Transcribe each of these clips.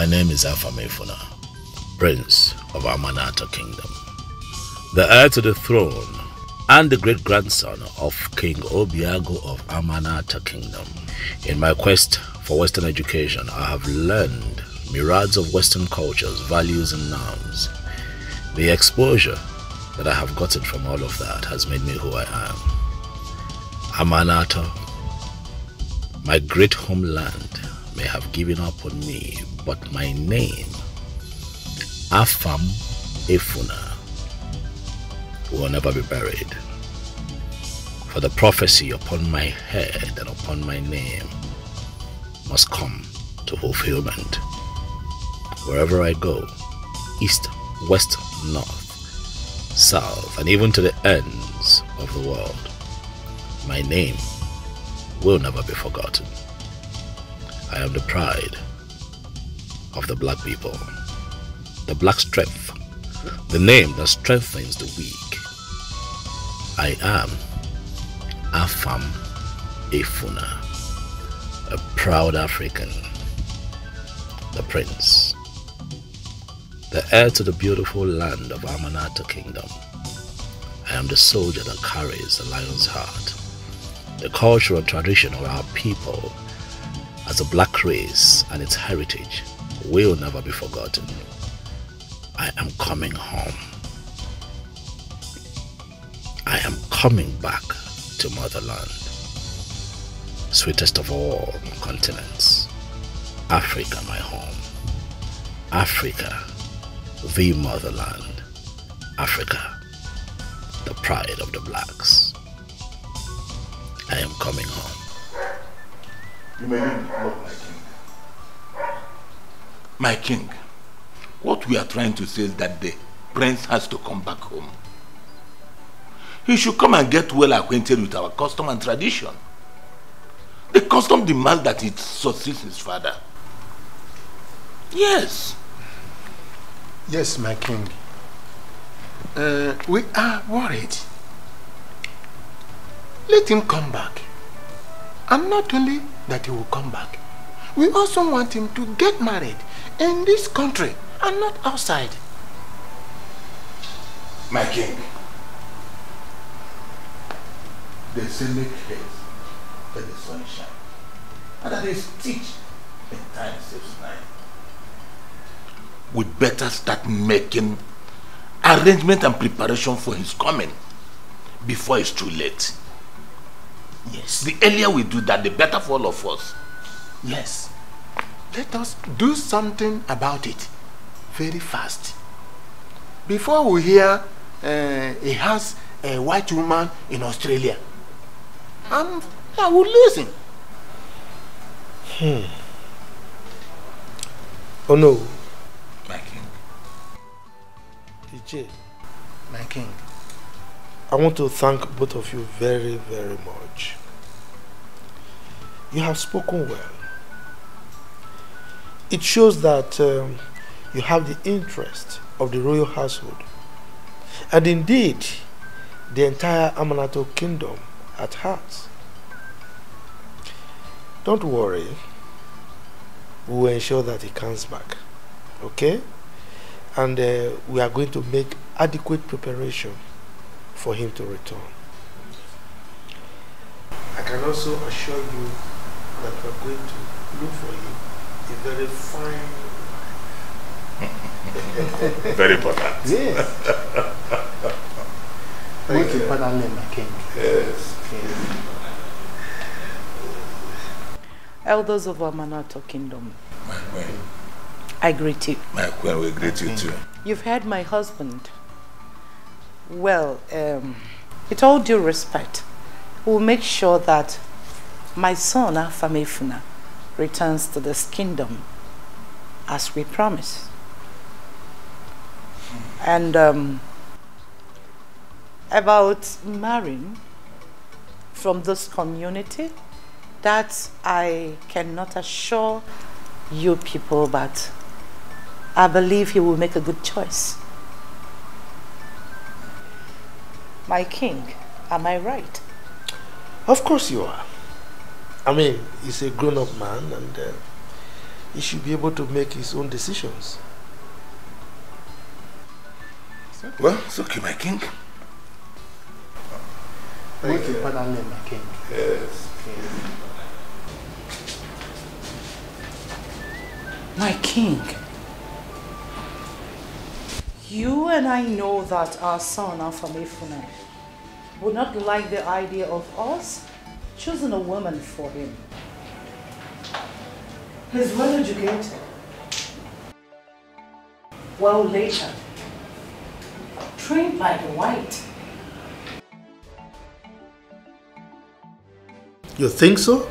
name is Afamefuna, Prince of Amanata Kingdom, the heir to the throne and the great-grandson of King Obiago of Amanata Kingdom. In my quest for Western education, I have learned myriads of Western cultures, values and norms. The exposure that I have gotten from all of that has made me who I am. Amanata, my great homeland, may have given up on me, but my name, Afam Efuna, will never be buried. For the prophecy upon my head and upon my name must come to fulfillment. Wherever I go, east, west, north, south, and even to the ends of the world, my name will never be forgotten. I am the pride of the black people, the black strength, the name that strengthens the weak. I am Afam Efuna, a proud African, the prince, the heir to the beautiful land of Amanata Kingdom. I am the soldier that carries the lion's heart, the culture and tradition of our people as a black race and its heritage will never be forgotten. I am coming home. I am coming back to motherland, sweetest of all continents, Africa my home, Africa the motherland, Africa the pride of the blacks. I am coming home. You may look my king. My king, what we are trying to say is that the prince has to come back home. He should come and get well acquainted with our custom and tradition. The custom demands that he succeeds his father. Yes. Yes, my king. We are worried. Let him come back. And not only that he will come back, we also want him to get married in this country and not outside. My king, they say make haste that the sun shine, and that they teach in time saves nine. We better start making arrangement and preparation for his coming before it's too late. Yes. The earlier we do that, the better for all of us. Yes. Let us do something about it very fast. Before we hear he has a white woman in Australia, and I will lose him. Oh no. My king. DJ. My king. I want to thank both of you very, very much. You have spoken well. It shows that you have the interest of the royal household, and indeed the entire Amanato kingdom at heart. Don't worry, we will ensure that he comes back, okay? And we are going to make adequate preparation for him to return. I can also assure you that we are going to look for you a very fine wife. Very important. Yes. Most importantly, my king. Yes. Elders of Amanato Kingdom, My queen. I greet you. My queen, we greet you too. You've heard my husband. Well, with all due respect, we'll make sure that my son, Afamefuna, returns to this kingdom as we promised. And about marrying from this community, that I cannot assure you people, but I believe he will make a good choice. My king, am I right? Of course you are. I mean, he's a grown-up man, and he should be able to make his own decisions. Well, it's okay, my king. What's your father's name, my king? Yes. My king, you and I know that our son, Afamefuna, would not like the idea of us choosing a woman for him. He's well educated, well later, trained by the white. You think so?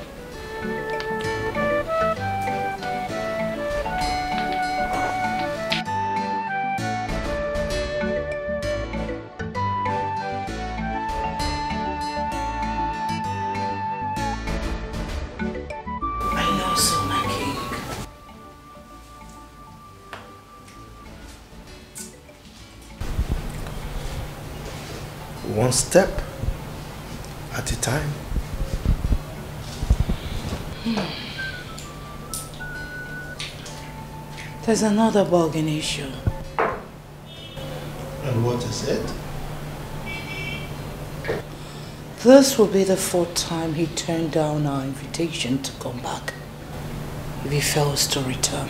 One step at a time. There's another bargain issue. And what is it? This will be the 4th time he turned down our invitation to come back if he fails to return.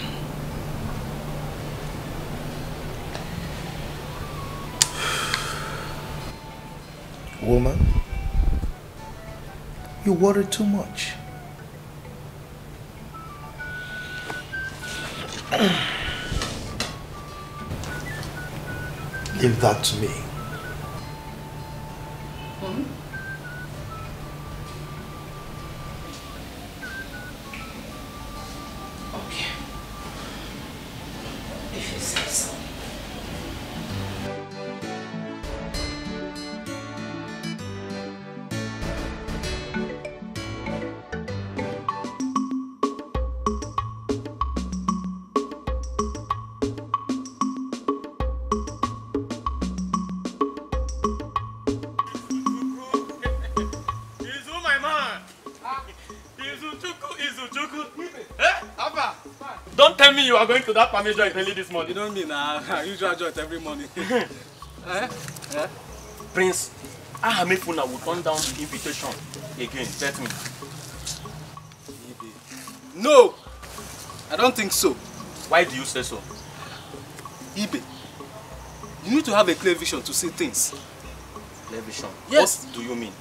Woman, you worry too much. Leave that to me. Okay. If you say so. Don't tell me you are going to that family joint early this morning. You don't mean usual joint every morning. Prince, Ahamefuna will turn down the invitation again. Let me. No! I don't think so. Why do you say so? Ibe, you need to have a clear vision to see things. Clear vision? Yes. What do you mean?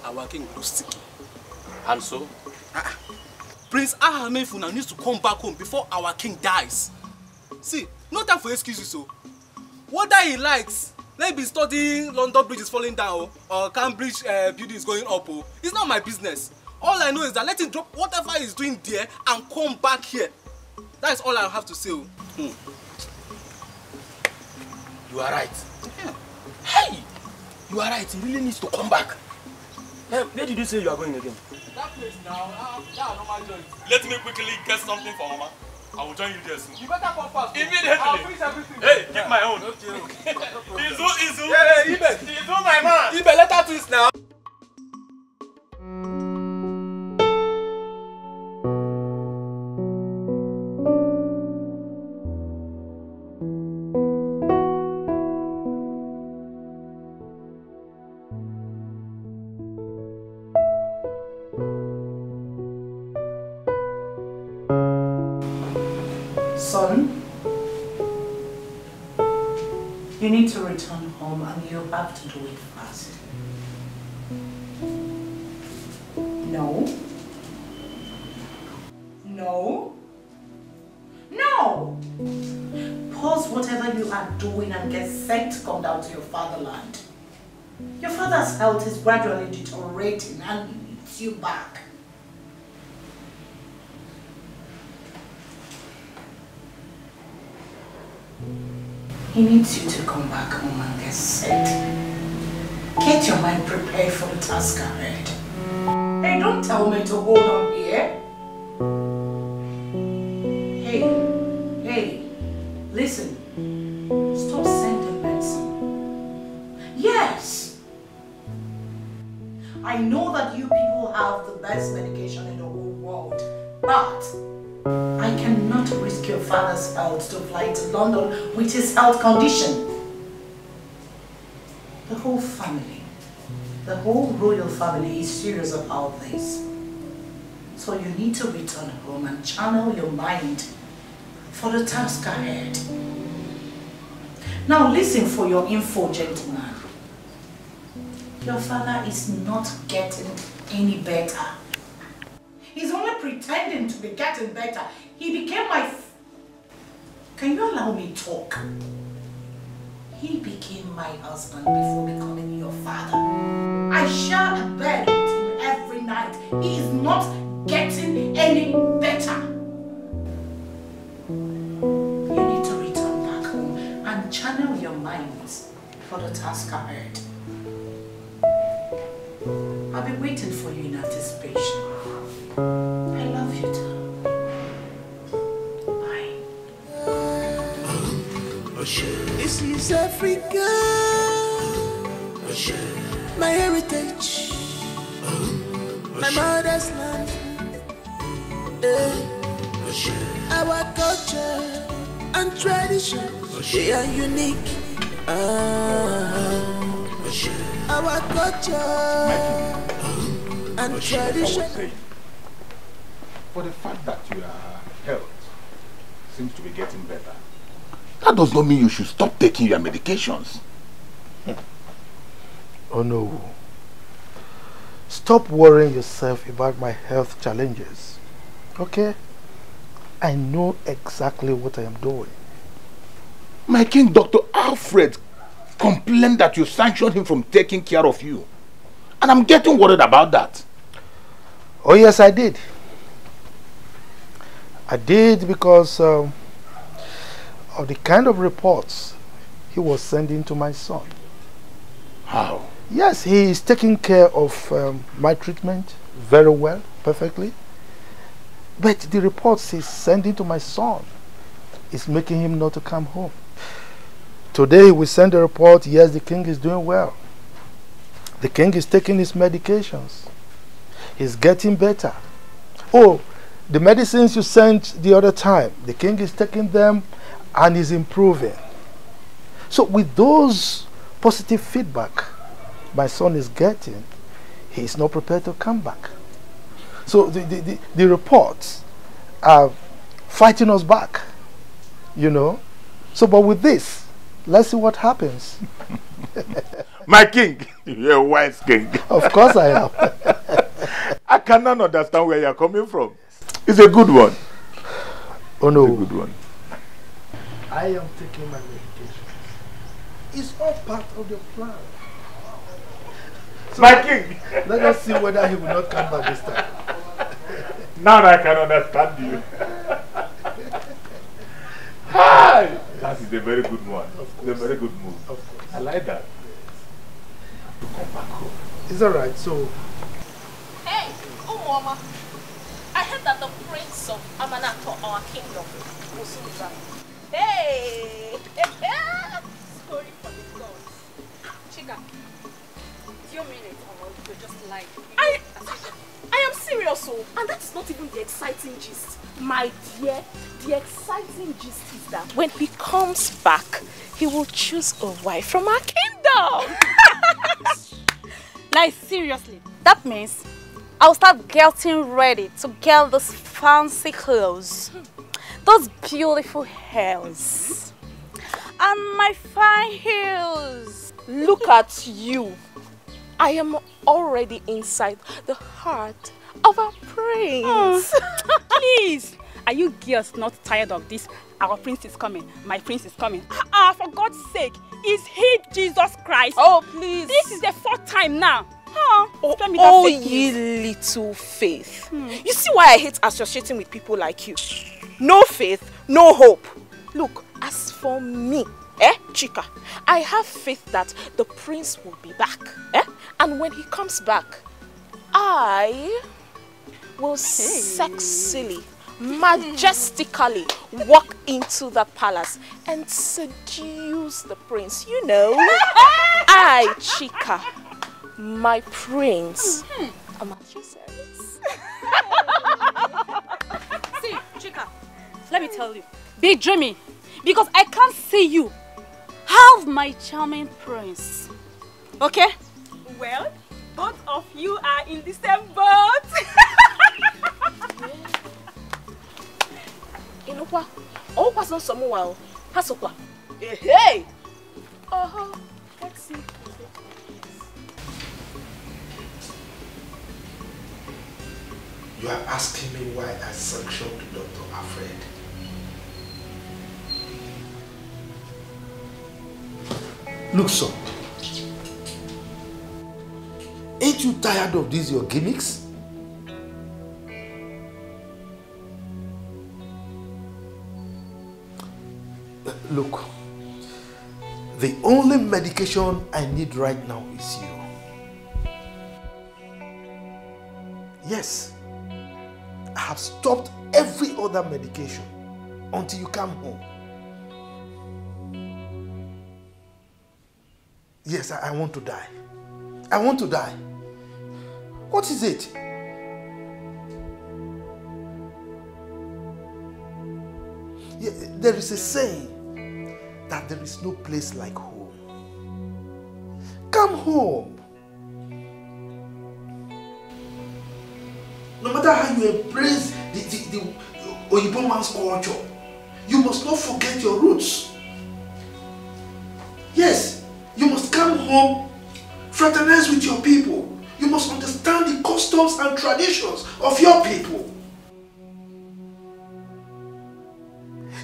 Our king looks sticky. And so? Prince Ahamefuna needs to come back home before our king dies. See, no time for excuses, so. Whether he likes, let me be studying London Bridge is falling down or Cambridge building is going up. It's not my business. All I know is that let him drop whatever he's doing there and come back here. That is all I have to say. You are right. Yeah. Hey! You are right. He really needs to come back. Where did you say you are going again? That place now, that normal joint. Let me quickly get something for Mama. I will join you there soon. You better come fast. Immediately. I'll finish everything. Hey, keep my own. Okay. Izu. Yeah, Ibe. Izu, my man. Ibe, let her twist now. Son, you need to return home and you have to do it fast. No. No. No! Pause whatever you are doing and get set to come down to your fatherland. Your father's health is gradually deteriorating and he needs you back. He needs you to come back home and get set. Get your mind prepared for the task ahead. Hey, don't tell me to hold on here. Hey, listen. Stop sending medicine. Yes. I know that you people have the best medication in the whole world, but I cannot risk your father's health to fly to London with his health condition. The whole family, the whole royal family is serious about this. So you need to return home and channel your mind for the task ahead. Now listen for your info, gentleman. Your father is not getting any better. He's only pretending to be getting better. He became my... Can you allow me to talk? He became my husband before becoming your father. I share a bed with him every night. He is not getting any better. You need to return back home and channel your minds for the task ahead. I'll be waiting for you in anticipation. I love you too. Bye. This is Africa, my heritage, my mother's land. Our culture and tradition, they are unique. Our culture and tradition. For the fact that your health seems to be getting better, that does not mean you should stop taking your medications. Oh no. Stop worrying yourself about my health challenges. Okay? I know exactly what I am doing. My king, Dr. Alfred complained that you sanctioned him from taking care of you. And I'm getting worried about that. Oh yes, I did. I did because of the kind of reports he was sending to my son. How? Yes, he is taking care of my treatment very well, perfectly. But the reports he's sending to my son is making him not to come home. Today we send a report, yes, the king is doing well. The king is taking his medications. He's getting better. Oh, the medicines you sent the other time, the king is taking them and is improving. So with those positive feedback my son is getting, he is not prepared to come back. So the reports are fighting us back, you know. So but with this, let's see what happens. My king, you're a wise king. Of course I am. I cannot understand where you're coming from. It's a good one. Oh no. It's a good one. I am taking my medication. It's all part of the plan. So my king! Let us see whether he will not come back this time. Now I can understand you. Hi! That is a very good one. It's a very good move. I like that. To come back home. It's alright, so... Hey, Mama. I heard that the prince of Amanato, our kingdom, will soon be back. Hey! Story for the gods. Chica, do you mean it or you're just lying? I am serious, so, and that's not even the exciting gist. My dear, the exciting gist is that when he comes back, he will choose a wife from our kingdom. Like seriously, that means I'll start getting ready to get those fancy clothes, those beautiful hairs, and my fine heels. Look at you. I am already inside the heart of our prince. Please, are you girls not tired of this? Our prince is coming. My prince is coming. For God's sake, is he Jesus Christ? Oh, please. This is the 4th time now. Oh, ye little faith. You see why I hate associating with people like you? No faith, no hope. Look, as for me, Chica, I have faith that the prince will be back. And when he comes back, I will sexily, majestically walk into the palace and seduce the prince. You know, I, Chica, My prince. I'm at your service. See, Chika, let me tell you, be dreamy, because I can't see you have my charming prince. Okay? Well, both of you are in the same boat. You know what? Oh, what's not someone? Hasokwa. Hey! Let's see. You are asking me why I sanctioned Dr. Alfred. Look, son. Ain't you tired of these your gimmicks? Look, the only medication I need right now is you. Yes, I have stopped every other medication until you come home. Yes, I want to die. I want to die. What is it? Yeah, there is a saying that there is no place like home. Come home. No matter how you embrace the Oyibo man's culture, you must not forget your roots. Yes, you must come home, fraternize with your people. You must understand the customs and traditions of your people.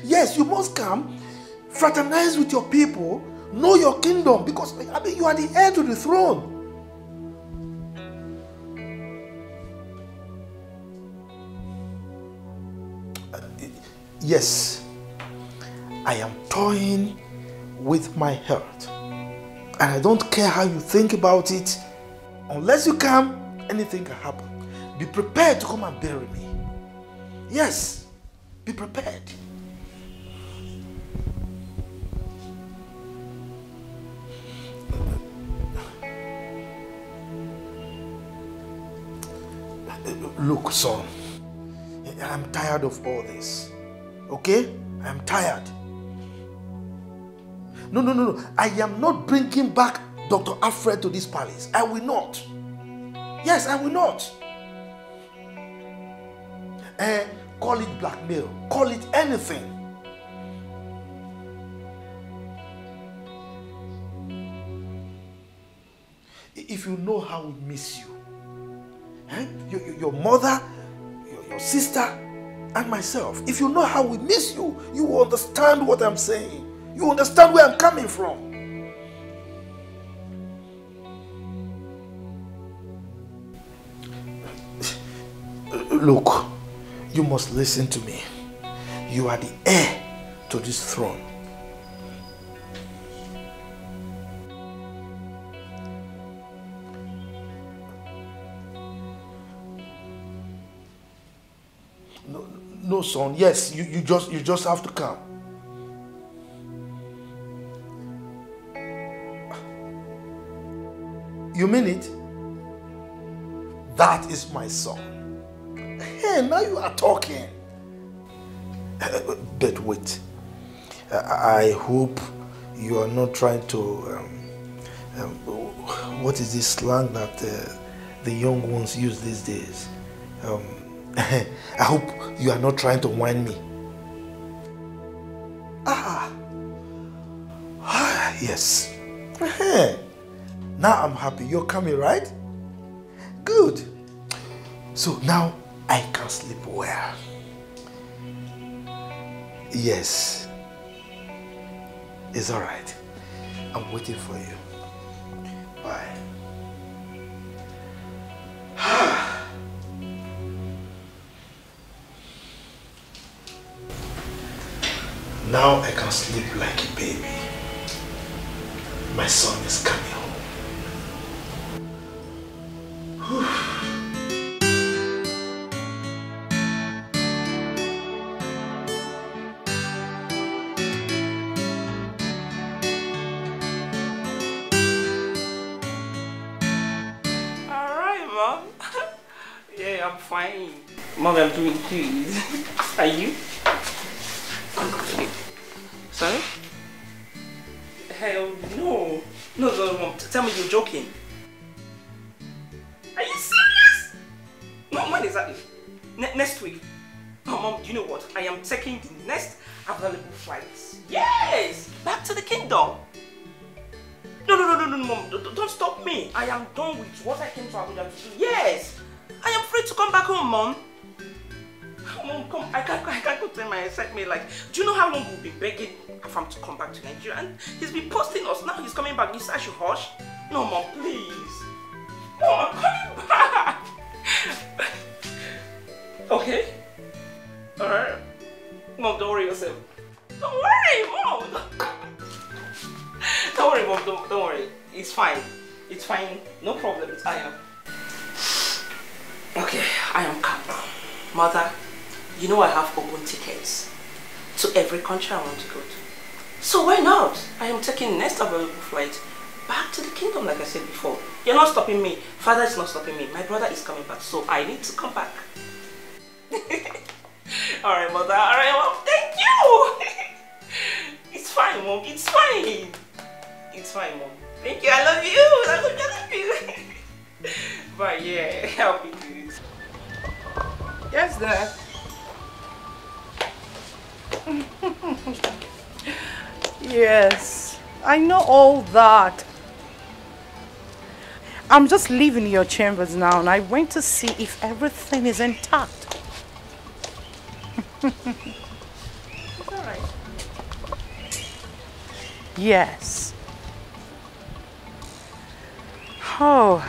Yes, you must come, fraternize with your people, know your kingdom, because I mean, you are the heir to the throne. Yes, I am toying with my health, and I don't care how you think about it. Unless you come, anything can happen. Be prepared to come and bury me. Yes, be prepared. Look, son, I'm tired of all this. Okay? I'm tired. No. I am not bringing back Dr. Alfred to this palace. I will not. Yes, I will not. Call it blackmail. Call it anything. If you know how we miss you, your mother, your sister, and myself, if you know how we miss you, you will understand what I'm saying. You understand where I'm coming from. Look, you must listen to me. You are the heir to this throne. No, son. Yes, you just have to come. You mean it? That is my son. Hey, now you are talking. But wait. I hope you are not trying to... what is this slang that the young ones use these days? I hope you are not trying to whine me. Yes. Now I'm happy. You're coming, right? Good. So now I can sleep well. Yes. It's all right. I'm waiting for you. Bye. Now I can sleep like a baby. My son is coming home. Mom? Yeah, I'm fine. Mom, I'm doing good. Are you? Sorry? Hell no. No, Mom. Tell me you're joking. Are you serious? Mom, when exactly? Next week. Oh, Mom, you know what? I am taking the next available flights. Yes! Back to the kingdom. No, Mom. Don't stop me. I am done with what I came to Abuja to do. Yes! I am free to come back home, Mom. Mom, come. I can't go tell my excitement. Like, do you know how long we've been begging Afam to come back to Nigeria? And he's been posting us. Now he's coming back. You say I should hush? No, Mom, please. Mom, I'm coming back. Okay? Alright. Mom, don't worry yourself. Don't worry, Mom. Don't worry, Mom. Don't worry. It's fine. It's fine. No problem. I am. Okay, I am calm now. Mother, you know I have open tickets to every country I want to go to. So why not? I am taking next available flight back to the kingdom like I said before. You're not stopping me. Father is not stopping me. My brother is coming back, so I need to come back. Alright, Mother. Alright, Mom. Thank you. It's fine, Mom. It's fine. It's fine, Mom. Thank you. I love you. I love you. But yeah, I'll be good. Yes, Dad. Yes, I know all that. I'm just leaving your chambers now and I went to see if everything is intact. It's alright. Yes. Oh,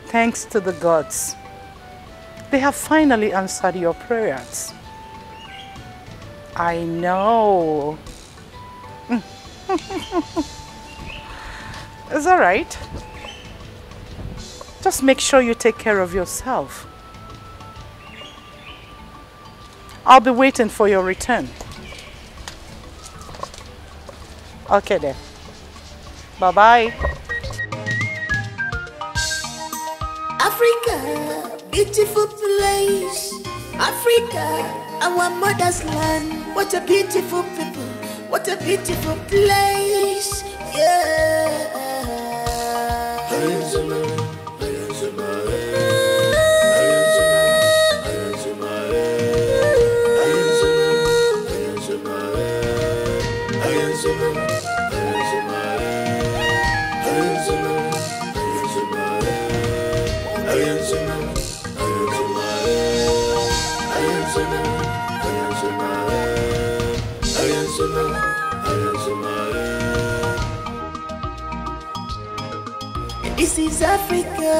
thanks to the gods. They have finally answered your prayers. I know. It's all right. Just make sure you take care of yourself. I'll be waiting for your return. Okay then. Bye-bye. Africa, beautiful place. Africa, our mother's land. What a beautiful people. What a beautiful place. Yeah. This is Africa.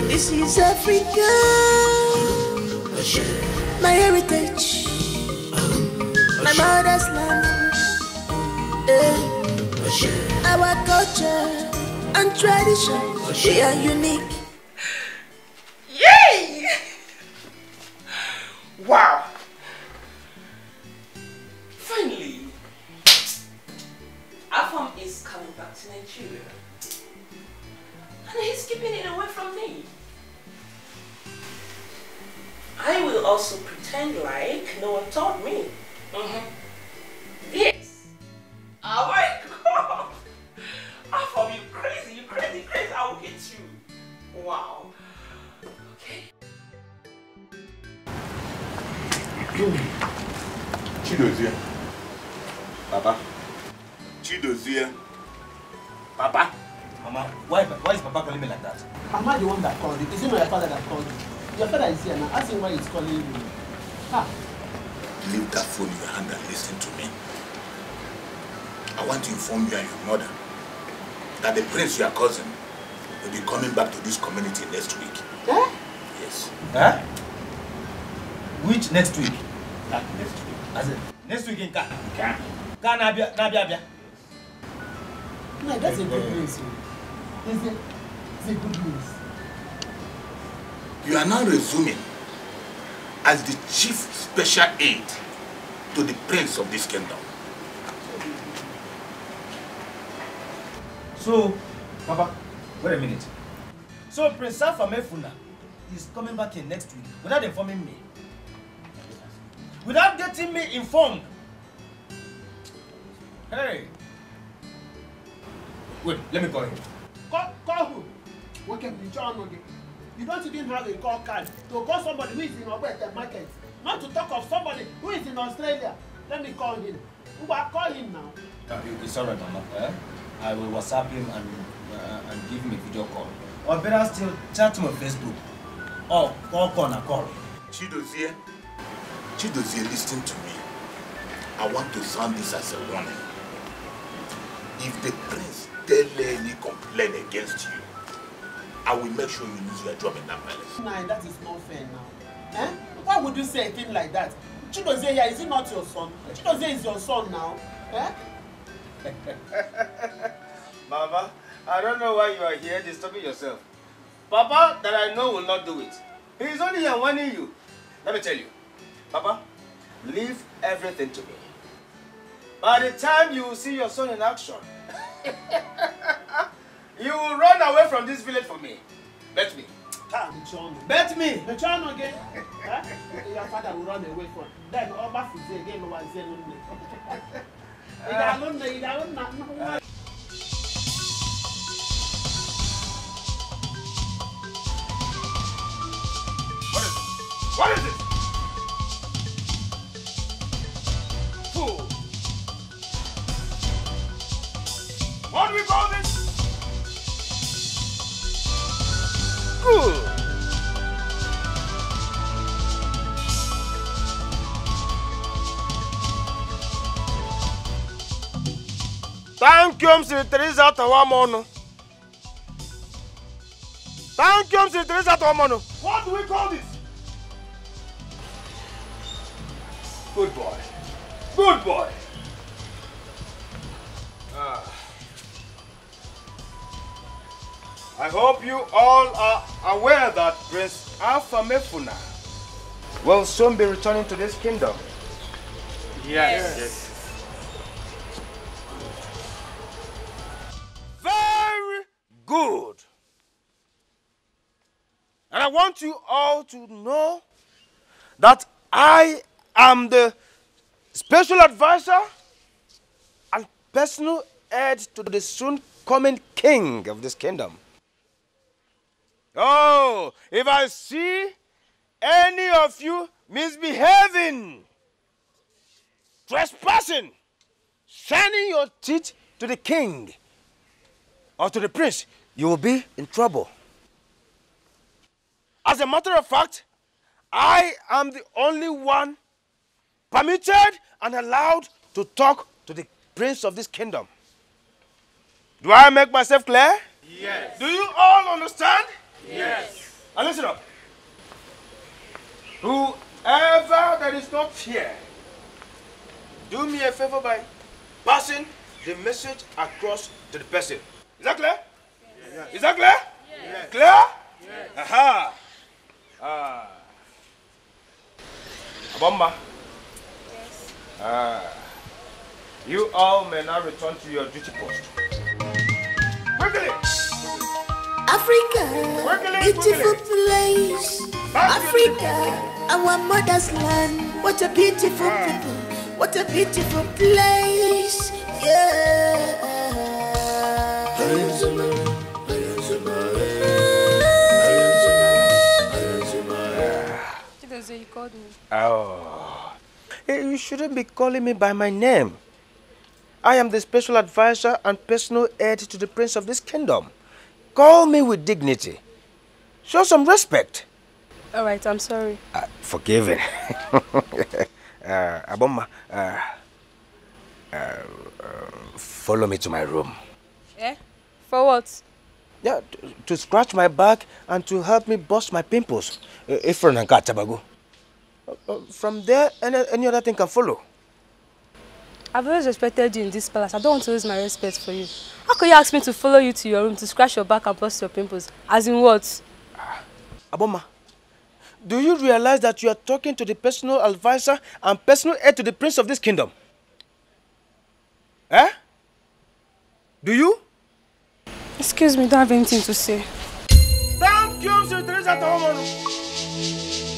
This is Africa. My heritage. My mother's land. Our culture and tradition, they are unique. Yay! Wow! Finally, Afam is coming back to Nigeria. And he's keeping it away from me. I will also pretend like no one told me. Yes. Oh my God. Afam, you crazy, I will get you. Wow. Okay. Chidozie. Papa. Chidozie. Papa. Mama, why is Papa calling me like that? I'm not the one that called you. Is it not your father that called you? Your father is here now. Ask him why he's calling you. Ah. Leave that phone in your hand and listen to me. I want to inform you and your mother that the prince, your cousin, will be coming back to this community next week. Eh? Yes. Huh? Which next week? That next week. As in, next week in Ka? Nabia. No, that's a good news. It's a good news. You are now resuming as the chief special aide to the prince of this kingdom. So, Papa, wait a minute. So Prince Afamefuna is coming back in next week without informing me. Without getting me informed. Hey. Wait, let me call him. Call who? Okay, you don't even have a call card to call somebody who is in the market. Not to talk of somebody who is in Australia. Let me call him. Call him now. It's alright, Mama. I will WhatsApp him and give him a video call. Or better still, chat him on Facebook. Or call. Chidozie, listen to me. I want to sound this as a warning. If the prince tell any complaint against you, I will make sure you lose your job in that palace. Nah, that is not fair now. Eh? Why would you say a thing like that? Chidozie here, is he not your son? Chidozie is your son now. Eh? Mama, I don't know why you are here disturbing yourself. Papa, that I know, will not do it. He is only here warning you. Let me tell you. Papa, leave everything to me. By the time you will see your son in action, you will run away from this village for me. Bet me. Bet me. The child again. Your father will run away from. Then Oba Fize again was saying, What is it? Fool! What do we call this? Good! Thank you, Mr. Teresa Tawamono. Thank you, Mr. Teresa Tawamono. What do we call this? Good boy. Good boy. I hope you all are aware that Prince Afamefuna will soon be returning to this kingdom. Yes. Very good. And I want you all to know that I am the special advisor and personal heir to the soon coming king of this kingdom. Oh, if I see any of you misbehaving, trespassing, shining your teeth to the king or to the prince, you will be in trouble. As a matter of fact, I am the only one permitted and allowed to talk to the prince of this kingdom. Do I make myself clear? Yes. Do you all understand? Yes. And listen up. Whoever that is not here, do me a favor by passing the message across to the person. Is that clear? Yes. Is that clear? Yes. Clear? Yes. Aha. Abomma. Yes. You all may now return to your duty post. Quickly! Africa, beautiful place. Africa, our mother's land. What a beautiful people. What a beautiful place. Yeah. You called me. Oh. You shouldn't be calling me by my name. I am the special advisor and personal heir to the prince of this kingdom. Call me with dignity. Show some respect. All right, I'm sorry. Forgiven. Abomma, follow me to my room. Eh? For what? Yeah, to scratch my back and to help me bust my pimples. Ifron and Katabago. From there, any other thing can follow. I've always respected you in this palace. I don't want to lose my respect for you. How can you ask me to follow you to your room to scratch your back and bust your pimples? As in what? Aboma, do you realize that you are talking to the personal advisor and personal heir to the prince of this kingdom? Eh? Do you? Excuse me, don't have anything to say. that woman?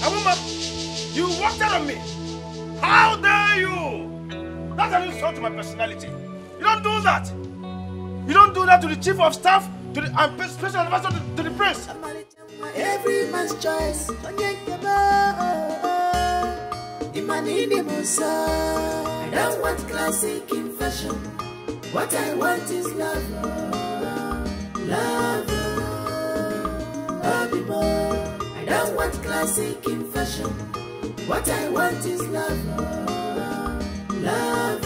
A woman, you walked out on me. How dare you? That's an insult to my personality. You don't do that. You don't do that to the chief of staff, to the special advisor to the prince. Every man's choice. I don't want classic in fashion. What I want is love. Love. I don't want classic in fashion. What I want is love. Love.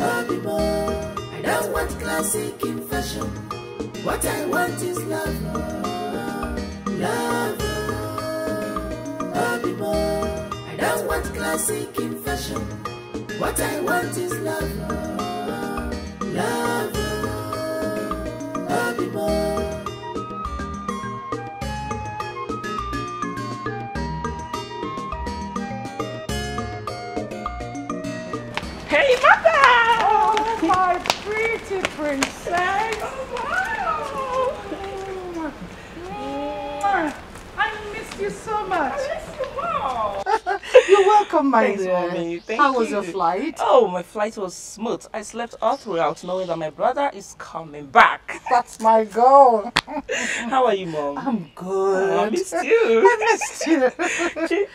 I don't want classic in fashion. What I want is love. Love. I don't want classic in fashion. What I want is love. Love. Hey, mother! Oh, my pretty princess! Oh, I missed you so much. I miss you more. You're welcome, my Thanks, dear. Mommy. Thank How was you. your flight? Oh, my flight was smooth. I slept all throughout knowing that my brother is coming back. That's my goal. How are you, Mom? I'm good. Oh, I missed you. I missed you.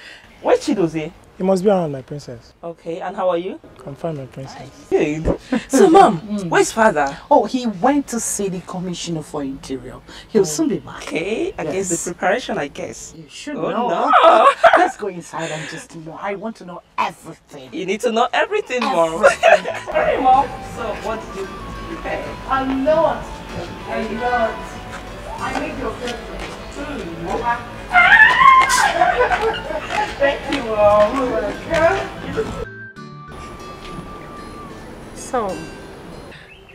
Where's Chidozie? You must be around, my princess. Okay, and how are you? I'm fine, my princess. Good. So, Mom, where's father? Oh, he went to see the commissioner for interior. He'll soon be back. Okay, against the preparation, I guess. You should Oh, know. no. Let's go inside and just know. I want to know everything. You need to know everything, Mom. Everything. Alright, Mom. So, what did you prepare? A lot. A lot. I need your favorite. Thank you, Mom.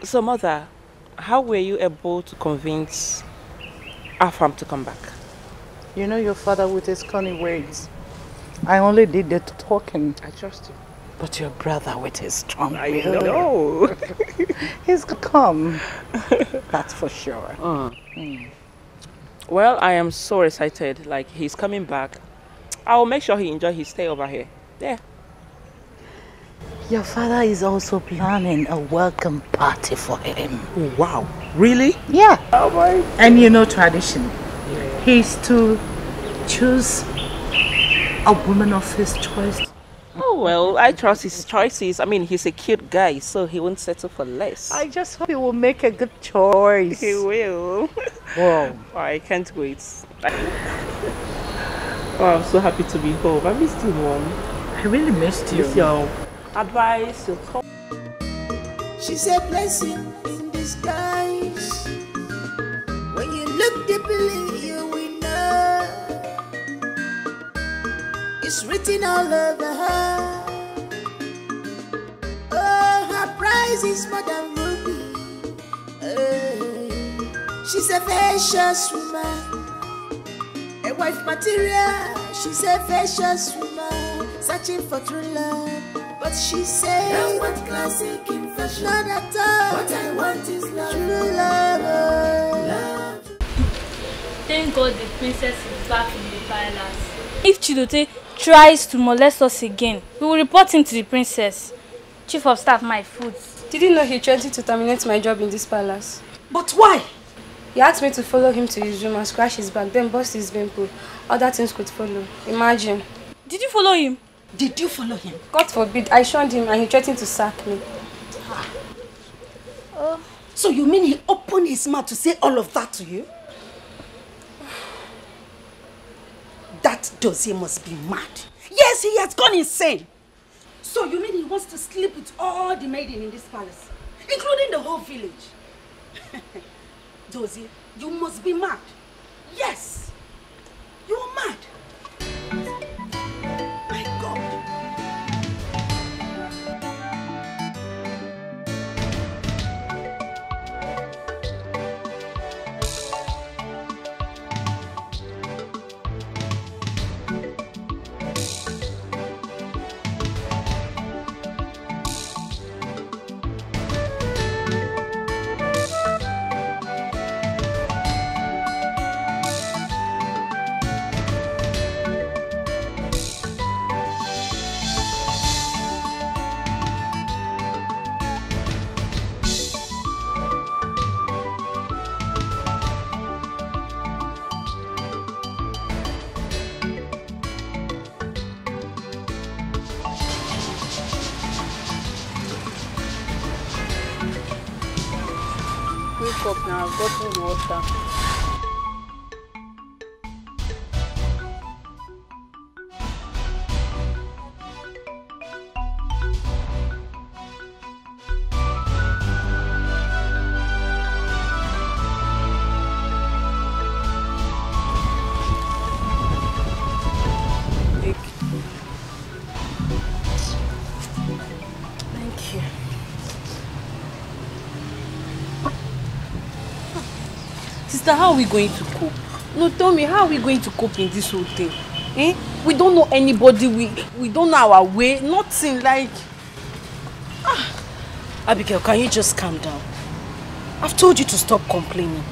So, Mother, how were you able to convince Afam to come back? You know your father with his cunning words. I only did the talking. I trust you. But your brother with his strong will. I know. He's gonna come. That's for sure. Well, I am so excited. Like, he's coming back. I will make sure he enjoys his stay over here. Yeah. Your father is also planning a welcome party for him. Wow. Really? Yeah. Oh my. And you know tradition. Yeah. He's to choose a woman of his choice. Oh, well, I trust his choices. I mean, he's a cute guy, so he won't settle for less. I just hope he will make a good choice. He will. Wow. Oh, I can't wait. Oh, I'm so happy to be home. I missed you, Mom. I really missed you. Miss your advice, your talk. She's a blessing in disguise. When you look deeply, you will know. It's written all over her. Oh, her price is more than ruby. She's a vicious woman, a wife material. She's a vicious woman, searching for true love. But she said, I don't want classic in fashion. Not at all. What I want is love. True love. Love. Thank God the princess is back in the palace. If Chidote tries to molest us again, we will report him to the princess. Chief of staff, my food. Did you know he threatened to terminate my job in this palace? But why? He asked me to follow him to his room and scratch his back, then bust his bimple. Other things could follow. Imagine. Did you follow him? Did you follow him? God forbid, I shunned him and he threatened to sack me. So you mean he opened his mouth to say all of that to you? That dossier must be mad. Yes, he has gone insane. So you mean he wants to sleep with all the maidens in this palace, including the whole village? Dozie, you must be mad. Yes, you are mad. My God. wake up now. I've gotten the water. Sister, how are we going to cope? No, tell me, how are we going to cope in this whole thing? Eh? We don't know anybody, we don't know our way, nothing like... Abigail, can you just calm down? I've told you to stop complaining.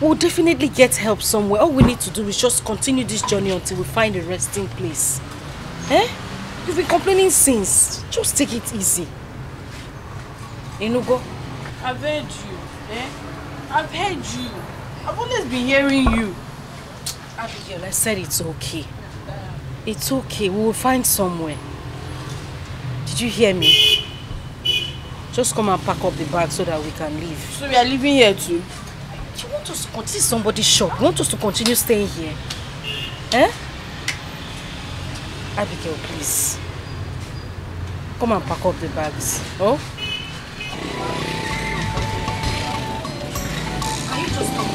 We'll definitely get help somewhere. All we need to do is just continue this journey until we find a resting place. Eh? You've been complaining since. Just take it easy. Enugo? I've heard you, eh? I've heard you. I've always been hearing you. Abigail, I said it's okay. It's okay. We will find somewhere. Did you hear me? Just come and pack up the bag so that we can leave. So we are leaving here too? You want us to continue somebody's shop? You want us to continue staying here? Eh? Abigail, please. Come and pack up the bags. Oh? Can you just come?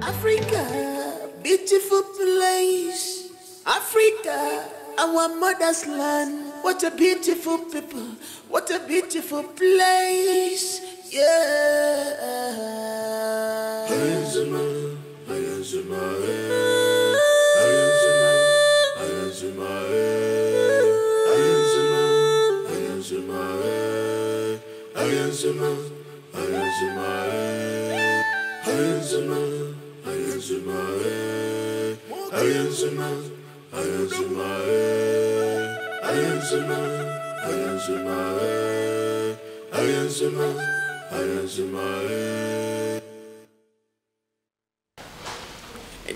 Africa, beautiful place. Africa, our mother's land. What a beautiful people. What a beautiful place. Yeah.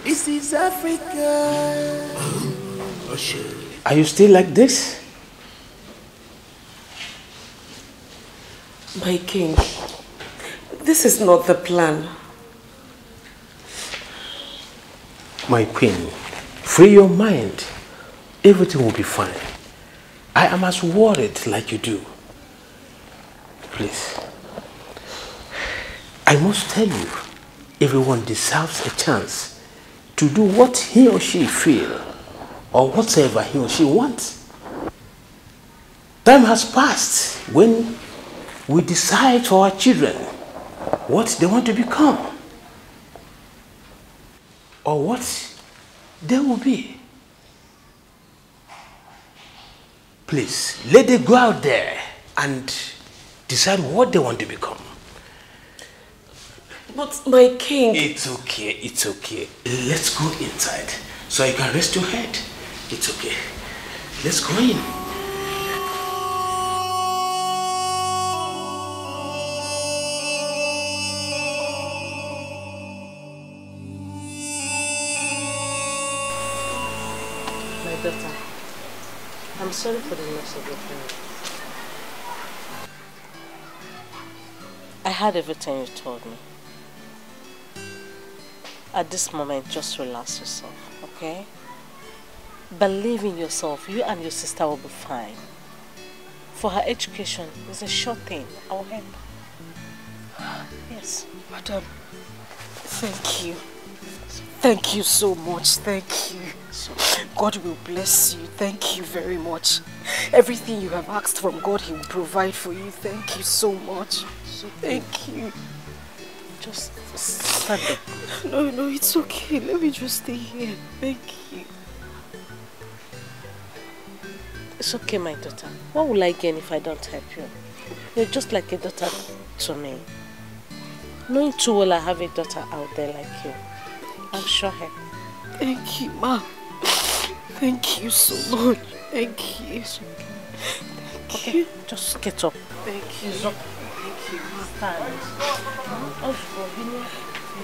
This is Africa. Are you still like this? My king, this is not the plan. My queen, free your mind. Everything will be fine. I am as worried like you do. Please. I must tell you, everyone deserves a chance to do what he or she feel or whatever he or she wants. Time has passed when we decide for our children what they want to become or what they will be. Please, let them go out there and decide what they want to become. But my king... It's okay, it's okay. Let's go inside so you can rest your head. It's okay. Let's go in. My daughter, I'm sorry for the loss of your parents. I heard everything you told me. At this moment, just relax yourself, okay? Believe in yourself. You and your sister will be fine. For her education, it's a short thing. I'll help. Yes. Madam, thank you. Thank you so much. Thank you. God will bless you. Thank you very much. Everything you have asked from God, He will provide for you. Thank you so much. Thank you. Just stand up. No, it's okay. Let me just stay here. Thank you. It's okay, my daughter. What will I gain if I don't help you? You're just like a daughter to me. Knowing too well I have a daughter out there like you, I'm sure her. Thank you, Ma. Thank you so much. Thank you. Okay, just get up. Thank you. Thank you. Stand. Oh,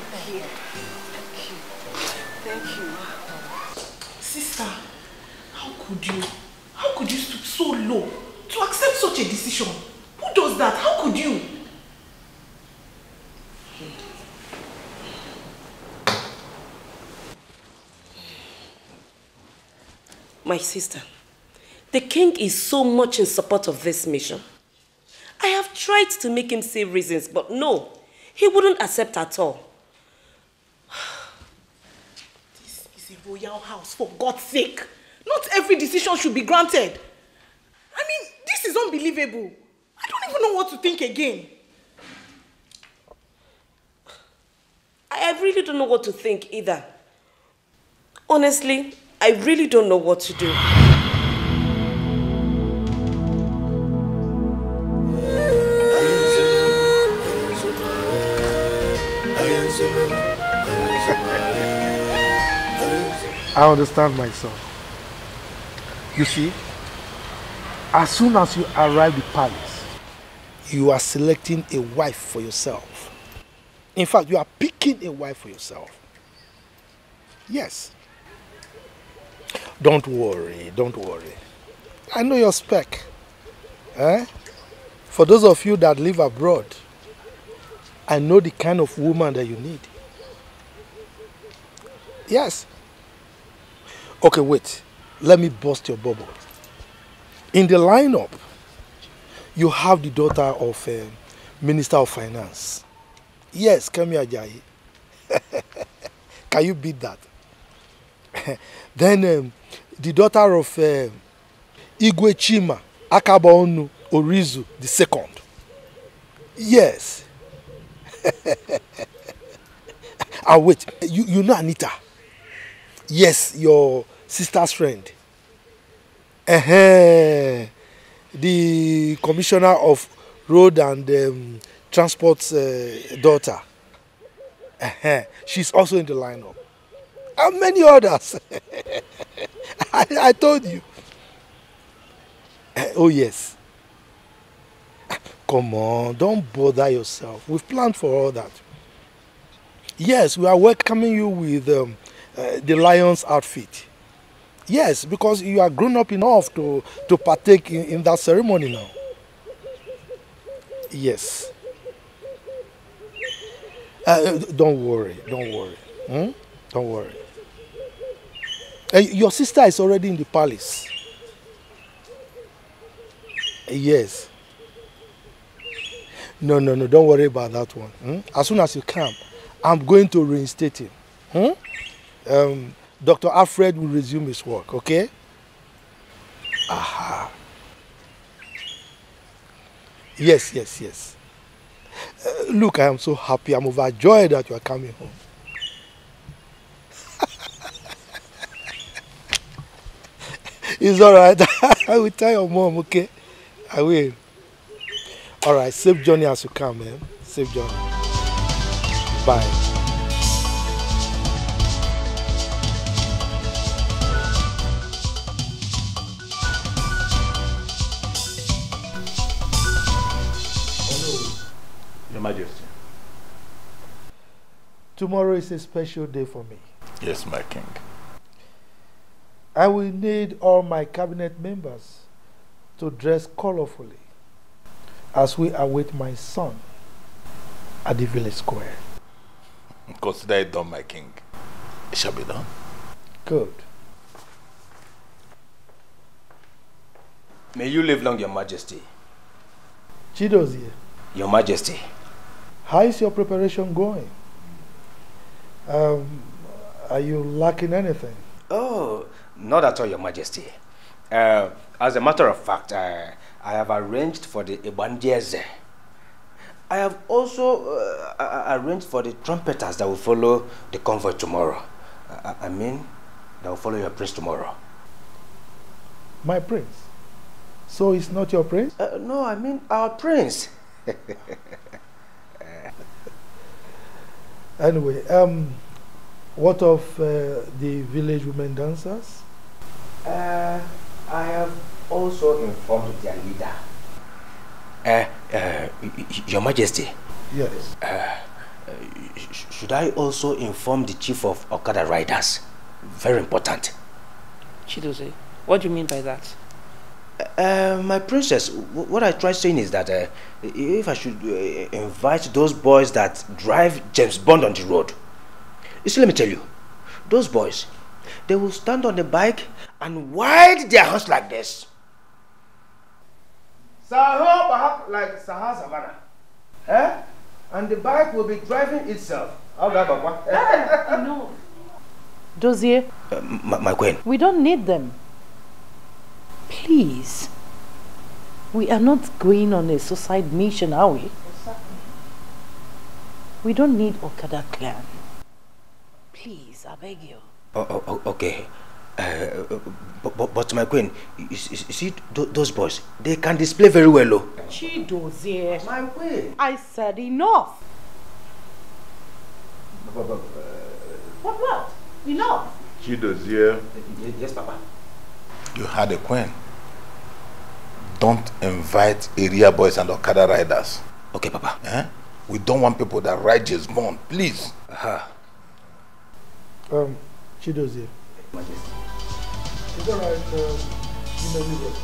Thank you. Thank you, Ma. Sister, how could you stoop so low to accept such a decision? Who does that? How could you? My sister, the king is so much in support of this mission. I have tried to make him say reasons, but no, he wouldn't accept at all. This is a royal house, for God's sake. Not every decision should be granted. I mean, this is unbelievable. I don't even know what to think again. I really don't know what to think either. Honestly, I really don't know what to do. I understand myself. You see, as soon as you arrive at the palace, you are selecting a wife for yourself. In fact, you are picking a wife for yourself. Yes. Don't worry, don't worry. I know your spec. For those of you that live abroad, I know the kind of woman that you need. Yes. Okay, wait. Let me bust your bubble. In the lineup, you have the daughter of Minister of Finance. Yes, Kemi Ajayi. Can you beat that? Then the daughter of Igwe Chima Akabaonu Orizu II. Yes. And wait, you know Anita? Yes, your sister's friend. The commissioner of road and transport's daughter. She's also in the lineup. And many others. I told you. Oh yes. Come on, don't bother yourself. We've planned for all that. Yes, we are welcoming you with the lion's outfit. Yes, because you are grown up enough to partake in that ceremony now. Yes. Don't worry, don't worry. Don't worry. Your sister is already in the palace. Yes. No, don't worry about that one. As soon as you come, I'm going to reinstate him. Dr. Alfred will resume his work, okay? Aha. Yes. Look, I am so happy. I'm overjoyed that you are coming home. It's all right. I will tell your mom, okay? I will. All right, safe journey as you come, man. Safe journey. Bye. Your Majesty. Tomorrow is a special day for me. Yes, my king. I will need all my cabinet members to dress colorfully as we await my son at the village square. Consider it done, my king. It shall be done. Good. May you live long, Your Majesty. Chidozie. Your Majesty. How is your preparation going? Are you lacking anything? Oh, not at all, Your Majesty. As a matter of fact, I have arranged for the Ibandieze. I have also arranged for the trumpeters that will follow the convoy tomorrow. I mean, that will follow your prince tomorrow. My prince? So it's not your prince? No, I mean our prince. Anyway, what of the village women dancers? I have also informed their leader. Your Majesty. Yes. Should I also inform the chief of Okada riders? Very important. Chidozie, what do you mean by that? My princess, what I try saying is that if I should invite those boys that drive James Bond on the road. You see, let me tell you, those boys, they will stand on the bike and wide their hands like this. Sahar like Sahar Savannah. And the bike will be driving itself. No. Dozier. My queen. We don't need them. Please. We are not going on a suicide mission, are we? We don't need Okada clan. Please, I beg you. Okay. But my queen, you see those boys, they can display very well, though. Chidozie. My queen. I said enough. What? Enough. Chidozie. Yes, Papa. You had a queen. Don't invite area boys and Okada riders. Okay, Papa. We don't want people that ride James Bond, please. Chidozie. Majesty. Is that right? You may leave it.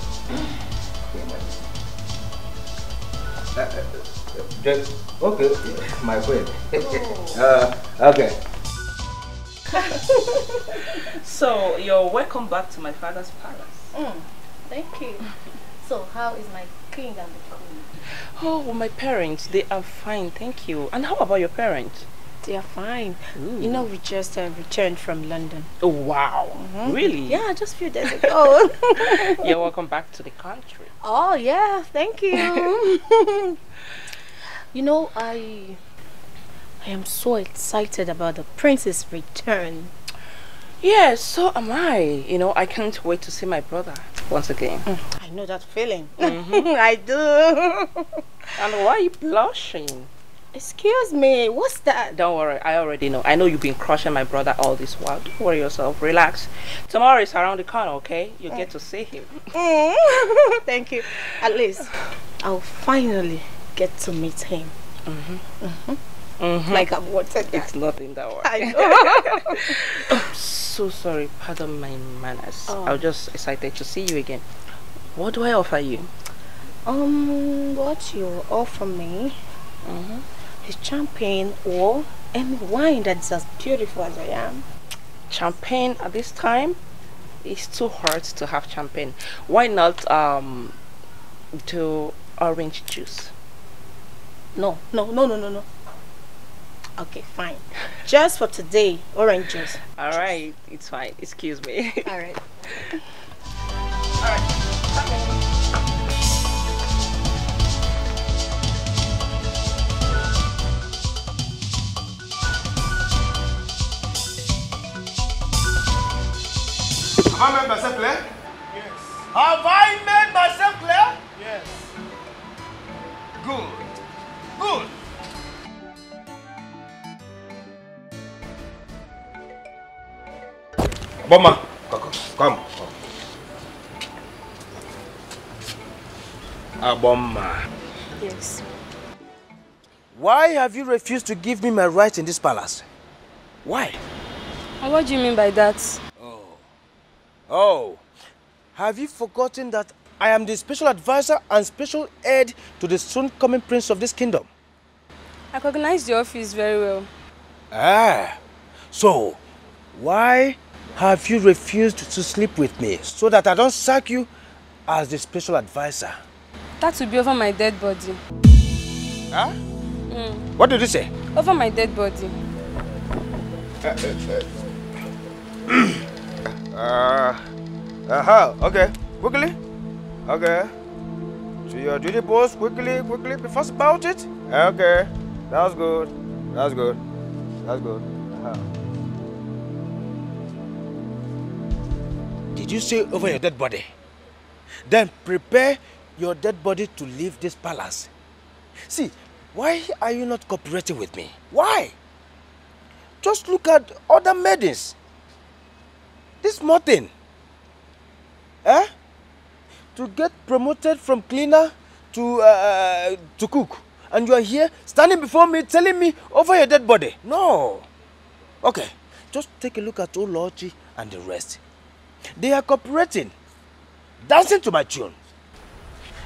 Okay, my queen. Okay. So, you're welcome back to my father's palace. Thank you. So, how is my king and the queen? Oh, my parents, they are fine, thank you. And how about your parents? They are fine. Ooh. You know, we just returned from London. Oh, wow. Really? Yeah, just a few days ago. You're welcome back to the country. Oh, yeah, thank you. You know, I am so excited about the prince's return. Yes, so am I. You know, I can't wait to see my brother once again. I know that feeling. I do. And why are you blushing? Excuse me, what's that? Don't worry, I already know. I know you've been crushing my brother all this while. Don't worry yourself, relax. Tomorrow is around the corner, okay? You get to see him. Thank you. At least I'll finally get to meet him. Like I've wanted that. It's nothing that way. I know. I'm so sorry, pardon my manners. I was just excited to see you again. What do I offer you? What you offer me is champagne or any wine that's as beautiful as I am. Champagne at this time? It's too hard to have champagne. Why not do orange juice? No. Okay, fine. Just for today, orange juice. Alright, it's fine. Excuse me. Alright. Have I made myself clear? Yes. Have I made myself clear? Yes. Good. Bomma, come. Bomma. Yes. Why have you refused to give me my rights in this palace? Why? And what do you mean by that? Oh, have you forgotten that I am the special advisor and special aide to the soon-coming prince of this kingdom? I recognize the office very well. So why have you refused to sleep with me so that I don't sack you as the special advisor? That will be over my dead body. What did you say? Over my dead body. Okay. Quickly. Okay. To your duty post, quickly. Be fast about it. Okay. That's good. Did you say over your dead body? Then prepare your dead body to leave this palace. See, why are you not cooperating with me? Why? Just look at other maidens. This small thing. Eh? To get promoted from cleaner to cook. And you are here standing before me telling me over your dead body. No. Okay. Just take a look at Olochi and the rest. They are cooperating. Dancing to my tune.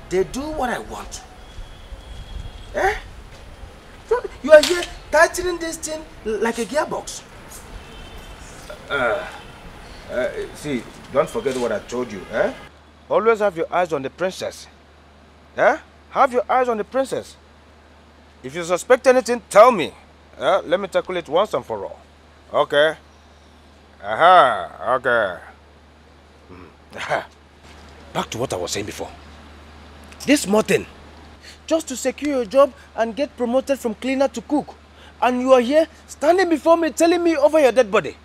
They do what I want. Eh? You are here tightening this thing like a gearbox. See, don't forget what I told you, eh? Always have your eyes on the princess. Eh? Have your eyes on the princess. If you suspect anything, tell me. Let me tackle it once and for all. Okay? Aha, okay. Back to what I was saying before. This small thing, just to secure your job and get promoted from cleaner to cook. And you are here standing before me telling me over your dead body.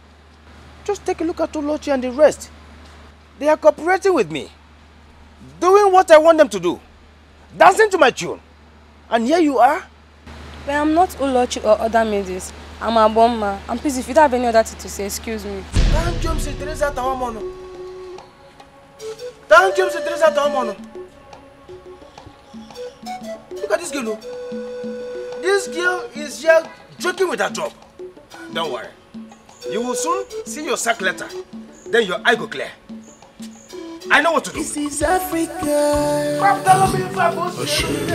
Just take a look at Olochi and the rest. They are cooperating with me. Doing what I want them to do. Dancing to my tune. And here you are. But I'm not Olochi or other maidens. I'm a bomber. And please, if you don't have any other thing to say, excuse me. Look at this girl. This girl is here joking with her job. Don't worry. You will soon see your sack letter. Then your eye go clear. I know what to do. This is Africa.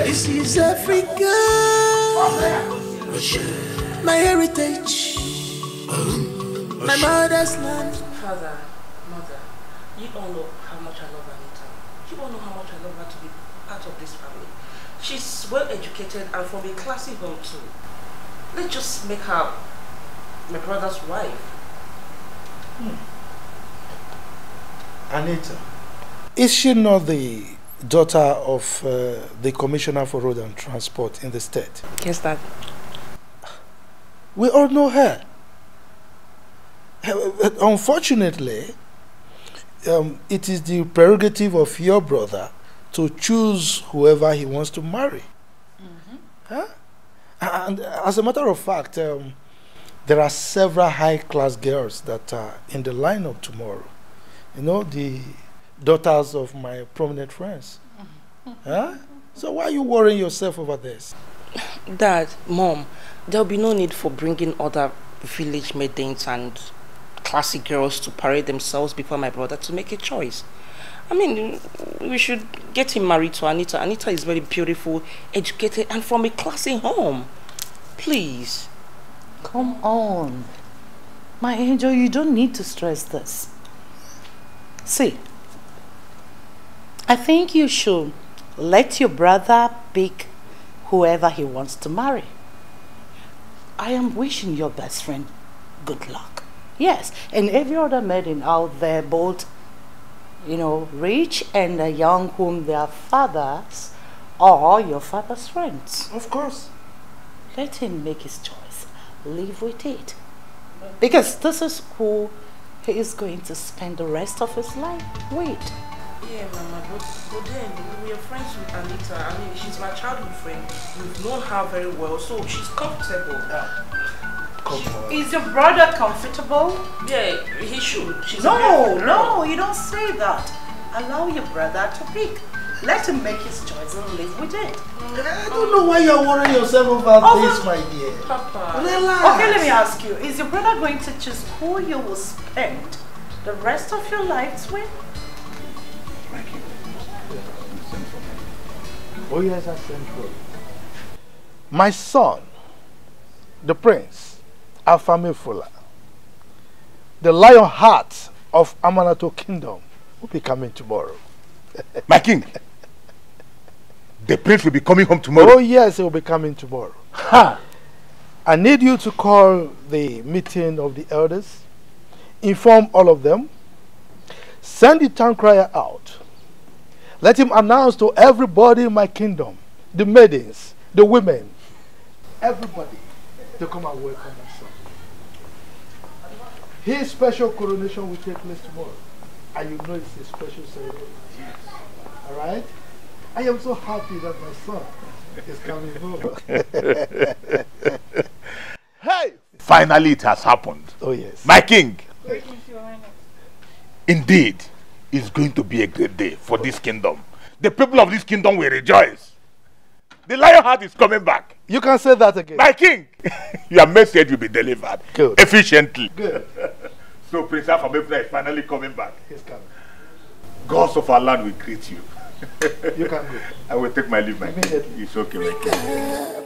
This is Africa. My heritage. My mother's land. Father, mother, you all know how much I love Anita. You all know how much I love her to be part of this family. She's well educated and from a classy home too. Let's just make her my brother's wife. Anita, is she not the daughter of the Commissioner for Road and Transport in the state? Yes, Dad. We all know her. Unfortunately, it is the prerogative of your brother to choose whoever he wants to marry. Huh? And as a matter of fact, there are several high-class girls that are in the lineup tomorrow. You know, the daughters of my prominent friends. Huh? So why are you worrying yourself over this? Dad, Mom, there'll be no need for bringing other village maidens and classy girls to parade themselves before my brother to make a choice. I mean, we should get him married to Anita. Anita is very beautiful, educated, and from a classy home. Please. Come on. My angel, you don't need to stress this. See, I think you should let your brother pick whoever he wants to marry. I am wishing your best friend good luck. Yes, and every other maiden out there, both, you know, rich and young, whom their fathers or your father's friends. Of course. Let him make his choice. Live with it. Because this is who he is going to spend the rest of his life with. Yeah, Mama, but then we are friends with Anita. I mean, she's my childhood friend. We've known her very well, so she's comfortable. Come on. Is your brother comfortable? Yeah, he should. No, you don't say that. Allow your brother to pick. Let him make his choice and live with it. I don't know why you're worrying yourself about this, my dear. Papa. Relax. Okay, let me ask you. Is your brother going to choose who you will spend the rest of your lives with? Oh yes, I sent for you. My son, the prince, Afamefula, the lion heart of Amanato Kingdom, will be coming tomorrow. My king, the prince will be coming home tomorrow. Oh yes, he will be coming tomorrow. Ha! I need you to call the meeting of the elders, inform all of them, send the town crier out. Let him announce to everybody in my kingdom, the maidens, the women, everybody, to come and welcome my son. His special coronation will take place tomorrow. And you know it's a special ceremony. Yes. All right? I am so happy that my son is coming home. Hey! Finally, it has happened. Oh, yes. My king. Indeed, it's going to be a great day for this kingdom. The people of this kingdom will rejoice. The lion heart is coming back. You can say that again. My king, your message will be delivered efficiently. Good. So Prince Afamefuna is finally coming back. He's coming. Gods of our land will greet you. You can go. I will take my leave, my king. It's okay, my king.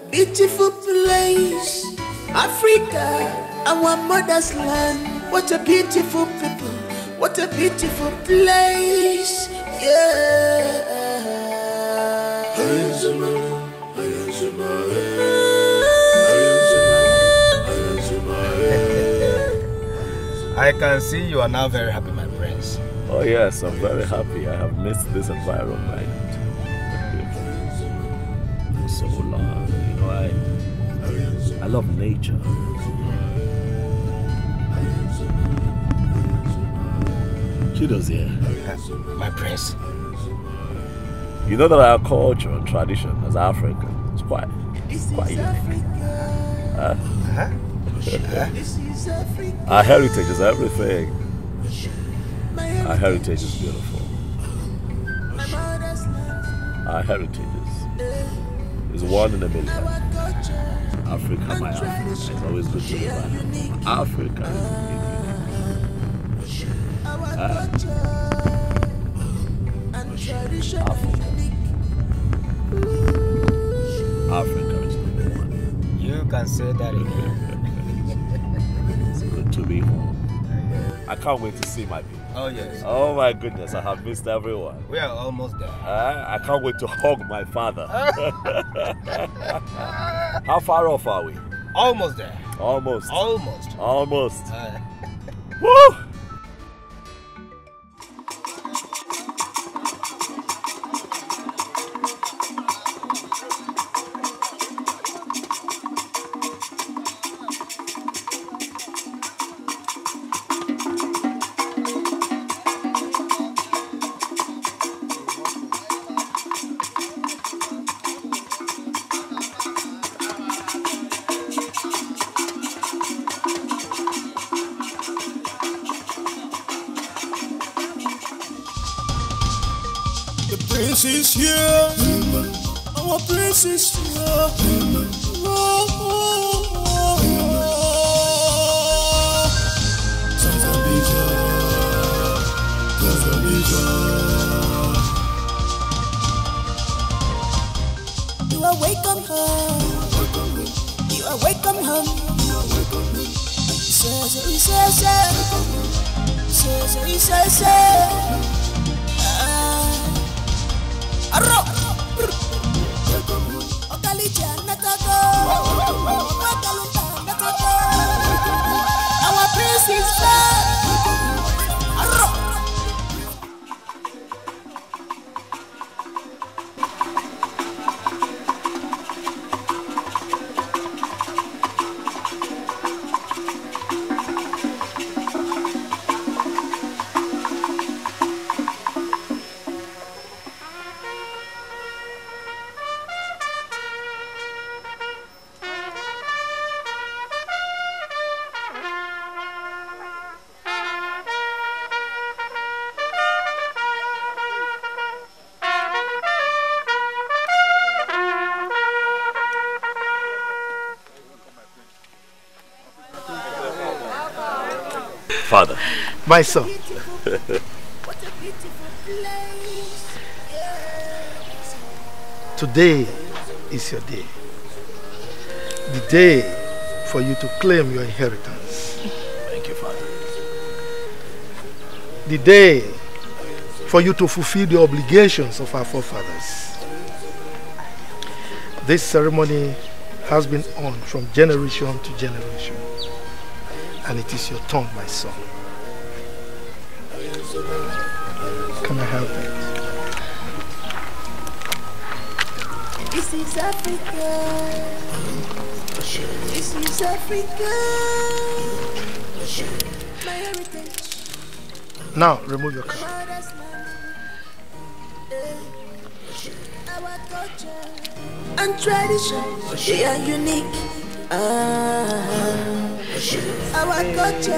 Beautiful place, Africa, our mother's land. What a beautiful people, what a beautiful place, yeah. I can see you are now very happy, my prince. Oh yes, I'm very happy. I have missed this environment. So long. You know, I love nature. Chido's here. My prince. You know that our culture and tradition as Africans is quite unique. Our heritage is everything. Our heritage is beautiful. Our heritage is one in a million. Africa, my Africa. It's always good to remember. Africa is unique. Africa is number one. You can say that again. It's good to be home. I can't wait to see my people. Oh yes. Oh my goodness, I have missed everyone. We are almost there. I can't wait to hug my father. How far off are we? Almost there. Almost. Almost. Almost. Woo! Prince is here, our prince is here. You are welcome home. You are welcome home. Our prince is back. Father. My son. Today is your day. The day for you to claim your inheritance. Thank you, Father. The day for you to fulfill the obligations of our forefathers. This ceremony has been on from generation to generation. And it is your turn, my son. Can I help it? This is Africa. This is Africa. My heritage. Now, remove your cap. Our culture and tradition, they are unique. Our culture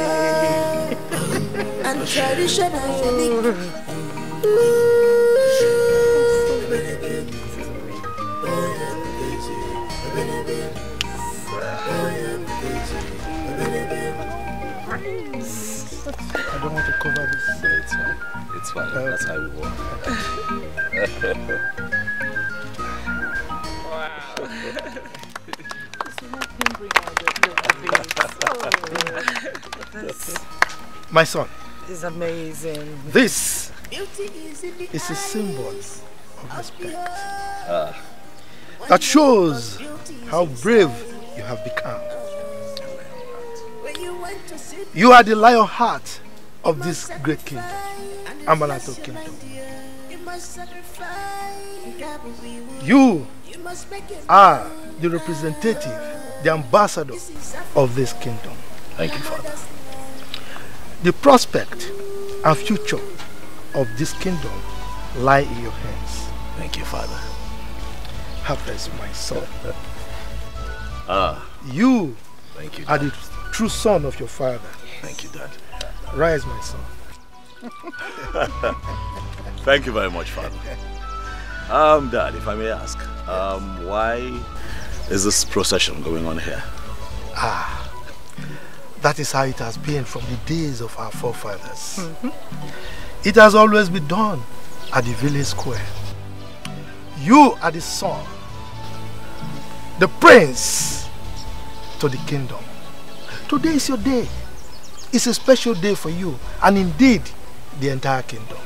and tradition are unique. I don't want to cover this. It's fine. It's fine. That's how we work. My son. It's amazing. This is a symbol of respect. That shows how brave you have become. You are the lion heart of this great kingdom, Amanato Kingdom. You are the representative, the ambassador of this kingdom. Thank you, Father. The prospect and future of this kingdom lie in your hands. Thank you, Father. Happiness, my son. You Thank you, are the true son of your father. Thank you, Dad. Rise, my son. Thank you very much, Father. Dad, if I may ask, why is this procession going on here? That is how it has been from the days of our forefathers. It has always been done at the village square. You are the son, the prince to the kingdom. Today is your day. It's a special day for you, and indeed, the entire kingdom.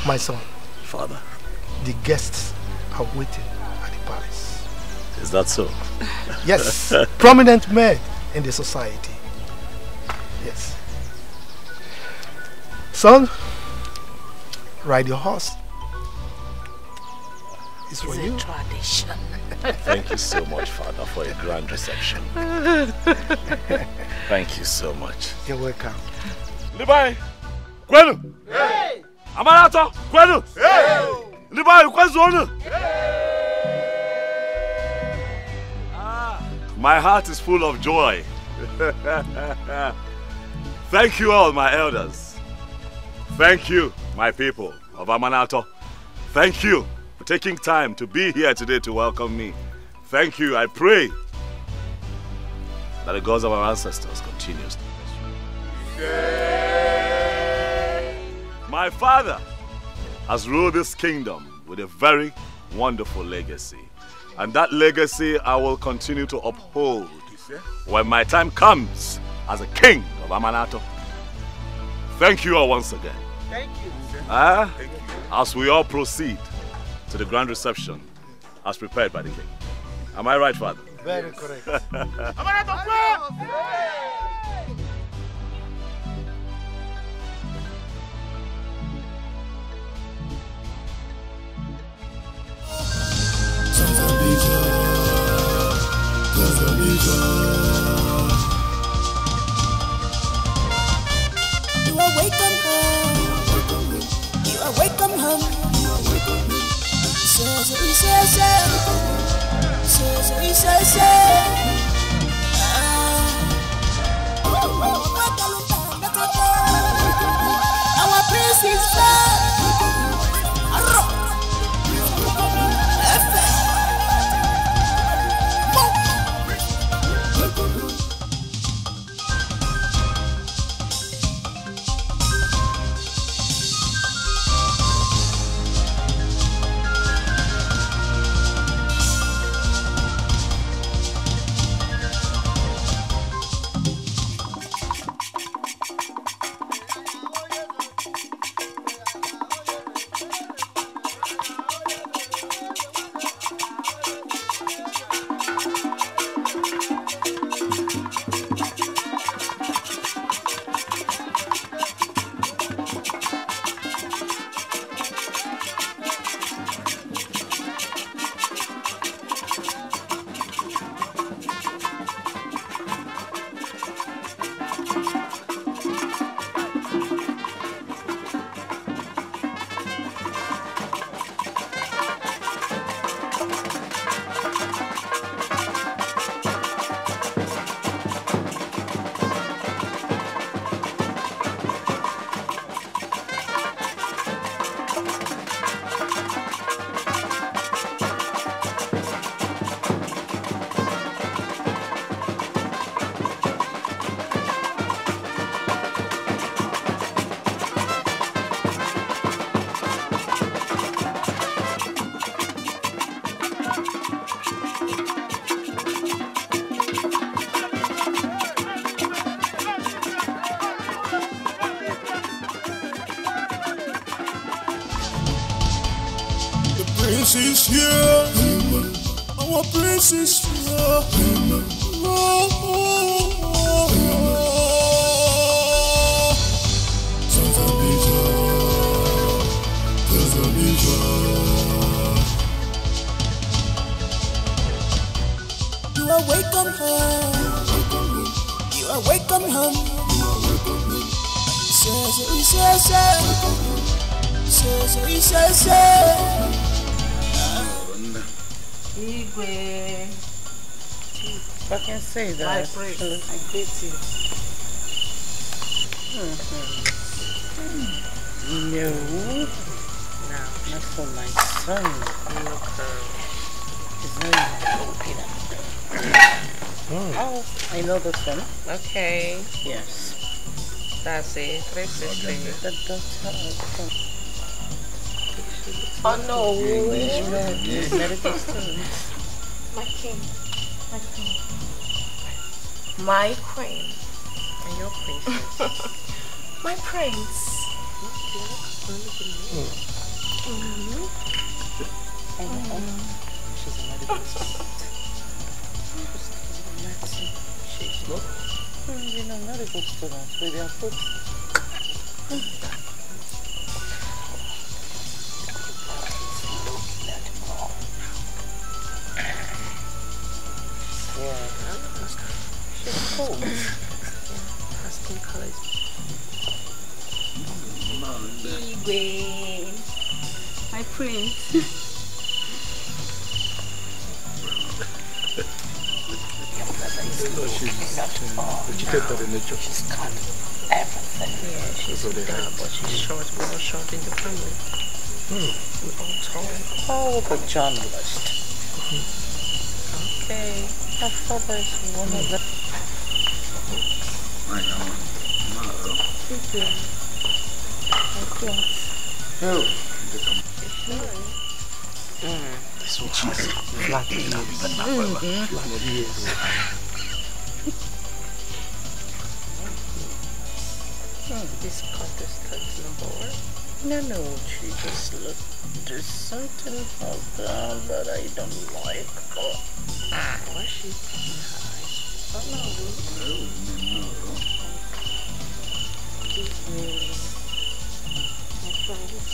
My son. Father. The guests are waiting at the palace. Is that so? Yes. Prominent men in the society. Yes. Son, ride your horse. It's for you. Tradition. Thank you so much, Father, for a grand reception. Thank you so much. You're welcome. Libai, Kwenu. Hey. Amanato, Kwenu. Hey. Libai, Kwenu. My heart is full of joy. Thank you all, my elders. Thank you, my people of Amanato. Thank you for taking time to be here today to welcome me. Thank you. I pray that the gods of our ancestors continues to bless you. My father has ruled this kingdom with a very wonderful legacy. And that legacy I will continue to uphold when my time comes as a king of Amanato. Thank you all once again. Thank you. Thank you. As we all proceed to the grand reception as prepared by the king. Am I right, Father? Very correct. You are welcome home. You are welcome home. Our prince is back. prince is here. Our prince is here. You are welcome home. You are welcome home. Igwe. If I can say that. My praise. I greet you. No. No, not for my son. His name is Oh, I know this one. Okay. Yes. That's it. 360. Oh no. Medical students. My king. My queen. My queen. And your princess. My prince. She's a medical student. She's not. You know, medical students with their foot. Yeah. She's cold. Yeah. Her skin color is Igwe. My prince. She's cut everything. Yeah, she's big, but she's short. We're all short in the family. We're all tall. Oh, the journalist. Okay. Her father is one of the... This one is flat ears. This contestant number one. No, she just looked. There's something about her that I don't like. Why is she putting her eyes? Oh no. Give me my friends.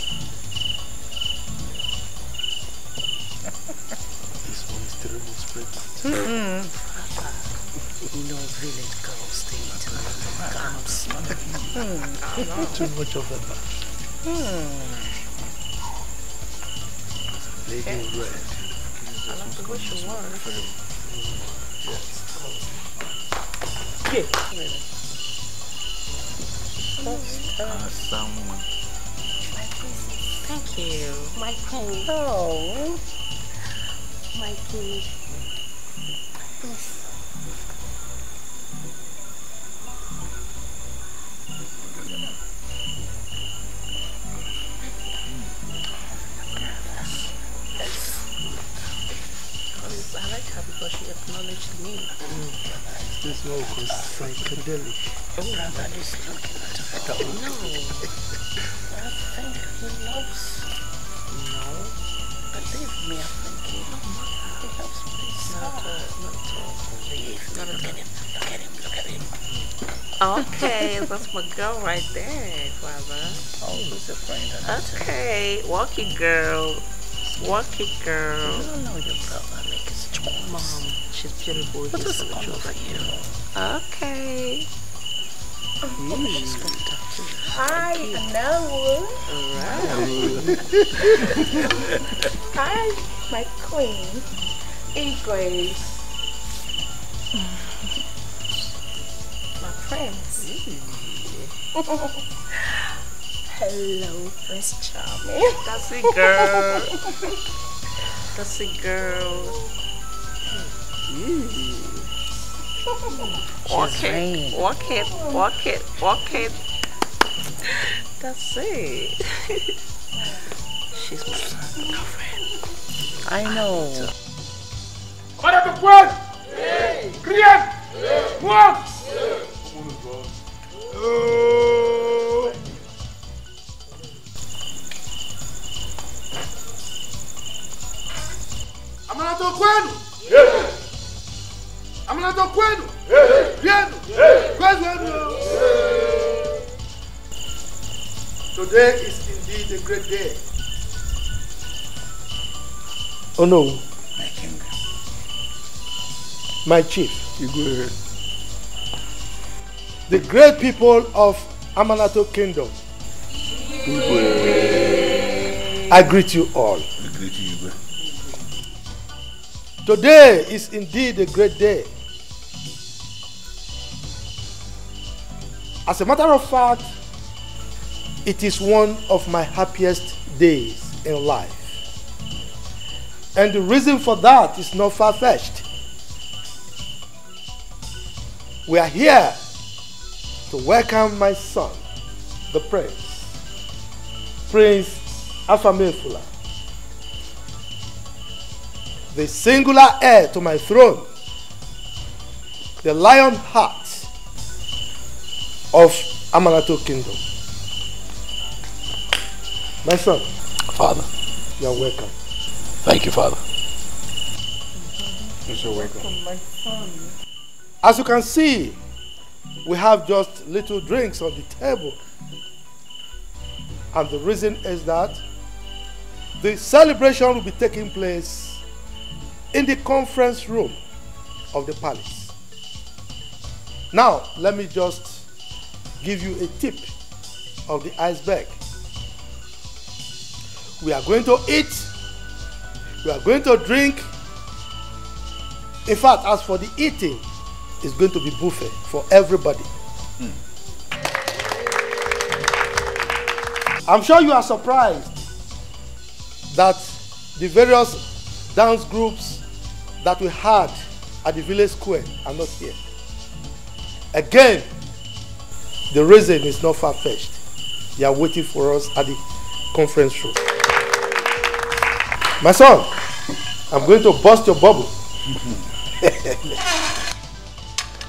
This one is terrible spread. You know, village girls stay eating calves. Too much of that. Lady in red. I like the way she works. Yes. Someone. My princess. Thank you. My queen. Oh. My king. Please. I like her because she acknowledged me. This one was psychedelic. Oh, that is looking at her. No. I think he loves. No. Believe me, I think he loves me. Not look at him. Look at him. Look at him. Okay, that's my girl right there, Father. Always a friend. Okay, walk it, girl. Walk it, girl. You don't know your brother make his choice. Mom, she's beautiful. What is fun for you? Okay. She's going to talk to you. Hi, Nollywood. Hi, my queen. Igwe. My friends. Hello, Prince Charming. That's it, girl. That's it, girl. Walk it, walk it, walk it, walk it. That's it. She's my girlfriend. I know. Para the world! Create! Work! kwenu. Amanato kwenu. Bien. Kwenu. Today is indeed a great day. Oh no. My king. My chief. You go ahead. The great people of Amanato Kingdom. I greet you all. I greet you. Today is indeed a great day. As a matter of fact, it is one of my happiest days in life. And the reason for that is not far-fetched. We are here to welcome my son, the Prince Afamefula, the singular heir to my throne, the lion heart of Amanato Kingdom. My son. Father. You are welcome. Thank you, Father. You're welcome. My son. As you can see, we have just little drinks on the table. And the reason is that the celebration will be taking place in the conference room of the palace. Now, let me just give you a tip of the iceberg. We are going to eat, we are going to drink. In fact, as for the eating, it's going to be buffet for everybody. I'm sure you are surprised that the various dance groups that we had at the village square are not here. Again, the reason is not far-fetched. They are waiting for us at the conference room. My son, I'm going to burst your bubble.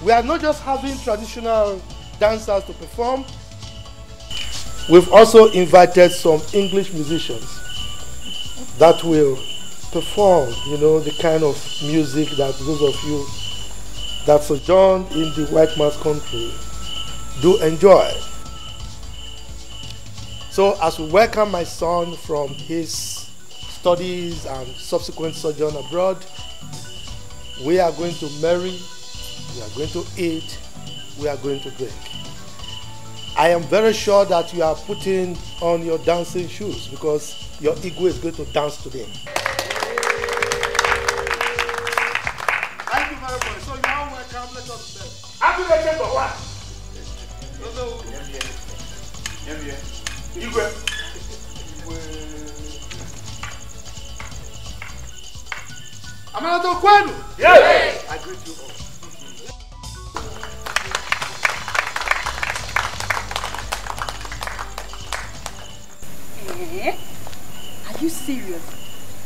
We are not just having traditional dancers to perform. We've also invited some English musicians that will perform, the kind of music that those of you that sojourn in the white man's country do enjoy. So as we welcome my son from his studies and subsequent sojourn abroad, we are going to marry, we are going to eat, we are going to drink. I am very sure that you are putting on your dancing shoes because your ego is going to dance today. Thank you very much. So you are welcome. Let us start. Happy birthday for what? Amanato kwenu? Yes. I greet you all. Are you serious?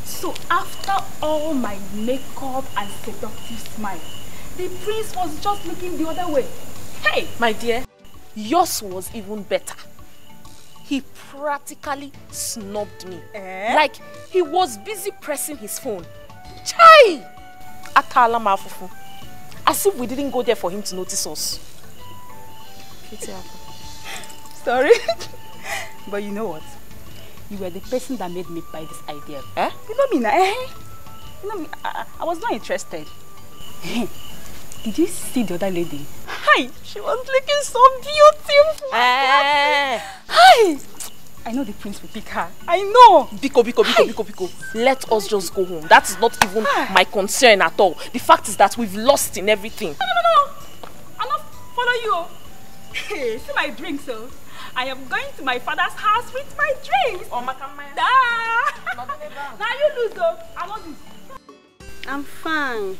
So after all my makeup and seductive smile, the prince was just looking the other way. Hey, my dear, yours was even better. He practically snubbed me. Like he was busy pressing his phone. Chai! Akala mafufu. As if we didn't go there for him to notice us. Sorry. But you know what? You were the person that made me buy this idea. You know me now. You know me. I was not interested. Did you see the other lady? Hi, she was looking so beautiful. Hi. I know the prince will pick her. I know. Biko. Let us just go home. That is not even my concern at all. The fact is that we've lost in everything. No. I'll not follow you. Hey, see my drink, so. I am going to my father's house with my drinks. Oh, my God. Now you lose, though. I want this. I'm fine.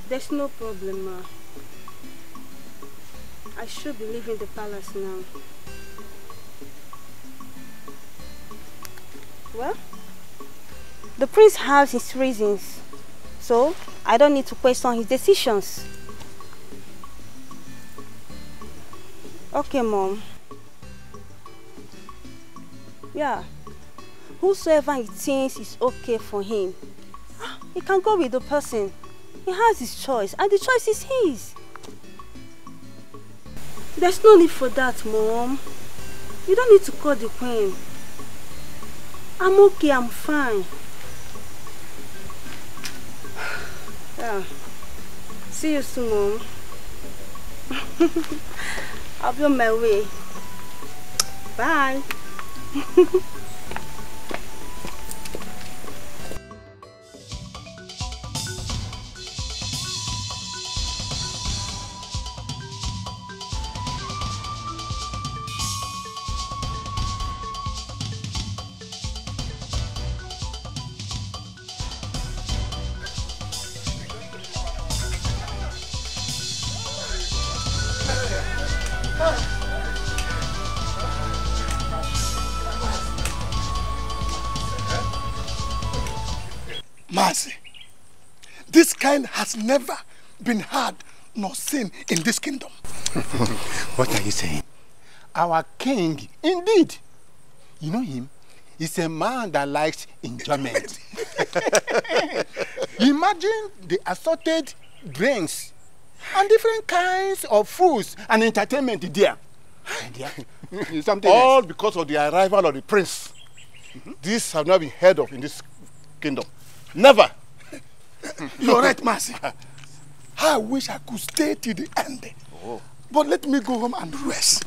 There's no problem, ma. I should be leaving the palace now. Well, the prince has his reasons, so I don't need to question his decisions. Okay, Mom. Yeah. whosoever he thinks is okay for him, he can go with the person. He has his choice, and the choice is his. There's no need for that, Mom. You don't need to call the queen. I'm okay, I'm fine. Yeah. See you soon, Mom. I'll be on my way. Bye. Mercy, this kind has never been heard nor seen in this kingdom. What are you saying? Our king, indeed. You know him? He's a man that likes enjoyment. Imagine the assorted drinks and different kinds of foods and entertainment there. Something All else. because of the arrival of the prince. This have not been heard of in this kingdom. Never. You're right, Mercy. I wish I could stay till the end. Oh. But let me go home and rest.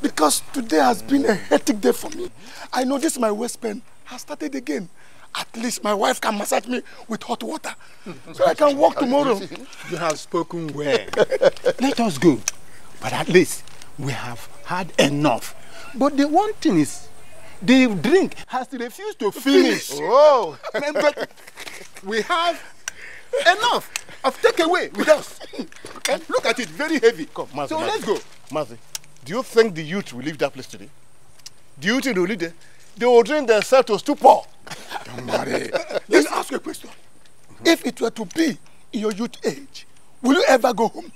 Because today has been a hectic day for me. I notice my waist pain has started again. At least my wife can massage me with hot water. So I can walk tomorrow. You have spoken well. Let us go. But at least we have had enough. But the one thing is, the drink has refused to finish. Oh. But we have enough of takeaway with us. And look at it, very heavy. Come, Mazi, so Mazi. let's go. Mazi, do you think the youth will leave that place today? Do you think they will leave there? They will drink themselves to stupor. Don't worry. Let me ask you a question. If it were to be in your youth age, will you ever go home?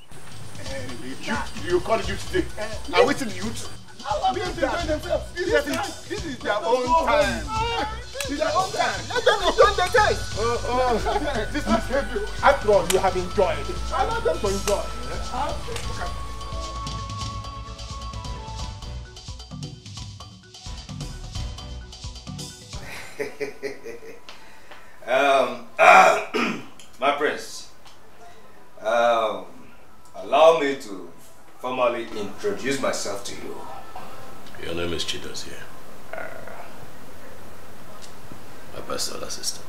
You call it youth today. Are we still youth? This is their own time. It's their own time. Let them enjoy the day. This is heavy. After all, you have enjoyed. I want them to enjoy. My prince, allow me to formally introduce myself to you. Your name is Chidos here. My personal assistant.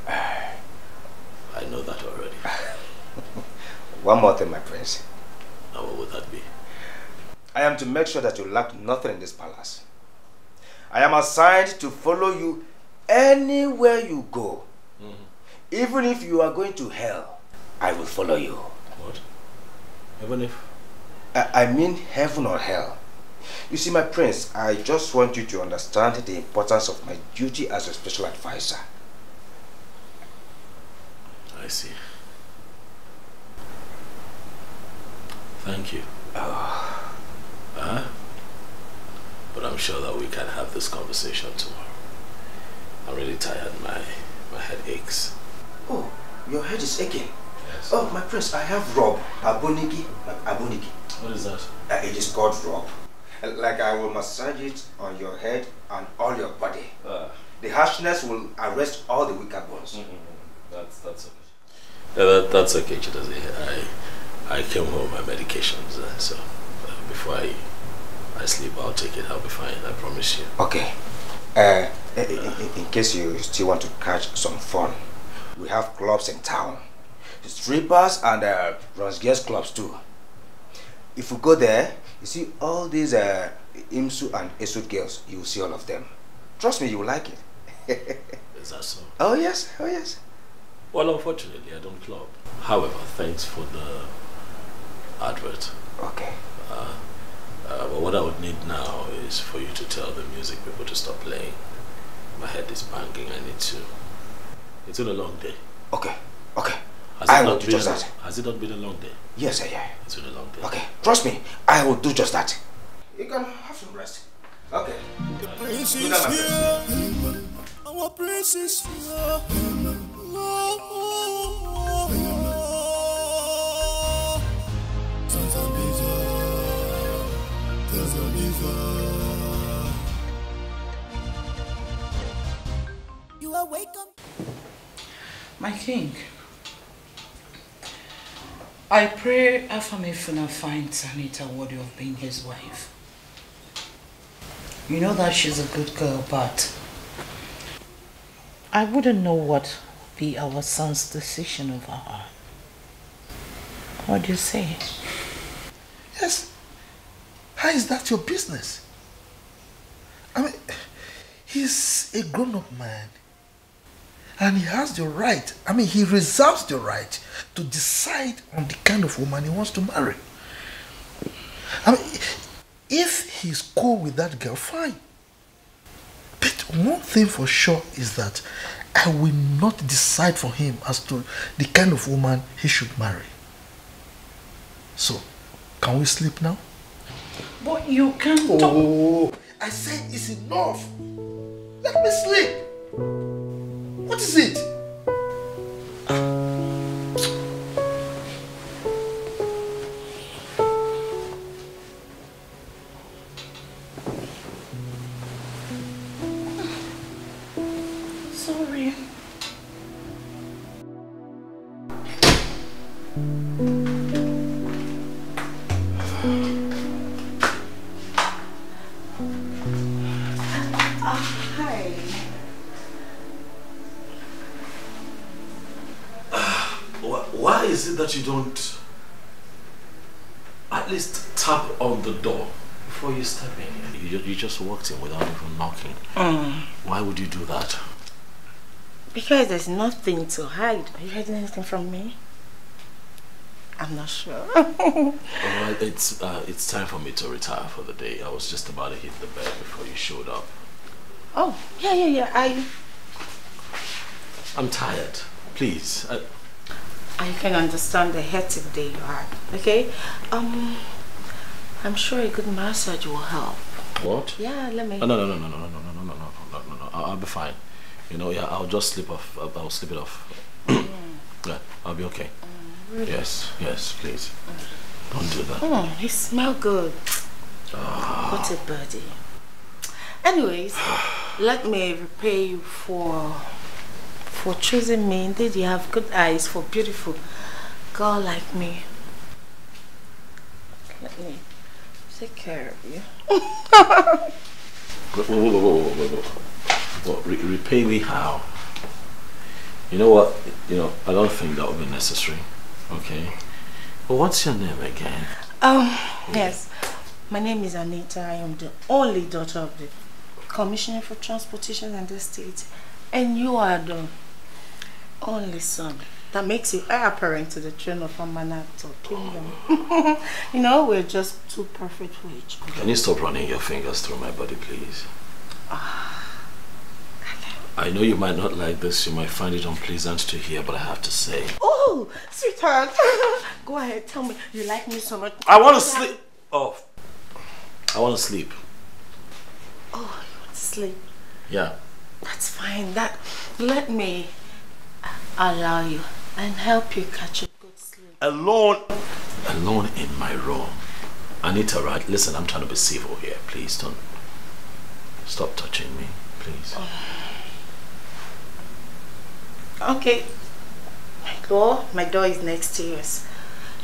I know that already. One more thing, my prince. Now what would that be? I am to make sure that you lack nothing in this palace. I am assigned to follow you anywhere you go. Even if you are going to hell, I will follow you. What? Even if? I mean heaven or hell. You see, my prince, I just want you to understand the importance of my duty as a special advisor. I see. Thank you. But I'm sure that we can have this conversation tomorrow. I'm really tired. My head aches. Oh, your head is aching? Yes. Oh, my prince, I have rub. Abonigi. What is that? It is called rub. Like I will massage it on your head and all your body. The harshness will arrest all the weaker bones. That's okay. Yeah, that's okay, Chidozie. I came home my medications, so before I sleep, I'll take it. I'll be fine. I promise you. Okay. In case you still want to catch some fun, we have clubs in town. Strippers and Ronsgears clubs too. If we go there, you see all these Imsu and Esud girls, you will see all of them. Trust me, you will like it. Is that so? Oh yes, oh yes. Well, unfortunately, I don't club. However, thanks for the advert. Okay. But what I would need now is for you to tell the music people to stop playing. My head is banging. I need to. It's been a long day. Okay. Okay. Has it not been a long day? Yes, yeah. It's been a long day. Okay. Trust me, I will do just that. You can have some rest. Okay. The prince is here. Our prince is here. You are welcome. My king, I pray Afamefuna finds Anita worthy of being his wife. You know that she's a good girl, but I wouldn't know what would be our son's decision over her. What do you say? Yes. How is that your business? I mean, he's a grown-up man. And he has the right, he reserves the right to decide on the kind of woman he wants to marry. If he's cool with that girl, fine. But one thing for sure is that I will not decide for him as to the kind of woman he should marry. So, can we sleep now? But you can't talk. I said it's enough. Let me sleep. What is it? Sorry. Hi. Why is it that you don't at least tap on the door before you step in? You just walked in without even knocking. Why would you do that? Because there's nothing to hide. Are you hiding anything from me? I'm not sure. Alright, it's time for me to retire for the day. I was just about to hit the bed before you showed up. Oh, yeah. I'm tired. Please. I can understand the hectic day you had. Okay? I'm sure a good massage will help. What? Yeah, let me. No. I'll be fine. I'll just sleep off. I'll sleep it off. Yeah, I'll be okay. Really? Yes, please. Don't do that. You smell good. What a birdie. Anyways, let me repay you for choosing me. Indeed, you have good eyes for a beautiful girl like me. Let me take care of you. Whoa. Repay me how? You know what? I don't think that would be necessary. Okay. But what's your name again? Yes. My name is Anita. I am the only daughter of the Commissioner for Transportation and the State. And you are the only son. That makes you heir apparent to the throne of Amanato Kingdom. We're just too perfect for each other. Can you stop running your fingers through my body, please? I know you might not like this, you might find it unpleasant to hear, but I have to say. Oh, sweetheart. Go ahead, tell me. You like me so much. I want to sleep. Oh. I want to sleep. Oh, you want to sleep? Yeah. That's fine. Let me allow you and help you catch a good sleep. Alone in my room. Anita, right? Listen, I'm trying to be civil here. Please don't stop touching me, please. Okay. My door is next to yours.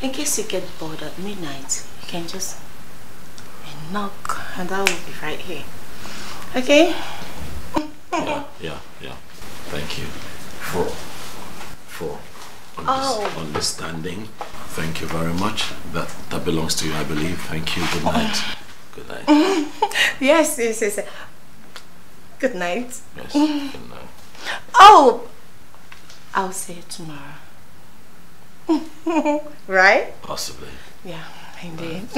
In case you get bored at midnight, you can just knock and I will be right here. Okay? Yeah. Thank you for understanding. Thank you very much. That belongs to you, I believe. Thank you. Good night. Good night. Yes. Good night. Yes, good night. Oh! I'll see you tomorrow. Right? Possibly. Yeah, indeed.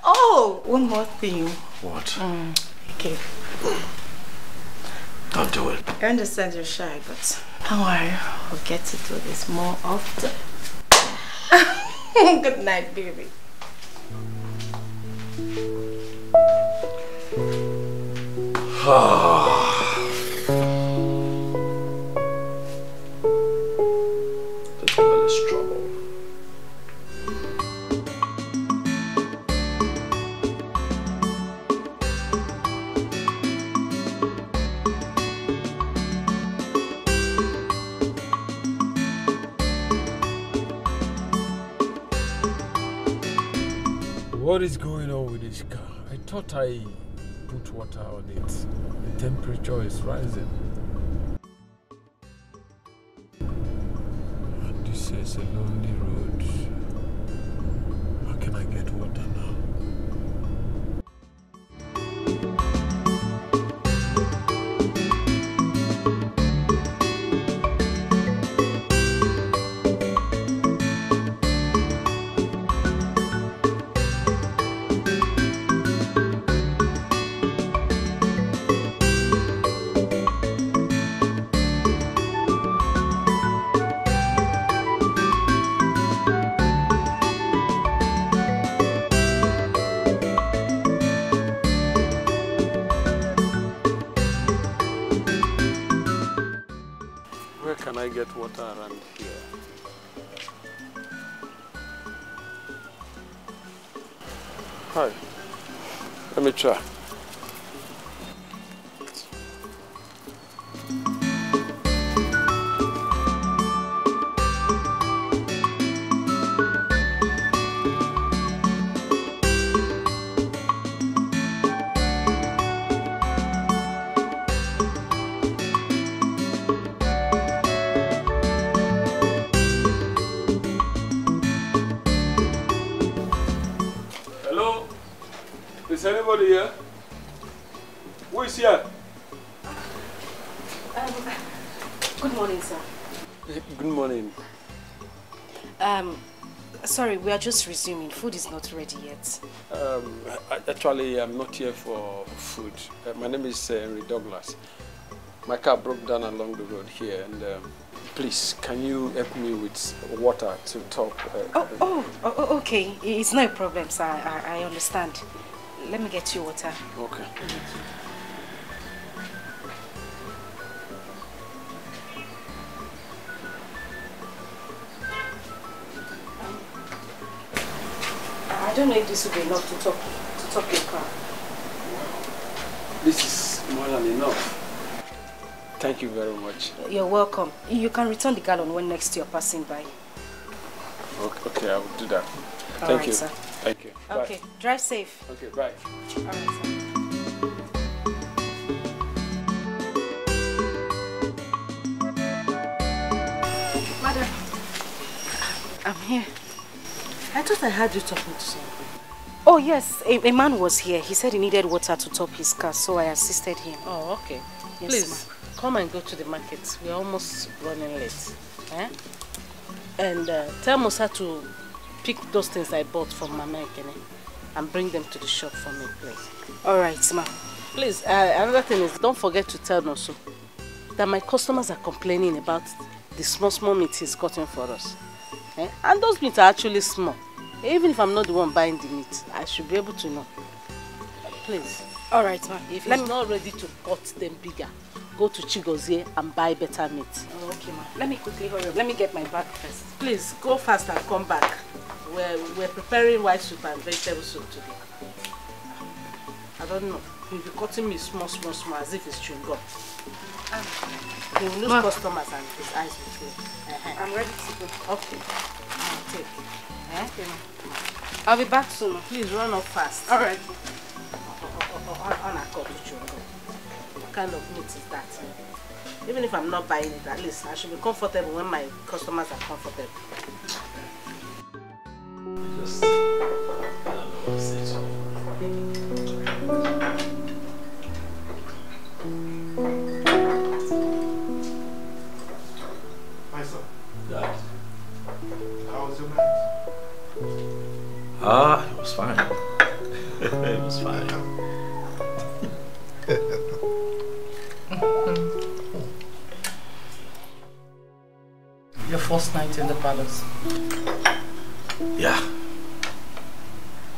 Oh, one more thing. What? Okay. Don't do it. I understand you're shy, but don't worry. We'll get to do this more often. Good night, baby. This girl is trouble. What is going on with this car? I thought I put water on it. The temperature is rising. This is a lonely road. How can I get water now? Where can I get water around here? Hi. Let me try. Hello? Is anybody here? Who is here? Good morning, sir. Good morning. Sorry, we are just resuming. Food is not ready yet. Actually, I'm not here for food. My name is Henry Douglas. My car broke down along the road here, and please, can you help me with water to top? Okay. It's no problem, sir. I understand. Let me get you water. Okay. I don't know if this will be enough to top your car. This is more than enough. Thank you very much. You're welcome. You can return the gallon when next you're passing by. Okay, I will do that. All Thank right, you. sir. Thank you. Okay, Bye. drive safe. Okay, bye. All right, sir. Madam, I'm here. I thought I heard you talking to someone. Oh yes, a man was here. He said he needed water to top his car, so I assisted him. Oh, okay. Yes, Please, come and go to the market. We're almost running late. Eh? And tell Musa to pick those things I bought from Mama Ekene and bring them to the shop for me, please. All right, ma. Please, another thing is, don't forget to tell Nosu that my customers are complaining about the small meat he's cutting for us. Eh? And those meats are actually small. Even if I'm not the one buying the meat, I should be able to know. Please. All right, ma. If he's not ready to cut them bigger, go to Chigozie and buy better meat. Oh, okay, ma. Let me quickly hurry up. Let me get my bag first. Please, go fast and come back. We're preparing white soup and vegetable soup today. I don't know. He'll be cutting me small, as if it's chewing gum. He will lose customers and his eyes will clear. I'm ready to go. Okay. I'll take. Okay, ma. I'll be back soon. Please run up fast. All right. On a cup of chewing gum. What kind of meat is that? Even if I'm not buying it, at least I should be comfortable when my customers are comfortable. Just, I don't know, say so. My son. Dad. How was your night? It was fine. It was fine. Your first night in the palace? Yeah.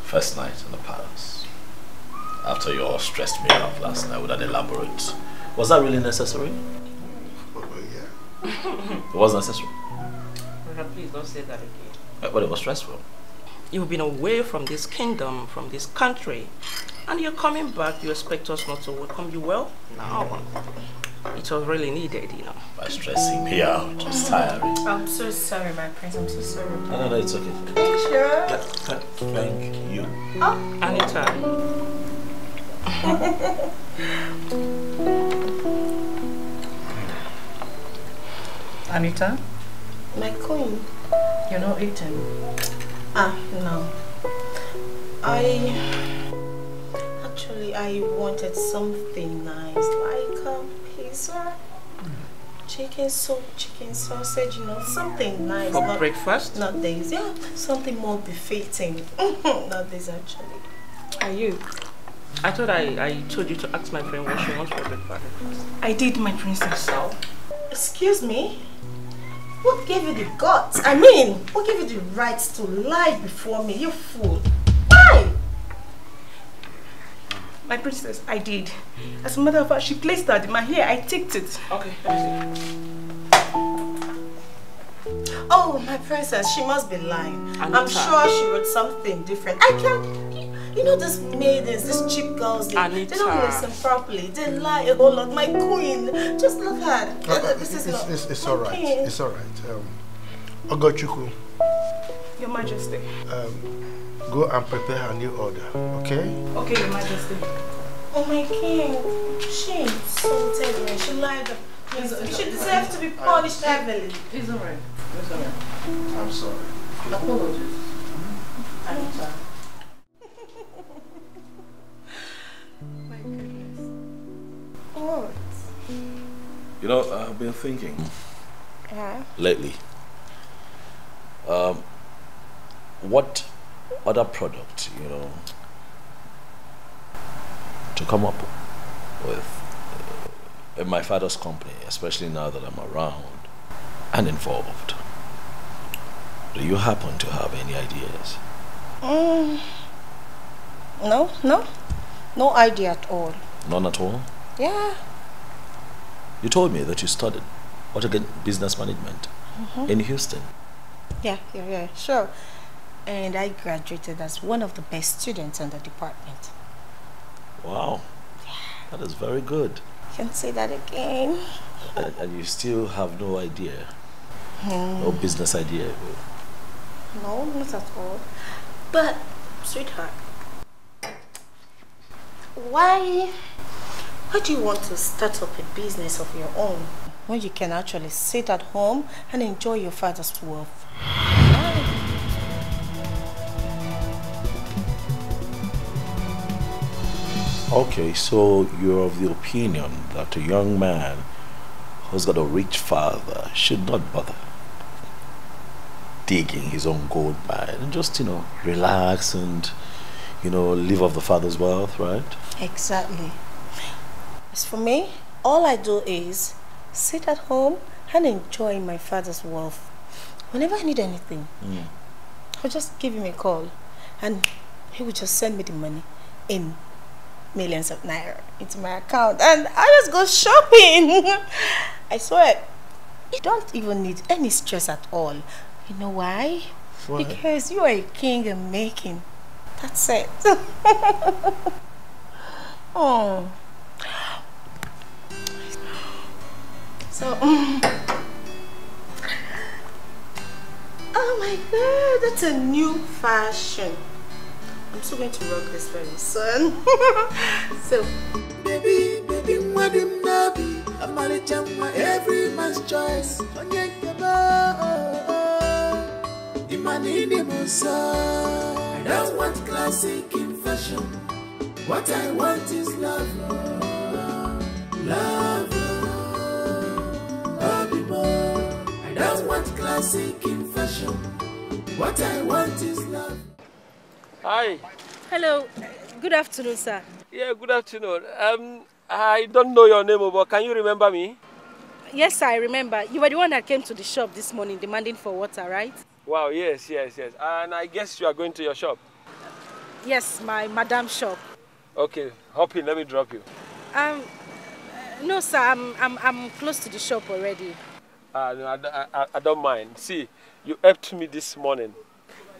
First night in the palace. After you all stressed me out last night with an elaborate. Was that really necessary? It was necessary. Brother, please don't say that again. But it was stressful. You've been away from this kingdom, from this country, and you're coming back. You expect us not to welcome you well? No. It was really needed, you know. By stressing me out, it's tiring. I'm so sorry, my prince. I'm so sorry. No, it's okay. Thank you. Yeah, thank you. Oh, Anita. Anita? My queen. You're not eating? No. Actually, I wanted something nice, like pizza, chicken soup, chicken sausage, you know, something nice. For breakfast? Not this, yeah, something more befitting. Not this, actually. Are you? I thought I told you to ask my friend what she wants for breakfast. I did, my princess. Excuse me? What gave you the guts? I mean, what gave you the rights to lie before me, you fool? Why? My princess, I did. As a matter of fact, she placed that in my hair. I ticked it. Okay, let me see. Oh, my princess, she must be lying. Anita. I'm sure she wrote something different. I can't... You know these maidens, these cheap girls, they don't listen properly. They lie a whole lot. My queen, just look at it. It's all right. It's all right. Ogochukwu. Your Majesty. Go and prepare her new order, okay? Okay, Your Majesty. Oh, my king. She insulted me. She lied. She deserves to be punished heavily. It's all right. It's all right. I'm sorry. Apologies. Anita. My goodness. What? You know, I've been thinking lately. What other product, you know, to come up with in my father's company, especially now that I'm around and involved. Do you happen to have any ideas? No idea at all. None at all? Yeah. You told me that you studied, what again, business management in Houston. Yeah, sure. And I graduated as one of the best students in the department. Wow, that is very good. Can't say that again. And you still have no idea, no business idea? No, not at all. But, sweetheart, why do you want to start up a business of your own when you can actually sit at home and enjoy your father's wealth? Okay, so you're of the opinion that a young man who's got a rich father should not bother digging his own gold mine and just, you know, relax and, you know, live off the father's wealth, right? Exactly. As for me, all I do is sit at home and enjoy my father's wealth. Whenever I need anything, I'll just give him a call and he will just send me the money in millions of naira into my account and I just go shopping. I swear, you don't even need any stress at all. You know why? Because you are a king in making. That's it. Oh. So, oh my God, that's a new fashion. I'm still going to rock this very soon. So, baby, what him nabi? I'm a every man's choice. I don't want classic in fashion. What I want is love. Love. I don't want classic in fashion. What I want is love. Hi. Hello. Good afternoon, sir. Yeah, good afternoon. I don't know your name, but can you remember me? Yes, sir, I remember. You were the one that came to the shop this morning demanding for water, right? Wow, yes. And I guess you are going to your shop. Yes, my madam's shop. Okay, hop in, let me drop you. No, sir, I'm close to the shop already. No, I don't mind. See, you helped me this morning.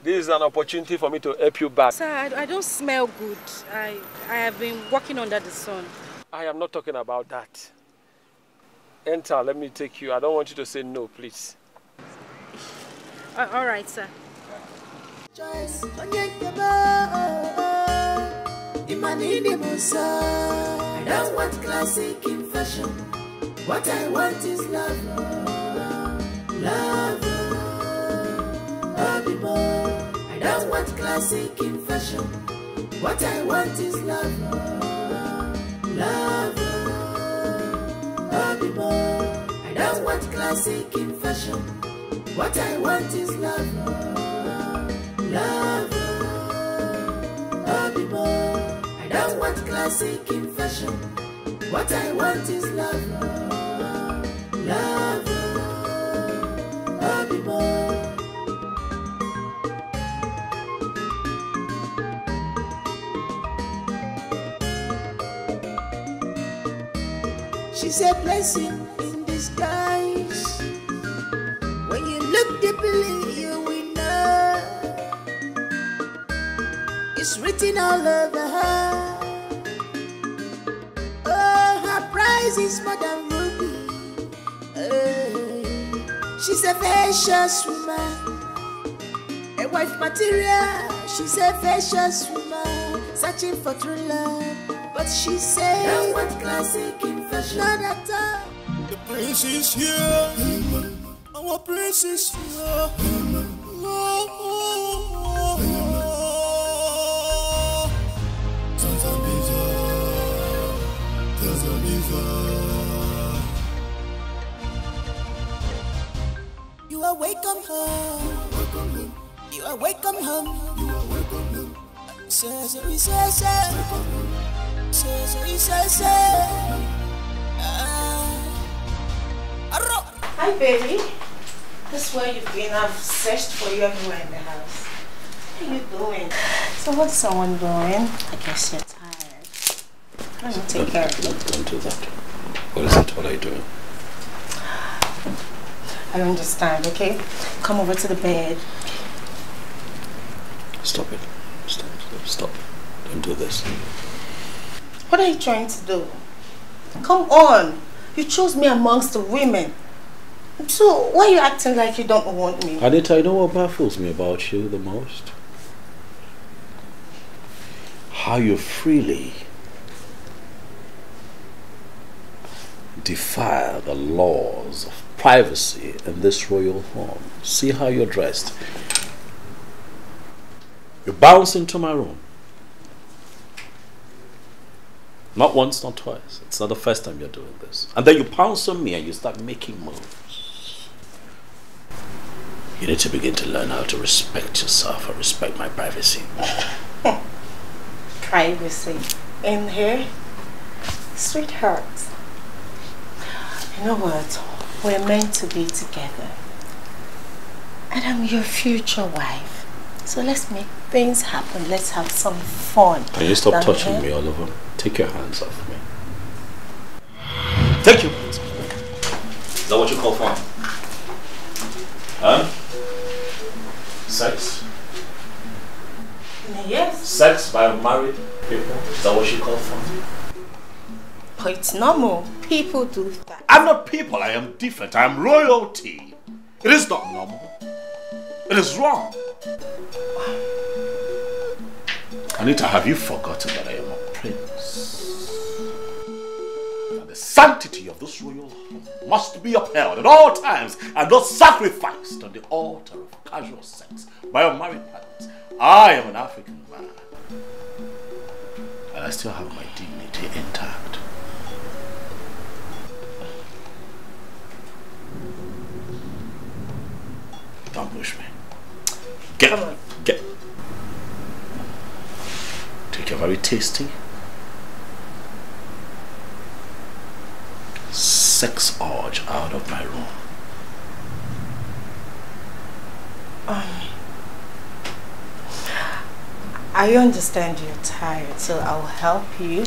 This is an opportunity for me to help you back. Sir, I don't smell good. I have been walking under the sun. I am not talking about that. Enter, let me take you. I don't want you to say no, please. All right, sir. I don't want classic in fashion. What I want is love. Love. I don't want classic in fashion. What I want is love. Love. I don't want classic in fashion. What I want is love. Love. I don't want classic in fashion. What I want is love. Love. She's a blessing in disguise. When you look deeply, you will know it's written all over her. Oh, her price is more than ruby. She's a vicious woman, a wife material. She's a vicious woman, searching for true love. But she said, I want classic in fashion. Not at all. The prince is here. Our prince is here. You are welcome home. You are welcome home. You are welcome home. Hi, baby. This is where you've been. I've searched for you everywhere in the house. What are you doing? So what's someone doing? I guess you're tired. Let me take care of you. Don't do that. What is it? What are you doing? I don't understand, okay? Come over to the bed. Stop it. Stop. Don't do this. What are you trying to do? Come on. You chose me amongst the women. So why are you acting like you don't want me? Anita, you know what baffles me about you the most? How you freely defy the laws of privacy in this royal home. See how you're dressed. You bounce into my room. Not once, not twice. It's not the first time you're doing this. And then you pounce on me and you start making moves. You need to begin to learn how to respect yourself and respect my privacy. Privacy. In here? Sweetheart. You know what? We're meant to be together. And I'm your future wife. So let's make things happen. Let's have some fun. Can you stop touching me all over? Take your hands off me. Take your hands off me. Is that what you call fun? Huh? Sex? Yes. Sex by married people? Is that what you call fun? But it's normal. People do that. I'm not people. I am different. I am royalty. It is not normal. It is wrong. Anita, have you forgotten that I am a prince? And the sanctity of this royal home must be upheld at all times and not sacrificed on the altar of casual sex by unmarried partners. I am an African man. And I still have my dignity intact. Don't push me. Come on. Get. Take a very tasty sex urge out of my room. I understand you're tired, so I'll help you.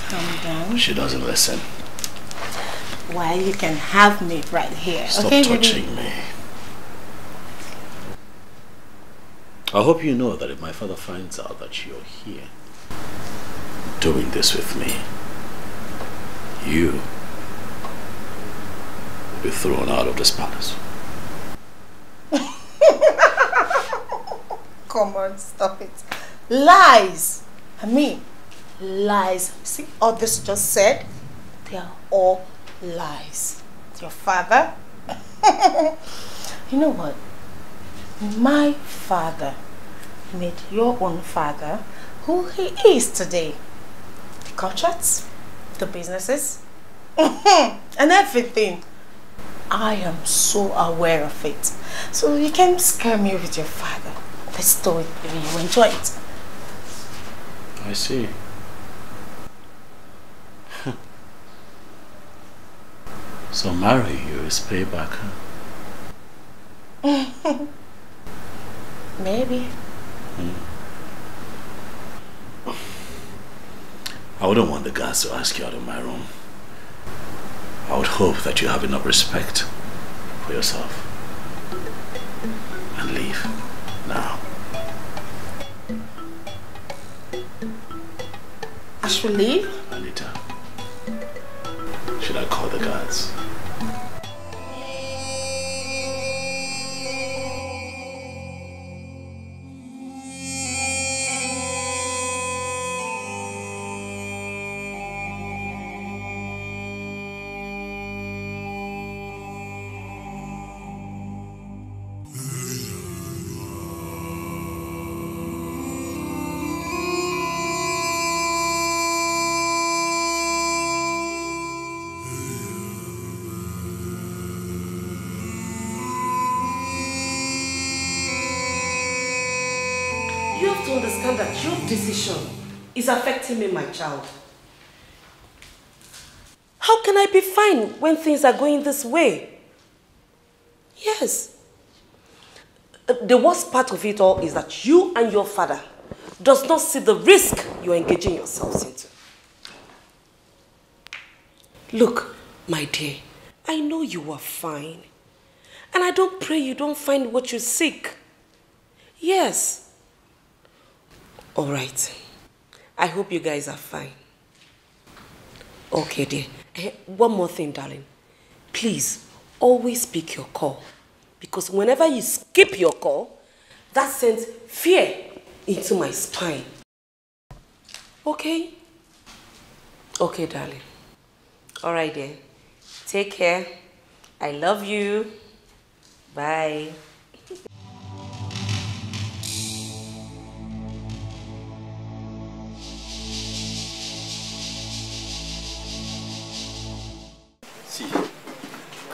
Calm down. She doesn't listen. Why, you can have me right here. Stop okay, touching me. I hope you know that if my father finds out that you're here doing this with me, you will be thrown out of this palace. Come on, stop it. Lies. I mean, lies. See all this just said? They are all lies. Your father? You know what? My father made your own father who he is today. The contracts, the businesses, and everything. I am so aware of it. So you can't scare me with your father. Let's do it, baby. You enjoy it. I see. So marry you is payback, huh? Maybe. I wouldn't want the guards to ask you out of my room. I would hope that you have enough respect for yourself and leave now. I should leave? Anita, should I call the guards? That your decision is affecting me, my child. How can I be fine when things are going this way? Yes. The worst part of it all is that you and your father does not see the risk you're engaging yourselves into. Look, my dear, I know you are fine. And I don't pray you don't find what you seek. Yes. All right. I hope you guys are fine. Okay, dear. One more thing, darling. Please, always pick your call. Because whenever you skip your call, that sends fear into my spine. Okay? Okay, darling. All right, dear. Take care. I love you. Bye. See,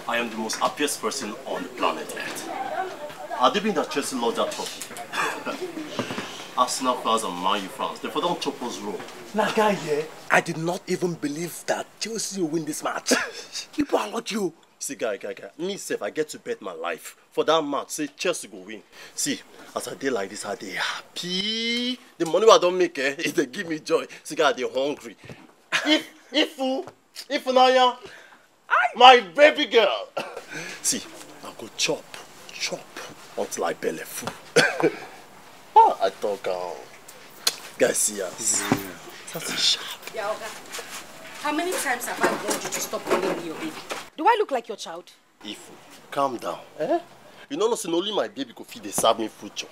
I am the most happiest person on the planet Earth. Had they been that Chelsea lost that trophy, Arsenal fans and Man U fans, they don't chop us raw. Now, guy, yeah, I did not even believe that Chelsea will win this match. People are like you. See, guy, me self, I get to bet my life for that match. Say Chelsea go win. See, as I dey like this, I dey happy. The money I don't make, it they give me joy. See, guy, they hungry. If now, my baby girl. See, I go chop until I belly full. I talk, guys, see ya. That's sharp. Yeah, okay. How many times have I warned you to stop calling me your baby? Do I look like your child? Ifu, calm down. You know, not only my baby could feed, they serve me food chop.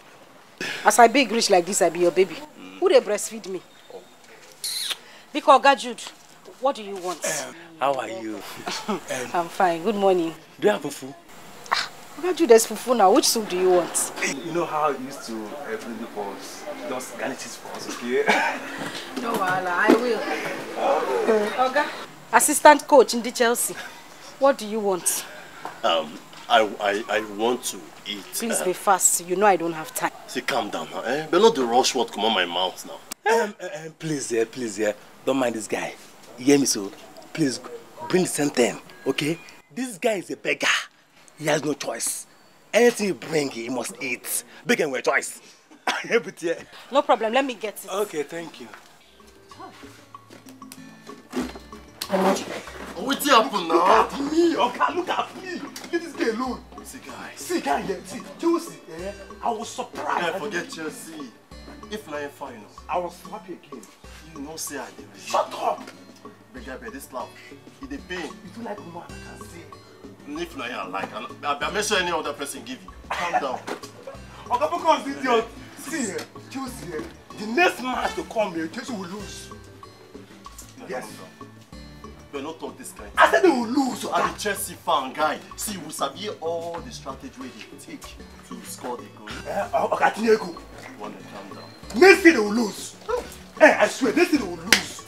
As I big rich like this, I be your baby. Who they breastfeed me? Because Oga Jude, what do you want? How are you? I'm fine. Good morning. Do you have fufu? Oga Jude, there's fufu now. Which soup do you want? You know how I used to play the balls. Just garnish it for us, okay? No, I will. Oga, assistant coach in the Chelsea. What do you want? I want to eat. Please be fast. You know I don't have time. See, calm down now, But not the rush word come on my mouth now. Please, don't mind this guy. You hear me, so please bring the same thing, okay? This guy is a beggar. He has no choice. Anything you bring, he must eat. Beggar with choice. No problem, let me get it. Okay, thank you. What happened now? Me, okay, look at me. Leave this girl alone. See, guys. See, guys, see, Chelsea, I was surprised. Yeah, forget Chelsea. If not final, I was happy again. You know, say I did. Shut up! But guy, this love, it the pain. You do like woman, I can see. If not, I like, I make sure any other person give you. Calm down. Okay, because idiot. See, Chelsea, the next match to come here, Chelsea will lose. Yes. But not talk this kind. I said they will lose. I'm a Chelsea fan guy. See, we sabi all the strategy they take to score the goal. Okay, I think you go. Calm down. Next thing they will lose. Hey, I swear, next thing they will lose.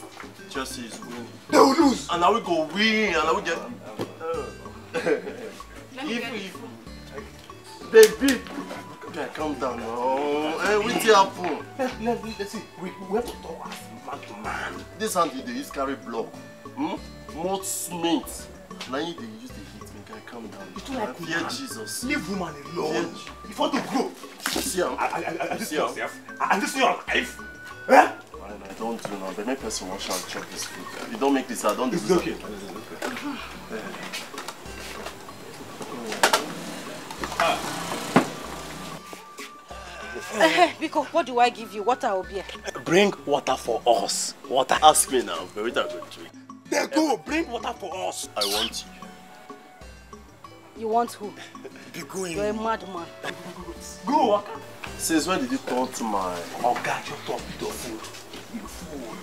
Chelsea is winning. They will lose. And now we go win. And now we get. Baby. Okay, calm down now. Hey, what's happening? Let's see. We have to talk as man to man. This hand they use carry block. More cement. Now they use the heat. Guy, calm down. You don't like fear Jesus. Leave woman alone. If you want to grow. See him. I just see yourself. I just see your life. Eh? I don't do now. But make person wash and chop this food. You don't make this. I don't do this. Okay. Biko, what do I give you? Water or beer? Bring water for us. Water. Ask me now. But we don't go drink. There go. Bring water for us. I want you. You want who? Be going. You're a madman. Go. Since when did you turn to my... Oh God, you talk with your food. You fool.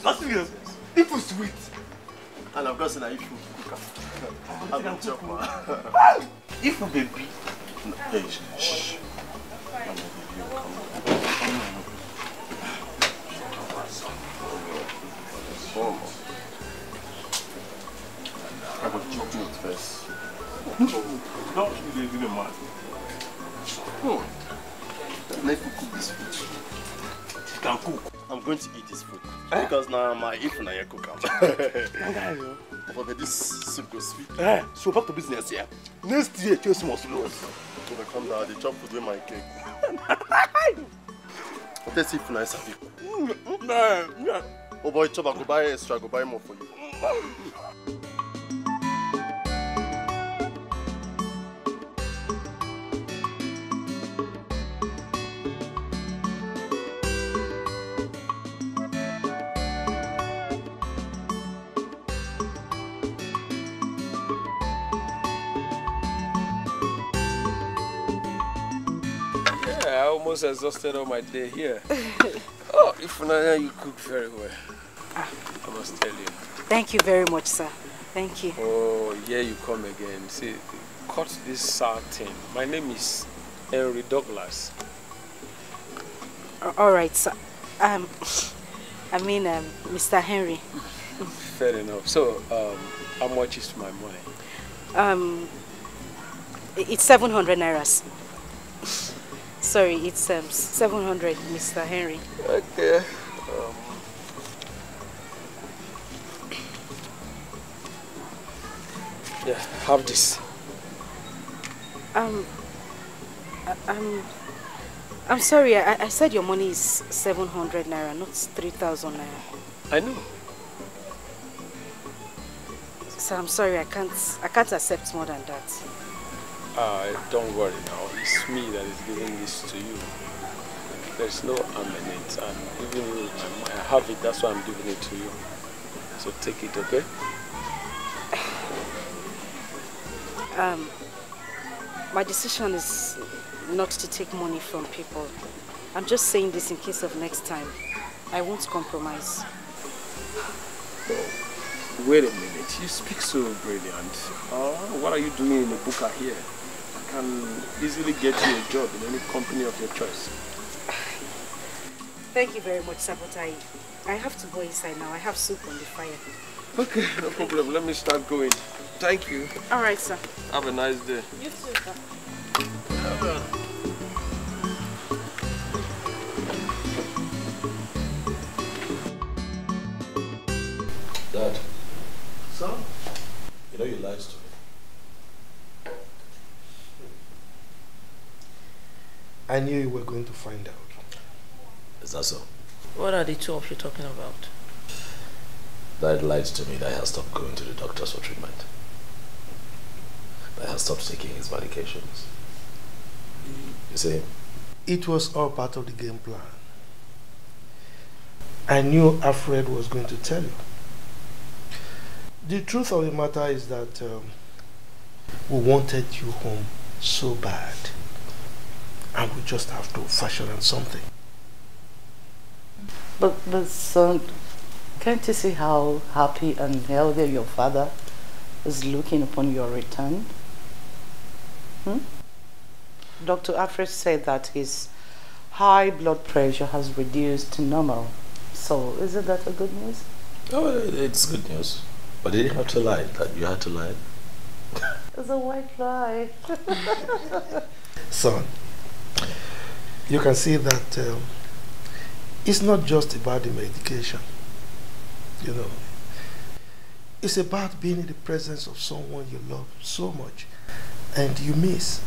That's serious. It was sweet. And I've got to say, if you cook, I'm a chopper. If you baby. Hey, shh. I'm a baby. I will chop meat first. Don't you do the man. Let me cook this food. You can cook. I'm going to eat this food. Because now my if na I cook. But this soup goes sweet. So back to business here. Next year, Chelsea must lose. So they come down, they chop food with my cake. But let's see if nice happy. Oh boy, chop, I go buy extra, go buy more for you. I almost exhausted all my day here. Oh, if Naya, you cook very well. I must tell you. Thank you very much, sir. Thank you. Oh, here you come again. See, cut this sour thing. My name is Henry Douglas. All right, sir. Mr. Henry. Fair enough. So, how much is my money? It's 700 nairas. Sorry, it's 700, Mr. Henry. Okay. Yeah, have this. I'm sorry. I said your money is 700 naira, not 3,000 naira. I know. So I'm sorry. I can't accept more than that. Don't worry now. It's me that is giving this to you. There's no harm in it, and even if I have it, that's why I'm giving it to you. So take it, okay? My decision is not to take money from people. I'm just saying this in case of next time. I won't compromise. Wait a minute. You speak so brilliant. What are you doing in the buka here? I can easily get you a job in any company of your choice. Thank you very much, Sabotai. I have to go inside now. I have soup on the fire. Okay, no problem. Let me start going. Thank you. All right, sir. Have a nice day. You too, sir. Dad, Son, you know you lied to me. I knew you were going to find out. Is that so? What are the two of you talking about? Dad lied to me that he has stopped going to the doctors for treatment. That he has stopped taking his medications. You see? It was all part of the game plan. I knew Alfred was going to tell you. The truth of the matter is that we wanted you home so bad, and we just have to fashion on something. But son, can't you see how happy and healthy your father is looking upon your return? Dr. Alfred said that his high blood pressure has reduced to normal. So, isn't that a good news? Oh, it's good news. But you didn't have to lie. That you had to lie. It's a white lie. Son, you can see that it's not just about the medication. You know, it's about being in the presence of someone you love so much and you miss.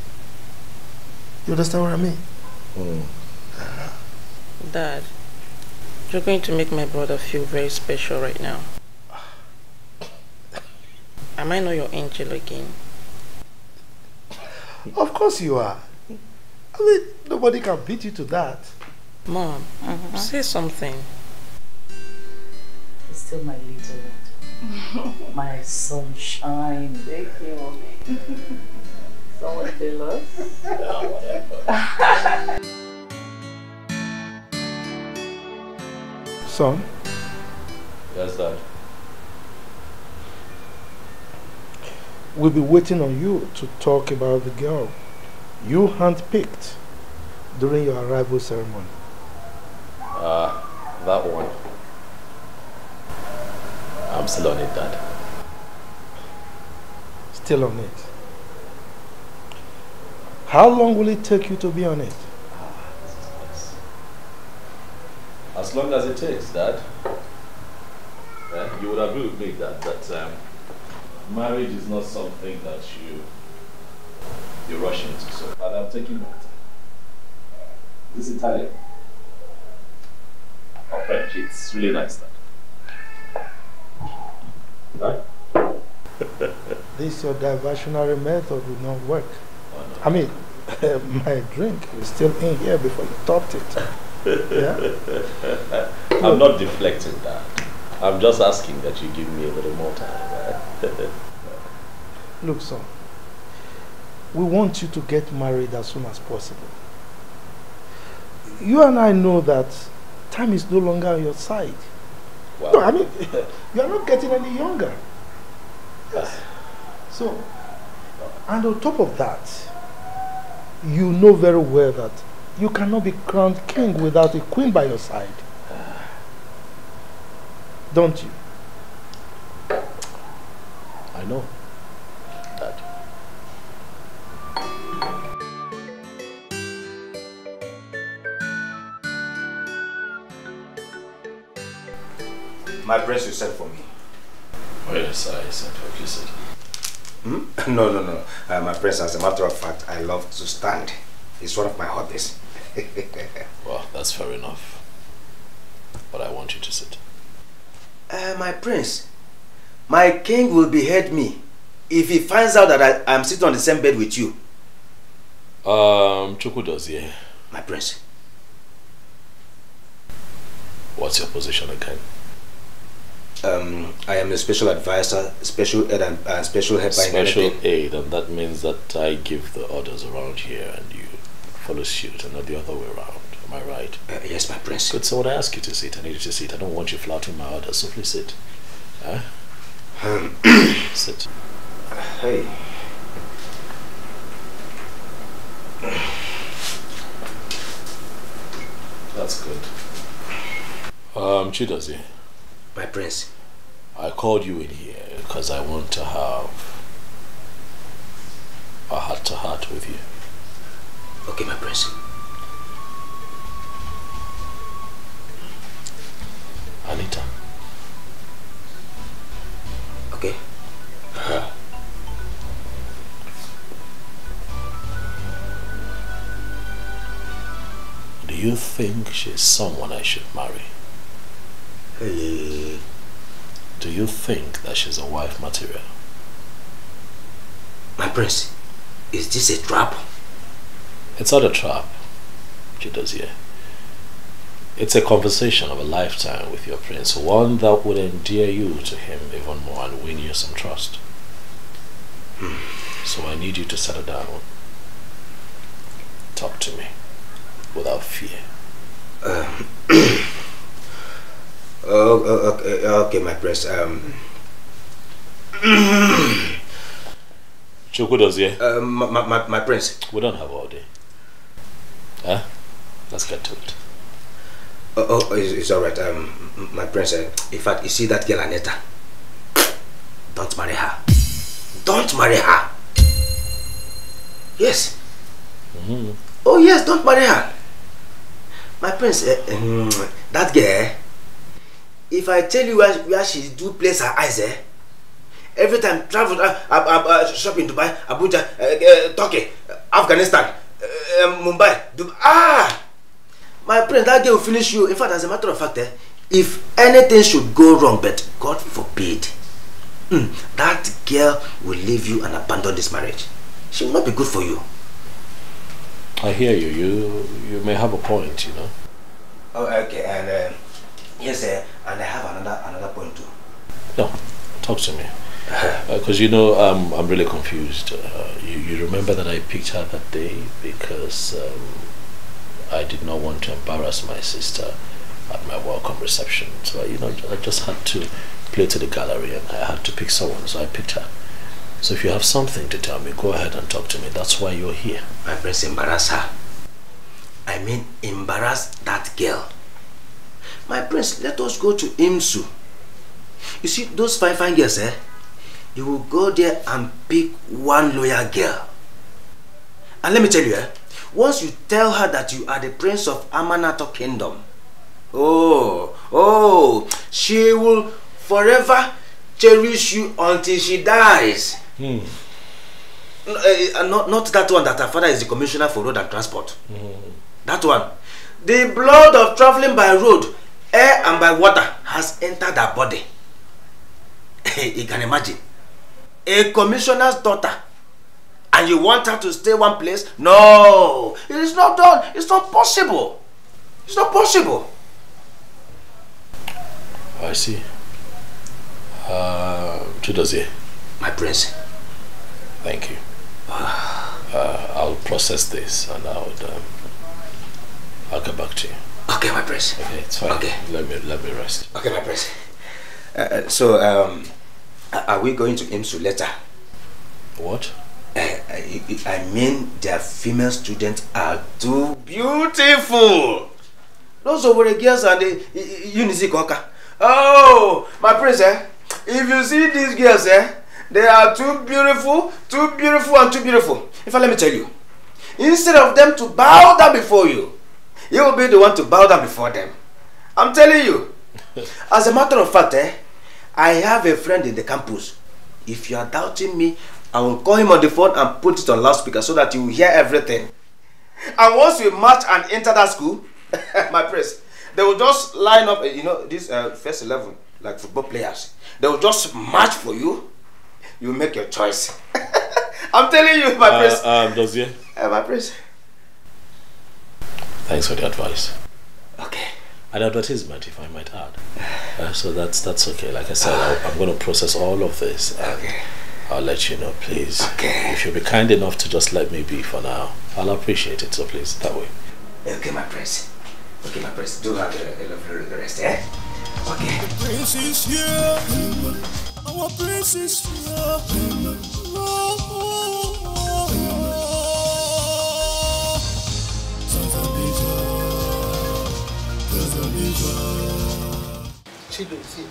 You understand what I mean? Dad, you're going to make my brother feel very special right now. Am I not your angel again? Of course you are. I mean, nobody can beat you to that. Mom, say something. It's still my little one. My sunshine. Thank you, Mommy. Someone tell us? Son? Yes, Dad. We'll be waiting on you to talk about the girl you handpicked during your arrival ceremony. That one. I'm still on it, Dad. Still on it? How long will it take you to be on it? As long as it takes, Dad. You would agree with me that marriage is not something that you rush into. So, but I'm taking my time. This is Italian. Or French. It's really nice, Dad. Right? This your diversionary method will not work. Oh, no. I mean, my drink is still in here before you topped it. Yeah? I'm not deflecting that. I'm just asking that you give me a little more time. Right? Look, son, we want you to get married as soon as possible. You and I know that time is no longer on your side. Wow. No, I mean, you are not getting any younger. Yes. So, and on top of that, you know very well that you cannot be crowned king without a queen by your side. Don't you? I know, Dad. My prince, you sent for me. Oh yes, I sent what you said. No. My prince, as a matter of fact, I love to stand. It's one of my hobbies. Well, that's fair enough. But I want you to sit. My prince, my king will behead me if he finds out that I'm sitting on the same bed with you. Chuku does, yeah. My prince. What's your position again? I am a special advisor, special aid and special helper. Special aid, and that means that I give the orders around here and you follow suit and not the other way around. Am I right? Yes, my prince. Good, so when I ask you to sit, I need you to sit. I don't want you flouting my orders, so please sit. Huh? Sit. Hey. That's good. Chidozie. My prince. I called you in here because I want to have a heart-to-heart with you. Okay, my prince. Anita. Okay. you think she's someone I should marry? Hey. Do you think that she's a wife material? My prince, is this a trap? It's not a trap, Chidozie. It's a conversation of a lifetime with your prince, one that would endear you to him even more and win you some trust. So I need you to settle down. Talk to me without fear. Okay, my prince. Chukudozie. My prince. We don't have all day. Huh? Let's get to it. It's alright. My prince. In fact, you see that girl Aneta? Don't marry her. Don't marry her. Yes. Oh yes, don't marry her. My prince. That girl. If I tell you where she do place her eyes, every time travel, shop in Dubai, Abuja, Turkey, Afghanistan, Mumbai, Dubai. My prince, that girl will finish you. In fact, as a matter of fact, if anything should go wrong, but God forbid, that girl will leave you and abandon this marriage. She will not be good for you. I hear you. You may have a point, you know. Oh, okay, and yes, and I have another point too. No, talk to me. Because you know, I'm really confused. You remember that I picked her that day because I did not want to embarrass my sister at my welcome reception. So I just had to play to the gallery, and I had to pick someone. So I picked her. So if you have something to tell me, go ahead and talk to me. That's why you're here. My prince, embarrass her. I mean, embarrass that girl. My prince, let us go to IMSU. You see, those fine girls, you will go there and pick one loyal girl. And let me tell you, once you tell her that you are the prince of Amanato Kingdom, she will forever cherish you until she dies. Not that one that her father is the commissioner for road and transport. That one. The blood of traveling by road, air and by water has entered her body. You can imagine. A commissioner's daughter, and you want her to stay one place? No, it is not done. It's not possible. It's not possible. I see. Chidozie. My prince. Thank you. I'll process this and I'll get back to you. Okay, my prince. Okay, it's fine. Okay. Let me rest. Okay, my prince. Are we going to IMSU later? What? I mean, their female students are too beautiful. Those over the girls are the Unisi Koka. Oh, my prince, if you see these girls, they are too beautiful, and too beautiful. In fact, let me tell you, instead of them to bow down before you, you will be the one to bow down before them. I'm telling you. As a matter of fact, I have a friend in the campus. If you are doubting me, I will call him on the phone and put it on loudspeaker so that you will hear everything. And once we march and enter that school, my prince, they will just line up, this first 11, like football players. They will just march for you. You make your choice. I'm telling you, my prince. Dozie. My prince. Thanks for the advice. Okay. An advertisement, if I might add. So that's okay. Like I said, I'm going to process all of this. Okay. I'll let you know, please. Okay. If you'll be kind enough to just let me be for now, I'll appreciate it. So please, that way. Okay, my prince. Okay, my prince. Do have a lovely rest, Okay. The prince is here. Our prince is here. Chidozie.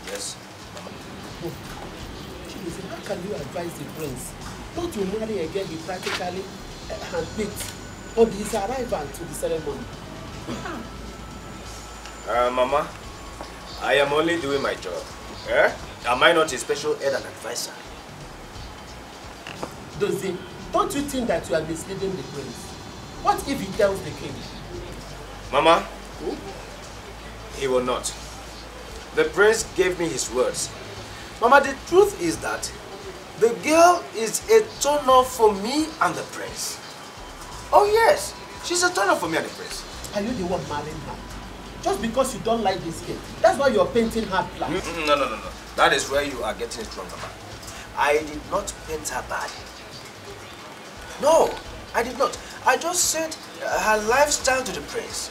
Yes, Mama. Chidozie, how can you advise the prince not to marry again be practically handpicked on his arrival to the ceremony? Mama, I am only doing my job. Am I not a special aid and advisor? Dozie, don't you think that you are misleading the prince? What if he tells the king? Mama, he will not. The prince gave me his words. Mama, the truth is that the girl is a turn-off for me and the prince. Oh yes, she's a turn-off for me and the prince. Are you the one marrying her? Just because you don't like this girl. That's why you're painting her black. No. That is where you are getting it wrong, Mama. I did not paint her bad. No, I did not. I just said her lifestyle to the prince.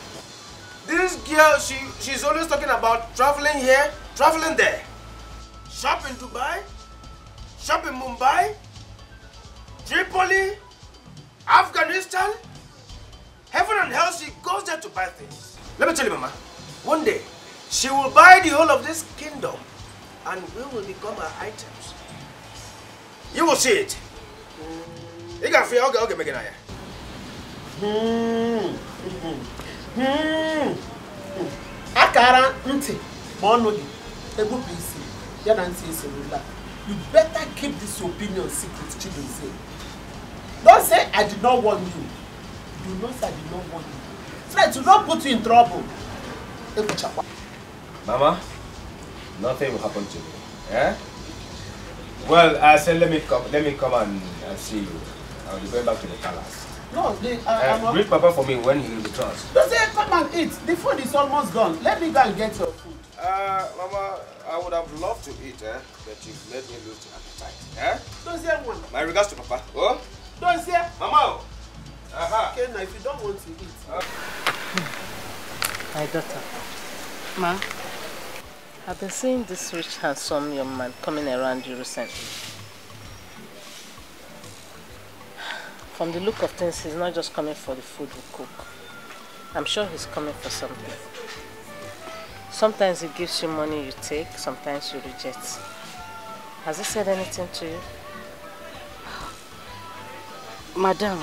This girl, she's always talking about traveling here, traveling there. Shop in Dubai, shop in Mumbai, Tripoli, Afghanistan. Heaven and hell, she goes there to buy things. Let me tell you, Mama, one day, she will buy the whole of this kingdom and we will become her items. You will see it. You can feel, okay, make it now. Akara nti, monogi, egu bisi, yana nti iselula. You better keep this opinion secret, Chibuze. Don't say I did not warn you. Do not say I did not warn you. Try to not put you in trouble. Mama, nothing will happen to me. Yeah? Well, I said let me come and see you. I'll be going back to the palace. No, greet Papa for me when he returns. Don't say come and eat. The food is almost gone. Let me go and get your food. Mama, I would have loved to eat, but you've made me lose the appetite. Eh? Don't say one. My regards to Papa. Oh? Don't say. Mama. Aha. Okay, now if you don't want to eat. My daughter. Ma, I've been seeing this rich, handsome young man coming around you recently. From the look of things, he's not just coming for the food we cook. I'm sure he's coming for something. Sometimes he gives you money you take, sometimes you reject. Has he said anything to you? Madam,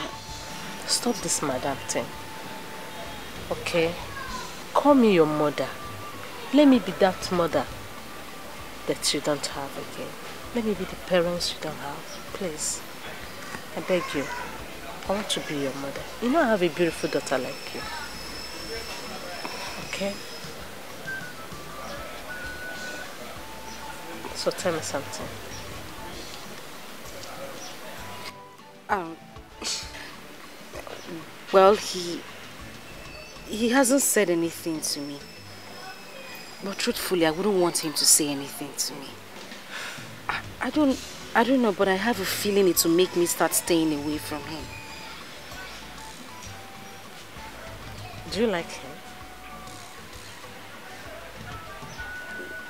stop this madam thing. Okay? Call me your mother. Let me be that mother that you don't have again. Let me be the parents you don't have. Please. I beg you. I want to be your mother. You know I have a beautiful daughter like you. Okay? So tell me something. Well, he hasn't said anything to me. But truthfully, I wouldn't want him to say anything to me. I don't know, but I have a feeling it will make me start staying away from him. Do you like him?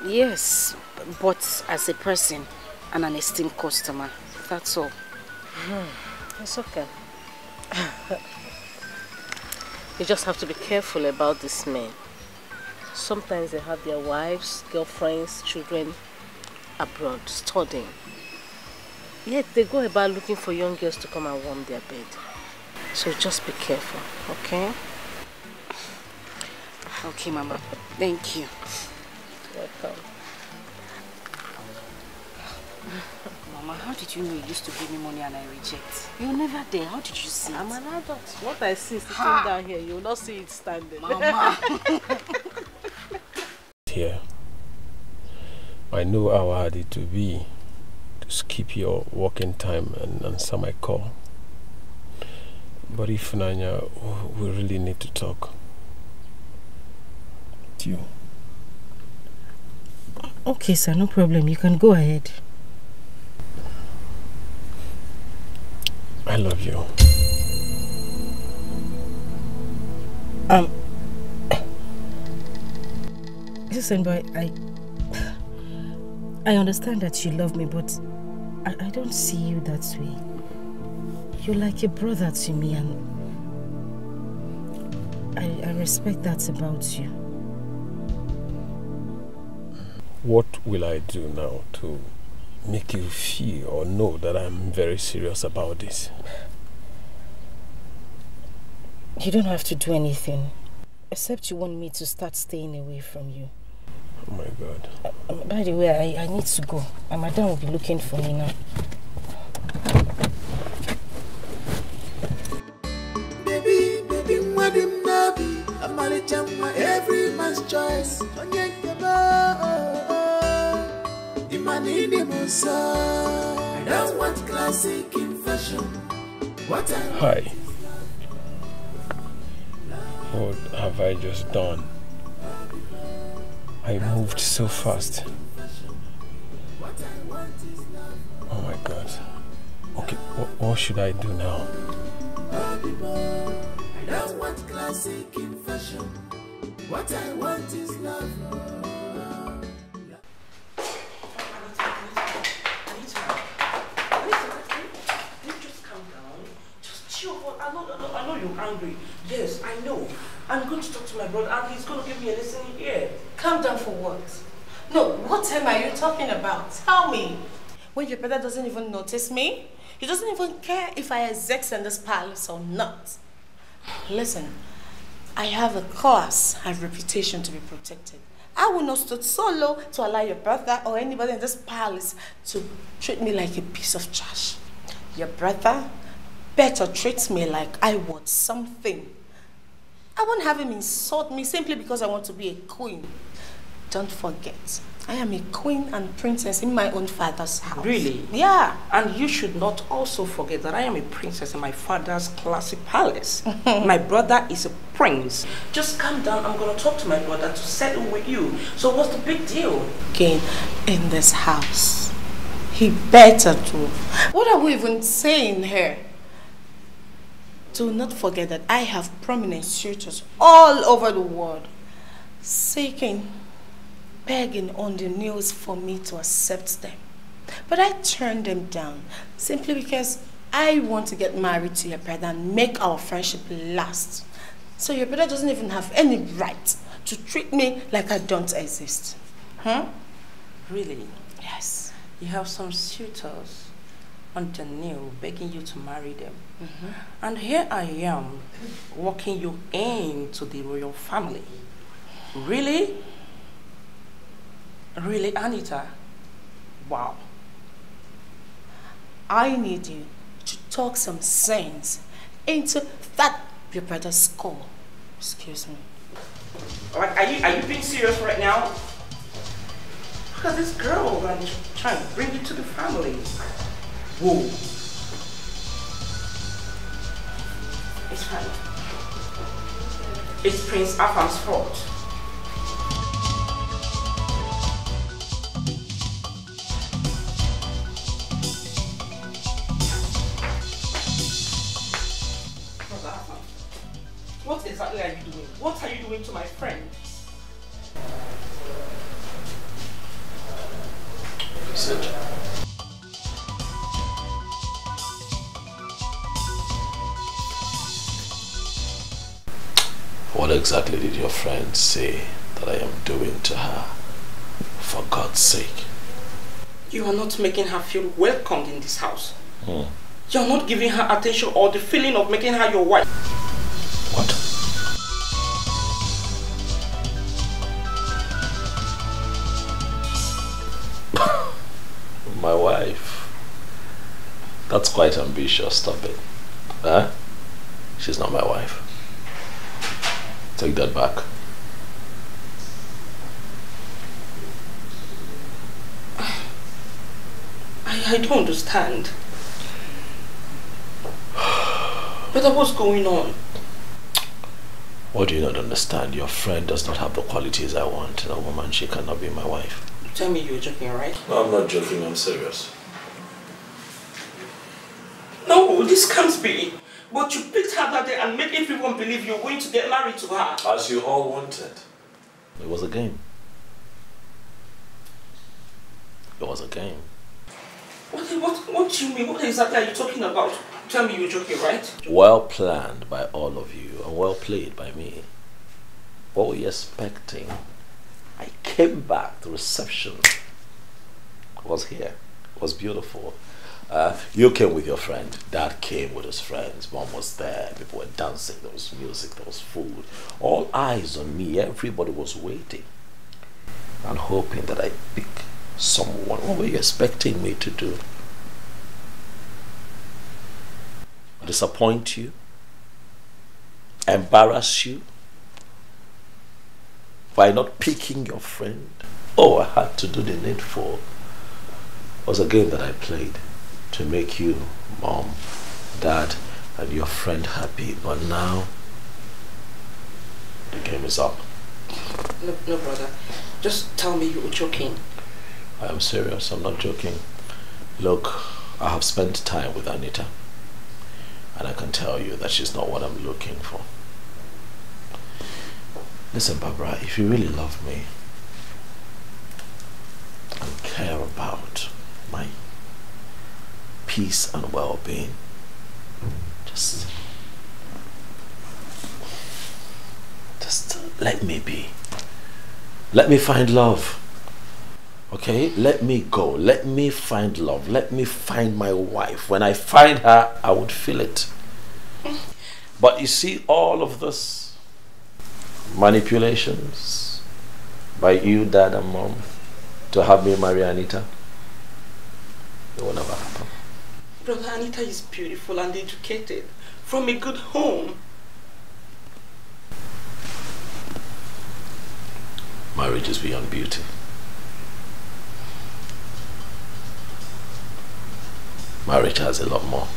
Yes, but as a person and an esteemed customer, that's all. It's okay. You just have to be careful about this men. Sometimes they have their wives, girlfriends, children abroad, studying. Yet they go about looking for young girls to come and warm their bed. So just be careful, okay? Okay, Mama. Thank you. Welcome. Mama, how did you know you used to give me money and I reject? You were never there. How did you see it? I'm an adult. What I see sitting down here, you will not see it standing. Mama. Here, I know how hard it will be to skip your working time and answer my call. But if Nanya, we really need to talk. To you. Okay, sir, no problem. You can go ahead. I love you. Listen, boy, I understand that you love me, but I don't see you that way. You're like a brother to me, and I respect that about you. What will I do now to make you feel or know that I'm very serious about this? You don't have to do anything, except you want me to start staying away from you. Oh my God. By the way, I need to go. My madam will be looking for me now. Baby, baby, princess. I don't want classic in fashion. What I want. Hi. What have I just done? I moved so fast. Oh my God. Okay, what should I do now? I don't want classic in fashion. What I want is love. I know you're angry. Yes, I know. I'm going to talk to my brother and he's going to give me a lesson here. Calm down for what? No, what time are you talking about? Tell me. When your brother doesn't even notice me, he doesn't even care if I exist in this palace or not. Listen, I have a class and reputation to be protected. I will not stood so low to allow your brother or anybody in this palace to treat me like a piece of trash. Your brother better treat me like I want something. I won't have him insult me simply because I want to be a queen. Don't forget, I am a queen and princess in my own father's house. Really? Yeah. And you should not also forget that I am a princess in my father's classic palace. My brother is a prince. Just calm down. I'm going to talk to my brother to settle with you. So what's the big deal? Again, in this house, he better do. What are we even saying here? Do not forget that I have prominent suitors all over the world seeking, begging on the news for me to accept them. But I turned them down simply because I want to get married to your brother and make our friendship last. So your brother doesn't even have any right to treat me like I don't exist. Huh? Really? Yes. You have some suitors on the new begging you to marry them. And here I am walking you into the royal family. Really? Really, Anita? Wow. I need you to talk some sense into that your brother's skull. Excuse me. Like, are you being serious right now? Look at this girl and trying to bring you to the family. Whoa. It's fine. It's Prince Afam's fault. What exactly are you doing? What are you doing to my friend? Sit. What exactly did your friend say that I am doing to her? For God's sake. You are not making her feel welcomed in this house. You are not giving her attention or the feeling of making her your wife. What? My wife? That's quite ambitious, stop it. Huh? She's not my wife. Take that back. I don't understand. But what's going on? What do you not understand? Your friend does not have the qualities I want in a woman. She cannot be my wife. Tell me you're joking, right? No, I'm not joking. I'm serious. No, this can't be. But you picked her that day and made everyone believe you're going to get married to her. As you all wanted. It was a game. It was a game. What do you mean? What exactly are you talking about? Tell me you're joking, right? Well planned by all of you and well played by me. What were you expecting? I came back, the reception was here. It was beautiful. You came with your friend. Dad came with his friends. Mom was there. People were dancing. There was music. There was food. All eyes on me. Everybody was waiting and hoping that I'd pick someone. What were you expecting me to do? Disappoint you? Embarrass you? by not picking your friend. Oh, I had to do the needful. It was a game that I played to make you, Mom, Dad, and your friend happy. But now, the game is up. No, brother. Just tell me you were joking. I am serious. I'm not joking. Look, I have spent time with Anita, and I can tell you that she's not what I'm looking for. Listen, Barbara, if you really love me and care about my peace and well-being, just let me be. Let me find love. Okay? Let me go. Let me find love. Let me find my wife. When I find her, I would feel it. But you see, all of this manipulations by you, Dad and Mom, to have me marry Anita, it will never happen. Brother, Anita is beautiful and educated, from a good home. Marriage is beyond beauty. Marriage has a lot more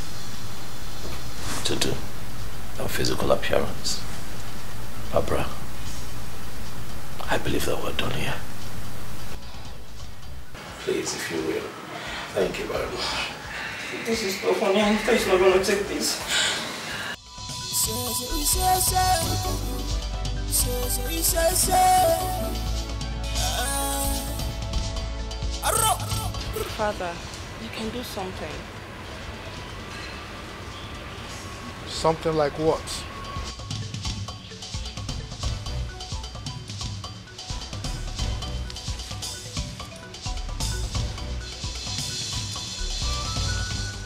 to do than physical appearance. Barbara, I believe that we're done here. Please, if you will. Thank you very much. This is so funny. Anita is not going to take this. Father, you can do something. Something like what?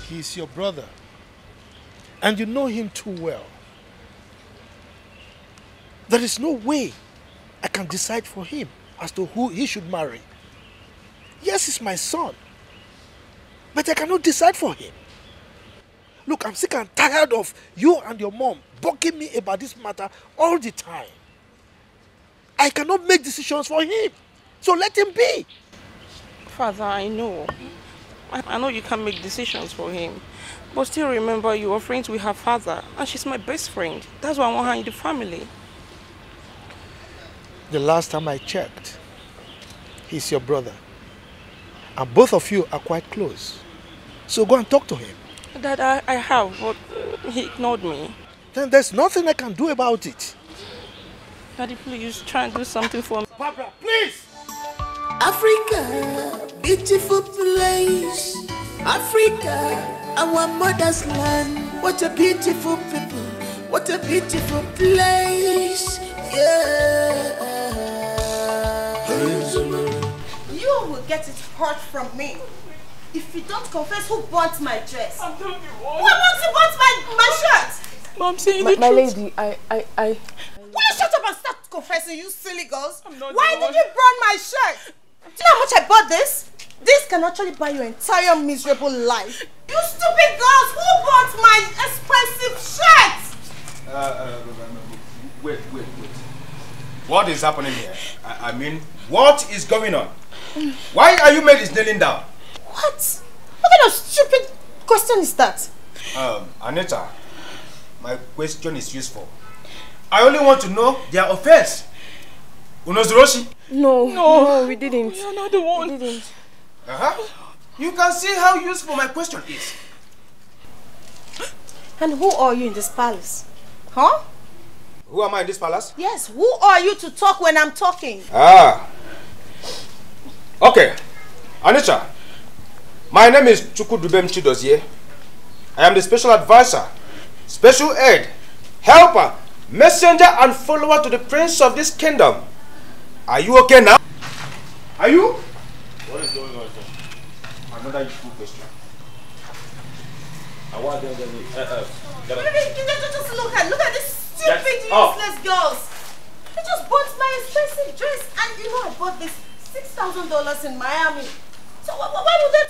He's your brother, and you know him too well. There is no way I can decide for him as to who he should marry. Yes, he's my son, but I cannot decide for him. Look, I'm sick and tired of you and your mom bugging me about this matter all the time. I cannot make decisions for him, so let him be. Father, I know. I know you can't make decisions for him. But still remember, you are friends with her father, and she's my best friend. That's why I want her in the family. The last time I checked, he's your brother. And both of you are quite close. So go and talk to him. Dad, I have, but he ignored me. Then there's nothing I can do about it. Daddy, please try and do something for me. Barbara, please! Africa, beautiful place. Africa, our mother's land. What a beautiful people. What a beautiful place. Yeah. You will get it hurt from me if you don't confess who burnt my dress. I'm telling you what. Who burnt my shirt? Mom, saying my lady, Will you shut up and start confessing, you silly girls? Why did you burn my shirt? Do you know how much I bought this? This can actually buy your entire miserable life. You stupid girls, who bought my expensive shirt? Wait. What is happening here? I mean, what is going on? Why are you ladies kneeling down? What? What kind of stupid question is that? Anita, my question is useful. I only want to know their offense. Unozoroshi? No, we didn't. You're not the one. We didn't. You can see how useful my question is. And who are you in this palace? Huh? Who am I in this palace? Yes, who are you to talk when I'm talking? Okay. Anita, my name is Chukudubem Chidozie. I am the special advisor, special aid, helper, messenger and follower to the prince of this kingdom. Are you okay now? Are you? What is going on here? Another useful question. Look at this stupid, useless girls. They just bought my expensive dress, and you know I bought this $6,000 in Miami. So why would they?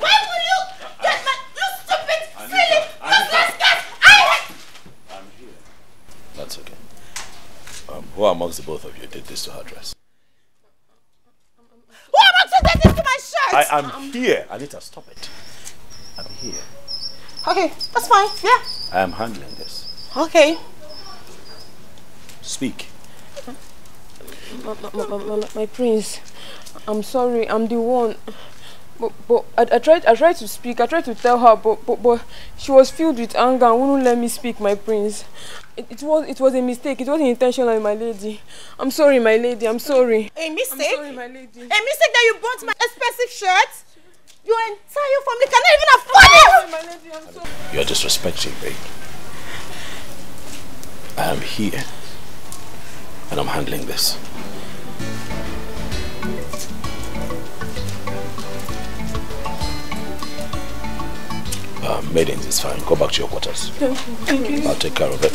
Why will you get my? You stupid, silly, useless girls! I'm here. That's okay. Who amongst the both of you did this to her dress? Who amongst you did this to my shirt? I am here. Anita, stop it. I'm here. Okay, that's fine. Yeah. I am handling this. Okay. Speak. My prince, I'm sorry. I'm the one. But I tried to speak. I tried to tell her, but she was filled with anger and wouldn't let me speak, my prince. It was a mistake. It wasn't intentional, my lady. I'm sorry, my lady. I'm sorry. A mistake? I'm sorry, my lady. A mistake that you bought my expensive shirt? Your entire family cannot even afford it! My lady, I'm sorry. You're disrespecting me. I am here. And I'm handling this. Maidens, it's fine. Go back to your quarters. Thank you. I'll take care of it.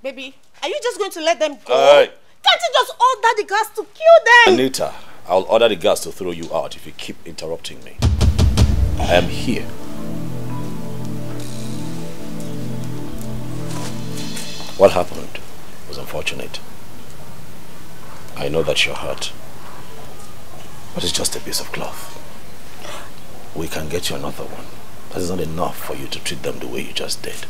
Baby, are you just going to let them go? Can't you just order the guards to kill them? Anita, I'll order the guards to throw you out if you keep interrupting me. I am here. What happened was unfortunate. I know that you're hurt. But it's just a piece of cloth. We can get you another one. That is not enough for you to treat them the way you just did.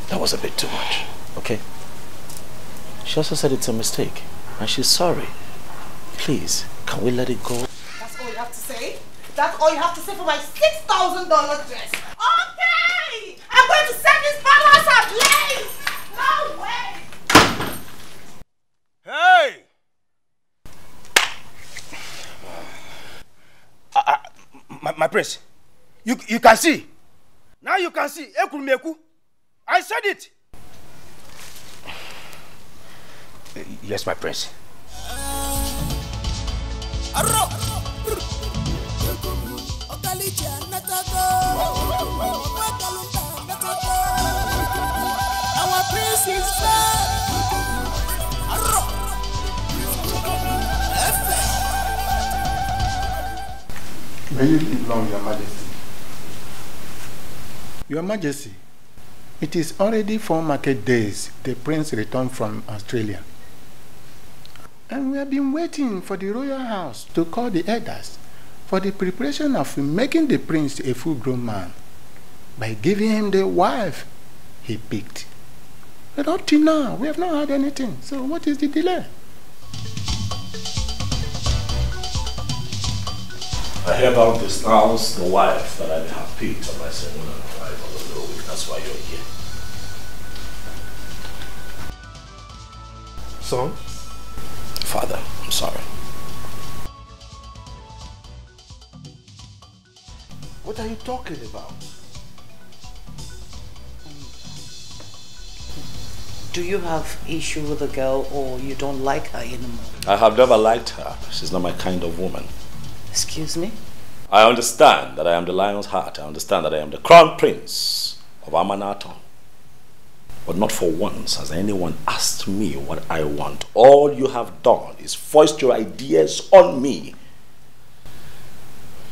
That was a bit too much, okay? She also said it's a mistake, and she's sorry. Please, can we let it go? That's all you have to say? That's all you have to say for my $6,000 dress? Okay! I'm going to set this palace ablaze! No way! Hey! My prince, you can see. Now you can see. I said it. Yes, my prince. Our prince is back. May you live long, Your Majesty. Your Majesty, it is already 4 market days the prince returned from Australia. And we have been waiting for the royal house to call the elders for the preparation of making the prince a full-grown man by giving him the wife he picked. But up till now, we have not heard anything. So what is the delay? I hereby denounce the wife that I may have picked on my second arrival of the week. That's why you're here. Son? Father, I'm sorry. What are you talking about? Do you have issue with the girl or you don't like her anymore? I have never liked her. She's not my kind of woman. Excuse me? I understand that I am the lion's heart. I understand that I am the crown prince of Amanato. But not for once has anyone asked me what I want. All you have done is foist your ideas on me.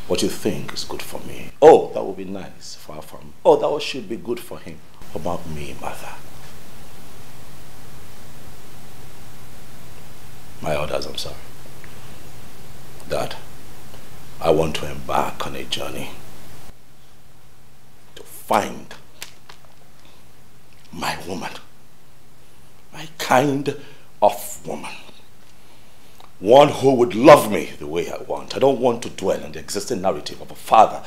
What you think is good for me. Oh, that would be nice. Far from. Oh, that should be good for him. What about me, mother? My orders, I'm sorry. Dad, I want to embark on a journey to find my woman, my kind of woman. One who would love me the way I want. I don't want to dwell on the existing narrative of a father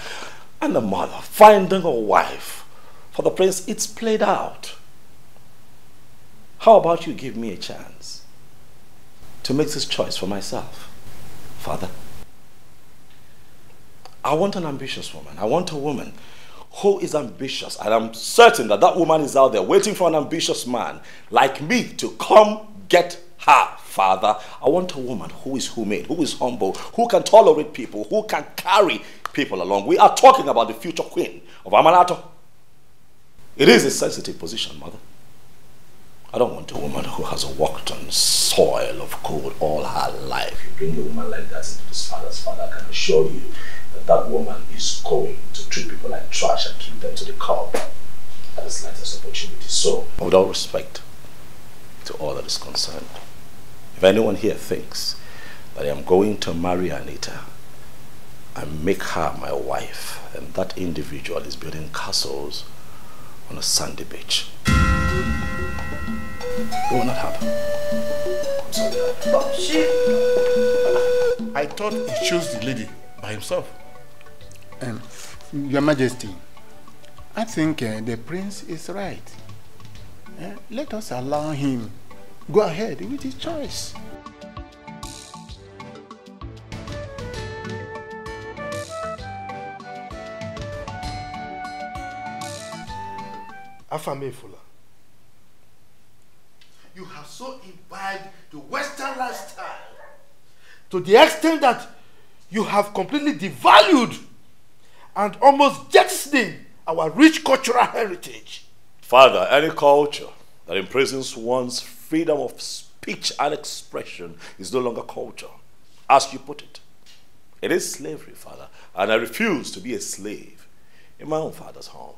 and a mother finding a wife. For the prince, it's played out. How about you give me a chance to make this choice for myself, Father? I want an ambitious woman. I want a woman who is ambitious. And I'm certain that that woman is out there waiting for an ambitious man like me to come get her, Father. I want a woman who is humane, who is humble, who can tolerate people, who can carry people along. We are talking about the future queen of Amanato. It is a sensitive position, Mother. I don't want a woman who has walked on soil of gold all her life. You bring a woman like that into this father's father, I can assure you that that woman is going to treat people like trash and keep them to the curb. at the slightest opportunity. So, with all respect to all that is concerned, if anyone here thinks that I am going to marry Anita and make her my wife, then that individual is building castles on a sandy beach. It will not happen. I'm sorry. I thought he chose the lady by himself. Your Majesty, I think the prince is right. Let us allow him go ahead with his choice. Afamefula, you have so imbibed the Western lifestyle to the extent that you have completely devalued and almost jettisoning our rich cultural heritage. Father, any culture that imprisons one's freedom of speech and expression is no longer culture, as you put it. It is slavery, Father, and I refuse to be a slave in my own father's home.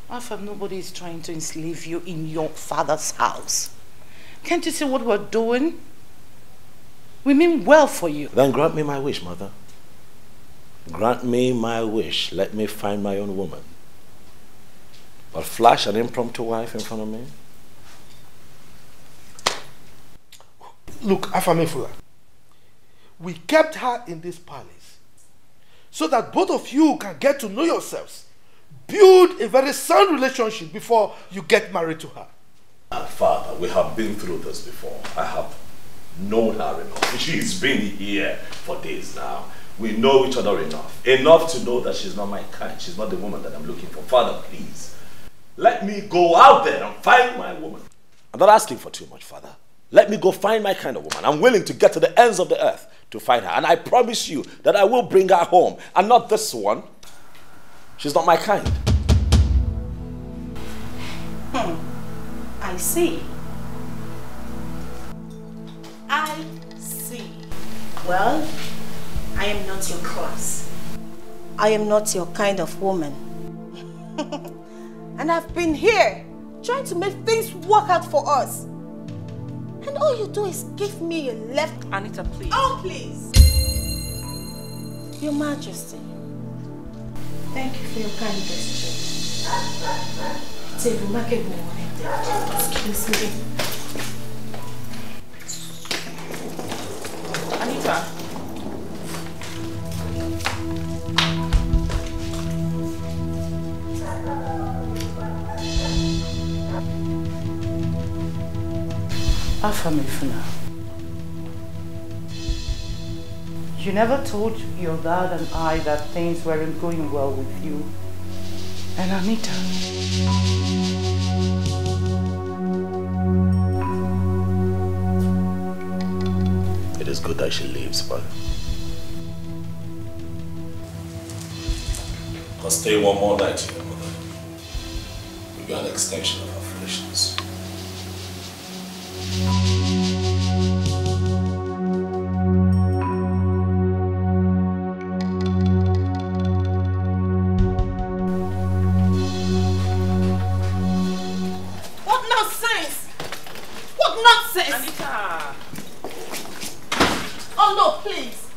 Afam, nobody is trying to enslave you in your father's house. Can't you see what we're doing? We mean well for you. Then grant me my wish, Mother. Grant me my wish. Let me find my own woman. But flash an impromptu wife in front of me? Look, Afamefula, we kept her in this palace so that both of you can get to know yourselves. Build a very sound relationship before you get married to her. Father, we have been through this before. I have known her enough. She's been here for days now. We know each other enough. Enough to know that she's not my kind. She's not the woman that I'm looking for. Father, please, let me go out there and find my woman. I'm not asking for too much, Father. Let me go find my kind of woman. I'm willing to get to the ends of the earth to find her. And I promise you that I will bring her home. And not this one. She's not my kind. I see. I see. Well, I am not your class. I am not your kind of woman. And I've been here trying to make things work out for us. And all you do is give me a left. Anita, please. Oh, please. Your Majesty. Thank you for your kind gesture. It's a remarkable morning. Excuse me. Anita. Afamefuna, you never told your dad and I that things weren't going well with you and Anita. It is good that she leaves, but I'll stay one more night here, Mother. We'll be an extension of our foolishness. What nonsense! What nonsense! Anita! Oh no, please!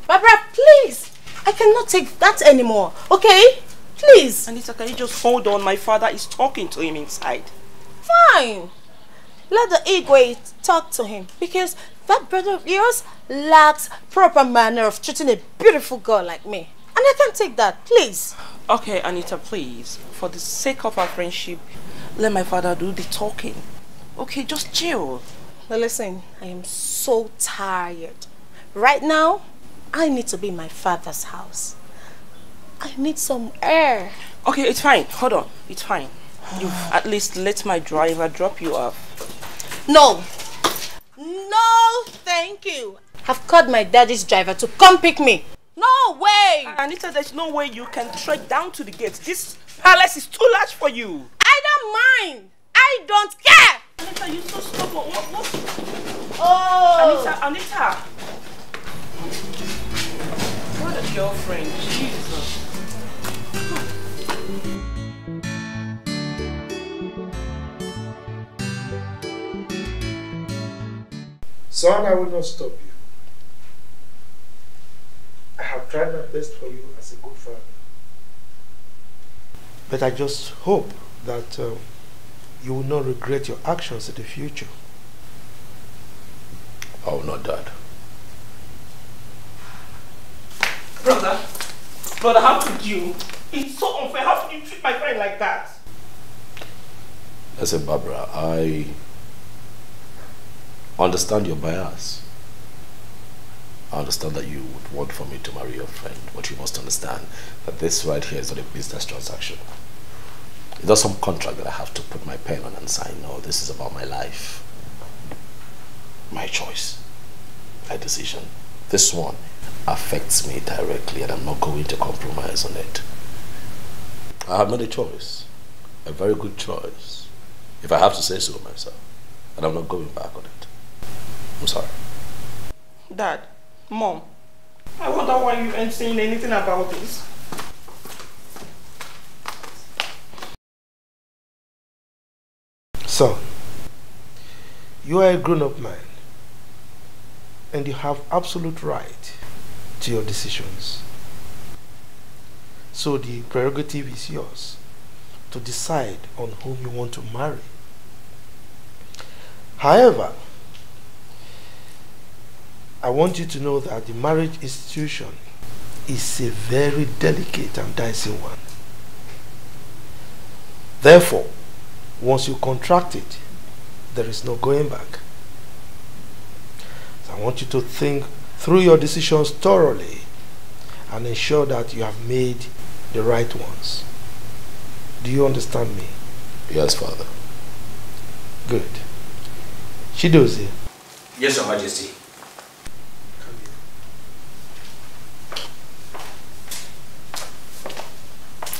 Barbara, please! I cannot take that anymore, okay? Please! Anita, can you just hold on? My father is talking to him inside. Fine! Let the Igwe talk to him, because that brother of yours lacks proper manner of treating a beautiful girl like me. And I can't take that, please. Okay, Anita, please. For the sake of our friendship, let my father do the talking. Okay, just chill. Now listen, I am so tired. Right now, I need to be in my father's house. I need some air. Okay, it's fine. Hold on. It's fine. You at least let my driver drop you off. No. No, thank you. I've called my daddy's driver to come pick me. No way. Anita, there's no way you can trek down to the gate. This palace is too large for you. I don't mind. I don't care. Anita, you're so stubborn. What? Oh. Anita. What a girlfriend. Jesus. Son, I will not stop you. I have tried my best for you as a good father. But I just hope that you will not regret your actions in the future. I will not, Dad. Brother, how could you? It's so unfair. How could you treat my friend like that? Listen, Barbara, I understand your bias. I understand that you would want for me to marry your friend, but you must understand that this right here is not a business transaction. It's not some contract that I have to put my pen on and sign. No, this is about my life. My choice. My decision. This one affects me directly and I'm not going to compromise on it. I have made a choice. A very good choice. If I have to say so myself. And I'm not going back on it. I'm sorry. Dad, Mom, I wonder why you ain't saying anything about this. Son, you are a grown-up man and you have absolute right to your decisions. So the prerogative is yours to decide on whom you want to marry. However, I want you to know that the marriage institution is a very delicate and dicey one. Therefore, once you contract it, there is no going back. So I want you to think through your decisions thoroughly and ensure that you have made the right ones. Do you understand me? Yes, Father. Good. Chidozie. Yes, Your Majesty.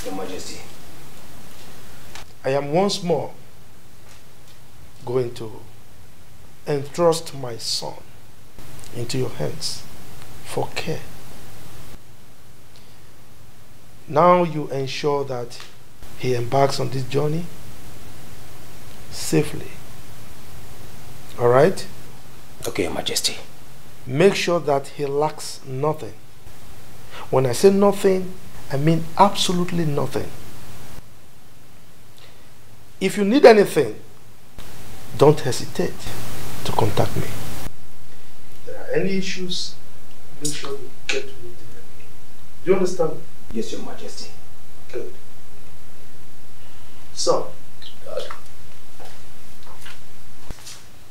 Your Majesty. I am once more going to entrust my son into your hands for care. Now you ensure that he embarks on this journey safely. All right? Okay, Your Majesty. Make sure that he lacks nothing. When I say nothing, I mean absolutely nothing. If you need anything, don't hesitate to contact me. If there are any issues, make sure you get to me. Do you understand me? Yes, Your Majesty. Good. So,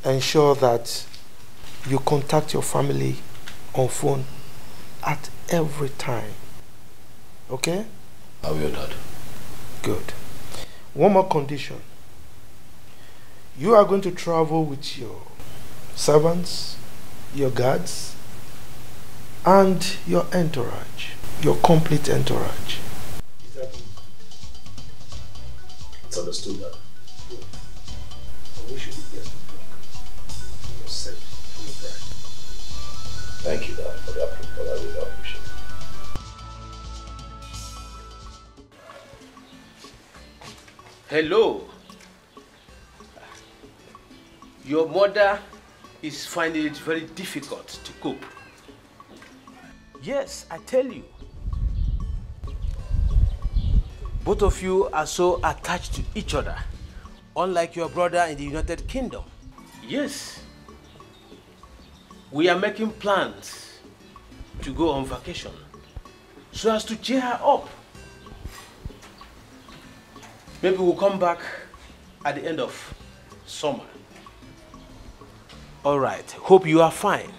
ensure that you contact your family on phone at every time. Okay? I will, Dad. Good. One more condition. You are going to travel with your servants, your guards, and your entourage, your complete entourage. Is that it? It's understood, Dad. Good. I wish you would get to talk. You're safe for your bride. Thank you, Dad, for the approval. I really appreciate it. Hello. Your mother is finding it very difficult to cope. Yes, I tell you. Both of you are so attached to each other, unlike your brother in the United Kingdom. Yes. We are making plans to go on vacation so as to cheer her up. Maybe we'll come back at the end of summer. All right, hope you are fine.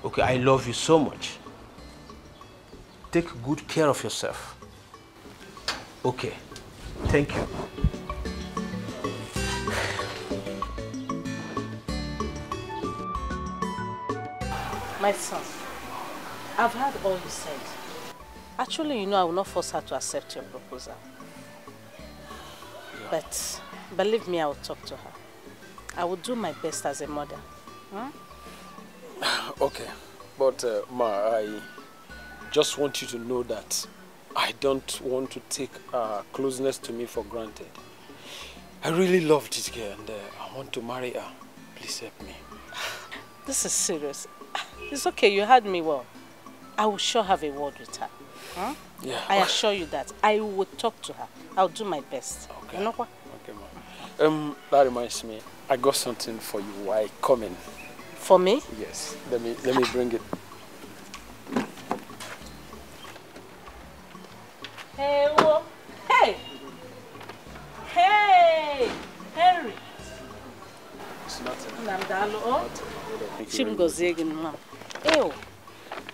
Okay, I love you so much. Take good care of yourself. Okay, thank you. My son, I've heard all you said. Actually, you know I will not force her to accept your proposal. But believe me, I will talk to her. I will do my best as a mother. Okay, but Ma, I just want you to know that I don't want to take closeness to me for granted. I really love this girl and I want to marry her. Please help me. This is serious. It's okay, you heard me well. I will sure have a word with her. Huh? Yeah. I assure you that I will talk to her. I'll do my best. Okay. You know what? Okay, Mom. That reminds me. I got something for you while coming. For me? Yes. Let me bring it. Hey, whoa. Hey! Hey! Henry! It's nothing.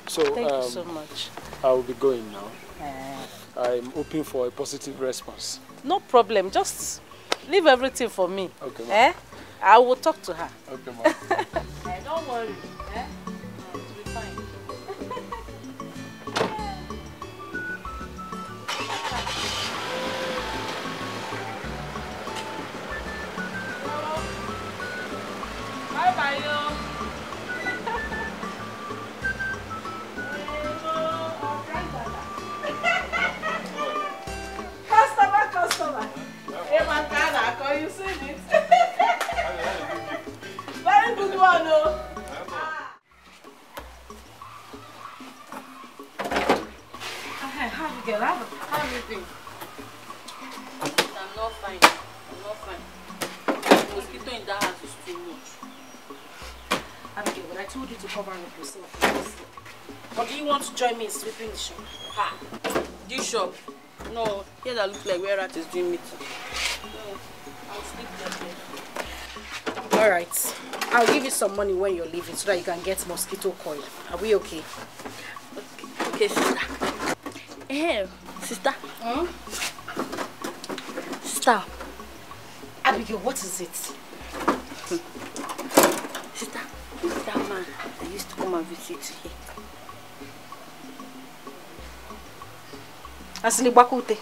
So, thank you so much. I will be going now. I'm hoping for a positive response. No problem. Just leave everything for me. Okay, Mom. I will talk to her. Okay, Mom. Don't worry. It will be fine. Bye-bye, yo. Customer. Hey, Mancana, can you see it? Very good one, oh. How you get out? How do you think? I'm not fine. The mosquito in that house is too much. Abigail, but I told you to cover up yourself. Or do you want to join me in sweeping the shop? Ha! This shop? No, here that looks like where Rat is doing meeting. No, I'll sleep there. Alright. I'll give you some money when you're leaving so that you can get mosquito coil. Are we okay? Okay, sister. Hey, sister. Sister. Abigail, what is it? Sister, who's that man that used to come and visit you here? Asinibakute.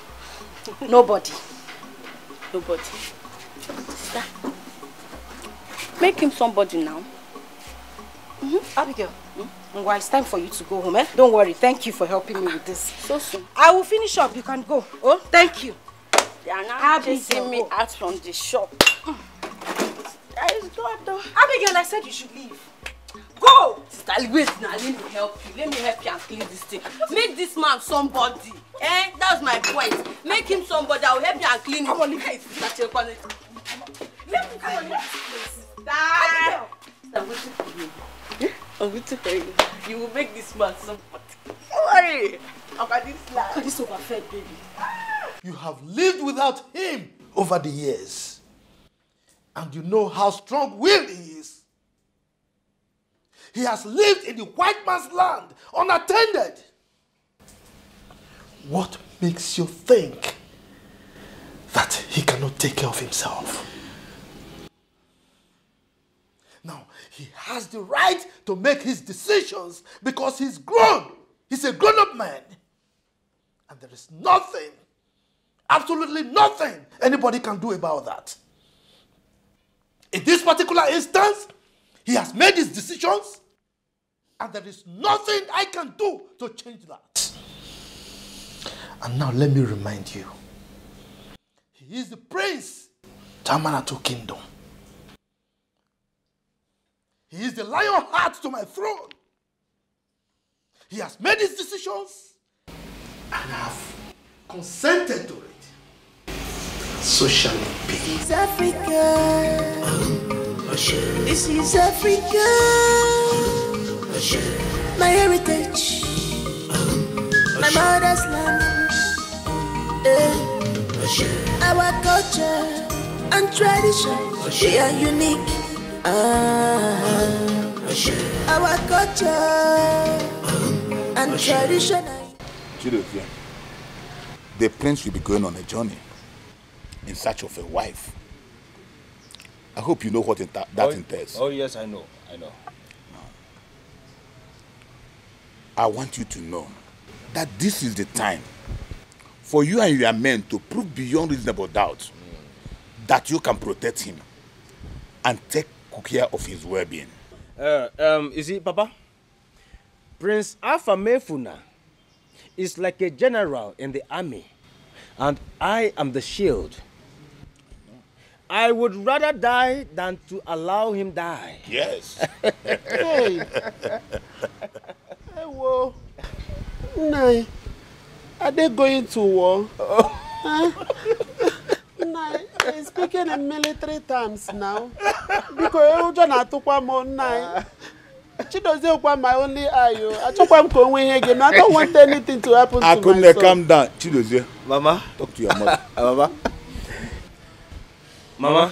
Nobody. Nobody. Sister, make him somebody now. Abigail, well, it's time for you to go home, eh? Don't worry. Thank you for helping me with this. So soon. I will finish up. You can go. Oh, thank you. They are now chasing me out from the shop. That is God, though. Abigail, I said you should leave. Go! Sister, wait now. Let me help you. Let me help you and clean this thing. Make this man somebody. Eh? That's my point. Make him somebody. I will help you and clean it. Come on, leave it. That's your point. Let me come on, leave this place. Abigail. I'm waiting for you. I'm waiting for you. You will make this man somebody. Don't worry about this life. Look at this overfed baby. You have lived without him over the years. And you know how strong-willed he is. He has lived in the white man's land unattended. What makes you think that he cannot take care of himself? Now, he has the right to make his decisions because he's grown. He's a grown-up man. And there is nothing, absolutely nothing anybody can do about that. In this particular instance, he has made his decisions, and there is nothing I can do to change that. And now let me remind you, he is the prince to Amanatu Kingdom. He is the lion heart to my throne. He has made his decisions, and I have consented to it. So shall it be. This is Africa. This is Africa. My heritage. My mother's land. Our culture and tradition, they are unique. Our culture and tradition. Chidovia, the prince will be going on a journey in search of a wife. I hope you know what that entails. Oh yes, I know. I want you to know that this is the time for you and your men to prove beyond reasonable doubt that you can protect him and take care of his well-being. You see, Papa, Prince Afamefuna is like a general in the army, and I am the shield. I would rather die than to allow him die. Yes. Hey. Hey, whoa. Nai, are they going to war? Huh? Nai, speaking in military terms now. Because you don't have Nai. She doesn't want my only eye. I don't want anything to happen to I couldn't myself. calm down. Chidozie. Mama, talk to your mother. Mama. Mama,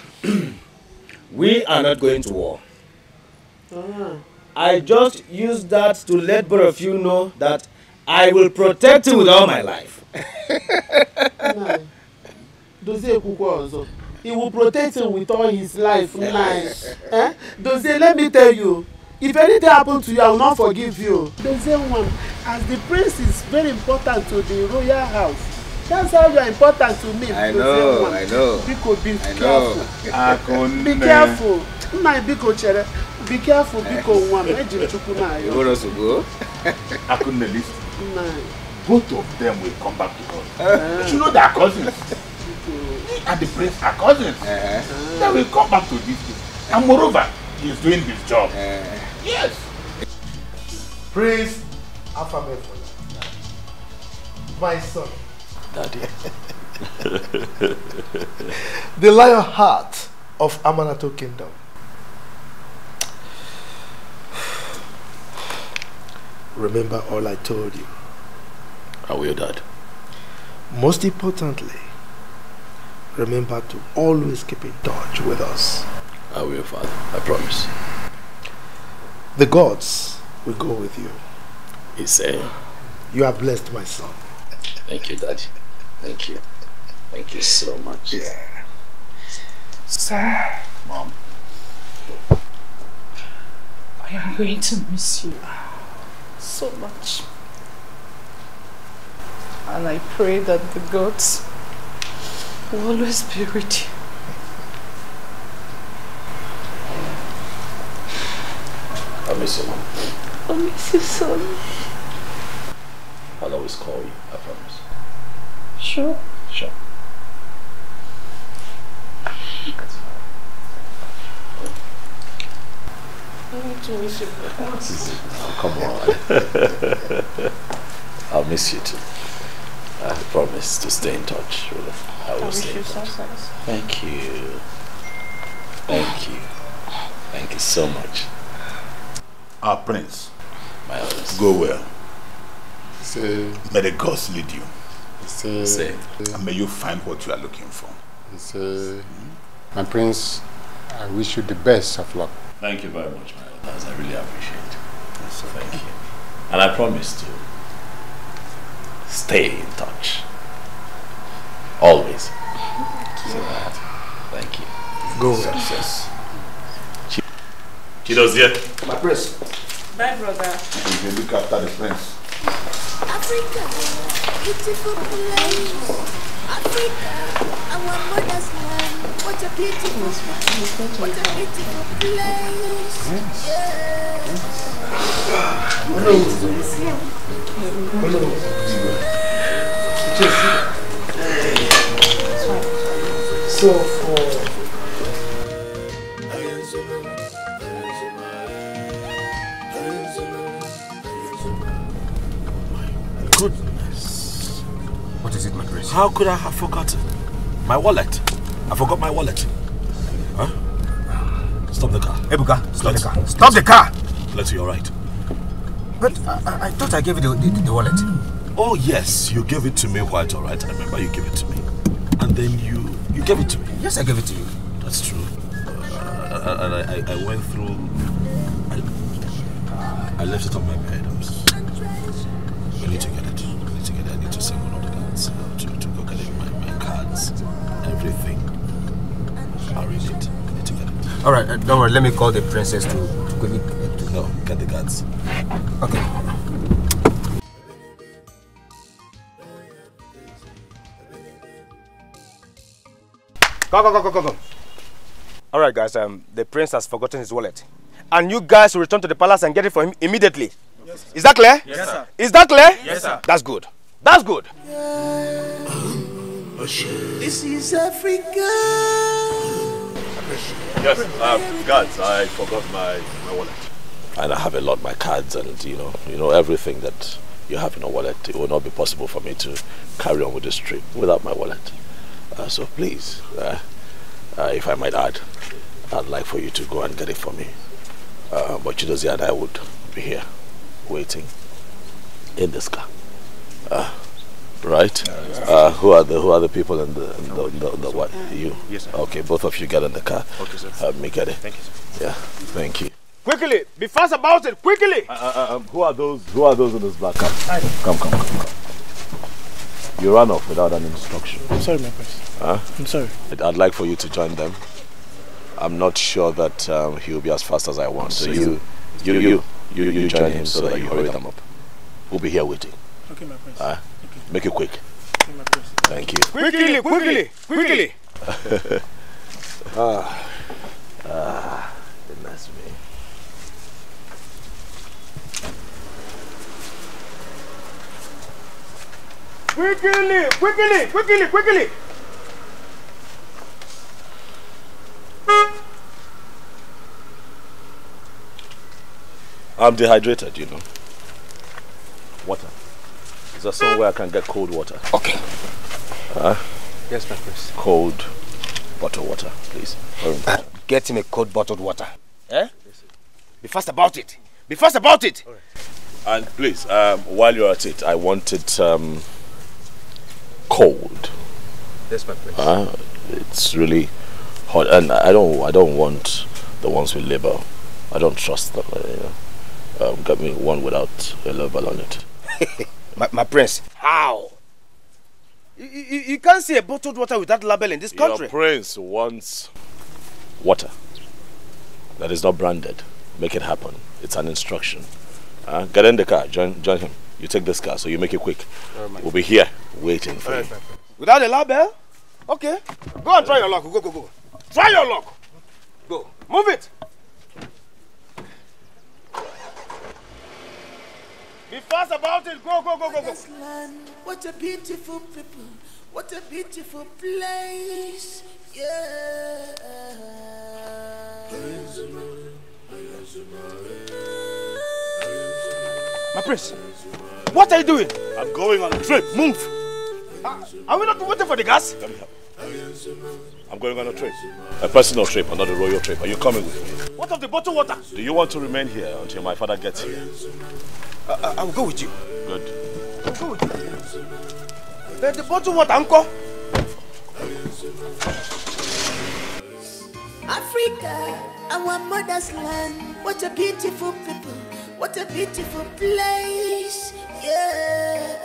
we are not going to war. I just use that to let both of you know that I will protect you with all my life. He will protect him with all his life. Eh? Dozie, let me tell you, if anything happens to you, I will not forgive you. Dozie one, as the prince is very important to the royal house, that's how you are important to me. I know. Biko, be careful. Be careful. Be careful, Biko one. You want us to go? I couldn't listen. Both of them will come back to us. You know they are cousins. And the prince are cousins. They will come back to this place. And moreover, he is doing his job. Yes. Prince Afamefuna, my son. Daddy. The lion heart of Amanato Kingdom. Remember all I told you. I will, Dad. Most importantly, remember to always keep in touch with us. I will, Father. I promise. The gods will go with you. He's saying. You are blessed, my son. Thank you, Daddy. Thank you. Thank you so much. Yeah. Sir. Mom. I am going to miss you so much. And I pray that the gods will always be with you. I miss you, Mom. I miss you, son. I'll always call you, I promise. Sure. Sure. That's fine. I need to miss you. Oh, come on. I'll miss you too. I promise to stay in touch. Really. I will stay in touch. Thank you. Thank you. Thank you so much. Our prince. My honest. Go well. Say. May the gods lead you. Say. And may you find what you are looking for. Say. My prince, I wish you the best of luck. Thank you very much, my elders. I really appreciate it. So thank you. And I promise to stay in touch. Always. Thank you. Go well. Success. Chidozie. My prince. Bye, brother. You can look after the prince. Africa, beautiful place. Africa, our mother's land. What a beautiful place. What a beautiful place. So for Goodness. What is it, my prince? How could I have forgotten? My wallet. I forgot my wallet. Huh? Stop the car. Ebuka, stop the car. Stop the car! Let's you're right. But I thought I gave you the wallet. Oh yes, you gave it to me quite alright. I remember you gave it to me. And then you gave it to me. Yes, I gave it to you. That's true. And I went through... I left it on my bed. I need to get it. I need to send one of the guys to go get it. My cards, everything. I read it. I need to get it. Alright, don't worry. Let me call the princess to quickly... No, get the guards. Okay. Go. Alright, guys, the prince has forgotten his wallet. And you guys will return to the palace and get it for him immediately. Yes, sir. Is that clear? Yes, sir. Is that clear? Yes, sir. That's good. That's good. This is Africa. Yes, guards, I forgot my wallet. And I have a lot of my cards and, you know everything that you have in a wallet. It will not be possible for me to carry on with this trip without my wallet. So please, if I might add, I'd like for you to go and get it for me. But Chidozie and I would be here, waiting in this car. Right? Who are the people in the what? You? Yes, sir. Okay, both of you get in the car. Okay, sir. Help me get it. Thank you, sir. Yeah, thank you. Quickly, be fast about it, quickly! Who are those in this black car? Come. You ran off without an instruction. I'm sorry, my prince. I'm sorry. I'd like for you to join them. I'm not sure that he'll be as fast as I want. So you join him so that you hurry them up. We'll be here waiting. Okay, my prince. Make it quick. Okay, my prince. Thank you. Quickly! Goodness me. Quickly! I'm dehydrated, you know. Water. Is there somewhere I can get cold water? Okay. Yes, my prince. Cold bottled water, please. Get him a cold bottled water. Eh? Be fast about it. Be fast about it. Right. And please, while you're at it, I want it cold. Yes, my prince. It's really hot, and I don't want the ones with label. I don't trust them. Get me one without a label on it. my prince, how? You can't see a bottled water without label in this country. Your prince wants water that is not branded. Make it happen. It's an instruction. Get in the car. Join him. You take this car, so you make it quick. We'll be here waiting for you. Without a label? Okay. Go and try your luck. Go. Try your luck. Go. Move it. Be fast about it. Go. What a beautiful people. What a beautiful place. Yeah. My prince, what are you doing? I'm going on a trip. Move. Are we not waiting for the gas? Let me help. I'm going on a trip. A personal trip, not a royal trip. Are you coming with me? What of the bottled water? Do you want to remain here until my father gets here? I will go with you. Good. I'll go with you. The bottled water, uncle. Africa, our mother's land. What a beautiful people. What a beautiful place. Yeah.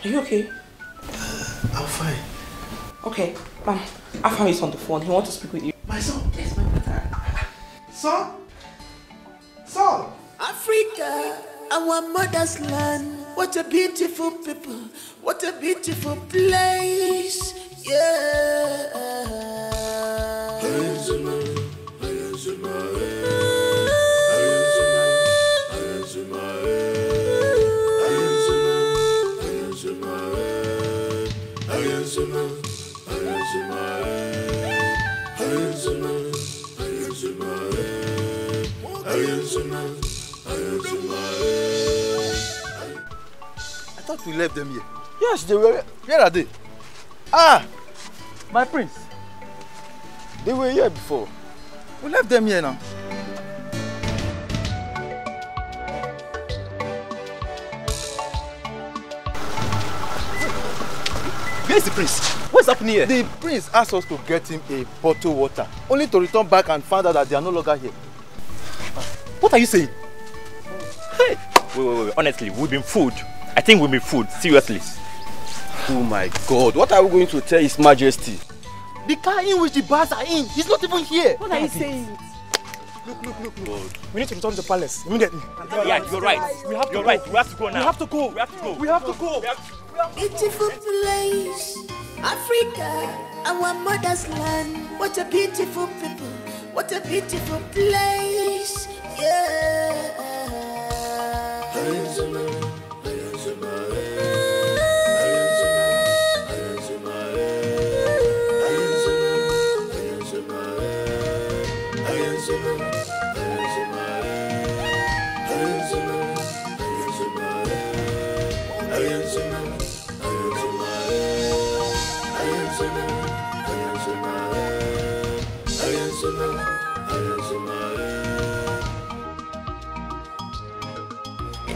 Are you okay? I'm fine. Okay, Afam is on the phone. He wants to speak with you. My son? Yes, my brother. Son? Africa, our mother's land. What a beautiful people. What a beautiful place. Yeah. I thought we left them here. Yes, they were. Where are they? My prince. They were here before. We left them here now. Where's the prince? What's happening here? The prince asked us to get him a bottle of water, only to return back and find out that they are no longer here. What are you saying? Hey! Wait. Honestly, we've been fooled. I think we've been fooled. Seriously. Oh my God! What are we going to tell His Majesty? The car in which the bars are in, he's not even here. What are you saying? Look. We need to return to the palace immediately. Yeah, you're right. We have to go now. We have to go. Beautiful place, Africa, our mother's land. What a beautiful people. What a beautiful place. Yeah.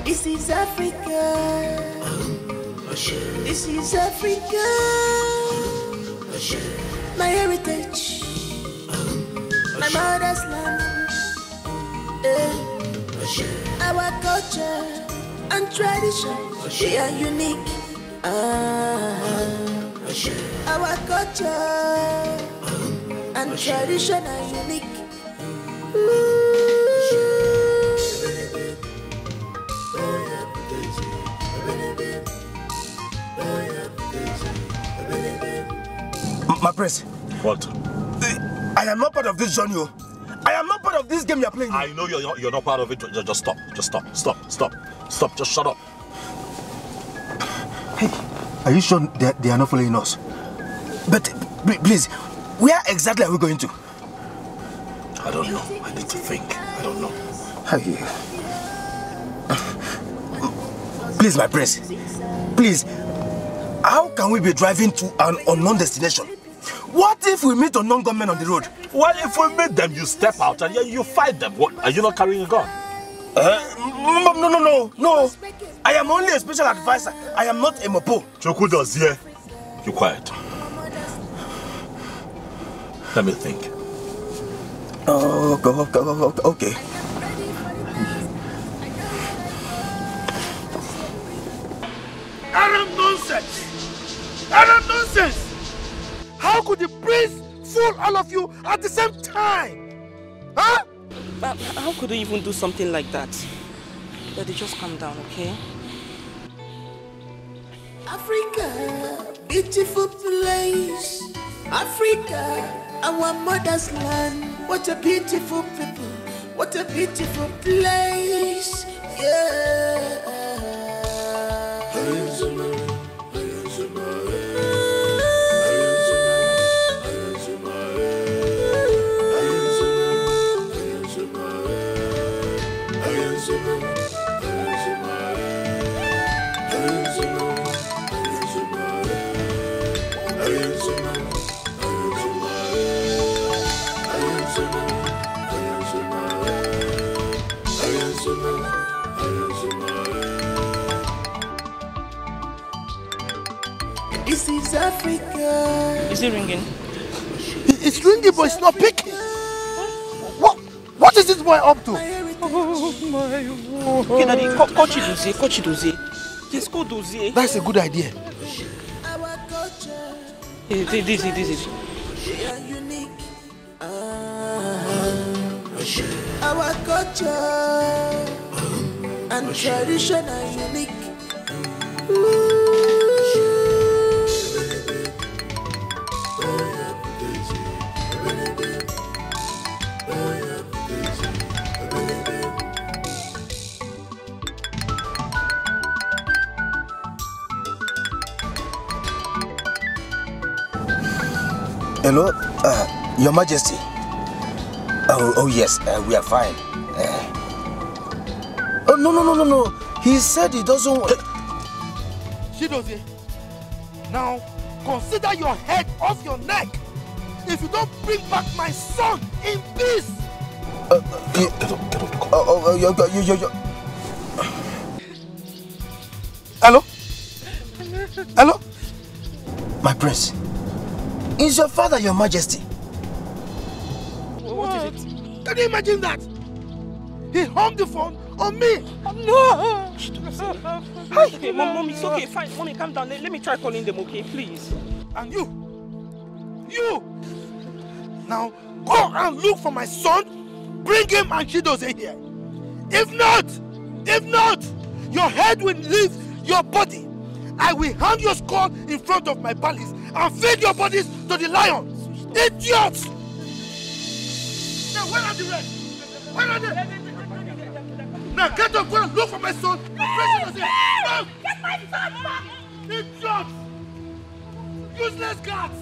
This is Africa. This is Africa. My heritage. My mother's land. Our culture and tradition, they are unique. Our culture and tradition are unique. My prince. What? I am not part of this journey. I am not part of this game you are playing. I know you're not part of it. Just stop. Just stop. Stop. Just shut up. Hey, are you sure they are not following us? But please, where exactly are we going to? I don't know. I need to think. I don't know. Please, my prince. Please. How can we be driving to an unknown destination? What if we meet unknown gunmen on the road? Well, if we meet them, you step out and you fight them. What? Are you not carrying a gun? No. I am only a special advisor. I am not a mopo. Choku does here. You quiet. Let me think. Okay. Arab nonsense! How could the prince fool all of you at the same time? Huh? But how could they even do something like that? Daddy, just calm down, okay? Africa, beautiful place. Africa, our mother's land. What a beautiful people. What a beautiful place. Yeah. This is Africa. Is it ringing? It's ringing, but it's not picking. What is this boy up to? Okay, Daddy, call Chidozie. Just call Dozie. That's a good idea. This. They are unique. Our culture and tradition are unique. Hello, Your Majesty. Oh yes, we are fine. Oh no. He said he doesn't want. Chidozie, now consider your head off your neck. If you don't bring back my son in peace. Get off the call. Hello? My prince. Is your father Your Majesty? What is it? Can you imagine that? He hung the phone on me. No! Okay, Mom, it's okay, fine. Mommy, calm down. Let me try calling them, okay, please. And you! Now, go and look for my son, bring him and Chidozie here. If not, your head will leave your body. I will hang your skull in front of my palace and feed your bodies to the lions. Idiots! where are the rest? Where are they? Now get up, go and look for my son. No! Get my son back! Idiots! Useless guards!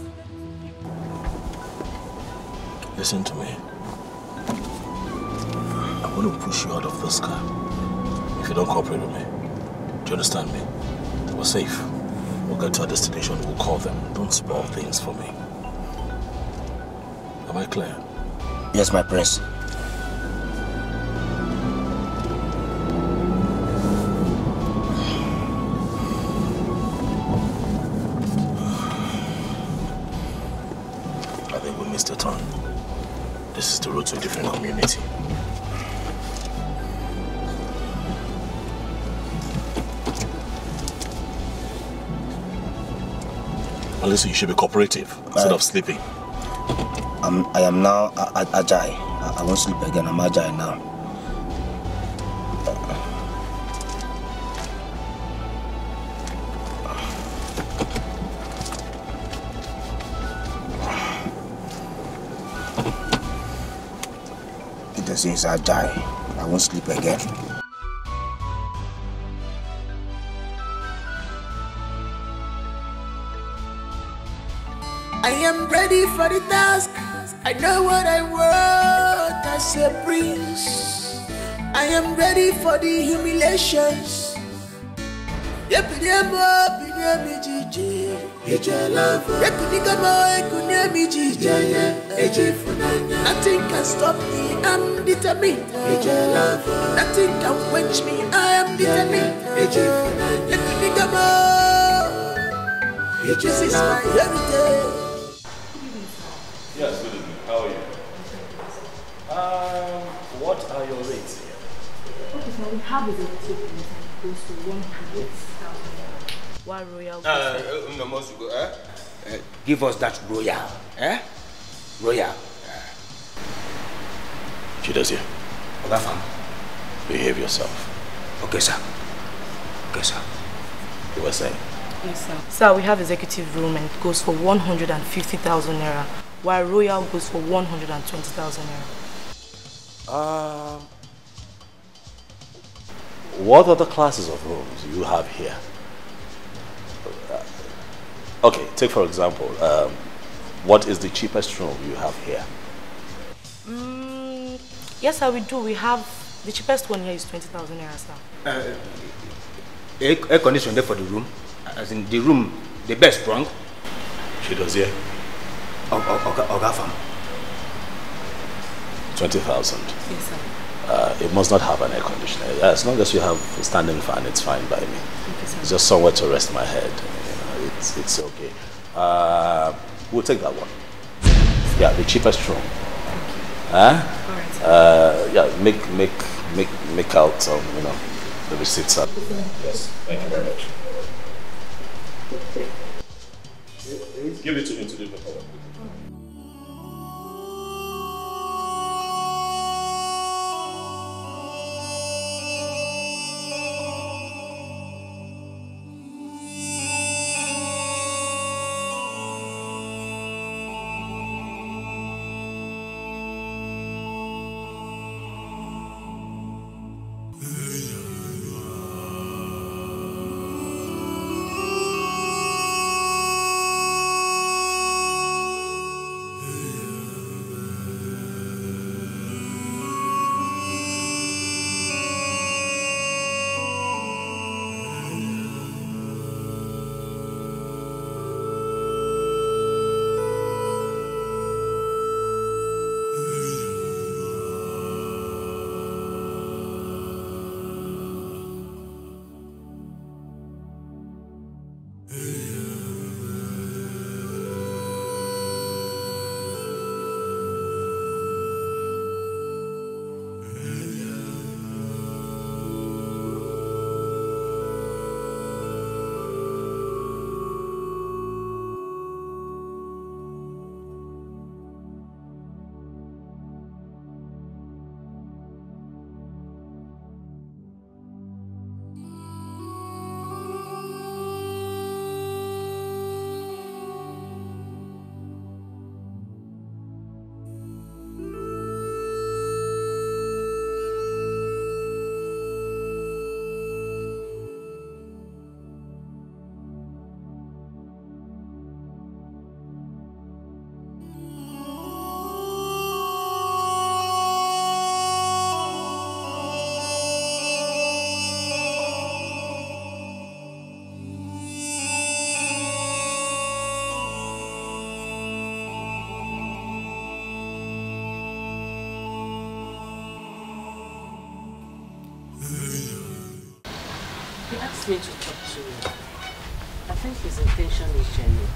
Listen to me. I'm going to push you out of this car if you don't cooperate with me. Do you understand me? We're safe. We'll get to our destination. We'll call them. Don't spoil things for me. Am I clear? Yes, my prince. I think we missed a turn. This is the road to a different community. Unless you should be cooperative instead of sleeping. I am now agile. I won't sleep again. I'm agile now. It is agile. I won't sleep again. I am ready for the task. I know what I want as a prince. I am ready for the humiliations. Nothing can stop me, I'm determined. Nothing can quench me, I am determined. This is my heritage. Yes, good evening. How are you? What are your rates here? Okay, so we have a ticket goes to 100,000. Why royal? No more to go, give us that royal, Royal. She does here. Behave yourself. Okay, sir. Okay, sir. You were saying? Yes, sir. Sir, we have executive room and it goes for 150,000 naira, while royal goes for 120,000 naira. What other classes of rooms you have here? Okay, take for example, what is the cheapest room you have here? Yes, sir, we do. We have the cheapest one here is 20,000 naira, sir. Air condition there for the room, as in the room, the best strong. She does here. Oga farm. 20,000. Yes, sir. It must not have an air conditioner. As long as you have a standing fan, it's fine by me. Okay, sir. It's just somewhere to rest my head. You know, it's okay. We'll take that one. Yeah, the cheapest room. Huh? Yeah, make out some, you know, the receipts up. Yes, thank you very much. Give it to me to do the paperwork. me to talk to you. I think his intention is genuine.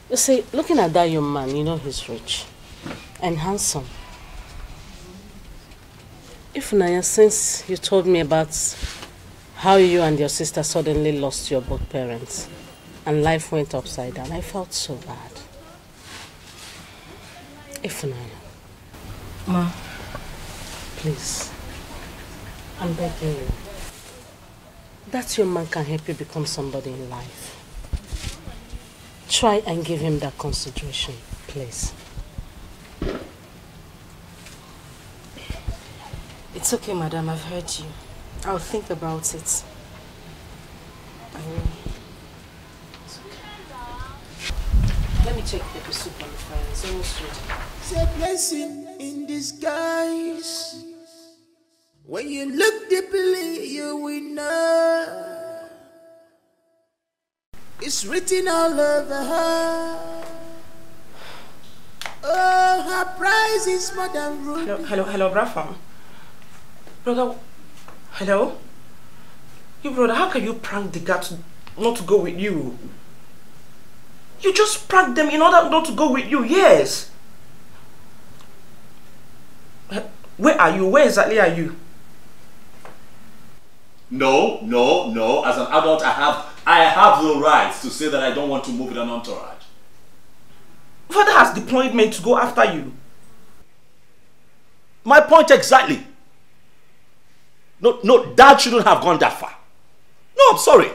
You see, looking at that young man, you know he's rich and handsome. If Naya, since you told me about how you and your sister suddenly lost your both parents and life went upside down, I felt so bad. If Naya, Ma, please, I'm begging you. That young man can help you become somebody in life. Try and give him that consideration, please. It's okay, madam. I've heard you. I'll think about it. I will. It's okay. Let me check the soup on the fire. It's almost ready. It's a blessing in disguise. When you look deeply, you will know. It's written all over her. Oh, her price is more than ruby. Hello, Brafam. Brother, hello? You brother, how can you prank the guy not to go with you? You just pranked them in order not to go with you, yes. Where are you? Where exactly are you? No. As an adult, I have the right to say that I don't want to move with an entourage. Father has deployed men to go after you. My point exactly. No, Dad shouldn't have gone that far. No, I'm sorry.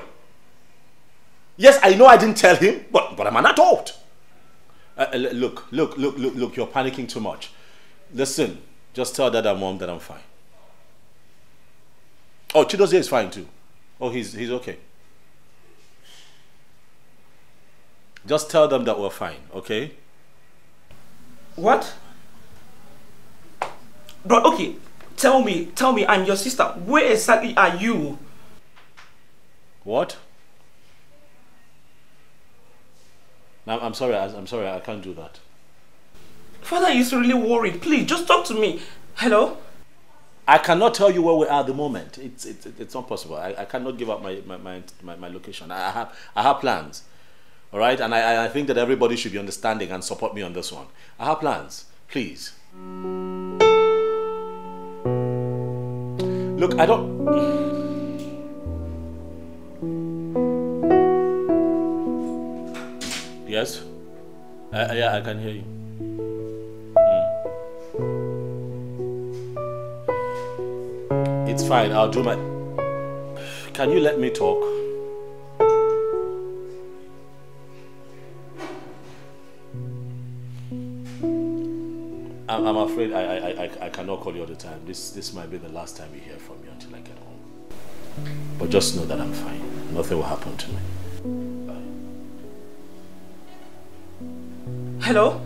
Yes, I know I didn't tell him, but I'm an adult. Look, you're panicking too much. Listen, just tell Dad and Mom that I'm fine. Oh, Chidozie is fine too. Oh, he's okay. Just tell them that we're fine, okay? What? Bro, okay. Tell me, I'm your sister. Where exactly are you? What? I'm sorry, I can't do that. Father is really worried. Please, just talk to me. Hello? I cannot tell you where we are at the moment. It's not possible. I cannot give up my location. I have plans. All right? And I think that everybody should be understanding and support me on this one. I have plans. Please. Look, I don't... Yes? Yeah, I can hear you. It's fine, I'll do my... Can you let me talk? I'm afraid I cannot call you all the time. This might be the last time you hear from me until I get home. But just know that I'm fine. Nothing will happen to me. Bye. Hello?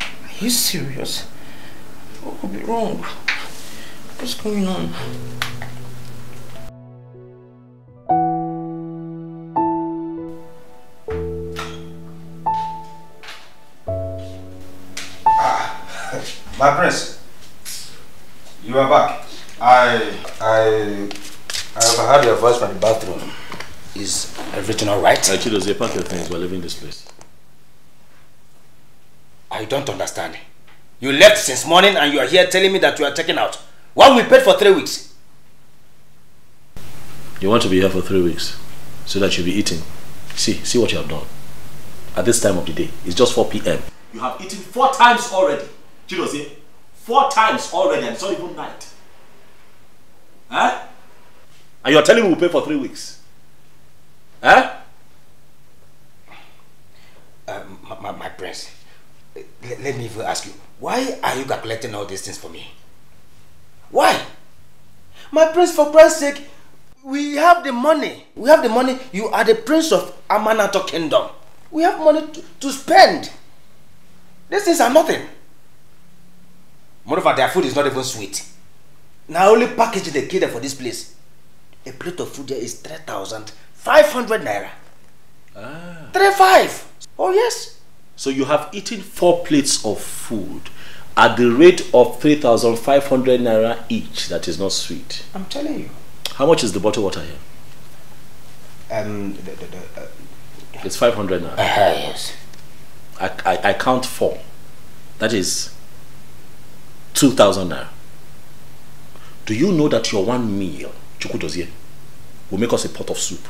Are you serious? What could be wrong? What's going on? My prince, you are back. I overheard your voice from the bathroom. Is everything all right? Chidozie, pack your things. We're leaving this place. I don't understand. You left since morning and you are here telling me that you are checking out. While we paid for 3 weeks. You want to be here for 3 weeks so that you'll be eating. See what you have done. At this time of the day, it's just 4 p.m. You have eaten 4 times already. Chidozie, 4 times already, and it's not even night. Huh? And you're telling me we'll pay for 3 weeks? Huh? My prince, let me even ask you, why are you calculating all these things for me? Why? My prince, for Christ's sake, we have the money. We have the money. You are the prince of Amanato Kingdom. We have money to spend. These things are nothing. Moreover, their food is not even sweet. Now, only package they cater for this place. A plate of food there is 3,500 naira. 3,500. Oh yes. So you have eaten 4 plates of food at the rate of 3,500 naira each. That is not sweet. I'm telling you. How much is the bottled water here? It's 500 naira. Yes. I count 4. That is 2,000 naira. Do you know that your one meal, chukudozie, will make us a pot of soup?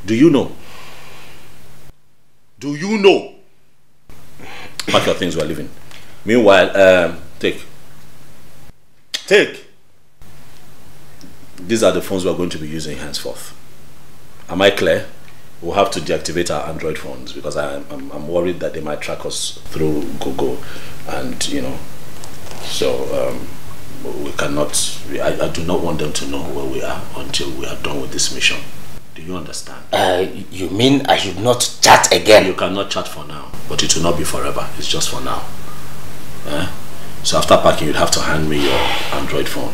Do you know? Do you know? Pack your things, we're leaving. Meanwhile, take. These are the phones we're going to be using henceforth. Am I clear? We'll have to deactivate our Android phones because I'm worried that they might track us through Google, and you know, so we cannot. I do not want them to know where we are until we are done with this mission. Do you understand? You mean I should not chat again? You cannot chat for now, but it will not be forever. It's just for now. So after packing, you'd have to hand me your Android phone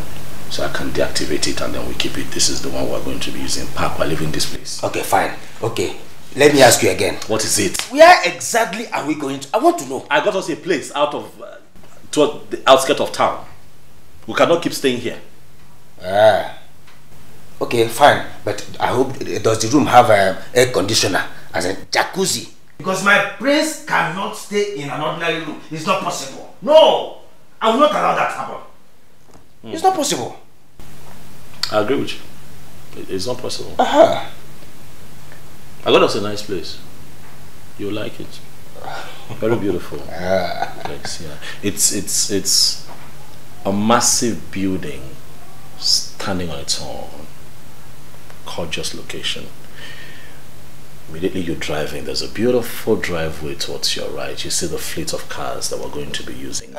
so I can deactivate it and then we keep it. This is the one we're going to be using. Pack, we're leaving this place. Okay, fine. Okay, let me ask you again. What is it? Where exactly are we going to? I want to know. I got us a place out of toward the outskirts of town. We cannot keep staying here. Okay, fine. But I hope, does the room have an air conditioner as a jacuzzi? Because my prince cannot stay in an ordinary room. It's not possible. No! I will not allow that to happen. It's not possible. I agree with you. It's not possible. I got us a nice place. You'll like it. Very beautiful. Place, yeah. It's a massive building standing on its own. Gorgeous location. Immediately you're driving, there's a beautiful driveway towards your right. You see the fleet of cars that we're going to be using.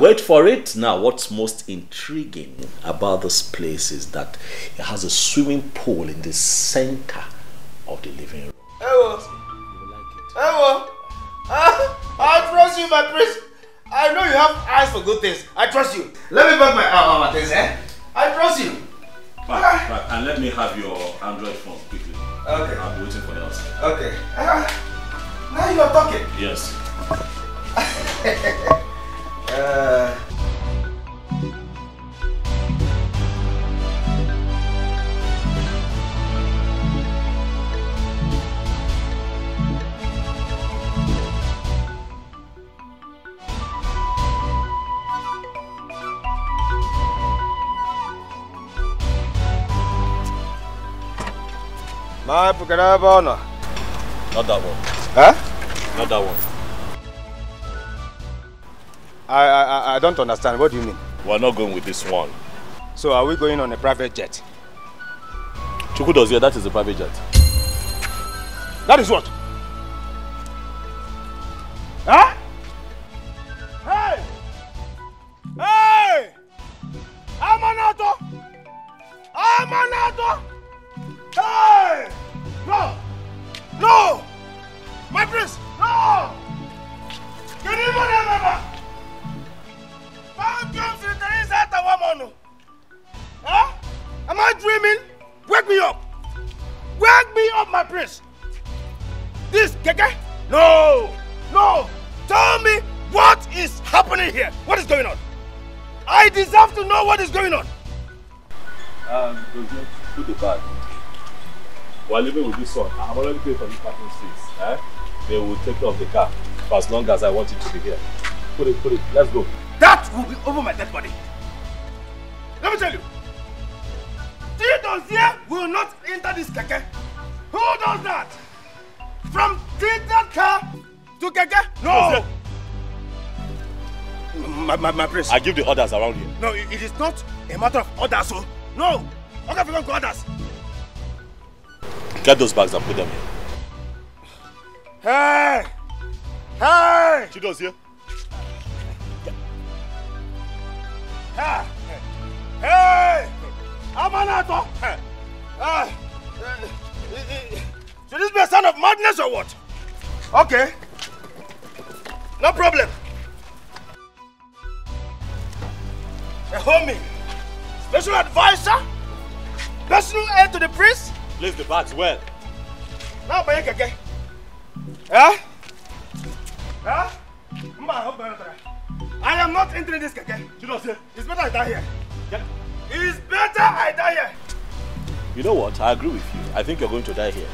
Wait for it. Now, what's most intriguing about this place is that it has a swimming pool in the center of the living room. I trust you, my prince. I know you have eyes for good things. I trust you. Let me back my things, I trust you. Right, and let me have your Android phone quickly. Okay. I'll be waiting for the outside. Okay. Now you are talking. Yes. My Pukarabana. Not that one. Huh? Not that one. I don't understand. What do you mean? We're not going with this one. So are we going on a private jet? Chukudozie, that is a private jet. That is what? Huh? Hey! Hey! Amanato! Amanato! Hey! No! No! My prince! No! Can you remember? Huh? Am I dreaming? Wake me up! Wake me up, my prince! This, Keke? No! No! Tell me what is happening here? What is going on? I deserve to know what is going on! Put the bag. We're living with this one. I have already paid for the parking space. They will take off the car for as long as I want it to be here. Put it. Let's go. That will be over my dead body. Let me tell you. Tidozie will not enter this keke. Who does that? From that car to keke? No. My prince. I give the orders around here. No, it is not a matter of orders. So no. Okay, if you don't go orders. Get those bags and put them here. Hey! Hey! Chidozie. Hey! Hey! Amanato! Should this be a sign of madness or what? Okay. No problem. A homie, special advisor, personal aid to the prince. Place the bags well. Now, Bayekeke. Huh? Huh? I am not entering this keke. It's better I die here. It's better I die here. You know what? I agree with you. I think you're going to die here.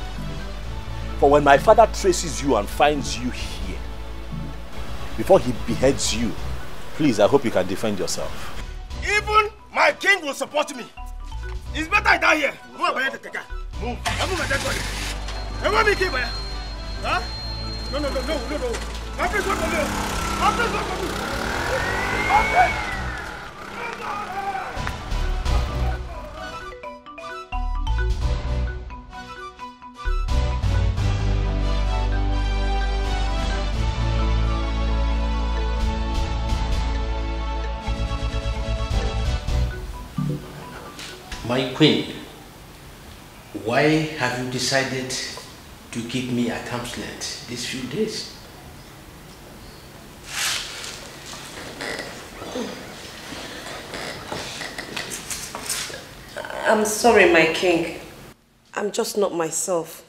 But when my father traces you and finds you here, before he beheads you, please, I hope you can defend yourself. Even my king will support me. It's better I die here. Move. I move my dead body. I want me to keep. Huh? No. My friends want to live. My queen, why have you decided to keep me at arm's length these few days? I'm sorry, my king. I'm just not myself.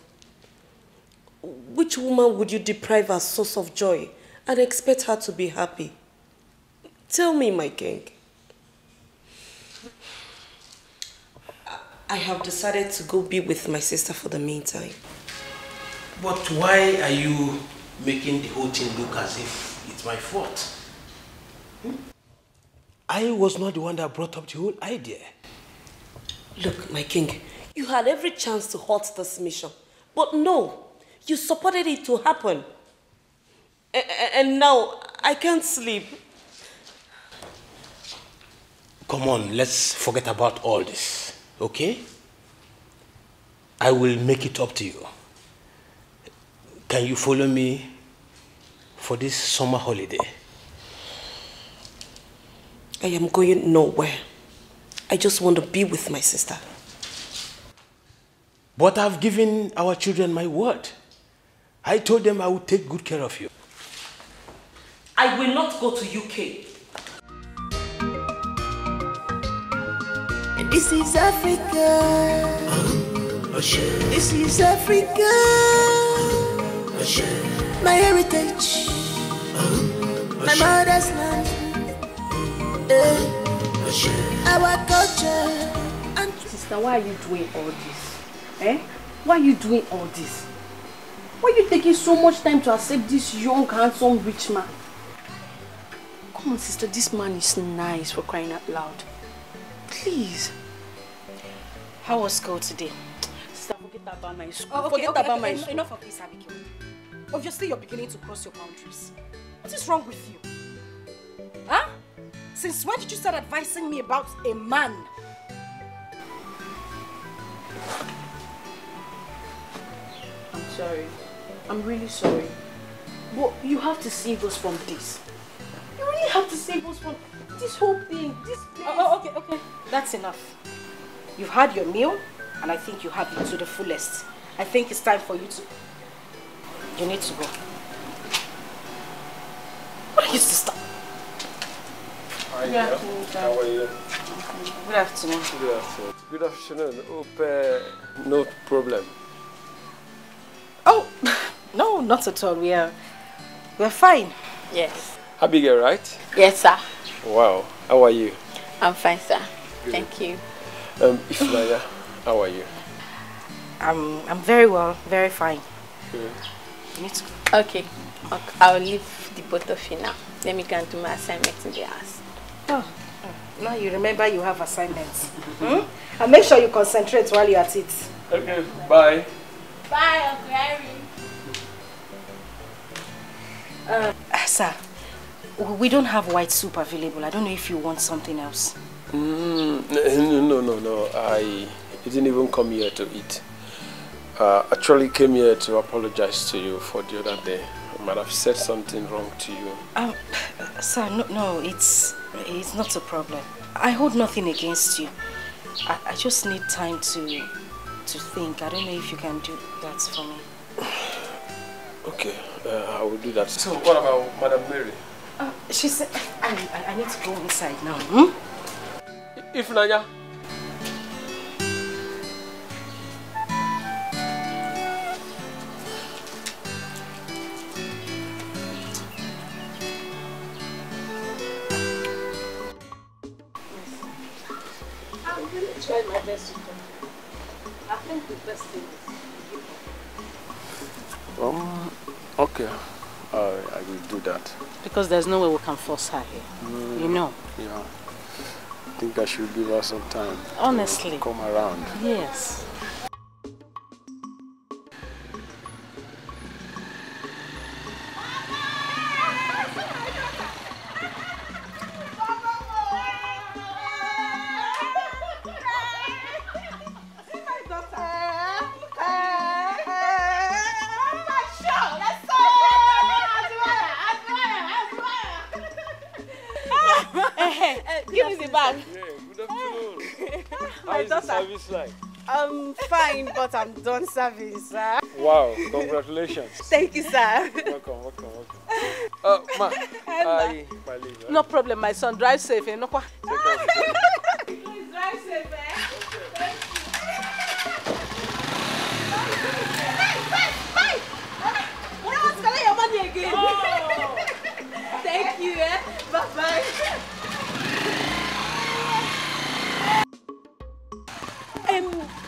Which woman would you deprive her source of joy and expect her to be happy? Tell me, my king. I have decided to go be with my sister for the meantime. But why are you making the whole thing look as if it's my fault? I was not the one that brought up the whole idea. Look, my king, you had every chance to halt this mission. But no, you supported it to happen. And now, I can't sleep. Come on, let's forget about all this, okay? I will make it up to you. Can you follow me for this summer holiday? I am going nowhere. I just want to be with my sister. But I've given our children my word. I told them I would take good care of you. I will not go to UK. This is Africa. This is Africa. My heritage. My mother's land. Our culture. And sister, why are you doing all this? Eh? Why are you doing all this? Why are you taking so much time to accept this young, handsome, rich man? Come on, sister, this man is nice, for crying out loud. Please. How was school today? Sister, forget about my school. Oh, okay, forget about my school. Enough of this, Abigail. Obviously, you're beginning to cross your boundaries. What is wrong with you? Huh? Since when did you start advising me about a man? I'm sorry. I'm really sorry. But you have to save us from this. You really have to save us from this whole thing. This place. Okay. That's enough. You've had your meal, and I think you had it to the fullest. I think it's time for you to... You need to go. What are you, sister? Hi, Good afternoon, sir. How are you? Good afternoon. Good afternoon. Good afternoon. Hope no problem. Oh, no, not at all. We're fine. Yes. Abigail, right? Yes, sir. Wow. How are you? I'm fine, sir. Good. Thank you. Ifnaya, how are you? I'm very well, very fine. Good. You need to go. Okay. I'll leave the both of you now. Let me go and do my assignment in the house. Oh, now you remember you have assignments. And make sure you concentrate while you're at it. Okay, bye. Bye, Uncle Irene. Sir, we don't have white soup available. I don't know if you want something else. No. I didn't even come here to eat. Actually came here to apologize to you for the other day. I might have said something wrong to you. Sir, no, it's not a problem. I hold nothing against you. I just need time to think. I don't know if you can do that for me. Okay, I will do that. So, what about Madam Mary? She said I need to go inside now. Ifnanya. I'm going to try my best to come. I think the best thing is Okay. I will do that. because there's no way we can force her here. You know. Yeah. I think I should give her some time. Honestly. To come around. Yes. Give me the bag. Yeah, good afternoon. My How is the daughter. service like? I'm fine, but I'm done service, sir. Wow, congratulations. Thank you, sir. Welcome. Ma, my leave. No problem, my son. Drive safe, eh? No, Take care. please drive safe, eh? Your money again. Thank you, eh? Bye-bye.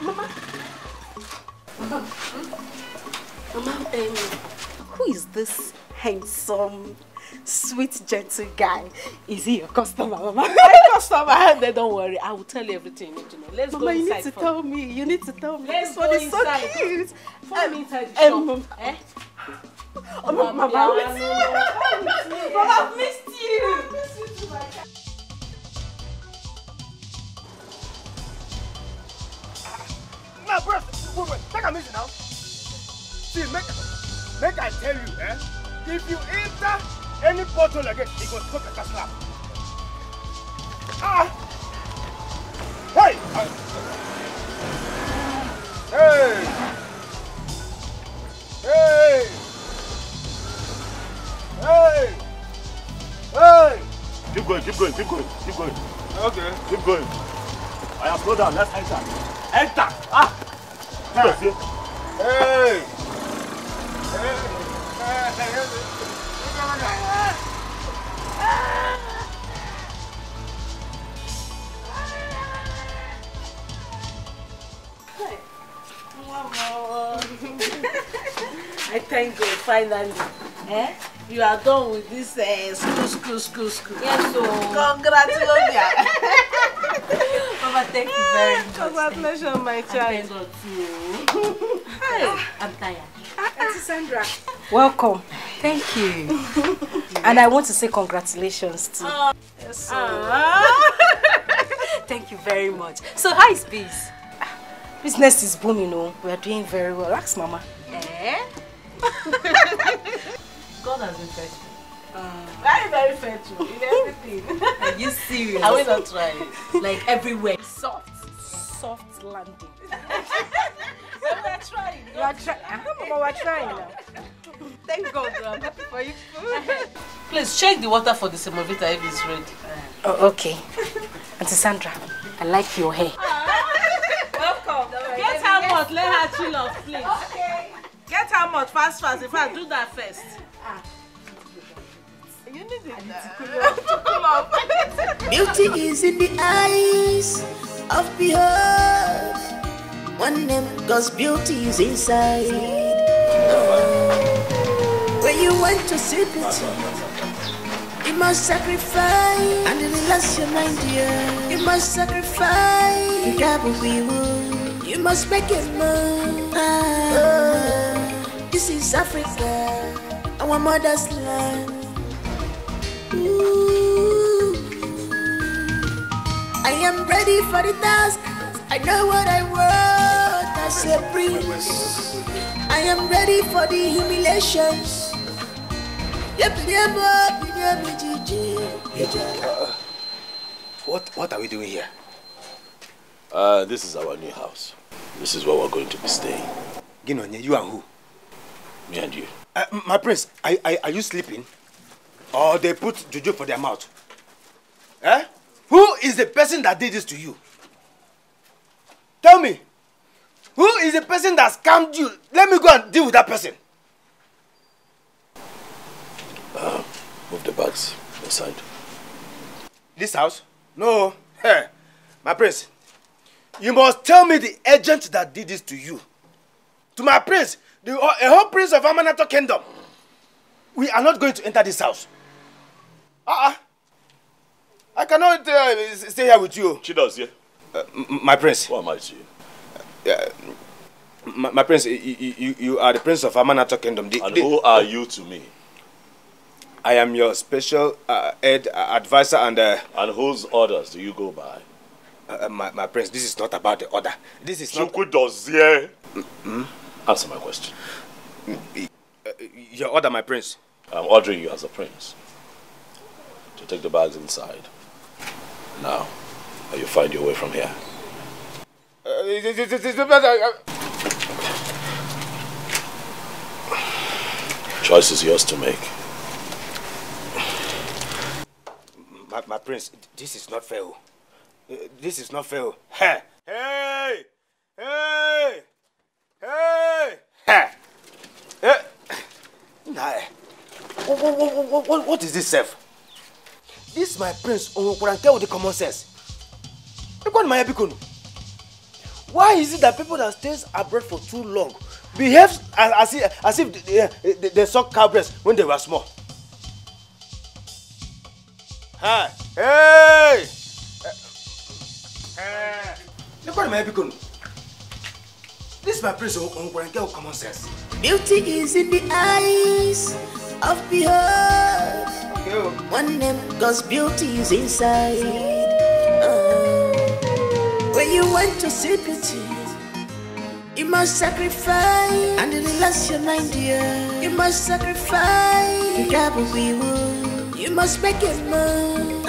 Mama. Mama, who is this handsome, sweet, gentle guy? Is he your customer, Mama? My customer? Then don't worry, I will tell you everything you need to know. Let's go inside. You need to tell me. You need to tell me. Let's go inside. So cute. Follow me inside the shop. Eh? Oh, Mama, Mama, I've missed you. I've missed you too, my child. Now, bro, wait, take a minute now. See, make I tell you, eh? If you enter any bottle again, it goes to the slap. Hey! Hey! Hey! Hey! Hey! Keep going. Okay. Keep going. I have slow down, let's enter. Enter! Yes. Hey! I thank God, finally. Eh? You are done with this school. Yes, so. Congratulations. Mama, thank you very much. Congratulations, my child. Thank God too. Hey, I'm tired. Auntie Sandra. Welcome. Thank you. And I want to say congratulations too. Yes, so. Thank you very much. So how is biz? Business is booming, you know. We are doing very well. Ask Mama. Eh? God has been faithful. Very, very faithful in everything. Are you serious? Are we not trying? Like everywhere. Soft landing. We are trying. You are trying. Mama, we are trying now. Thank God, I'm happy for you. Please check the water for the semovita if it's ready. Oh, okay. Auntie Sandra, I like your hair. Welcome. Get her mouth, let her chill off, please. Okay. Get her mouth fast. In fact, do that first. You need it. Beauty is in the eyes of behold. One name, cause beauty is inside. When you want to see beauty, you must sacrifice and relax your mind, dear. You must sacrifice. You got what we want. You must make it move. This is Africa, our mother's land. Ooh. I am ready for the task. I know what I want as a prince. I am ready for the humiliations. What are we doing here? This is our new house. This is where we're going to be staying. Ginonye, you and who? Me and you. My prince, are you sleeping? Or they put juju for their mouth? Eh? Who is the person that did this to you? Tell me. Who is the person that scammed you? Let me go and deal with that person. Move the bags aside. This house? No. Hey, my prince, You must tell me the agent that did this to you. To my prince, a whole prince of Amanato Kingdom. We are not going to enter this house. I cannot stay here with you. She does, yeah? My prince. What am I to you? My prince, you are the prince of Amanato Kingdom. And who are you to me? I am your special advisor and... And whose orders do you go by? My prince, this is not about the order. This is not... Dozie. Answer my question. Your order, my prince. I'm ordering you as a prince to take the bags inside. Now, you find your way from here. Choice is yours to make. My prince, this is not fair. This is not fair. Hey! Hey! Hey! Hey! Hey! What is this, Seth? This is my prince, with the common sense. Why is it that people that stays abroad for too long behave as if they suck cow breast when they were small? Hey! Hey! This is my prince with common sense. Beauty is in the eyes of the heart. One name, cause beauty is inside. When you want to see beauty, you must sacrifice. And in the last your mind, dear, you must sacrifice. You must make it move.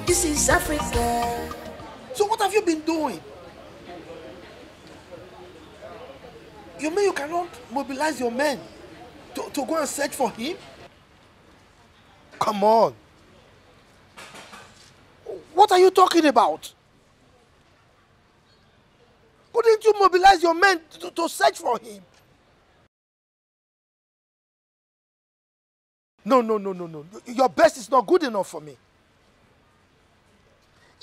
This is Africa. So what have you been doing? You mean you cannot mobilize your men to go and search for him? Come on. What are you talking about? Couldn't you mobilize your men to search for him? No. Your best is not good enough for me.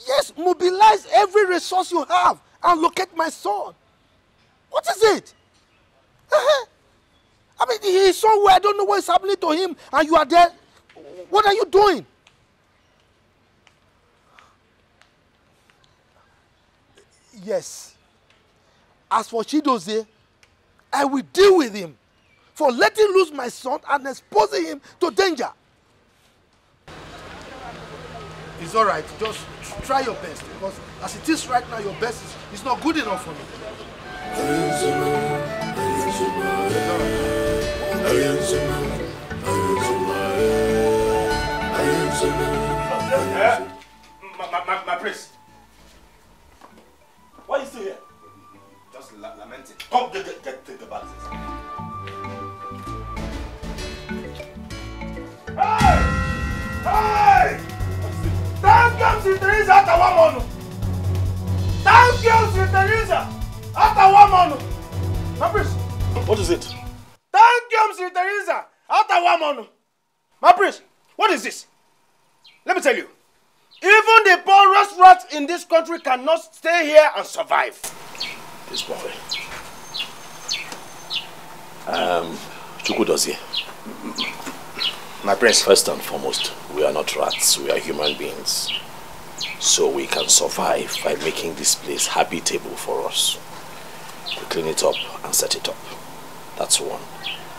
Yes, mobilize every resource you have and locate my son. What is it? I mean, he is somewhere, I don't know what is happening to him, and you are there. What are you doing? Yes. As for Chidozie, I will deal with him for letting loose my son and exposing him to danger. It's all right. Just try your best, because as it is right now, your best is not good enough for me. My prince. Why are you still here? Just lamenting. Come, get the bags. Hey! Hey! Thank you, Sister Teresa, after one month. Thank you, Sister Teresa, after one month. My prince. What is it? Thank you, Sister Teresa, after one month. My prince, what is this? Let me tell you. Even the poorest rats in this country cannot stay here and survive. This boy. Chukwudozie. My prince. First and foremost, we are not rats, we are human beings. So we can survive by making this place habitable for us. We clean it up and set it up. That's one.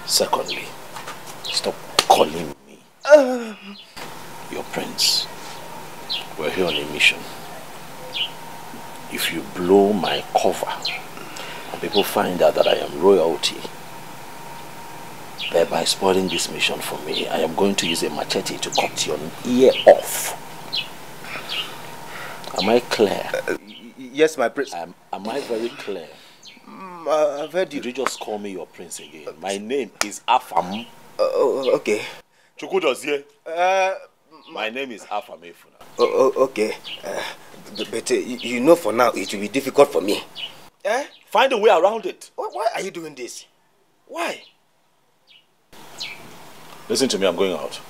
Secondly, stop calling me your prince. We're here on a mission. If you blow my cover and people find out that I am royalty, thereby spoiling this mission for me, I am going to use a machete to cut your ear off. Am I clear? Yes, my prince. Am I very clear? I've heard you. Did you just call me your prince again? My name is Afam. Okay. Chukwudozie. My name is Afam Efuna. Okay. But you know for now it will be difficult for me. Find a way around it. Why are you doing this? Why? Listen to me, I'm going out.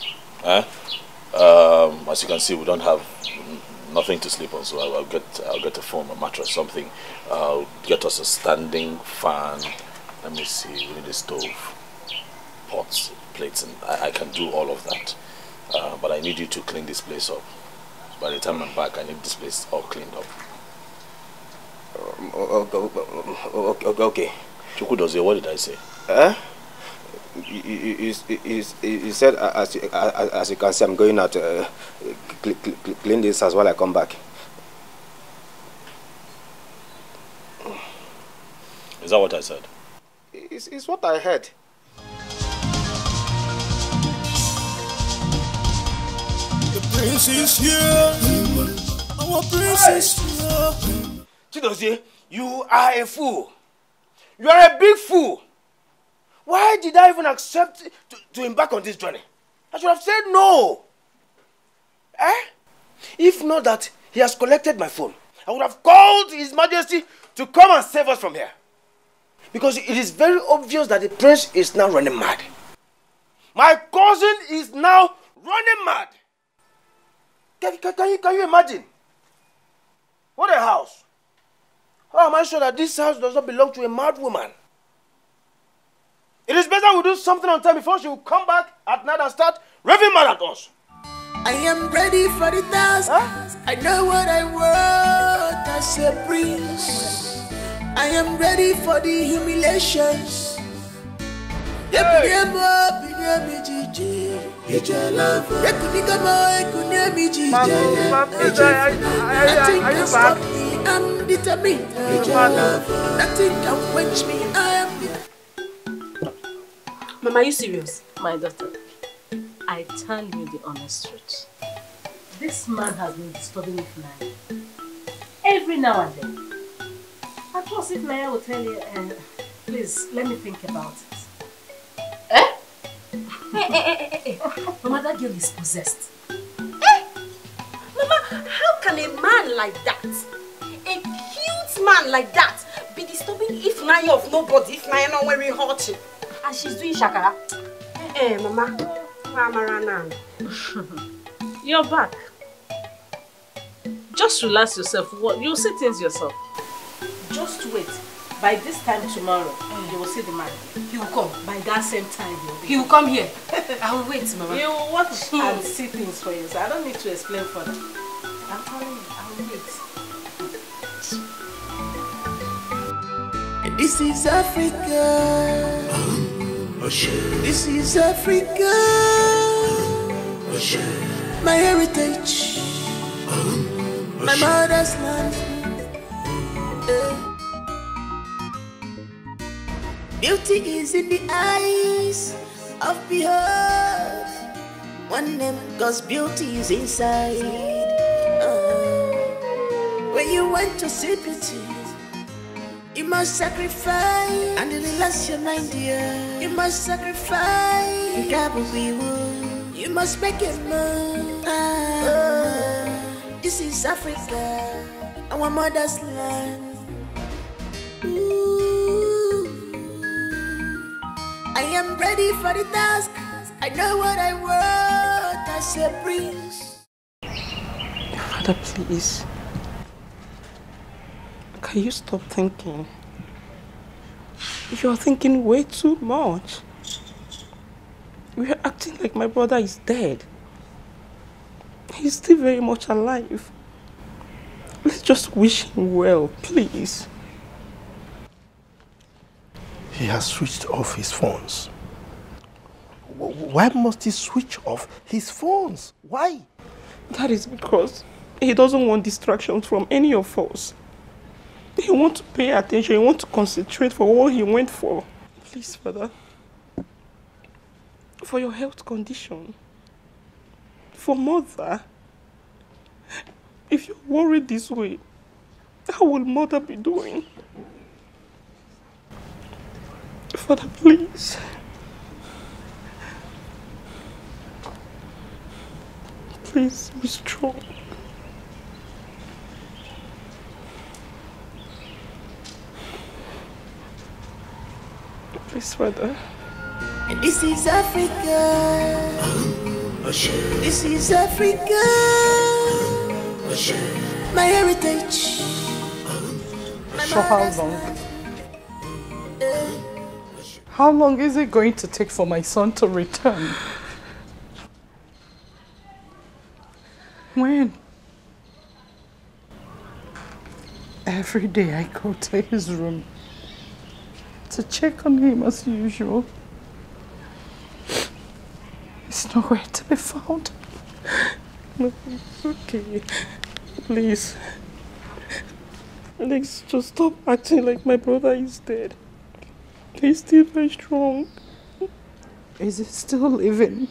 As you can see, we don't have nothing to sleep on, so I'll get a phone, a mattress, something. I'll get us a standing fan. Let me see, we need a stove, pots, plates, and I can do all of that. But I need you to clean this place up. By the time I'm back, I need this place all cleaned up. Okay. Chukwudozie, what did I say? You said, as you can see, I'm going out to clean this as well. I come back. Is that what I said? It's what I heard. The prince is here. Our prince is here. Chidozie, you are a fool. You are a big fool. Why did I even accept to embark on this journey? I should have said no. If not that he has collected my phone, I would have called His Majesty to come and save us from here. Because it is very obvious that the prince is now running mad. My cousin is now running mad. Can you imagine? What a house. How am I sure that this house does not belong to a mad woman? It is better we do something on time before she will come back at night and start raving mad at us. I am ready for the task. I know what I want as a prince. I am ready for the humiliations. I'm determined. Nothing can quench me. I am determined. Mama, are you serious? My daughter, I tell you the honest truth. This man has been disturbing me tonight. Every now and then. I trust if Maya will tell you, please, let me think about it. Mama, that girl is possessed. Mama, how can a man like that, a cute man like that, be disturbing if Naya of nobody, if Naya not wearing hot? And she's doing shakara. Mama, You're back. Just relax yourself. You'll see things yourself. Just wait. By this time tomorrow, you will see the man. He will come. By that same time, he will come here. I will wait, Mama. You will watch and see things for yourself. I don't need to explain further. I'm telling you, I will wait. This is Africa. This is Africa. My heritage. My mother's land. Beauty is in the eyes of behold. One name, cause beauty is inside. When you want to see beauty, you must sacrifice. And relax your mind, dear. You must sacrifice. You must make it move. This is Africa, our mother's land. I am ready for the task. I know what I want as a prince. Father, please. Can you stop thinking? You are thinking way too much. We are acting like my brother is dead. He's still very much alive. Let's just wish him well, please. He has switched off his phones. Why must he switch off his phones? Why? That is because he doesn't want distractions from any of us. He wants to pay attention, he wants to concentrate for what he went for. Please, Father. For your health condition. For Mother. If you're worried this way, how will Mother be doing? Father, please. Please be strong. Please, Father. This is Africa. This is Africa. my heritage. For how long? How long is it going to take for my son to return? When? Every day I go to his room to check on him as usual. He's nowhere to be found. No, it's okay. Please. Alex, just stop acting like my brother is dead. He's still very strong. Is he still living?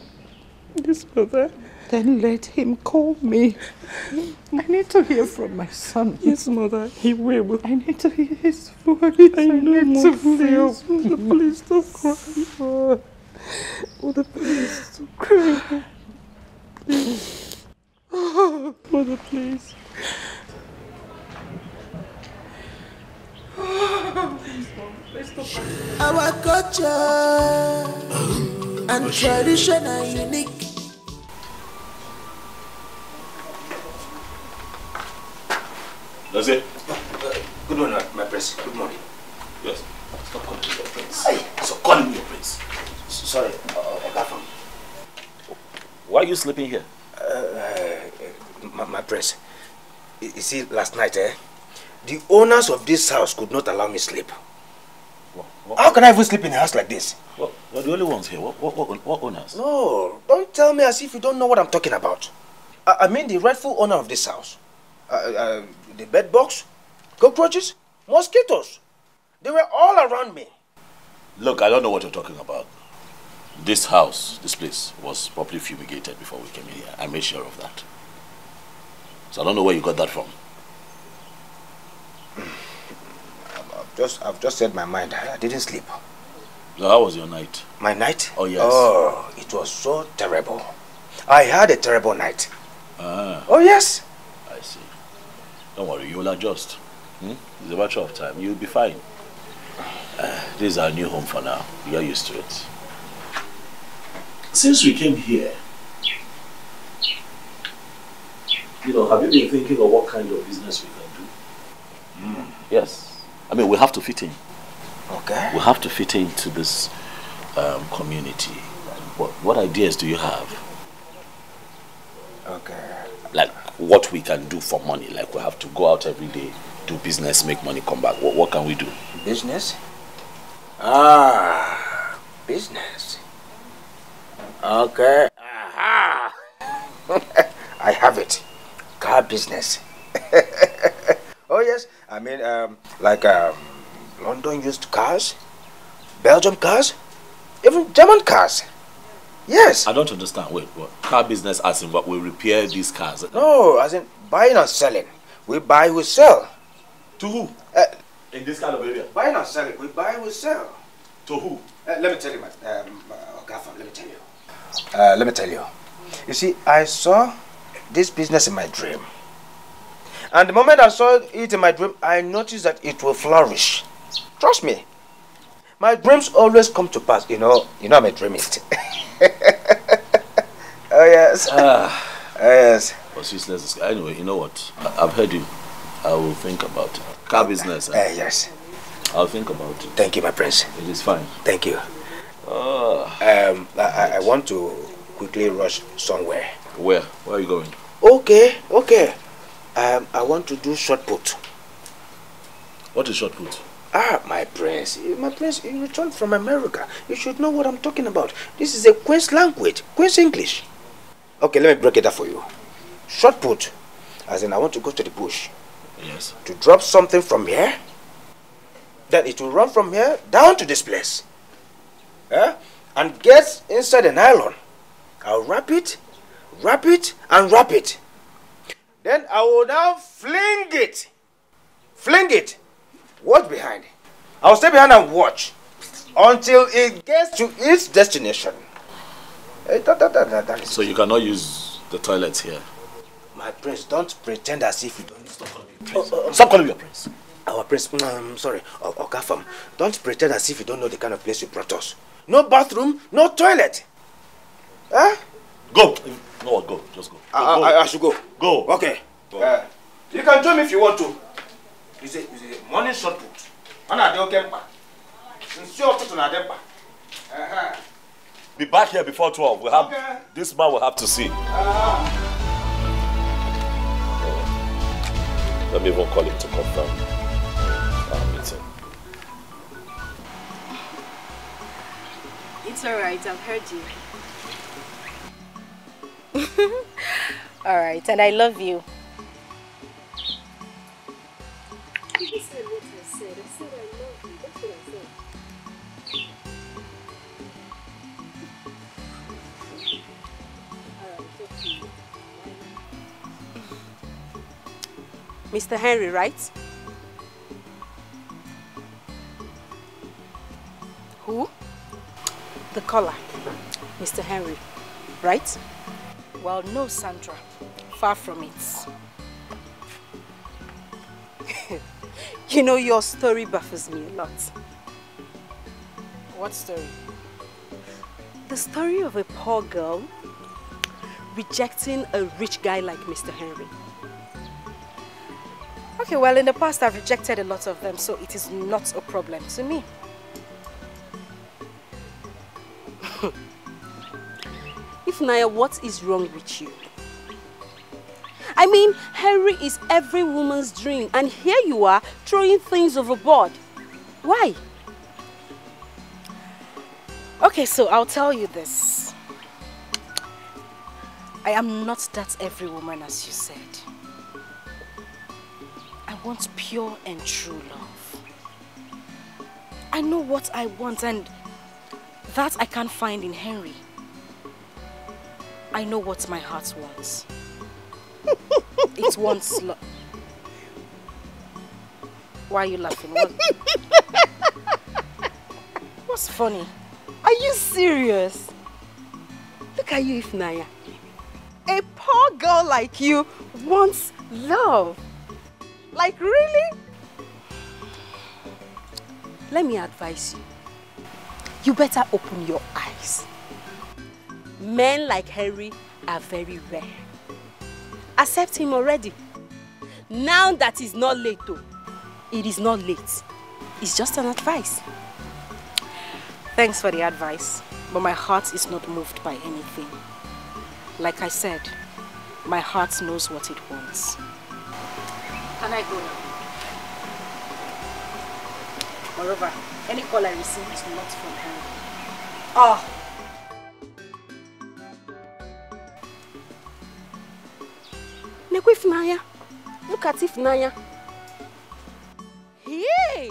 Yes, mother. Then let him call me. I need to hear from my son. Yes, mother, he will. I need to hear his voice. I know, need to feel. Mother, please stop crying. Mother, please stop crying. Please. Mother, please. Our culture and tradition are unique. That's it. Good morning, my prince. Good morning. Yes. Stop calling me your prince. Stop calling me your prince. Sorry, Ogafam. Why are you sleeping here? My prince. You see, last night, the owners of this house could not allow me sleep. What? How can I even sleep in a house like this? We're the only ones here. What owners? No, don't tell me as if you don't know what I'm talking about. I mean the rightful owner of this house. The bed box, cockroaches, mosquitoes. They were all around me. Look, I don't know what you're talking about. This house, this place, was properly fumigated before we came in here. I made sure of that. So I don't know where you got that from. I've just said my mind. I didn't sleep. So how was your night? My night? Oh, yes. Oh, it was so terrible. I had a terrible night. Ah. Oh, yes. I see. Don't worry, you'll adjust. It's a matter of time. You'll be fine. This is our new home for now. You're used to it. Since we came here, have you been thinking of what kind of business we can do? Yes. I mean, we have to fit in. Okay. We have to fit into this community. What ideas do you have? Okay. Like what we can do for money. Like we have to go out every day, do business, make money, come back. What can we do? Business? Ah, business. Okay. Aha. I have it. Car business. Oh yes. I mean, like London used cars, Belgium cars, even German cars. Yes. I don't understand. Wait, what? Car business as in what? We repair these cars? No, as in buying and selling. We buy, we sell. To who? In this kind of area? Buying and selling. We buy, we sell. To who? Let me tell you, Gafam, let me tell you. Let me tell you. You see, I saw this business in my dream. And the moment I saw it in my dream, I noticed that it will flourish. Trust me. My dreams always come to pass. You know I'm a dreamist. Oh yes. Oh yes. But useless. Anyway, you know what? I've heard you. I will think about it. Car business. Yes. I'll think about it. Thank you, my prince. It is fine. Thank you. I want to quickly rush somewhere. Where? Where are you going? Okay. I want to do shot put. What is shot put? My prince, you returned from America. You should know what I'm talking about. This is a Queen's language, Queen's English. Okay, let me break it up for you. Shot put, as in I want to go to the bush. Yes. To drop something from here, then it will run from here down to this place. And get inside the nylon. I'll wrap it, and wrap it. Then I will now fling it. Watch behind. I'll stay behind and watch until it gets to its destination. So you cannot use the toilets here? My prince, don't pretend as if you don't. Stop calling me prince. Stop calling me your prince. Our prince, I'm sorry, Okafam, don't pretend as if you don't know the kind of place you brought us. No bathroom, no toilet. Go. No, go. Just go. I should go. Go. Okay. You can join me if you want to. It's a morning short put. Be back here before 12. We'll have, this man will have to see. Let me even call him to confirm our meeting. It's alright, I've heard you. Alright, and I love you. You said what I said. I said I love you. That's what I said. Mr. Henry, right? Who? The caller, Mr. Henry, right? Well, no, Sandra. Far from it. You know, your story baffles me a lot. What story? The story of a poor girl rejecting a rich guy like Mr. Henry. Okay, well, in the past I've rejected a lot of them, so it is not a problem to me. Ifnaya, what is wrong with you? I mean, Henry is every woman's dream, and here you are throwing things overboard. Why? Okay, so I'll tell you this. I am not that every woman, as you said. I want pure and true love. I know what I want, and that I can't find in Henry. I know what my heart wants. It wants love. Why are you laughing? What's funny? Are you serious? Look at you, Ifnaya. A poor girl like you wants love. Like, really? Let me advise you. You better open your eyes. Men like Henry are very rare. Accept him already. Now that it's not late though. It is not late. It's just an advice. Thanks for the advice, but my heart is not moved by anything. Like I said, my heart knows what it wants. Can I go now? Moreover, any call I receive is not from Henry. Oh! Ifnaya, look at Ifnaya. Hey!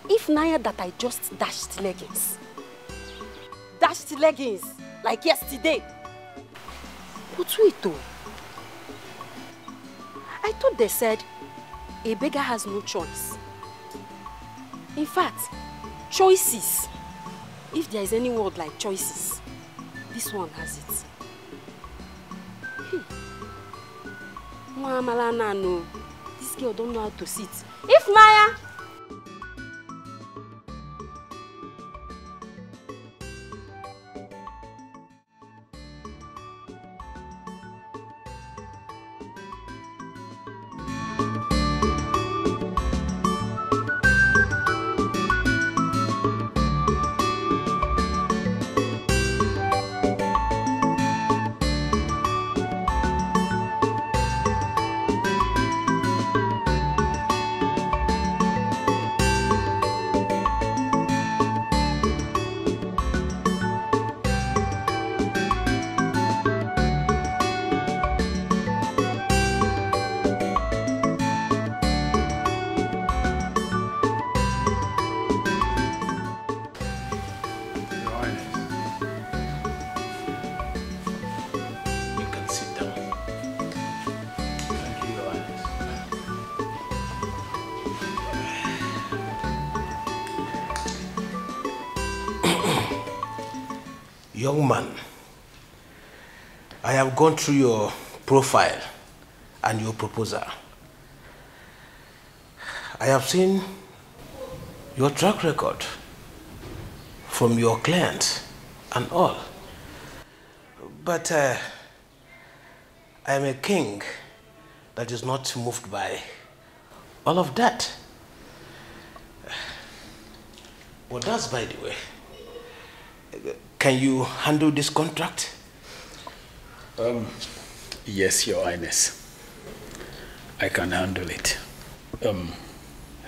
Ifnaya that I just dashed leggings. Dashed leggings, like yesterday. But wait though. I thought they said a beggar has no choice. In fact, choices. If there is any word like choices, this one has it. No. This girl don't know how to sit. Ifnaya! Young man, I have gone through your profile and your proposal. I have seen your track record from your clients and all. But I am a king that is not moved by all of that. Well, that's by the way. Can you handle this contract? Yes, Your Highness. I can handle it.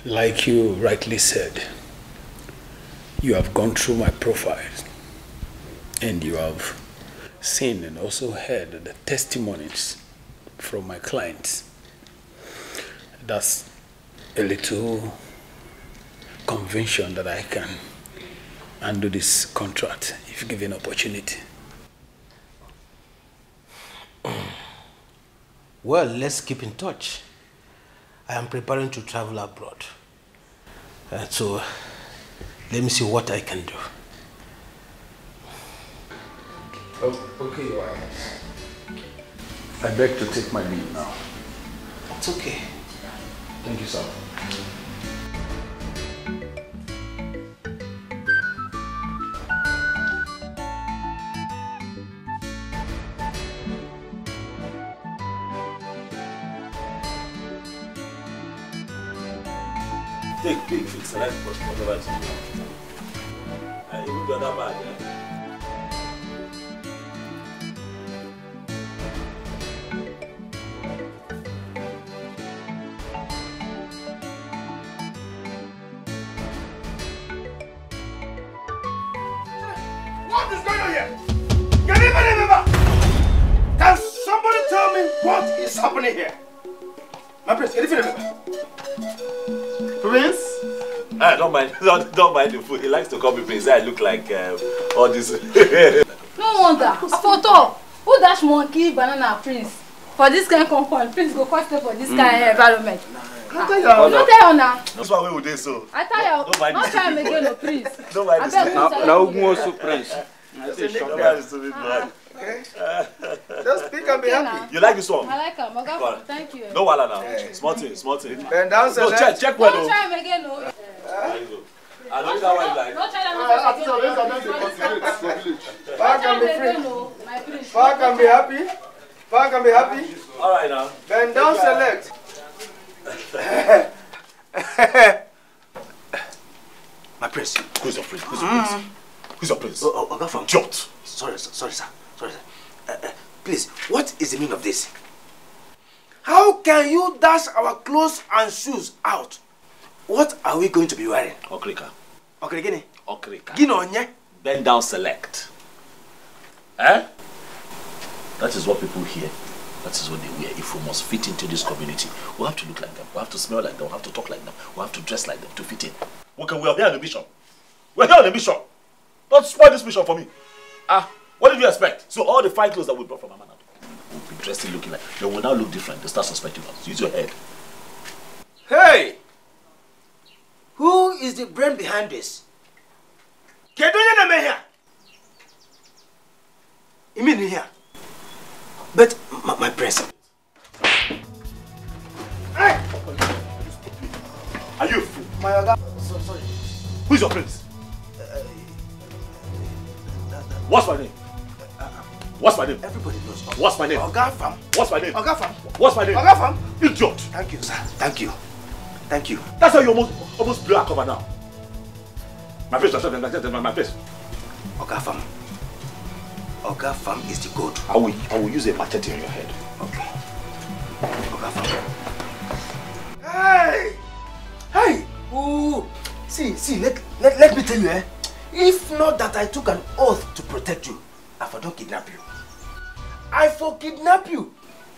Like you rightly said, you have gone through my profile and you have seen and also heard the testimonies from my clients. That's a little conviction that I can handle this contract if given opportunity. Well, let's keep in touch. I am preparing to travel abroad. So, let me see what I can do. Oh, okay, Your Highness. I beg to take my leave now. It's okay. Thank you, sir. Take, select whatever it is. And even the other bag, What is going on here? Can anybody remember? Can somebody tell me what is happening here? My prince, can you remember? Prince? don't mind the food. He likes to call me Prince. I look like all this. No wonder. Photo. Who dash monkey banana prince? For this kind of compound, prince go quite for this kind of environment. Not tell you now. That's why we would do so. I tell you. Don't mind not try him again, no prince. Don't mind this. Now who also Prince? Don't mind this to me, blood. Just speak and be happy. You like this one? I like him. Okay, thank you. No wala now. Small thing. Bend down, no, check well. Don't try him again, no. There you go. I know that one like. Don't try that. Far can be free. Far can be happy. Far can be happy. All right now. Bend down, select. My prince. Who's your prince? Who's your prince? Oga from Jot. Sorry, sir. Please, what is the meaning of this? How can you dash our clothes and shoes out? What are we going to be wearing? Okrika. Okrika. Gino. Bend down, select. Eh? That is what people hear. That is what they wear. If we must fit into this community, we have to look like them. We have to smell like them. We have to talk like them. We have to dress like them to fit in. Okay, we are here on a mission. We're here on a mission. Don't spoil this mission for me. What did you expect? So all the fine clothes that we brought from Amana will be dressed in looking like. They will now look different. They start suspecting us. Use your head. Hey! Who is the brain behind this? Kedonya na here. You mean here? But my prince. Hey! Are you a fool? My Oga. Sorry. Who's your prince? What's my name? What's my name? Everybody knows. What's my name? Oga Fam. What's my name? Oga Fam. What's my name? Oga Fam. Idiot. Thank you, sir. Thank you. That's how you almost blew our cover now. My face, my face. Oga Fam is the goat. I will use a machete on your head. Okay. Oga Fam. Hey! Ooh. See, let me tell you, if not that I took an oath to protect you, I for don't kidnap you. I for kidnap you.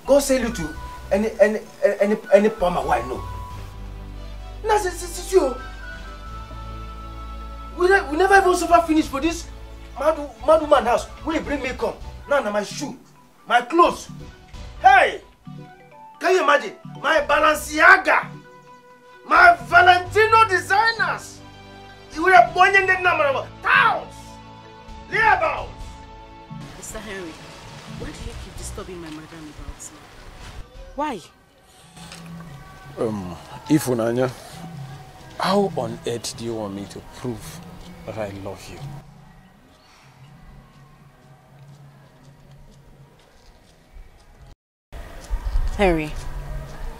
Go sell you to any palmer who I know. Now, see you. We never even suffer finish for this mad woman house. Will you bring me come? Now my shoe, my clothes. Hey! Can you imagine? My Balenciaga, my Valentino designers. You will have money in the number of towns. Leabouts. Mr. Henry, why do you keep disturbing my madam about me? Why? Ifunanya, how on earth do you want me to prove that I love you? Henry,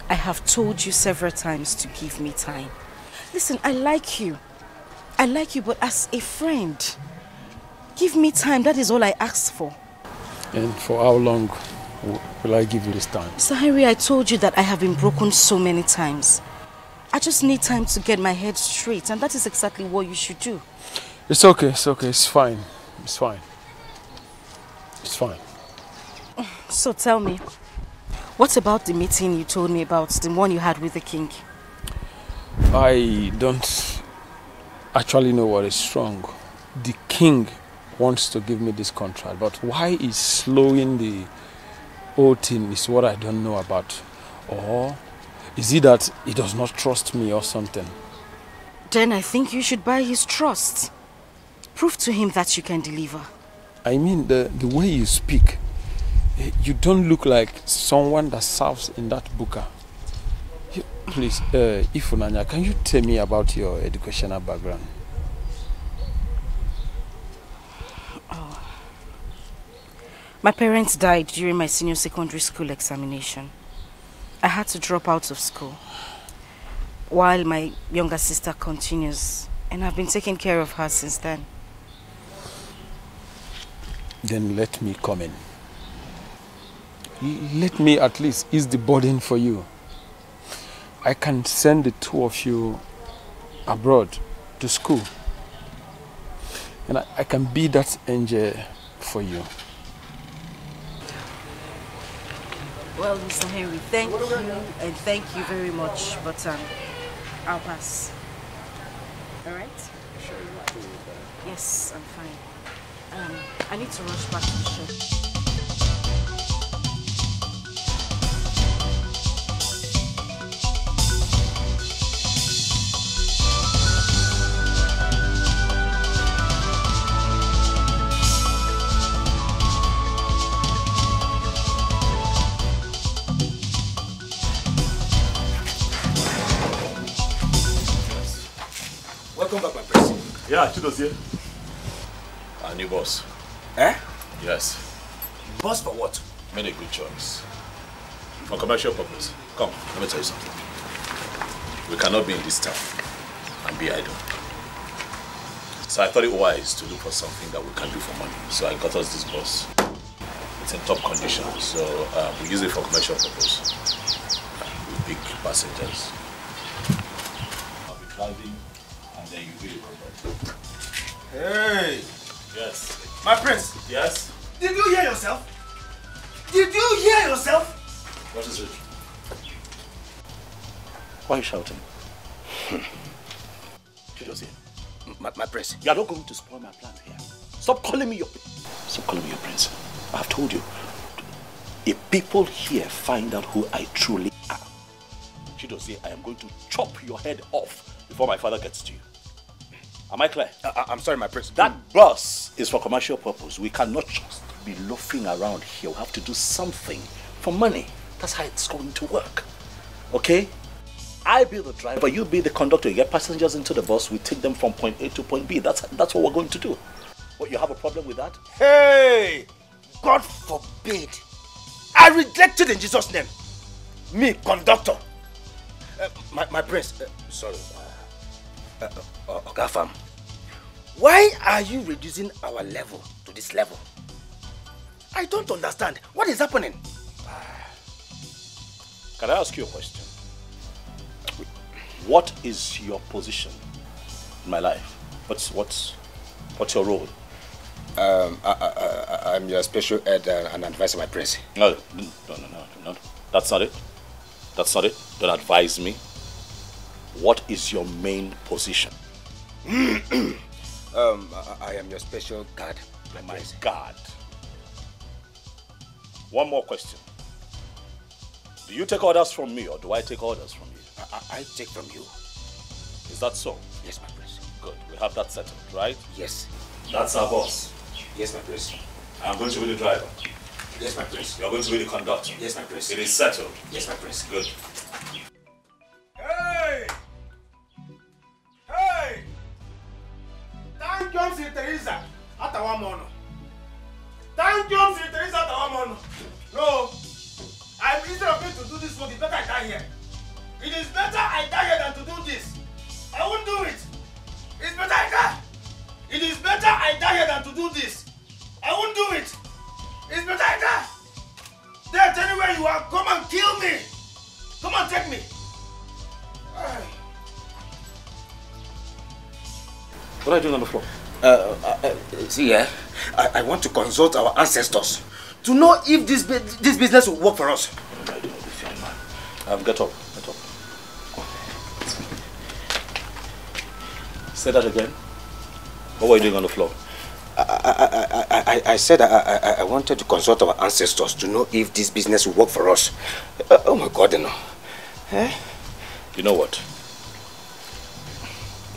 I have told you several times to give me time. Listen, I like you. I like you, but as a friend. Give me time, that is all I asked for. And for how long will I give you this time? Mr. Henry, I told you that I have been broken so many times. I just need time to get my head straight, and that is exactly what you should do. It's okay, it's fine. It's fine. It's fine. So tell me, what about the meeting you told me about, the one you had with the king? I don't actually know what is wrong. The king wants to give me this contract, but why he's slowing the whole thing is what I don't know about. Or is it that he does not trust me or something? Then I think you should buy his trust. Prove to him that you can deliver. I mean, the way you speak, you don't look like someone that serves in that buka. Please, Ifunanya, can you tell me about your educational background? My parents died during my senior secondary school examination. I had to drop out of school while my younger sister continues, and I've been taking care of her since then. Then let me come in. Let me at least ease the burden for you. I can send the two of you abroad to school, and I can be that angel for you. Well, Mr. Henry, thank you, and thank you very much, but I'll pass. All right? Sure you're happy with that? Yes, I'm fine. I need to rush back to the shop. Welcome back, my prince. Yeah, Chido's here. Our new boss. Eh? Yes. Boss for what? Made a good choice. For commercial purpose. Come, let me tell you something. We cannot be in this town and be idle. So I thought it wise to look for something that we can do for money. So I got us this bus. It's in top condition, so we use it for commercial purpose. With big passengers. I'll be driving, and then you'll be the robot. Hey! Yes. My prince! Yes? Did you hear yourself? Did you hear yourself? What is it? Why are you shouting? Chido's here. My prince. You are not going to spoil my plans here. Stop calling me your... Stop calling me your prince. I have told you. If people here find out who I truly am, Chido's here, I am going to chop your head off before my father gets to you. Am I clear? I'm sorry, my prince. That bus is for commercial purpose. We cannot just be loafing around here. We have to do something for money. That's how it's going to work. Okay? I be the driver, you be the conductor. You get passengers into the bus, we take them from point A to point B. That's what we're going to do. What, you have a problem with that? Hey! God forbid. I reject it in Jesus' name. Me, conductor. My prince. Sorry. Ogafam. Why are you reducing our level to this level? I don't understand. What is happening? Can I ask you a question? What is your position in my life? What's your role? I'm your special ed and advisor, my prince. No. That's not it. That's not it. Don't advise me. What is your main position? I am your special guard. My guard. One more question. Do you take orders from me or do I take orders from you? I take from you. Is that so? Yes, my prince. Good. We have that settled, right? Yes. That's our boss. Yes, my prince. I'm going to be the driver. Yes, my prince. You're going to be the conductor. Yes, my prince. It is settled. Yes, my prince. Good. Hey! Hey! Thank you, Sir Teresa. Atawamono. Thank you, Sir Teresa. Atawamono. No. I'm instead of going to do here. It is better I die here than to do this. I won't do it. It's better I die. It is better I die here than to do this. I won't do it. It's better I die. Death, anywhere you are, come and kill me. Come and take me. What are you doing on the floor? See, I want to consult our ancestors to know if this business will work for us. What am I doing with this young man? Get up. Get up. Say that again. What were you doing on the floor? I said I wanted to consult our ancestors to know if this business will work for us. Oh my God, no. Eh? You know what?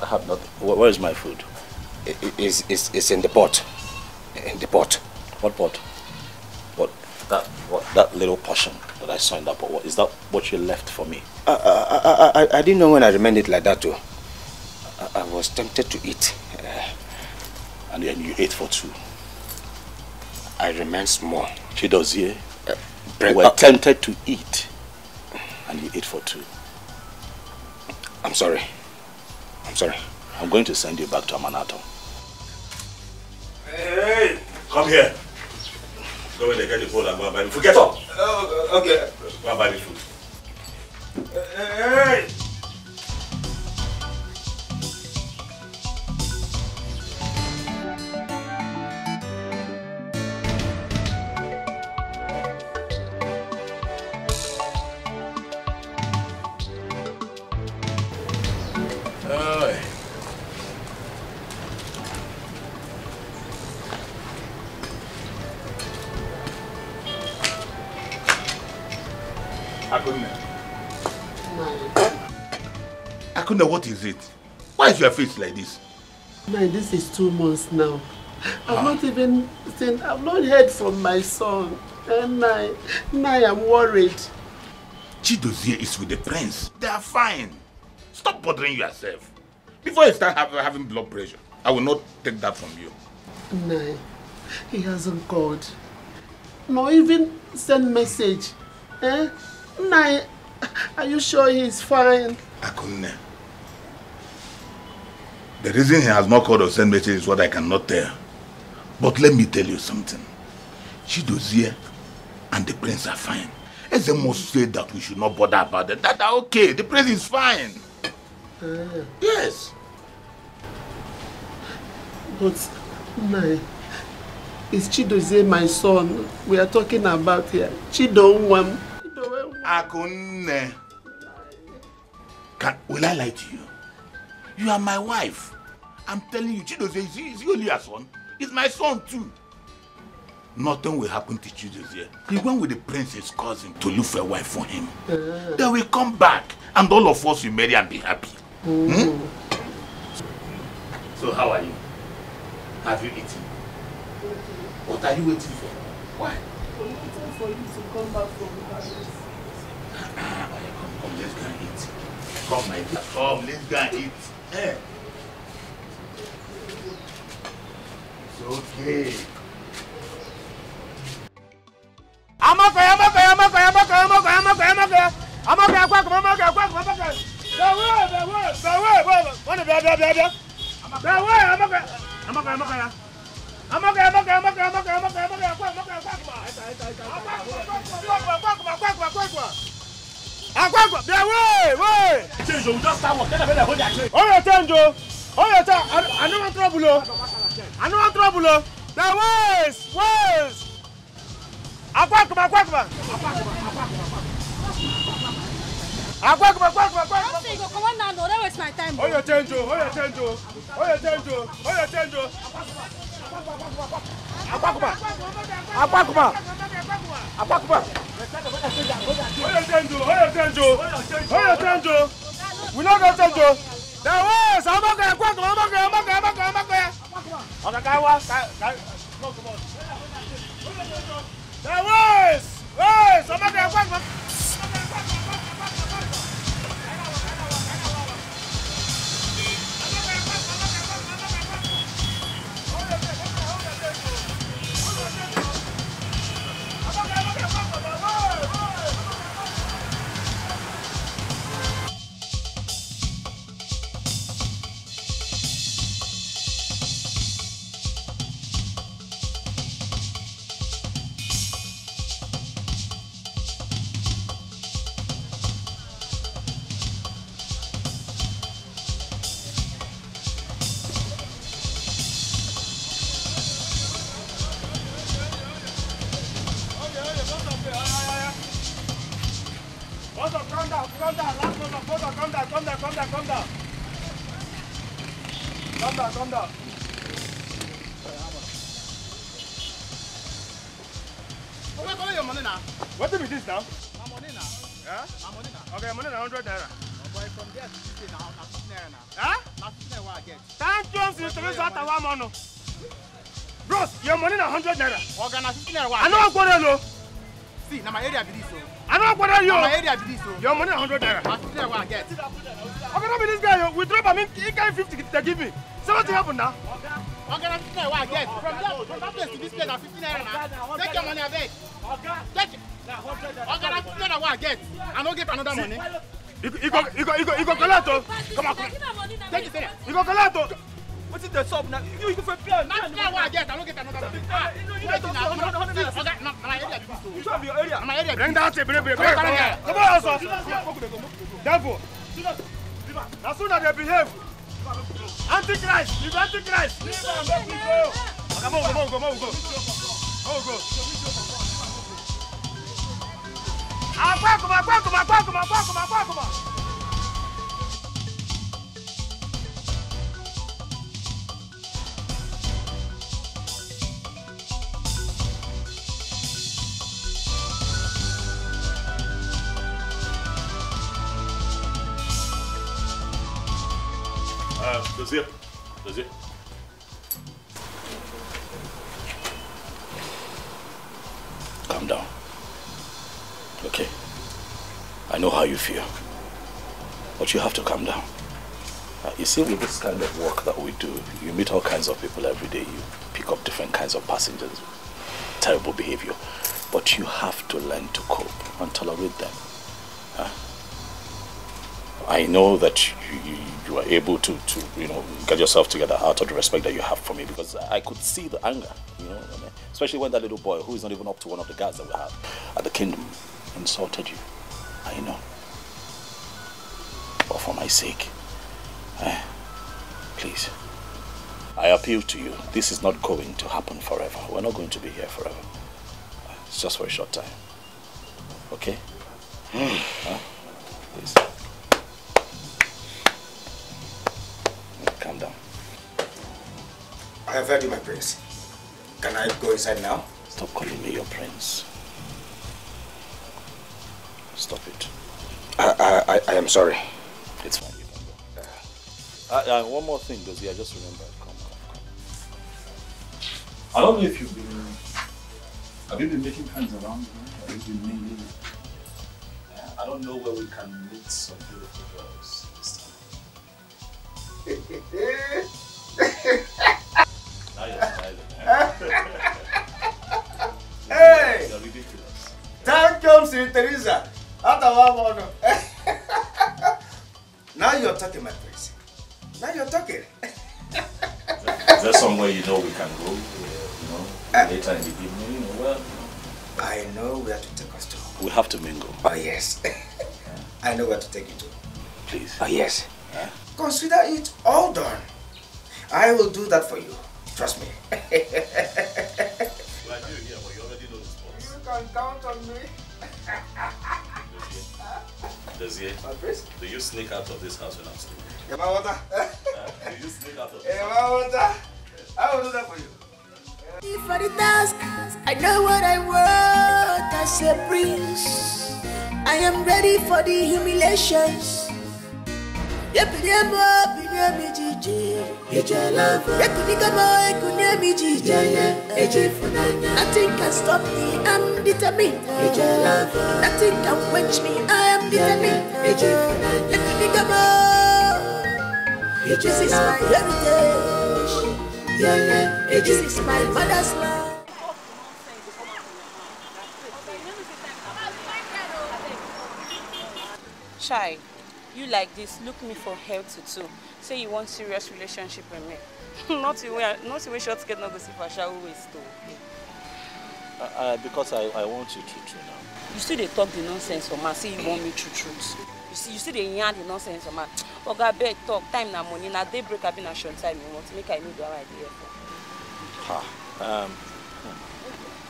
I have nothing. Where is my food? It's in the pot. In the pot. What pot? That little portion that I saw in that pot. What, is that what you left for me? I didn't know when I remained it like that too. I was tempted to eat. And then you ate for two. I remained small. Chidozie, you were tempted to eat. And you ate for two. I'm sorry. I'm sorry. I'm going to send you back to Amanato. Hey! Come here. Go in there, get the bowl and go and buy the food. Get up! Okay. Go and buy the food. Hey! Akuna, what is it? Why is your face like this? Man, this is 2 months now. I've not even seen, I've not heard from my son. And now I'm worried. Chidozie is with the prince. They are fine. Stop bothering yourself. Before you start having blood pressure, I will not take that from you. No, he hasn't called. Nor even send message. Eh? Nai, are you sure he's fine? Akuna. The reason he has not called or sent message is what I cannot tell. But let me tell you something. Chidozie and the prince are fine. Ezemo said that we should not bother about it. That are okay. The prince is fine. Yes. But, Nai, is Chidozie my son we are talking about here? Chidonwam. Akune. Will I lie to you? You are my wife. I'm telling you, Chidozie is he only your son? He's my son too. Nothing will happen to Chidozie. He went with the prince's cousin to look for a wife for him. They will come back and all of us will marry and be happy. So how are you? Have you eaten? What are you waiting for? Why? I'm waiting for you to come back from the palace. Come, let's go and eat. Come, my dear. Come, let's go and eat. It's okay. calm down. Last number, calm down. Calm down. Where are your money now? What is this now? My money now. Yeah? My money now. Okay, money now 100 naira. Boy, from there to 50 now, 50 naira now. Huh? Now 50 naira what I get. Thank you, Mr. Resort, I want bros, your money now 100 naira. Okay, now 50 naira what I know what I know. See, now my area be this, so. I know what I know. My area be this, so. Your money 100 naira. Now 50 naira what I get. Okay, not be this guy, we drop, I mean, he got 50 to give me. So what happened now? Okay, now 50 naira what I get. From that place to this place, now 50 naira now. Take your money, I beg. Take it. Okay, now 50 naira what I get. I don't get another money. You go collect. Come on. Take it there. You go collect. What is the sub now? You go for play. Now what I get. I don't get another money. My area. You should be your area. My area. Bring that. Bring. Come on, also. Devil. As soon as they behave. Antichrist. You Antichrist. Come on. Go. Come. Does it? Calm down. Okay. I know how you feel. But you have to calm down. You see, with this kind of work that we do, you meet all kinds of people every day. You pick up different kinds of passengers. Terrible behavior. But you have to learn to cope and tolerate them. I know that you are able to get yourself together out of the respect that you have for me, because I could see the anger, especially when that little boy, who is not even up to one of the guards that we have at the kingdom, insulted you. I know. But for my sake, please, I appeal to you. This is not going to happen forever. We're not going to be here forever. It's just for a short time. Okay? Please. Calm down. I have heard you, my prince. Can I go inside now? Stop calling me your prince. Stop it. I am sorry. It's fine, you can go. One more thing, Dozie, I just remembered. Come. I don't know if have you been making friends around here? Have you been mingling? I don't know where we can meet some beautiful girls this time. Now you're smiling. Hey! You're ridiculous. Time comes in Teresa. Now you're talking, my prince. Now you're talking. Is there somewhere we can go? Later in the evening, well. I know where to take us to. We have to mingle. Oh, yes. I know where to take you to. Please. Oh, yes. Consider it all done. I will do that for you. Trust me. Well, I knew you here, but you already know the spots. You can count on me. Dozie, do you sneak out of this house when I'm sleeping? Do you sneak out of this house? I will do that for you. For the task, I know what I want as a prince. I am ready for the humiliations. Nothing can stop me, I'm determined. Nothing can quench me, I am determined. This is my heritage. This is my mother's land. Chai, you like this, look me for help too. Say you want serious relationship with me. not even short skirt, not go see for shall waste though. Because I want you to now. You still they talk the nonsense for man, say you want me truth. You see they yarn the nonsense for man. Oga beg talk, time na money, na daybreak I been a short time you want to make I know the idea for.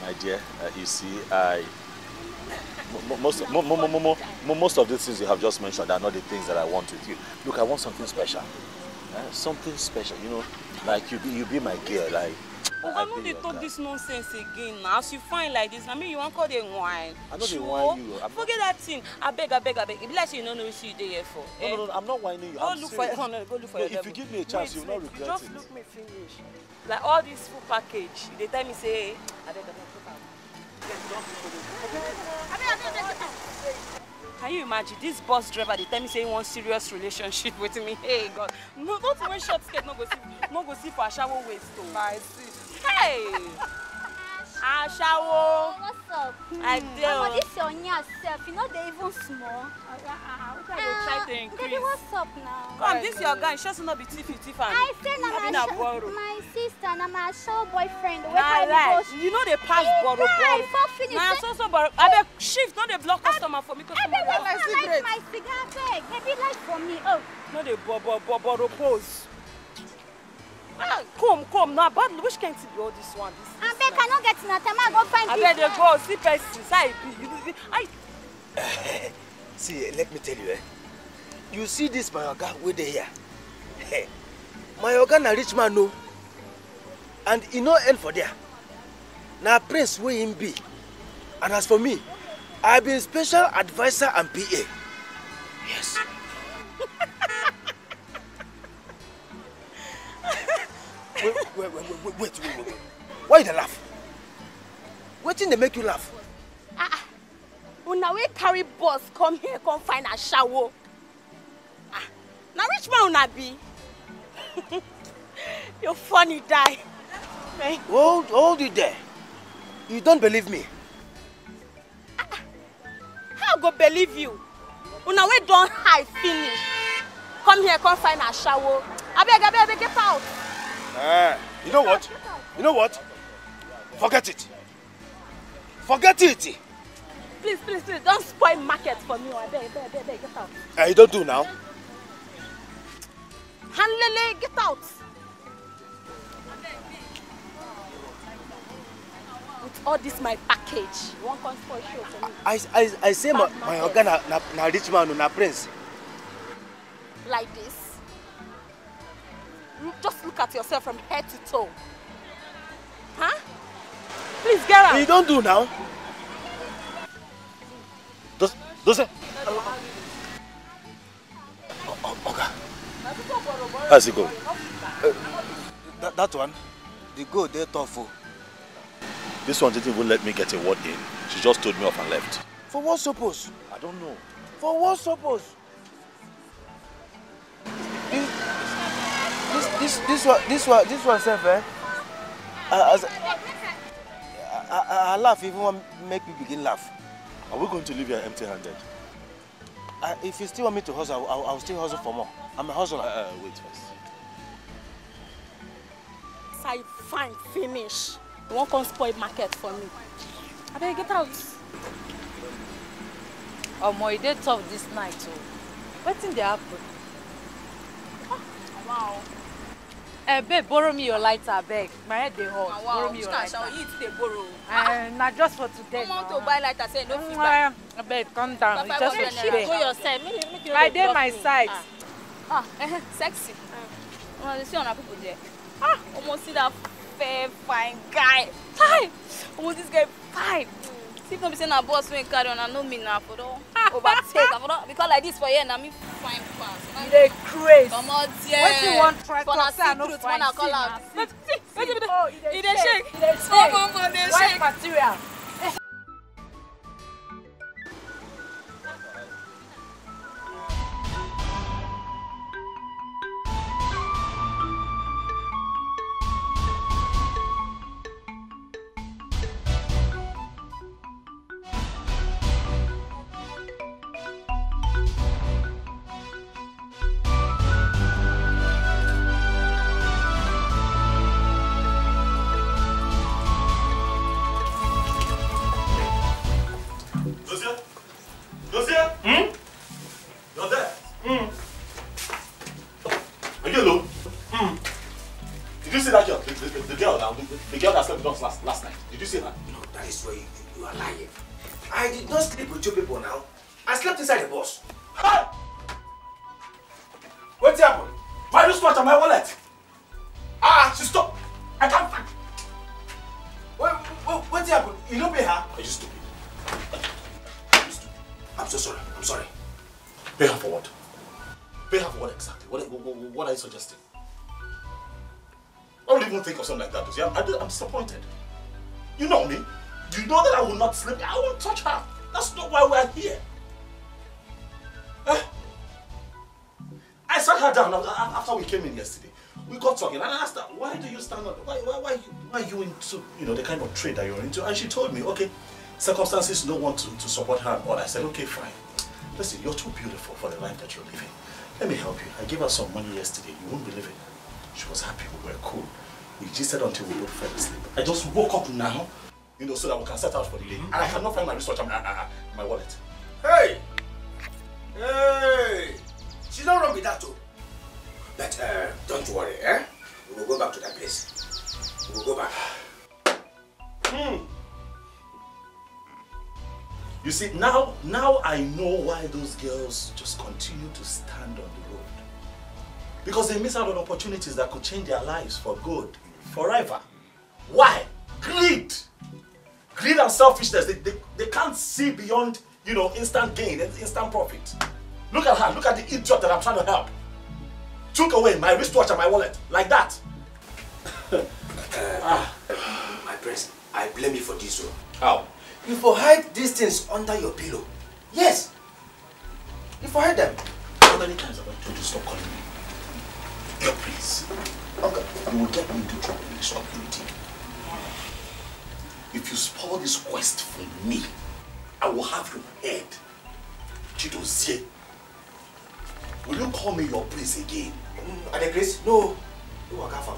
My dear, you see, I Most of the things you have just mentioned are not the things that I want with you. Look, I want something special. Something special, you know, like you be my girl, like. I know they talk this nonsense again now. As you find like this, I mean you want call them wine. I know they whine you. Forget that thing. I beg. If like you don't know what you there here for. No, I'm not whining you. Go look for your If you give me a chance, you'll not regret it. Just look me finish. Like all this full package, they tell me say, I beg. Can you imagine this bus driver? They tell me say he wants serious relationship with me. Hey God, no, don't wear short skirt. No go see for a shower waist. I see. Hey, Ashawo. What's up? I do. This your yourself. You know they even small. Try to increase. Baby, what's up now? Come, this your guy. She not be tiffy. I said my sister, na my show boyfriend. You know they pass borrow. Nah, so borrow. I beg shift. No they block customer for me. I beg like my cigar bag. Maybe like for me. Oh. No they borrow pose. Come now, but which can't be all this one? I beg I not get no time. I go find. I beg they go see persons. See, let me tell you, you see this my oga wey dey here. My oga na rich man no, and he no end for there. Na prince wey him be, and as for me, I been special advisor and PA. Yes. Wait. Why you laugh? Wetin dey make you laugh? Una we carry bus come here, come find a shower. Now which man una be? You're funny, die. Hold it there. You don't believe me? How go believe you? Una we don't hide finish. Come here, come find a shower. I beg, get out. You know what? Forget it. Forget it. Please, don't spoil market for me. I beg, get out. You don't do now. Hanlele, get out. With all this my package, you won't come spoil show for me. I say my oga na rich man, na prince. Like this. Just look at yourself from head to toe. Huh? Please get out. You don't do now. Does it? Okay. How's it go? That one, the go there tough. This one didn't even let me get a word in. She just told me off and left. For what suppose? I don't know. For what suppose? This one self, I laugh even when make me begin laugh. Are we going to leave here empty-handed? If you still want me to hustle, I'll still hustle for more. I'm a hustler. Wait first. I fine finish. You won't come spoil market for me. I better get out. Omo, you did tough this night too. What thing they happen? Oh, wow. Babe, borrow me your lighter, beg. My head they hot. Wow. Borrow me your lighter. You eat they borrow. Not just for today. Come on to buy lighter, say no feedback. Babe, calm down. It's just for today. Go yourself. I did my side. Sexy. You see on people there. Almost see that fair, fine guy. Hi. Almost this guy fine. See if nobody say na boss when carry on, I know me now for don't overtake. Because like this for you, na me fine pass. They crazy. Come on, yeah. What you want? Try to say I no truth, fine. wanna call out. But It dey shake. It dey shake. Oh, they White shake. material. The girl that slept with us last night. Did you see her? No, that is where you are lying. I did not sleep with 2 people now. I slept inside the bus. Huh? What's happened? My wristwatch and my wallet. She stopped. I can't find. What's happened? You don't pay her? Are you stupid? I'm so sorry. I'm sorry. Pay her for what? Pay her for what exactly? What are you suggesting? I don't even think of something like that. You see, I'm disappointed. You know me. You know that I will not sleep. I won't touch her. That's not why we're here. I sat her down after we came in yesterday. We got talking and I asked her, why do you stand up? Why are you into, the kind of trade that you're into? And she told me, okay, circumstances don't want to support her and all. I said, okay, fine. Listen, you're too beautiful for the life that you're living. Let me help you. I gave her some money yesterday. You won't believe it. She was happy. We were cool. We gisted until we both fell asleep. I just woke up now, so that we can set out for the day. And I cannot find my wristwatch and my wallet. Hey! Hey! She's not wrong with that too. But don't worry, eh? We will go back to that place. We will go back. You see, now I know why those girls just continue to stand on the road. Because they miss out on opportunities that could change their lives for good, forever. Why? Greed! Greed and selfishness, they can't see beyond, instant gain, instant profit. Look at her, look at the idiot that I'm trying to help. Took away my wristwatch and my wallet, like that. My prince, I blame you for this one. How? You for hide these things under your pillow. Yes. You for hide them. How many times have I told you to stop calling me? Your prince. Okay. You will get me into trouble in this community. If you spoil this quest for me, I will have your head. Chidozie. Will you call me your prince again? Adekris? No. You are Gafam.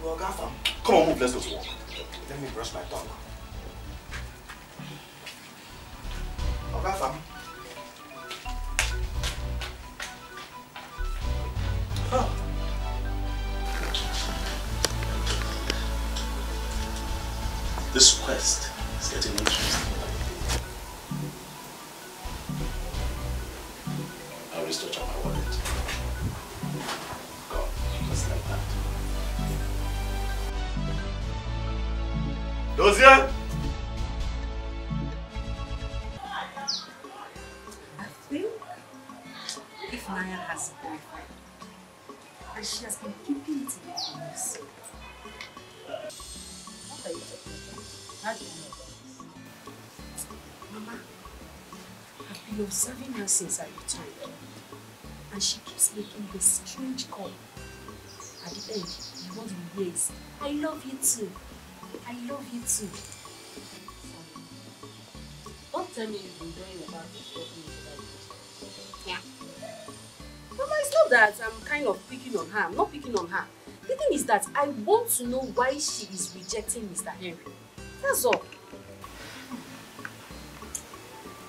You are Gafam. Come on, move, let's go to work. Let me brush my tongue. Gafam. Huh. This quest is getting interesting. I'll restore my wallet. Go, just like that. Dozier! I think if Naya has a boyfriend, and she has been keeping it away from us. What are you talking about? How do you know about this? Mama, I've been observing her since I returned. And she keeps making this strange call. At the end, what we hear is, I love you too. I love you too. Don't tell me you've been doing about this. Yeah. Mama, it's not that I'm kind of picking on her. I'm not picking on her. The thing is that I want to know why she is rejecting Mr. Henry. That's all.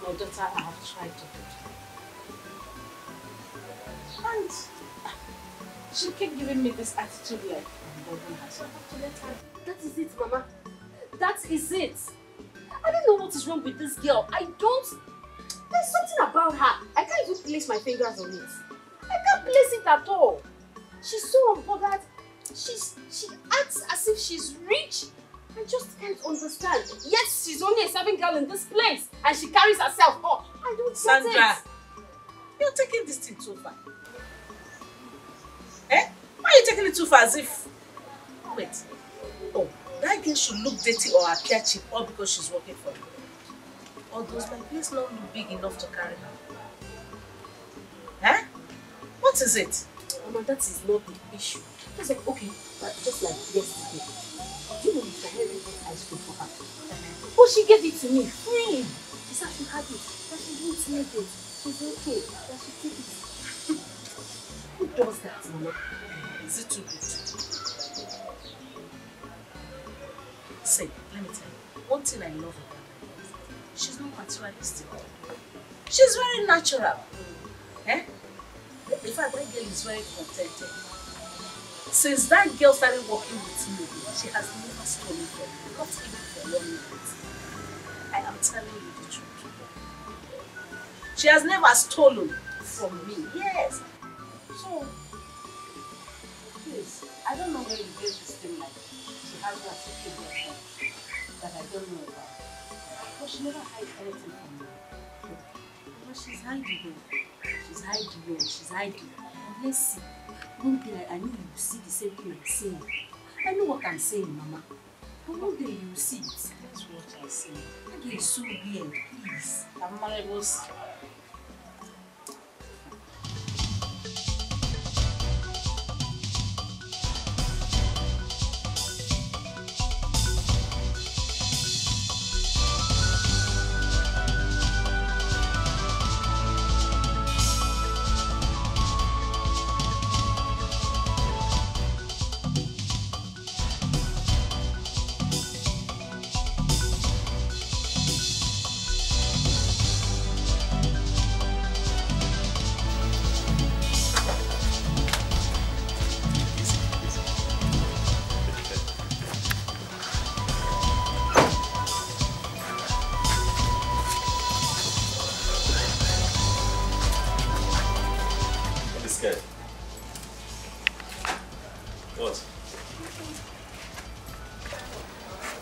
My daughter, I have tried to do it. And she kept giving me this attitude like I'm bothering her. So I have to let her. That is it, Mama. That is it. I don't know what is wrong with this girl. There's something about her. I can't even place my fingers on it. I can't place it at all. She's so unbothered. She acts as if she's rich. I just can't understand. Yes, she's only a serving girl in this place. And she carries herself up. I don't get Sandra, you're taking this thing too far. Eh? Why are you taking it too far as if... Wait. Oh, that girl should look dirty or appear cheap all because she's working for you. Or does my place not look big enough to carry her? Eh? What is it? Mama, that is not the issue. It's like, okay, just like yesterday. Do you know Mr. Henry bought ice cream for her? Oh, she gave it to me free. She said she had it. That she didn't need it. She's okay. That she take it. Who does that, Mama? Is it too good? Say, let me tell you, one thing I love about her, she's not materialistic. She's very natural. Eh? In fact, that girl is very contented. Since that girl started working with me, she has never stolen from me, not even for 1 minute. I am telling you the truth. She has never stolen from me. Yes. So, please, I don't know where you get this thing like she has that secret girlfriend that I don't know about. But she never hides anything from me. But she's hiding. She's hiding. She's hiding. And let's see. One day I know you will see the same thing I'm saying. I know what I'm saying, Mama. But one day you will see it. That's what I say. That is so weird, please. I'm married. What?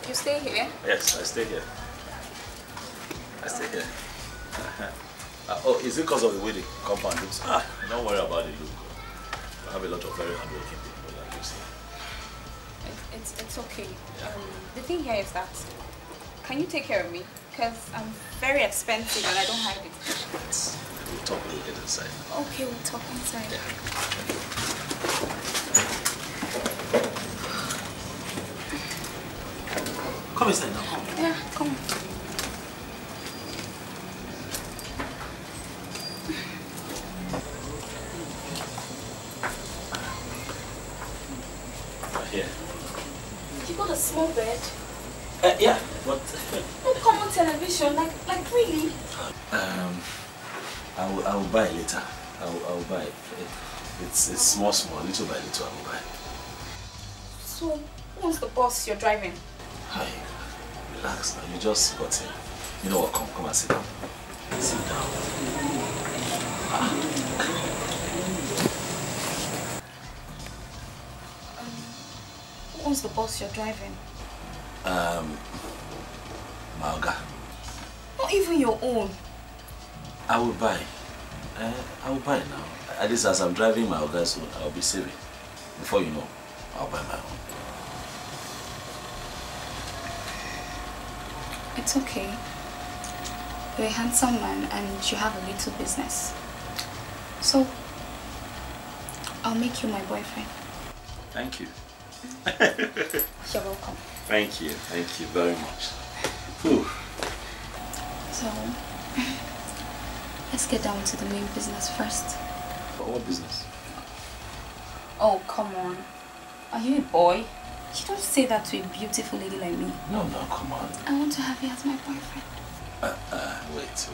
You stay here? Yes, I stay here. I stay here. Oh, is it because of the way the compound looks? Don't worry about the look. I have a lot of very hardworking people that lives here. It's okay. The thing here is that, can you take care of me? Because I'm very expensive and I don't have it. We'll talk when we get inside. Okay, we'll talk inside. Yeah. Come inside now, come. Yeah, come on. Here. You got a small bed? Yeah, but... No common television, like really? I will buy later. I will buy. It's small, little by little I will buy. So, who's the boss you're driving? Hi, relax now. You just got in. You know what? Come and sit down. Sit down. Who's the boss you're driving? Malga. Not even your own. I will buy. I will buy now. At least as I'm driving my Malga, so I'll be saving. Before you know, I'll buy my own. It's okay. You're a handsome man and you have a little business. So, I'll make you my boyfriend. Thank you. You're welcome. Thank you very much. Whew. So, let's get down to the main business first. What business? Oh, come on. Are you a boy? You don't say that to a beautiful lady like me. No, come on. I want to have you as my boyfriend. Wait.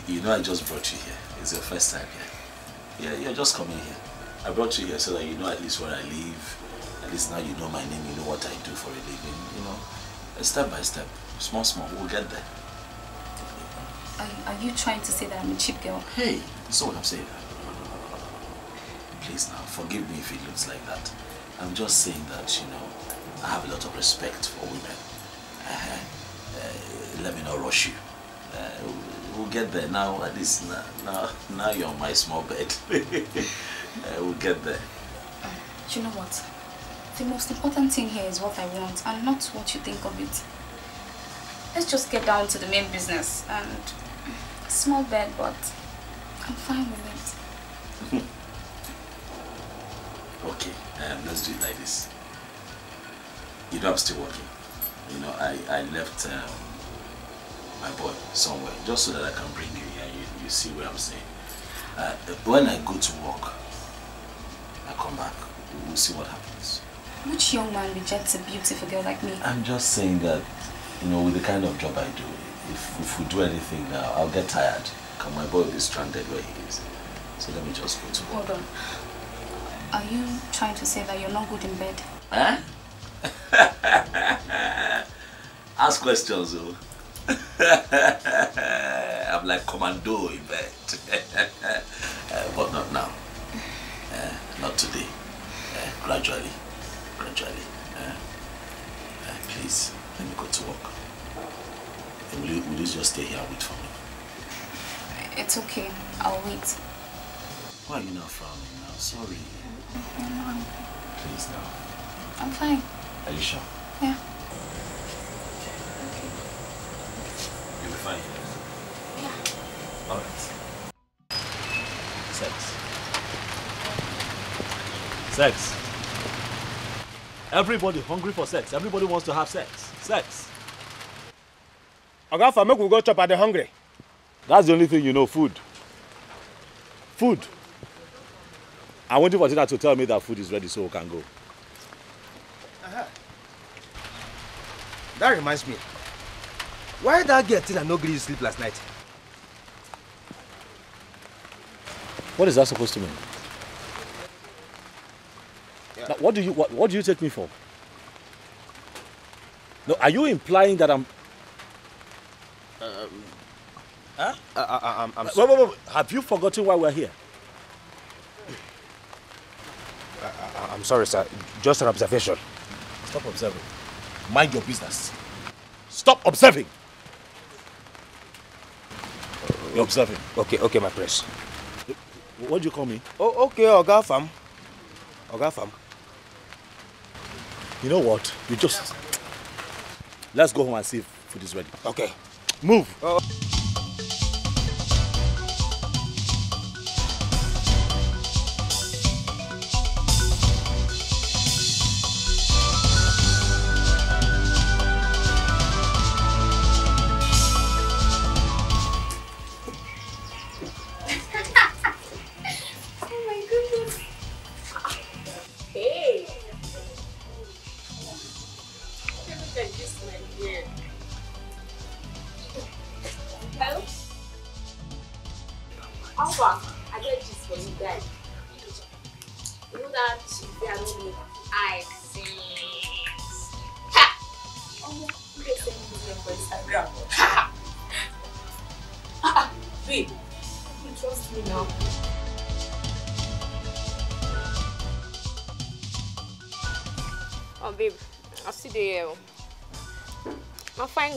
You know I just brought you here. It's your first time here. Yeah, you're just coming here. I brought you here so that you know at least where I live. At least now you know my name, you know what I do for a living, you know. Step by step, small, we'll get there. Are you trying to say that I'm a cheap girl? Hey, that's not what I'm saying. Please now, forgive me if it looks like that. I'm just saying that, you know, I have a lot of respect for women. Let me not rush you. We'll get there now. At least now you're on my small bed. We'll get there. You know what? The most important thing here is what I want and not what you think of it. Let's just get down to the main business. And small bed, but I'm fine with it. Okay, let's do it like this. You know I'm still working. You know, I left my boy somewhere just so that I can bring you here. You see what I'm saying? When I go to work, I come back. We'll see what happens. Which young man rejects a beautiful girl like me? I'm just saying that, you know, with the kind of job I do, if we do anything now, I'll get tired. Because my boy will be stranded where he is. So let me just go to work. Hold on. Are you trying to say that you're not good in bed? Huh? Ask questions, oh. I'm like commando in bed. But not now. Not today. Gradually. Please, let me go to work. Will you just stay here and wait for me? It's okay. I'll wait. Why are you not frowning now? Sorry. Please now. I'm fine. Are you sure? Yeah. You'll be fine. Yeah. Alright. Sex. Everybody hungry for sex. Everybody wants to have sex. Sex. Oga, for make we go chop at the hungry. That's the only thing you know, food. Food. I want you for Tina to tell me that food is ready so we can go. That reminds me. Why that girl Tina no agree to sleep last night? What is that supposed to mean? Yeah. Now, what do you take me for? No, are you implying that I'm... Huh? I'm sorry. Wait. Have you forgotten why we're here? I'm sorry, sir. Just an observation. Stop observing. Mind your business. Stop observing. You're observing. Okay, my prince. What do you call me? Oh, okay, Oga Fam. Oga Fam. You know what? You just... Let's go home and see if food is ready. Okay. Move.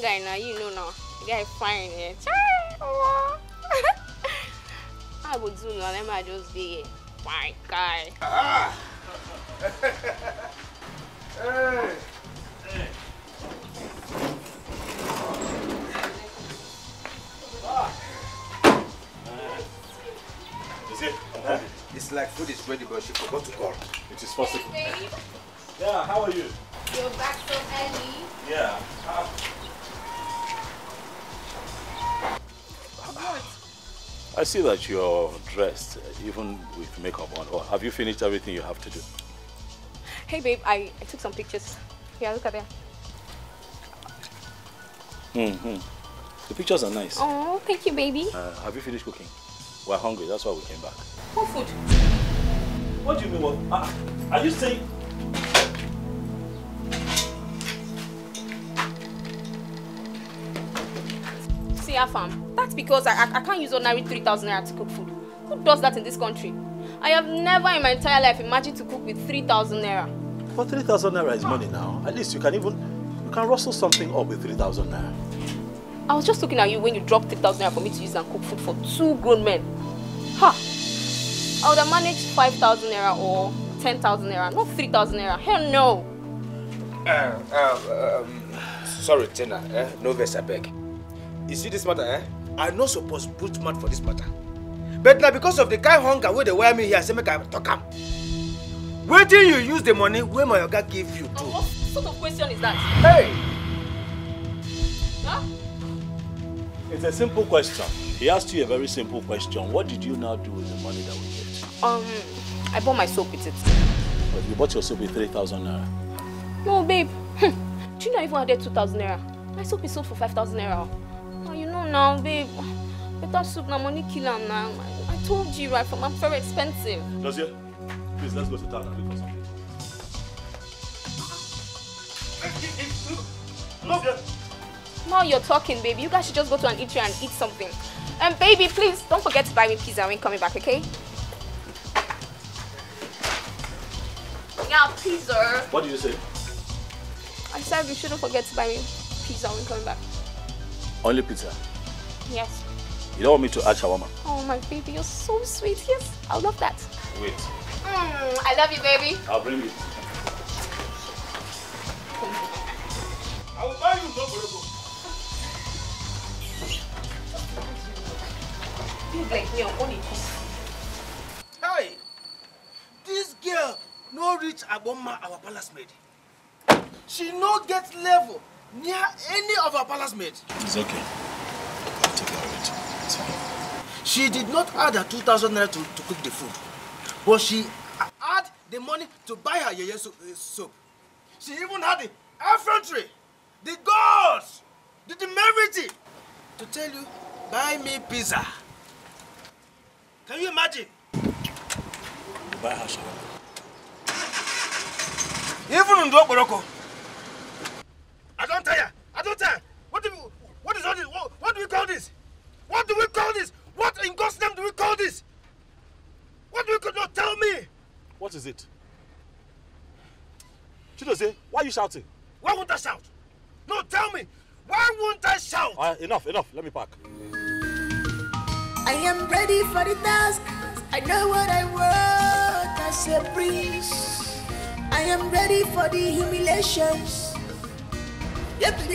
Guy now, you know now. The guy fine, yeah. I would do now, let me just be fine guy. Hey. Is it? It's like food is ready, but she forgot to call. It is possible. Babe. Yeah, how are you? You're back so early. Yeah. What? I see that you're dressed, even with makeup on. Or have you finished everything you have to do? Hey babe, I took some pictures. Yeah, look at them. The pictures are nice. Oh, thank you, baby. Have you finished cooking? We're hungry, that's why we came back. What food? What do you mean? What? Are you saying... See, Afam, that's because I can't use ordinary 3,000 naira to cook food. Who does that in this country? I have never in my entire life imagined to cook with 3,000 naira. But 3,000 naira is money now. At least you can rustle something up with 3,000 naira. I was just looking at you when you dropped 3,000 naira for me to use and cook food for 2 grown men. Ha! I would have managed 5,000 naira or 10,000 naira, not 3,000 naira. Hell no! Sorry, Tina. No verse, I beg. You see this matter, I not supposed to put mouth for this matter. But now because of the kind hunger where they wear me here, I say make I talk am. Where do you use the money where my yoga give you to? What sort of question is that? Hey! Huh? It's a simple question. He asked you a very simple question. What did you now do with the money that we gave you? I bought my soap with it. But you bought your soap with 3,000 naira. No, babe. Do you know I even added 2,000 naira? My soap is sold for 5,000 naira. Oh, you know now, babe. Better soup now, money kill am now. I told you right from I'm very expensive. Does it? Please, let's go to town and look for something. Now you're talking, baby. You guys should just go to an eatery and eat something. And baby, please don't forget to buy me pizza when coming back, okay? Yeah, pizza. What did you say? I said you shouldn't forget to buy me pizza when coming back. Only pizza? Yes. You don't want me to add shawarma? Oh, my baby, you're so sweet. Yes, I love that. Wait. I love you, baby. I'll bring it. I will buy you no. Like me, I'm only. Hey, this girl no reach Aboma, our palace maid. She no get level near any of our palace maids. It's okay. I'll take care of it. It's fine. She did not add her 2,000 naira to cook the food, but she had the money to buy her yeye soap. She even had the effrontery, the guts, the temerity to tell you, buy me pizza. Can you imagine? You buy her shawarma. Even in Morocco. I don't tire. I don't tire. What is all this? What do we call this? What do we call this? What in God's name do we call this? What do we call? No, tell me. What is it? Chidozie, why are you shouting? Why won't I shout? No, tell me. Why won't I shout? Enough. Let me pack. I am ready for the task. I know what I want as a prince. I am ready for the humiliations. Nothing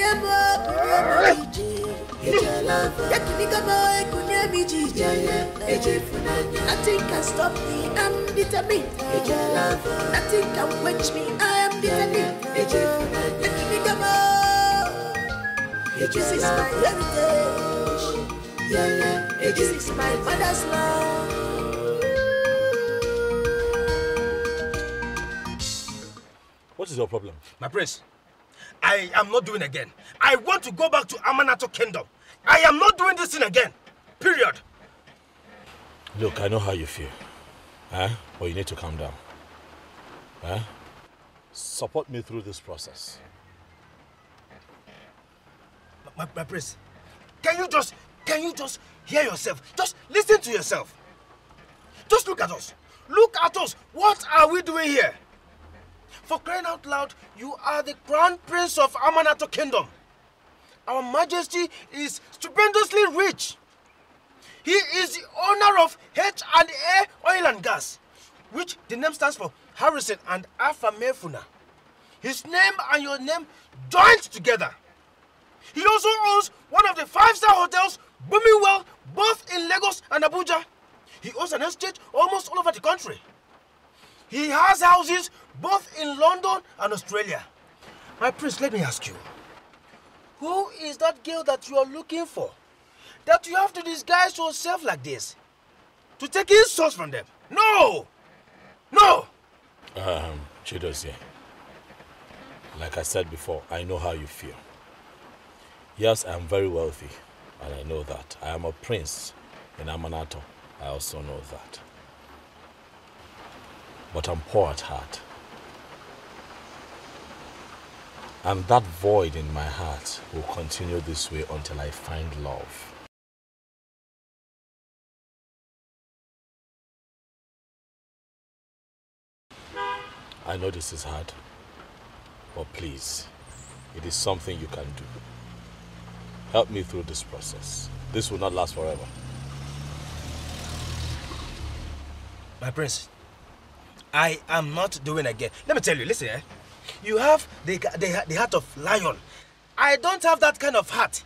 can stop me, I'm determined. Nothing can quench me, I am determined. This is my heritage. This is my mother's love. What is your problem? My prince, I am not doing again. I want to go back to Amanato Kingdom. I am not doing this thing again. Period. Look, I know how you feel. But you need to calm down. Support me through this process. My prince, can you just hear yourself? Just listen to yourself. Just look at us. Look at us. What are we doing here? For crying out loud, you are the crown prince of Amanato Kingdom. Our majesty is stupendously rich. He is the owner of H&A Oil and Gas, which the name stands for Harrison and Afamefuna. His name and your name joined together. He also owns one of the 5-star hotels booming well both in Lagos and Abuja. He owns an estate almost all over the country. He has houses both in London and Australia. My prince, let me ask you. Who is that girl that you are looking for? That you have to disguise yourself like this? To take insults from them? No! No! Chidozie, like I said before, I know how you feel. Yes, I am very wealthy, and I know that. I am a prince in Amanato. I also know that. But I'm poor at heart. And that void in my heart will continue this way until I find love. I know this is hard, but please, it is something you can do. Help me through this process. This will not last forever. My prince, I am not doing again. Let me tell you, listen, you have the heart of lion. I don't have that kind of heart.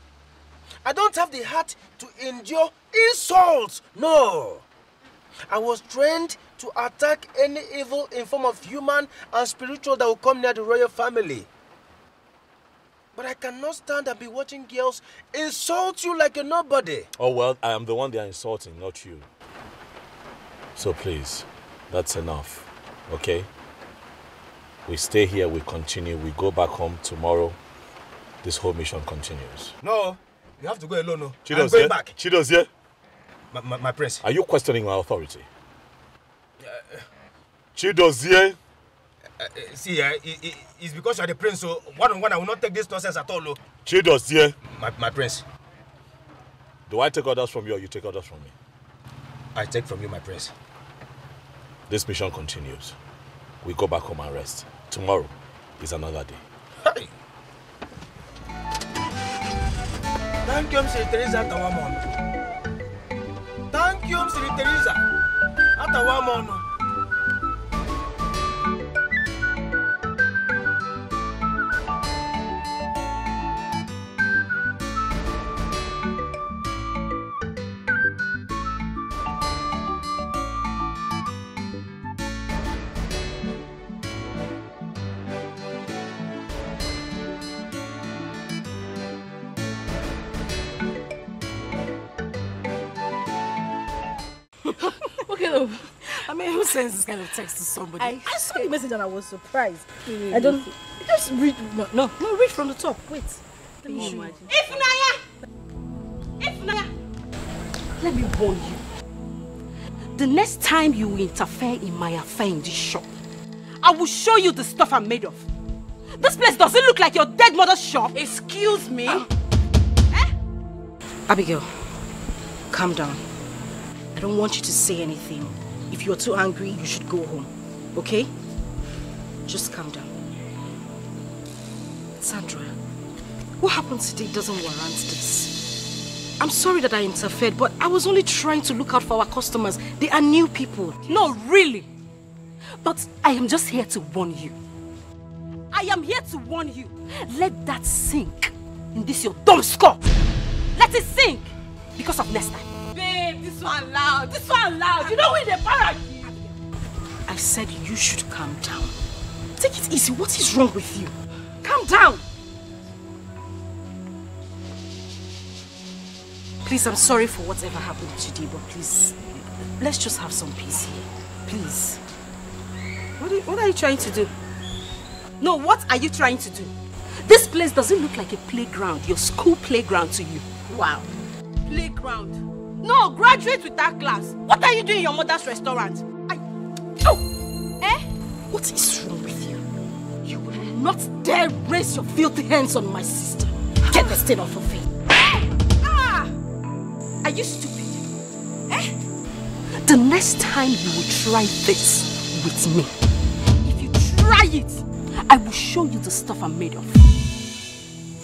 I don't have the heart to endure insults. No. I was trained to attack any evil in form of human and spiritual that will come near the royal family. But I cannot stand and be watching girls insult you like a nobody. Oh, well, I am the one they are insulting, not you. So please, that's enough, okay? We stay here, we continue, we go back home tomorrow. This whole mission continues. No, you have to go alone. No. Chidozie, I'm going back. Chidozie. My prince. Are you questioning my authority? Chidozie. See, it's because you're the prince, so one-on-one, I will not take this nonsense at all. Chidos, yeah. My prince. Do I take orders from you or you take orders from me? I take from you, my prince. This mission continues. We go back home and rest. Tomorrow is another day. Hey. Thank you, Mr. Teresa Tawamon. Thank you, Mr. Teresa Tawamon. I mean, who sends this kind of text to somebody? I saw the message and I was surprised. I don't. Just read. No, read from the top. Wait. Let me show you. Ifnaya! Let me warn you. The next time you interfere in my affair in this shop, I will show you the stuff I'm made of. This place doesn't look like your dead mother's shop. Excuse me? Abigail, calm down. I don't want you to say anything. If you're too angry, you should go home. Okay? Just calm down. Sandra, what happened today doesn't warrant this. I'm sorry that I interfered, but I was only trying to look out for our customers. They are new people. No, really. But I am just here to warn you. I am here to warn you. Let that sink in this your dumb skull. Let it sink because of next time. Babe, this one loud. This one loud. You know when they para. I said you should calm down. Take it easy. What is wrong with you? Calm down. Please, I'm sorry for whatever happened today, but please, let's just have some peace here. Please. What are you trying to do? No, what are you trying to do? This place doesn't look like a playground, your school playground to you. Wow. Playground. No, graduate with that class. What are you doing in your mother's restaurant? What is wrong with you? You will not dare raise your filthy hands on my sister. Get the stain off her face. Are you stupid? The next time you will try this with me, if you try it, I will show you the stuff I'm made of.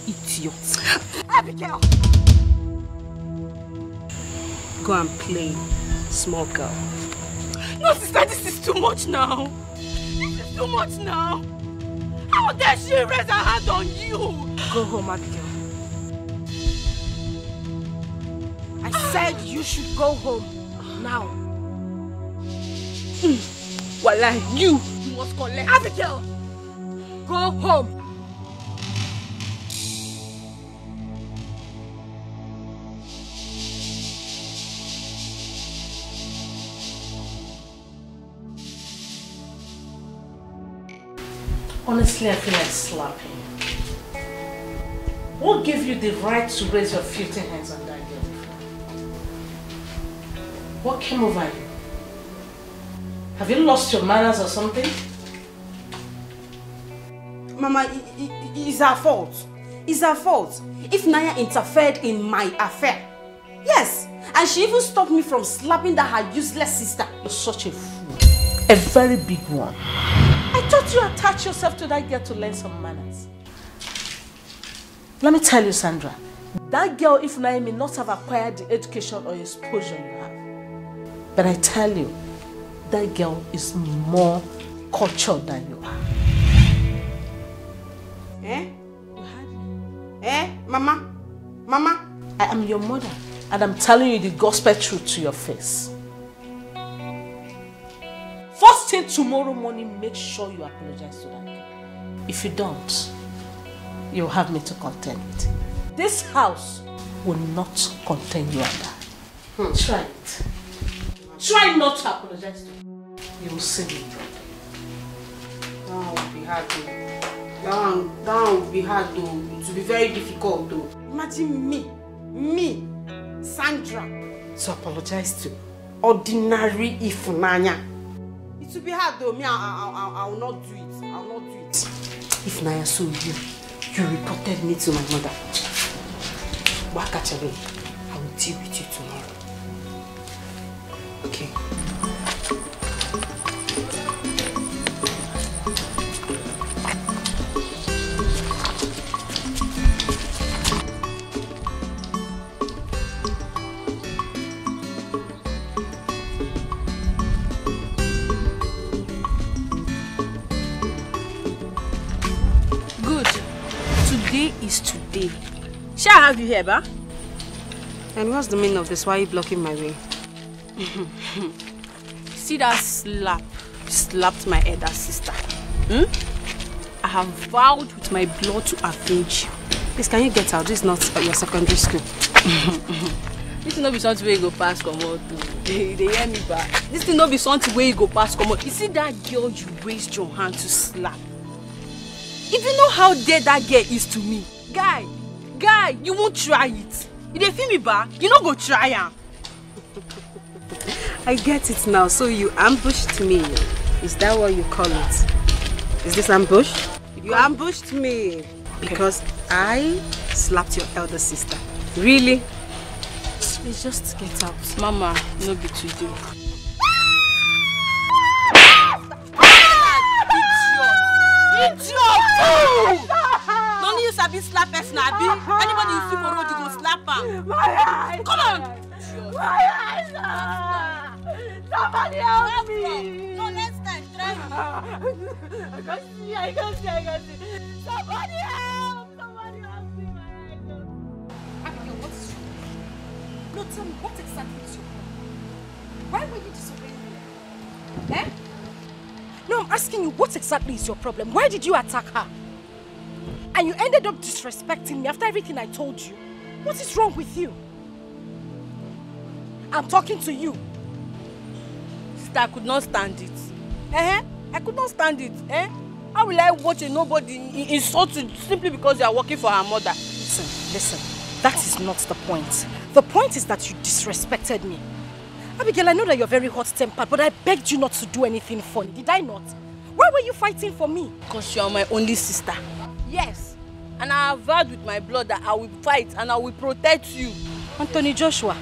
Idiot. Abigail! Go and play, small girl. No, sister, this is too much now. This is too much now. How dare she raise her hand on you? Go home, Abigail. I said you should go home now. Wallah, you must collect. Abigail, go home. Honestly, I feel like slapping. What gave you the right to raise your filthy hands on that girl? What came over you? Have you lost your manners or something? Mama, it's her fault. It's her fault. If Naya interfered in my affair. Yes, and she even stopped me from slapping that her useless sister. You're such a fool. A very big one. I thought you attached yourself to that girl to learn some manners. Let me tell you, Sandra, that girl, if Naya, may not have acquired the education or exposure you have. But I tell you, that girl is more cultured than you are. Mama? Mama? I am your mother, and I'm telling you the gospel truth to your face. First thing tomorrow morning, make sure you apologize to that girl. If you don't, you'll have me to contend with you. This house will not contain you and I. Try it. Try not to apologize to me. You will see me. That would be hard though. That would be hard though. It will be very difficult though. Imagine me, Sandra, to apologize to ordinary Ifunanya. It will be hard though. Me, I will not do it. I will not do it. If Naya saw you reported me to my mother. Wakachabe, I will deal with you tomorrow. Okay. Is today. Shall I have you here, ba? And what's the meaning of this? Why are you blocking my way? See that slap? You slapped my elder sister. I have vowed with my blood to avenge you. Please, can you get out? This is not your secondary school. This will not be something where you go past come out. They hear me back. This will not be something where you go past come out. You see that girl you raised your hand to slap? If you know how dead that girl is to me, guy, you won't try it. If they feel me back, you not go try her. I get it now. So you ambushed me. Is that what you call it? Is this ambush? You ambushed me because I slapped your elder sister. Really? Please just get out. Mama, no be today. Idiot! Don't you sabi slap person, abi? Anybody you see for road, you go slap am. Come on! My eyes! Somebody help me! No, next time, try me. I can see. Somebody help! Somebody help me, my eyes! Abigail, what is wrong? No, tell me, what exactly is your problem? Why were you disobeying me? Eh? No, I'm asking you, what exactly is your problem? Why did you attack her? And you ended up disrespecting me after everything I told you. What is wrong with you? I'm talking to you. Sister, I could not stand it. I could not stand it. How will I watch a nobody insult you simply because you are working for her mother? Listen. That is not the point. The point is that you disrespected me. Abigail, I know that you're very hot-tempered, but I begged you not to do anything funny. Did I not? Why were you fighting for me? Because you are my only sister. Yes. And I have vowed with my blood that I will fight and I will protect you. Anthony Joshua,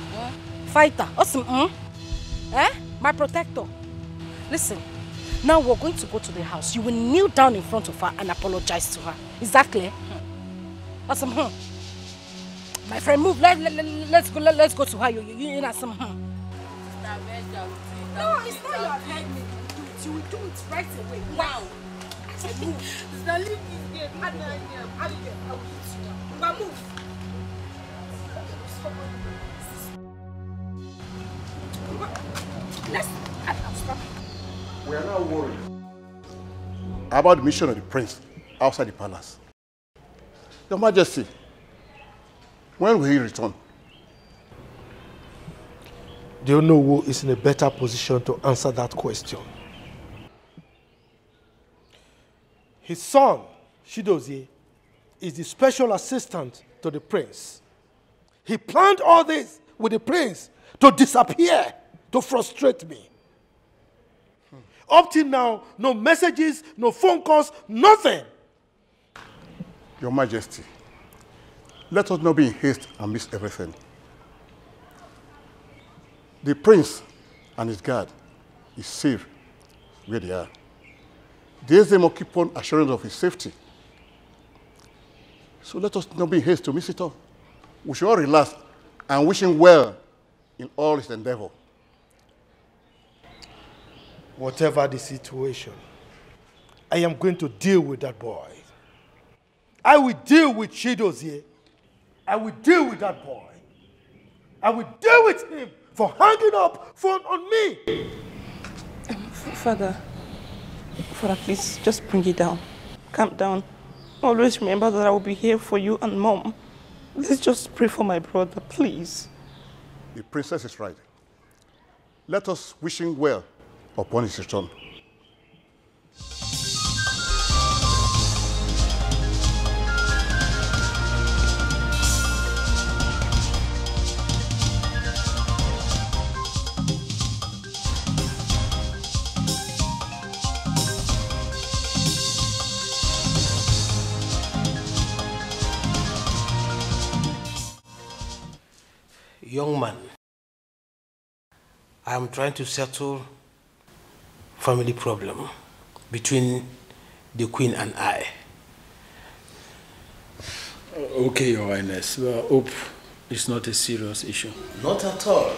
fighter. Awesome. My protector. Listen, now we're going to go to the house. You will kneel down in front of her and apologize to her. Is that clear? Awesome. My friend, move. Let's go to her. You know some. No, it's not your head. You will do it right away. Wow. Move. Now leave this game. Abigail, I will hit you. But move. We are now worried about the mission of the prince outside the palace. Your Majesty, when will he return? Do you know who is in a better position to answer that question? His son, Chidozie, is the special assistant to the prince. He planned all this with the prince to disappear, to frustrate me. Up till now, no messages, no phone calls, nothing. Your Majesty, let us not be in haste and miss everything. The prince and his guard is safe where they are. They must keep on assurance of his safety. So let us not be in haste to miss it all. We should all relax and wish him well in all his endeavor. Whatever the situation, I am going to deal with that boy. I will deal with Chidozie. I will deal with that boy. I will deal with him for hanging up phone on me. Father, please, just bring it down. Calm down. Always remember that I will be here for you and Mom. Let's just pray for my brother, please. The princess is right. Let us wish him well upon his return. young man, I am trying to settle family problem between the Queen and I. Okay, Your Highness. Well, I hope it's not a serious issue. Not at all.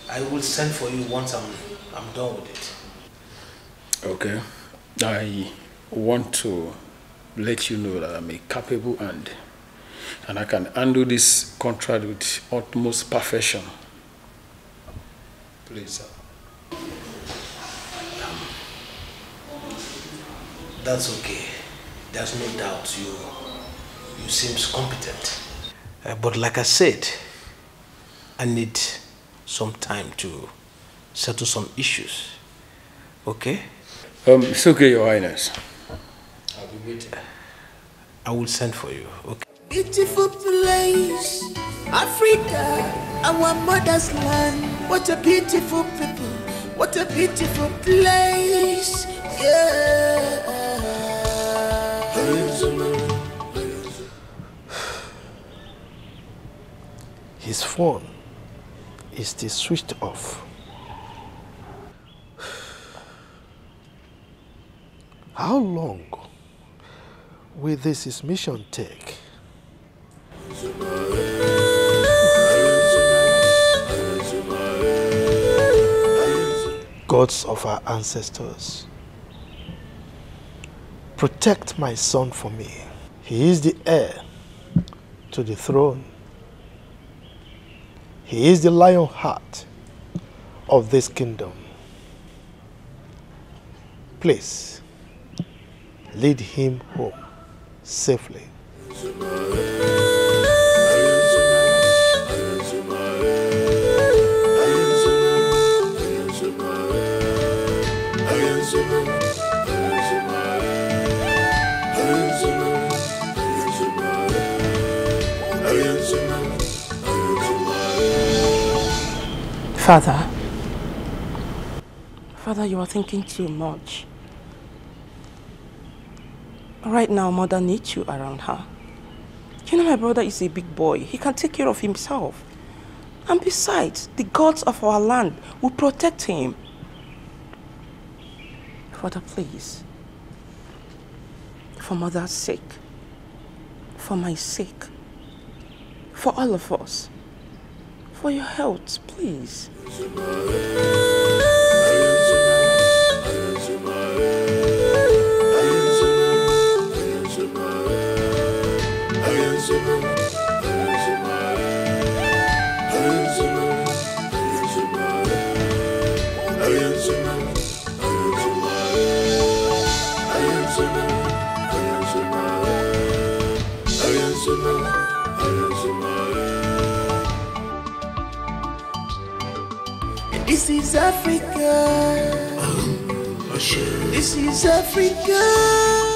I will send for you once I'm done with it. Okay. I want to let you know that I'm a capable hand and I can handle this contract with utmost perfection. Please, sir. That's okay. There's no doubt you seem competent. But like I said, I need some time to settle some issues. Okay? It's okay, Your Highness. I'll be waiting. I will send for you. Okay? Beautiful place, Africa, our mother's land. What a beautiful people, what a beautiful place. Yeah. His phone is still switched off. How long will this mission take? Gods of our ancestors, protect my son for me. He is the heir to the throne. He is the lion heart of this kingdom. Please, lead him home safely. Father, you are thinking too much. Right now, Mother needs you around her. You know, my brother is a big boy. He can take care of himself. And besides, the gods of our land will protect him. Father, please. For Mother's sake. For my sake. For all of us. For your health, please. This is Africa. This is Africa.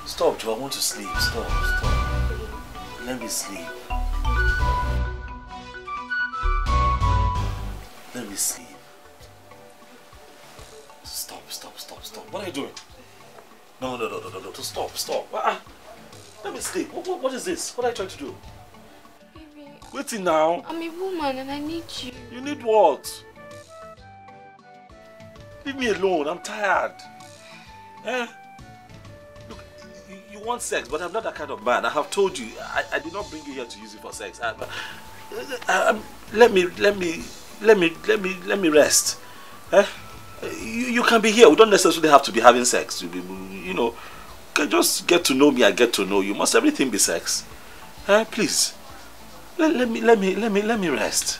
Stop, Joe. I want to sleep. Stop. Let me sleep. Let me sleep. Stop. What are you doing? No. Stop. Let me sleep. What is this? What are you trying to do? Baby, Waiting now. I'm a woman and I need you. You need what? Leave me alone. I'm tired. Eh? Look, you want sex, but I'm not that kind of man. I have told you, I did not bring you here to use it for sex. Let me rest. You can be here. We don't necessarily have to be having sex. You know, can just get to know me. I get to know you. Must everything be sex? Please, let me rest.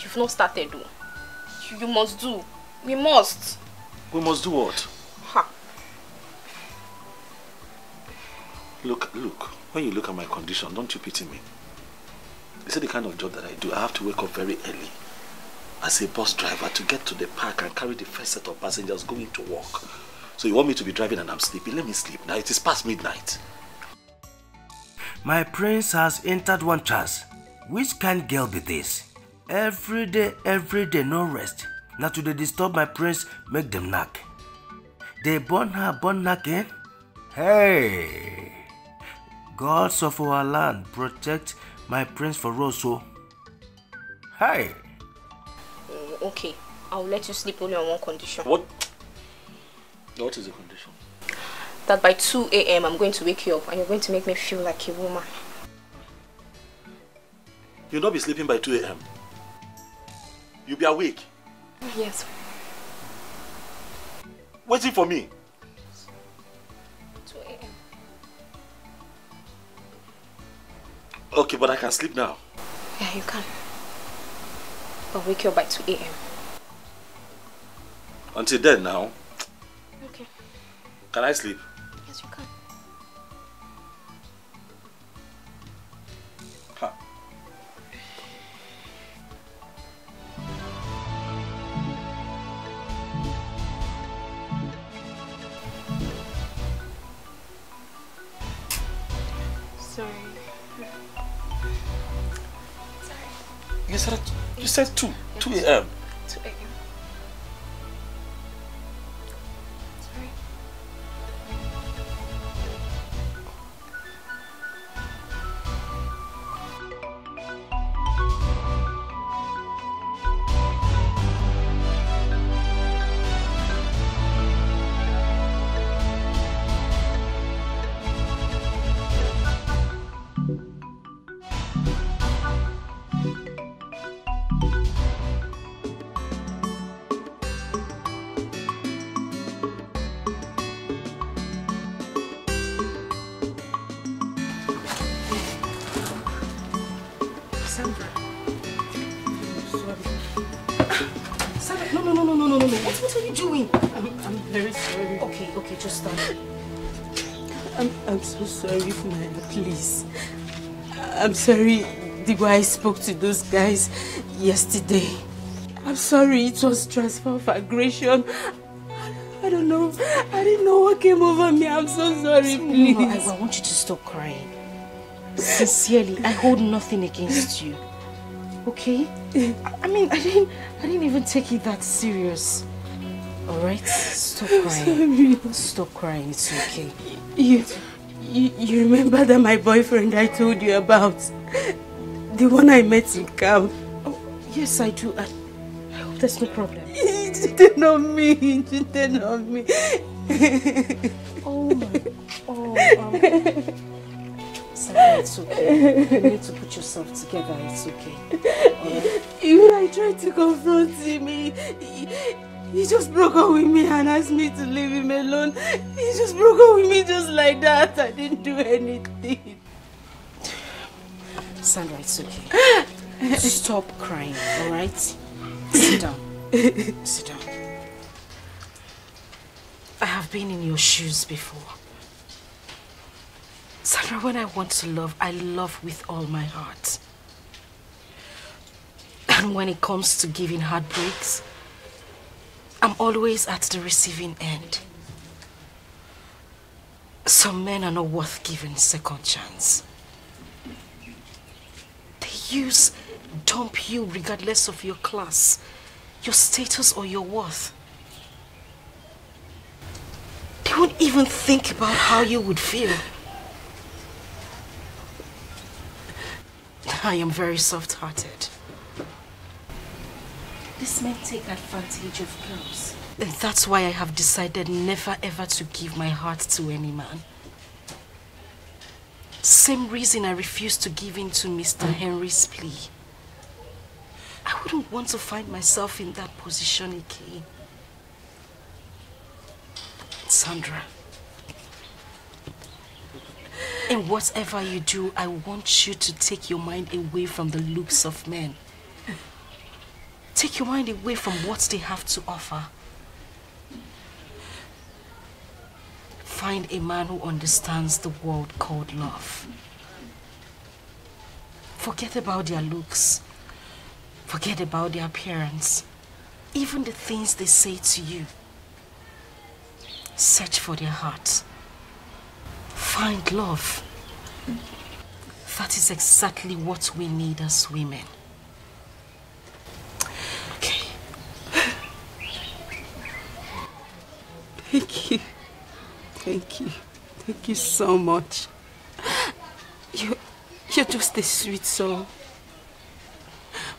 You've not started, though. You must do. We must. We must do what? Ha. Look. When you look at my condition, don't you pity me? You see the kind of job that I do. I have to wake up very early as a bus driver to get to the park and carry the first set of passengers going to work. So you want me to be driving and I'm sleeping? Let me sleep. Now it is past midnight. My prince has entered one chance. Which kind girl be this? Every day, no rest. Now to they disturb my prince, make them knack. They born her, born knacking. Hey! Gods of our land, protect my prince for Rosso. Hey! Okay, I'll let you sleep only on one condition. What is the condition? That by 2 a.m. I'm going to wake you up and you're going to make me feel like a woman. You'll not be sleeping by 2 a.m. You'll be awake. Yes. Waiting for me. 2 a.m. Okay, but I can sleep now. Yeah, you can. I'll wake you up by 2 a.m. Until then now. Okay. Can I sleep? Yes, you can. Ha. Sorry. You said 2 a.m. 2 a.m. Sorry. No. What are you doing? I'm very sorry. Okay, just stop. I'm so sorry, Maya, please. I'm sorry the way I spoke to those guys yesterday. I'm sorry, it was transfer of aggression. I don't know. I didn't know what came over me. I'm so sorry, please. No, I want you to stop crying. Sincerely, I hold nothing against you. Okay? I mean, I didn't even take it that serious. Alright? Stop crying. Sorry. Stop crying, it's okay. You remember that my boyfriend I told you about? The one I met in camp? Oh, yes, I do. I hope there's no problem. He cheated on me. He cheated on me. Oh my... Oh, Sarah, it's okay. You need to put yourself together. It's okay. Alright? Even I tried to confront him. He just broke up with me and asked me to leave him alone. He just broke up with me just like that. I didn't do anything. Sandra, it's okay. Stop crying, alright? Sit down. Sit down. I have been in your shoes before. Sandra, when I want to love, I love with all my heart. And when it comes to giving heartbreaks, I'm always at the receiving end. Some men are not worth giving second chance. They dump you regardless of your class, your status or your worth. They won't even think about how you would feel. I am very soft-hearted. These men take advantage of girls. And that's why I have decided never ever to give my heart to any man. Same reason I refused to give in to Mr. Henry's plea. I wouldn't want to find myself in that position again. Sandra, in whatever you do, I want you to take your mind away from the looks of men. Take your mind away from what they have to offer. Find a man who understands the word called love. Forget about their looks. Forget about their appearance. Even the things they say to you. Search for their heart. Find love. That is exactly what we need as women. Okay. Thank you. Thank you. Thank you so much. You're just a sweet soul.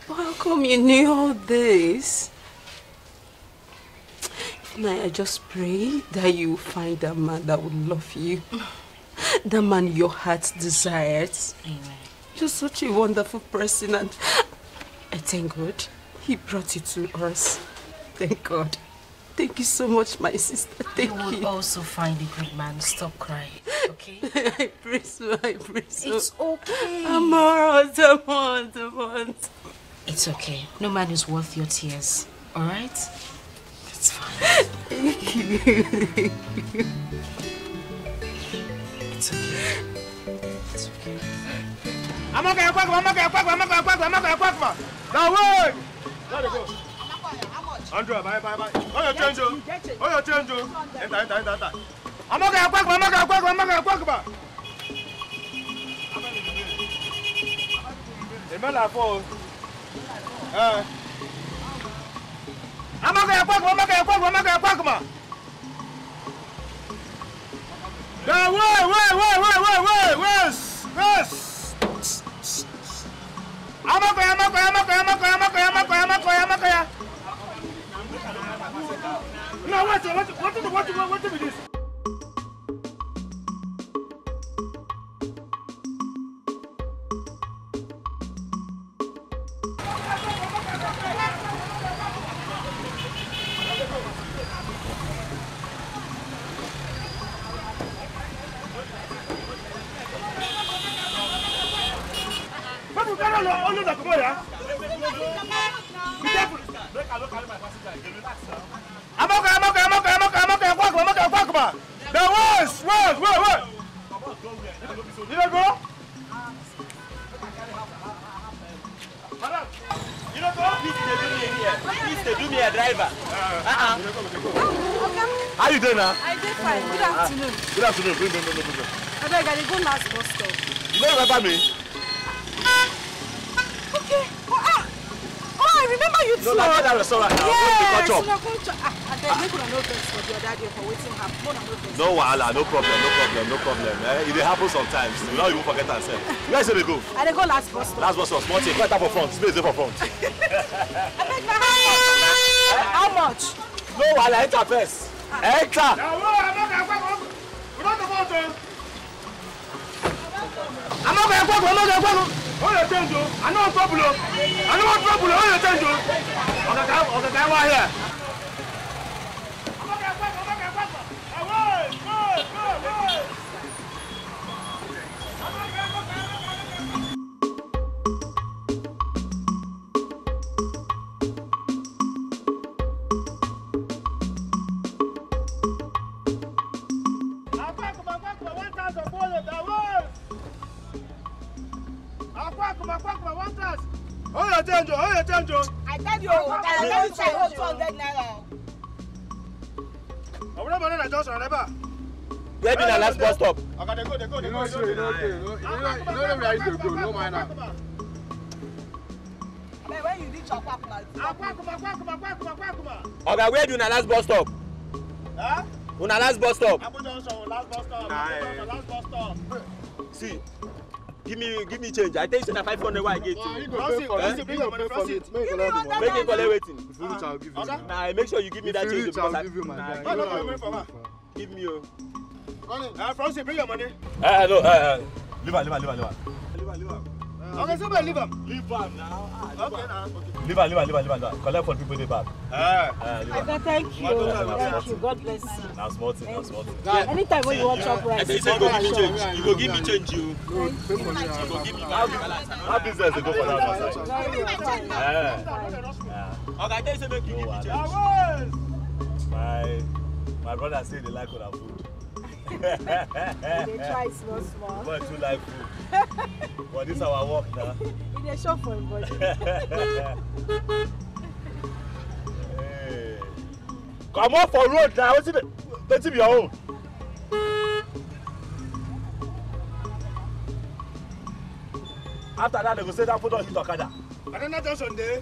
But how come you knew all this? I just pray that you find a man that will love you. The man your heart desires. Amen. You're such a wonderful person, and I thank God He brought you to us. Thank God. Thank you so much, my sister. Thank you. You will also find a good man. Stop crying, okay? I pray so, I pray so. It's okay. I'm alright. It's okay. No man is worth your tears. Alright? It's fine. Thank you. It's okay. It's okay. I'm okay. Now wait! There they go. Andrew, bye. Oh, your change. Enter. I'm okay. The man are for. I'm okay. Now wait. I'm okay. No, what is this? I'm okay. There was. You don't go? Madam, you don't go? Please, they do me a driver. How you doing now? I did fine. Good afternoon. Good afternoon. Bring. I beg, I go last bus stop. You don't remember me? Okay. Oh, I remember you too. No, that's that restaurant now. Yes, Go and then make una no vex for the other day for waiting happen. No wahala, no problem. It happens sometimes. You don't even forget yourself. Where is it they go? I dey go last bus stop. Last bus stop, small thing. Go enter for front. Space there for front. I beg my how much? No wahala, enter first. Enter. I'm okay. Oh, you change. I know trouble. Oh, you change. Okay, why here? Oh, you change. I tell you, I don't say 200 naira. Where be the last bus stop? Okay, they go. You know where I need to go. No mind now. When you reach Akwakuma. Okay, where do you last bus stop? Huh? Una last bus stop. Last bus stop. See, Give me change. I tell you that 500 why I get you. Francis, bring your money, Francis. Make it collect waiting. If you reach, I'll give you. Nah, make sure you give me that change because I'll give you my guy. No, give me your. Francis, bring your money. No, leave her. Okay, somebody leave him. Leave him now. Okay, now. Leave her. Collect for people they back. Thank you. God bless you. Now small thing. Anytime when you watch up right. You go give me change. You go give me change. You go give me. How business they go for that side? Okay, I tell you something. Give me change. My brother say they like our food. They try small. But you like food. But this is our work now. They shop for him, buddy. Hey. Come on for road now. What's it be your own? After that, they go say that put on hit Okada. I don't know just on there.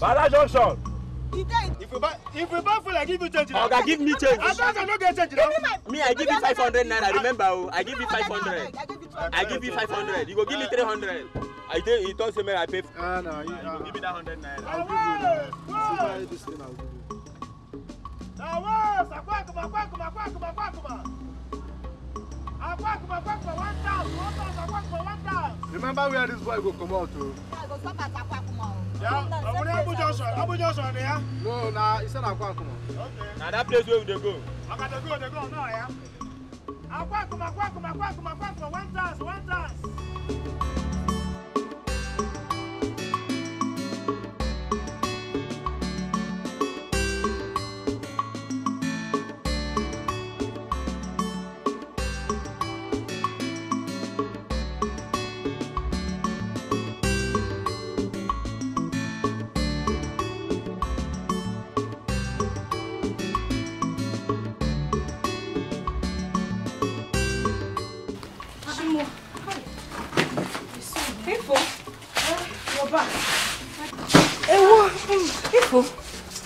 Bala Junction. If you buy food, I give you change. Okay, give me change. I don't get change. Me, I give you 500 naira. Remember, I give you 500. I give you 500. You go give me 300. He told me I pay. No, you give me that 100 naira. I'll give you. Buy this thing, I'll give you. Remember where this boy go come out to? Yeah, Abu Johnson there. No, nah, he said Akwakuma. Okay. Now that place where they go. They go now, yeah. Akwakuma, 1,000.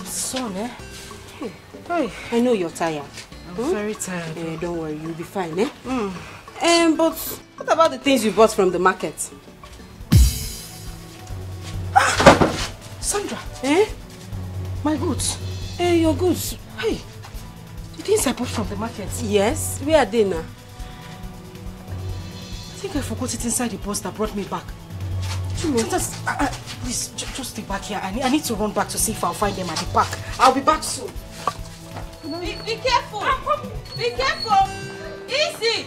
Son, eh? Hey, I know you're tired. I'm very tired. Don't worry, you'll be fine, eh? But what about the things you bought from the market? Sandra! Eh? My goods. Your goods. Hey, the things I bought from the market. Yes, where are they now? I think I forgot it inside the bus that brought me back. Please, just stay back here. I need to run back to see if I'll find them at the park. I'll be back soon. Be careful. Be careful. Easy.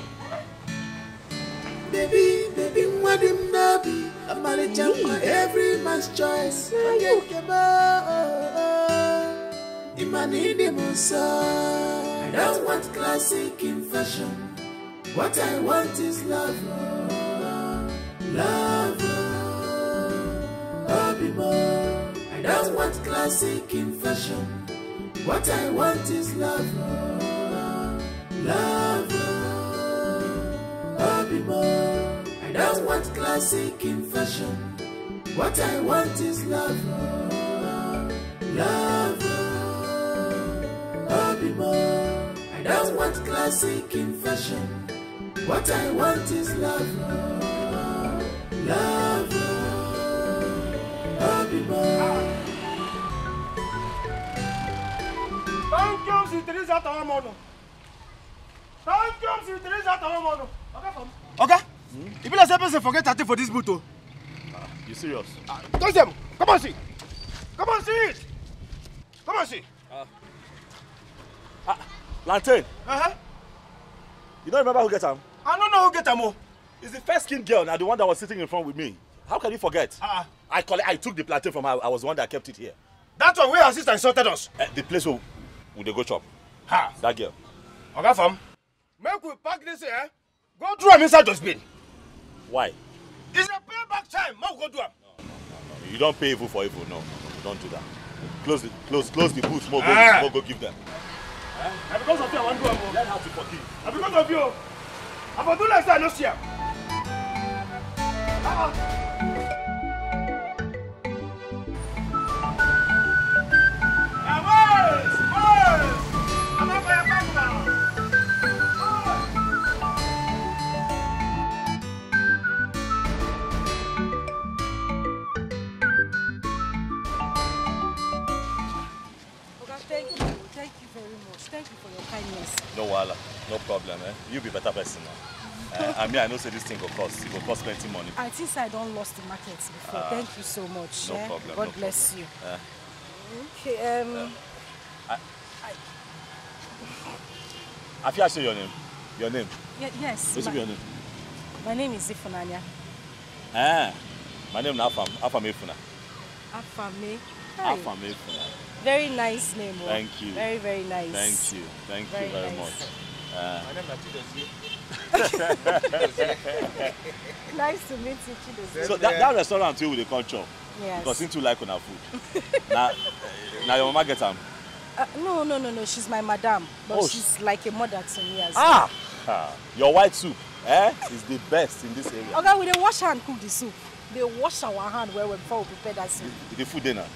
Baby, what him nabi? I'm a jumper, every man's choice. I don't want classic in fashion. What I want is love. I don't want classic in fashion. What I want is love. I don't want classic in fashion. What I want is love. I don't want classic in fashion. What I want is love. Thank you, Teresa Tawamono. Okay? You be like person forget that thing for this boot. You serious? Touch them. Come on, see. Come on, see it. Come on, see. Lantern. You don't remember who get him? I don't know who get him. It's the first skin girl, now the one that was sitting in front with me. How can you forget? I took the plantain from her. I was the one that kept it here. That one where her sister insulted us. The place where they go chop. That girl. Okay, fam. Make we pack this here. Go through him inside dustbin. Why? It's a payback time. Make we go do him. No. You don't pay evil for evil. No. You don't do that. Close the booth. More go give them. And because of you, I want to do him. Learn how to forgive. And because of you, I'm going to do like that. No see him. No problem, eh? You be better person now. I mean, I know say this thing will cost. It will cost plenty money. I think I don't lost the market before. Thank you so much. No problem. God bless you. Okay. I feel I say your name. Your name? Yes. What's your name? My name is Ifunanya. My name is Afam Efuna. Afame. Afam Efuna. Very nice name. Thank you. Very, very nice. Thank you. Thank you very much. My name is Chidozie. Nice to meet you, Chidozie. So that restaurant too with the culture. Yes. Because since you like on our food. now your mama get them. No. She's my madam, but she's like a mother to me as well. Your white soup, is the best in this area. Okay, we dey wash hand cook the soup. They wash our hand well before we prepare that soup. The food dinner.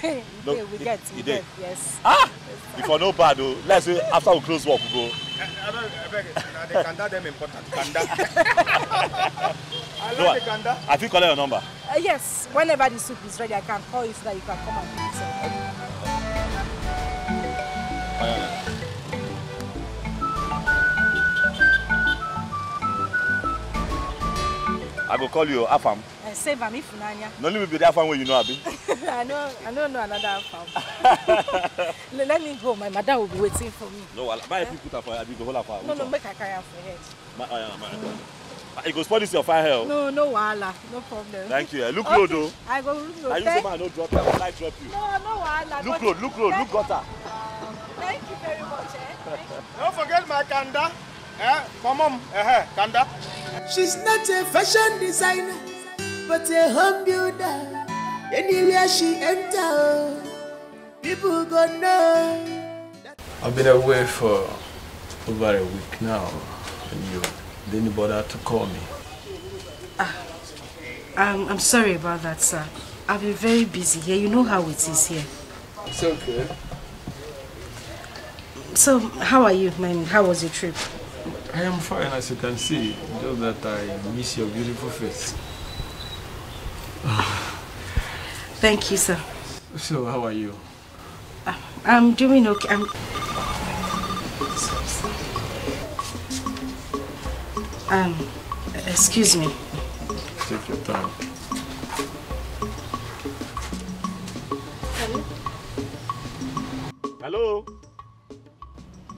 we get, yes. Before no bad though. Let's say after we close work we go. I beg it. Now the kanda them important. Kanda. I like the kanda. I think collect your number. Yes. Whenever the soup is ready, I can call you so that you can come and pick it up. I go call you Afam. Save am Ifunanya. No let me be the Afam when you know Abi. I don't know another Afam. Let me go. My mother will be waiting for me. No, why if you put her for Abi go hold her for? No, make I carry her for head. You go spoil this your fire hell. No wahala. No problem. Thank you. Look low though. I go look low. I use the man no drop you. I like drop you. No wahala. Look low, look gutter. Thank you very much. Don't forget my kanda. Mom, kanda. She's not a fashion designer, but a home builder. Anywhere she enter, people gonna know. I've been away for over a week now, and you didn't bother to call me. I'm sorry about that, sir. I've been very busy here. You know how it is here. It's okay. So, how are you, man? How was your trip? I am fine, as you can see. Just that I miss your beautiful face. Thank you, sir. So, how are you? I'm doing okay. Excuse me. Take your time. Hello?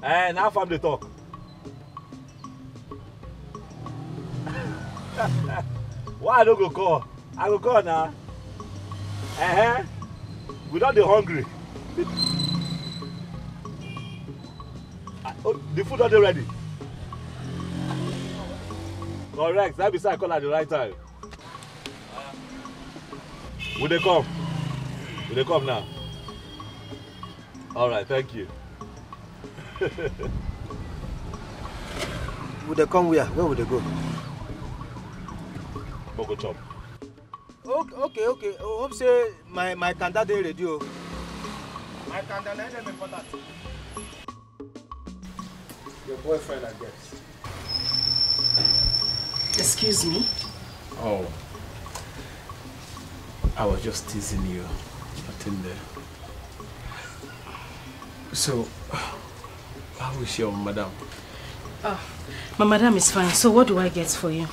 Now from the talk. Why I don't go call? I go call now. We don't be hungry. The food are ready. Correct. That be call at the right time. Will they come? Will they come now? All right. Thank you. Would they come where? Where would they go? Go chop. Okay. Hope say my kanda dey ready. My kanda let them important. Your boyfriend, I guess. Excuse me? Oh. I was just teasing you. Nothing there. So, how is your madam? Oh, my madam is fine. So what do I get for you?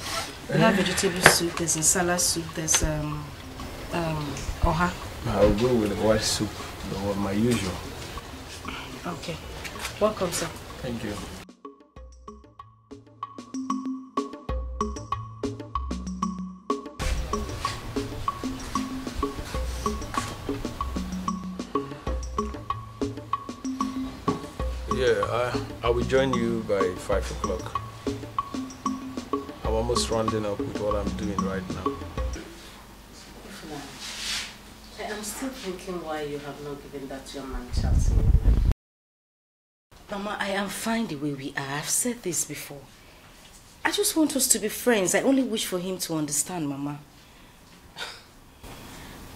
We have vegetable soup, there's salad soup, there's oha. I'll go with the white soup, my usual. Okay. Welcome, sir. Thank you. Yeah, I will join you by 5 o'clock. I'm almost rounding up with what I'm doing right now. I'm still thinking why you have not given that young man a chance. Mama, I am fine the way we are. I've said this before. I just want us to be friends. I only wish for him to understand, Mama.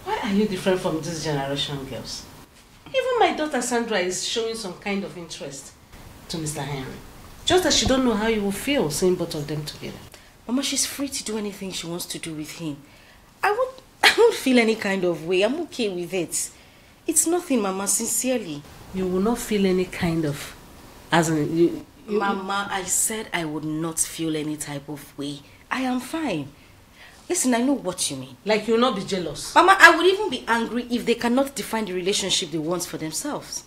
Why are you different from this generation, girls? Even my daughter Sandra is showing some kind of interest to Mr. Henry. Just that she don't know how you will feel seeing both of them together. Mama, she's free to do anything she wants to do with him. I won't feel any kind of way. I'm okay with it. It's nothing, Mama, sincerely. You will not feel any kind of... As in, Mama, I said I would not feel any type of way. I am fine. Listen, I know what you mean. Like you'll not be jealous? Mama, I would even be angry if they cannot define the relationship they want for themselves.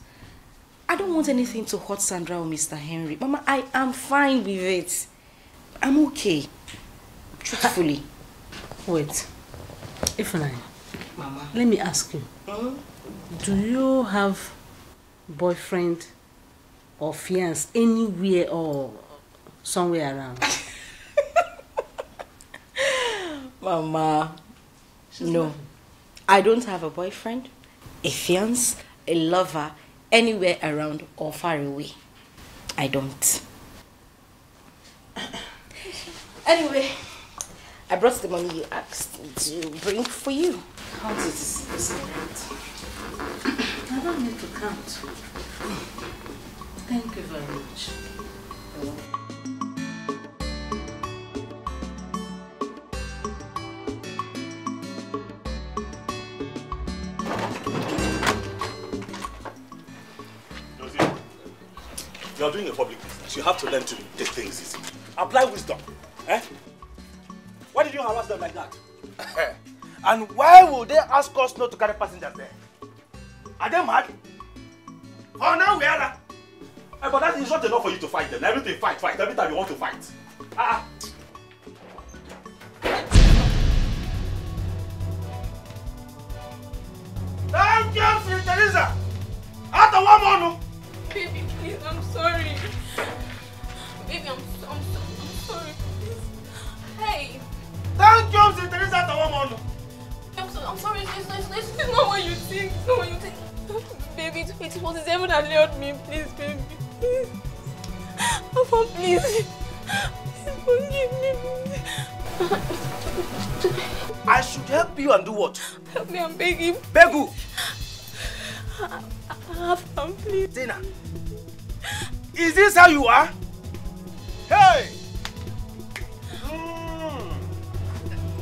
I don't want anything to hurt Sandra or Mr. Henry. Mama, I am fine with it. I'm okay. Truthfully. Wait. Ifeanyi. Mama. Let me ask you. Do you have boyfriend or fiancé anywhere or somewhere around? Mama, no. I don't have a boyfriend, a fiancé, a lover, anywhere around or far away. I don't. Anyway, I brought the money you asked me to bring for you. Count it. I don't need to count. Thank you very much. You are doing a public business. You have to learn to take things easy. Apply wisdom. Eh? Why did you harass them like that? And why would they ask us not to carry passengers there? Are they mad? Oh, now we are. But that is not enough for you to fight them. Everything fight. Every time you want to fight. Thank you, Sister Teresa. After one more. Baby, please, I'm sorry. Baby, I'm sorry, please. Hey. Thank you, Sister Teresa. After one more. I'm sorry, it's not what you think. It's not what you think. Baby, it was the devil that lured me. Please, baby. Please. Oh, please. Please forgive me. I should help you and do what? Help me, I'm begging. Beg who? Afam, please. Tina, is this how you are? Hey!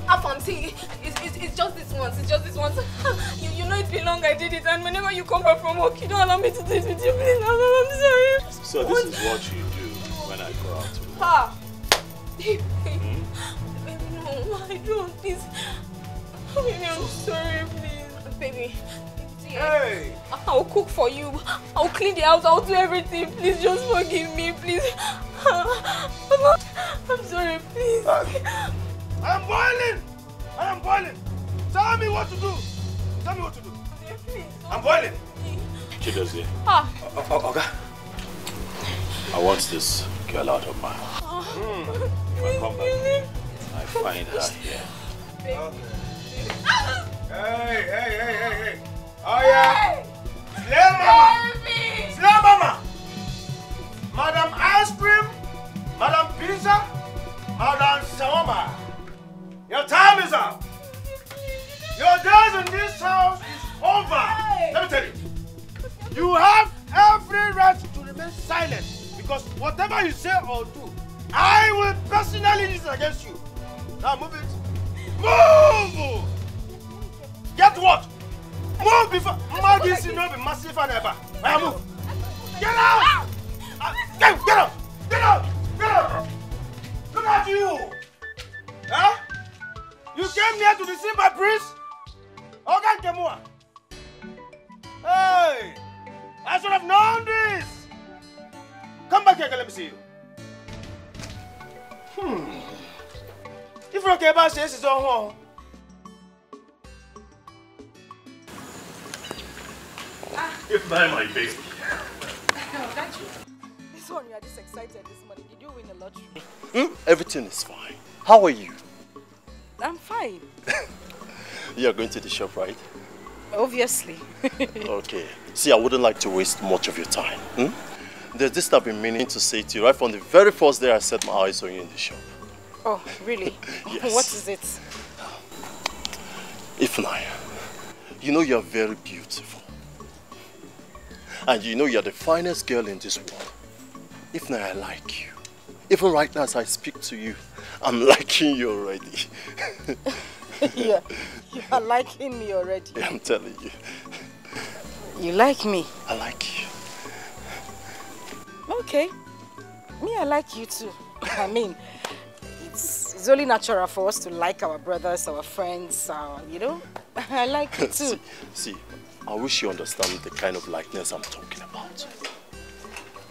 Afam, see, it's just this once. It's just this once. You know it's been long I did it, and whenever you come back from work, you don't allow me to do it with you, please. I'm sorry. So this is what you do when I go out to work. Ha! Baby, no, I don't. Please. Baby, I'm sorry, please. Baby. Hey! I'll cook for you. I'll clean the house. I'll do everything. Please just forgive me, please. I'm sorry, please. I'm boiling! Tell me what to do! Please, I'm boiling! Chidozie. Okay. I want this girl out of my house. When I come back, I find her here. Hey! Oh yeah! Slay mama! Madam Ice Cream, Madam Pizza, Madam Shawarma. Your time is up. Your days in this house is over. Let me tell you. You have every right to remain silent because whatever you say or do, I will personally use it against you. Now move it. Move! Get what? Move before this will not be massive and ever. Now move. Get out! Get out! Look at you! Huh? You came here to deceive my priest? Okay, Kemua. Hey! I should have known this! Come back here, let me see you. If Rokeba says it's on home. If not my baby. This one, you are just excited this morning. Did you win the lottery? Everything is fine. How are you? I'm fine. You are going to the shop, right? Obviously. Okay. See, I wouldn't like to waste much of your time. There's this I've been meaning to say to you right from the very first day I set my eyes on you in the shop. Oh, really? Yes. What is it? Ifeanyi, you know you're very beautiful. And you know you're the finest girl in this world. Ifeanyi, I like you. Even right now as I speak to you, I'm liking you already. You are liking me already. I'm telling you. You like me? I like you. Okay. Me, I like you too. I mean, it's only natural for us to like our brothers, our friends, you know? I like you too. See, I wish you understand the kind of likeness I'm talking about.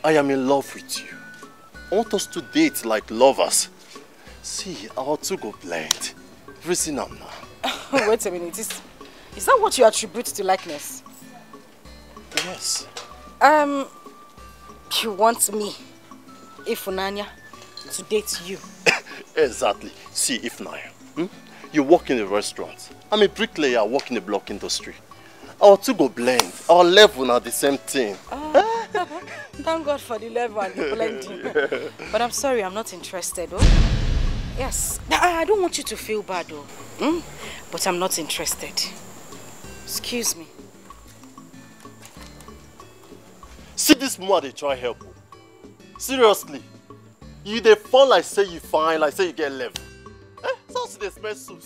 I am in love with you. I want us to date like lovers. See, our two go blend. Reason now. Wait a minute. Is that what you attribute to likeness? Yes. You want me, Ifunanya, to date you? Exactly. See, Ifunanya, you work in a restaurant. I'm a bricklayer, I work in the block industry. Our two go blend. Our level are the same thing. Thank God for the level and the blending. But I'm sorry, I'm not interested. Oh? Yes. I don't want you to feel bad, though. But I'm not interested. Excuse me. See this man, they try help. Seriously. You they fall like say you fine, like say you get level. So they smell soup.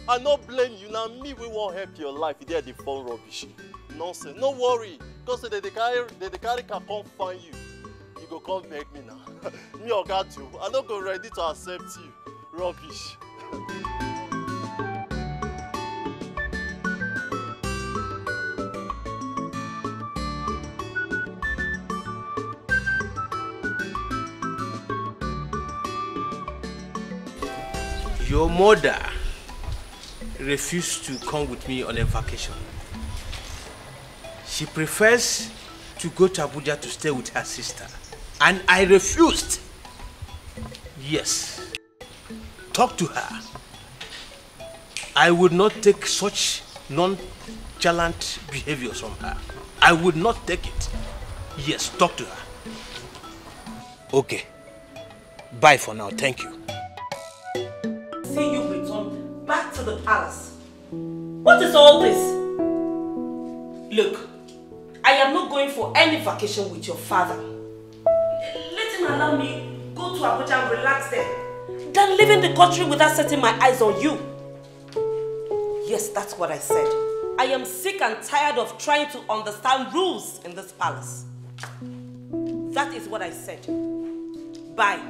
I no blame you. Now me we won't help your life. They are the phone rubbish. Nonsense. No worry. Because they carry can come find you. You go come beg me now. Me or God you. I don't go ready to accept you. Rubbish. Your mother refused to come with me on a vacation. She prefers to go to Abuja to stay with her sister. And I refused. Yes. Talk to her. I would not take such nonchalant behaviors from her. I would not take it. Yes, talk to her. Okay. Bye for now. Thank you. See you return back to the palace. What is all this? Look, I am not going for any vacation with your father. Let him allow me go to Abuja and relax there, than leaving the country without setting my eyes on you. Yes, that's what I said. I am sick and tired of trying to understand rules in this palace. That is what I said. Bye.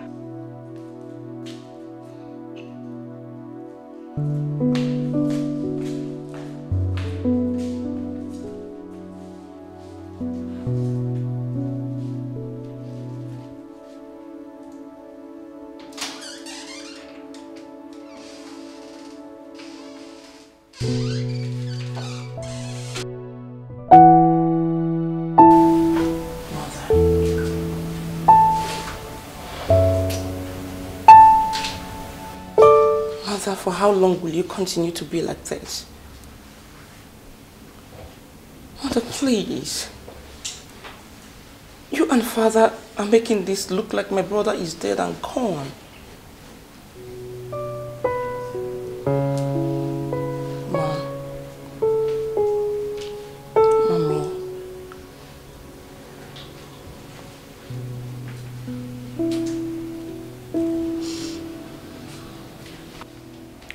For how long will you continue to be like this? Mother, please. You and father are making this look like my brother is dead and gone. Mom. Mommy.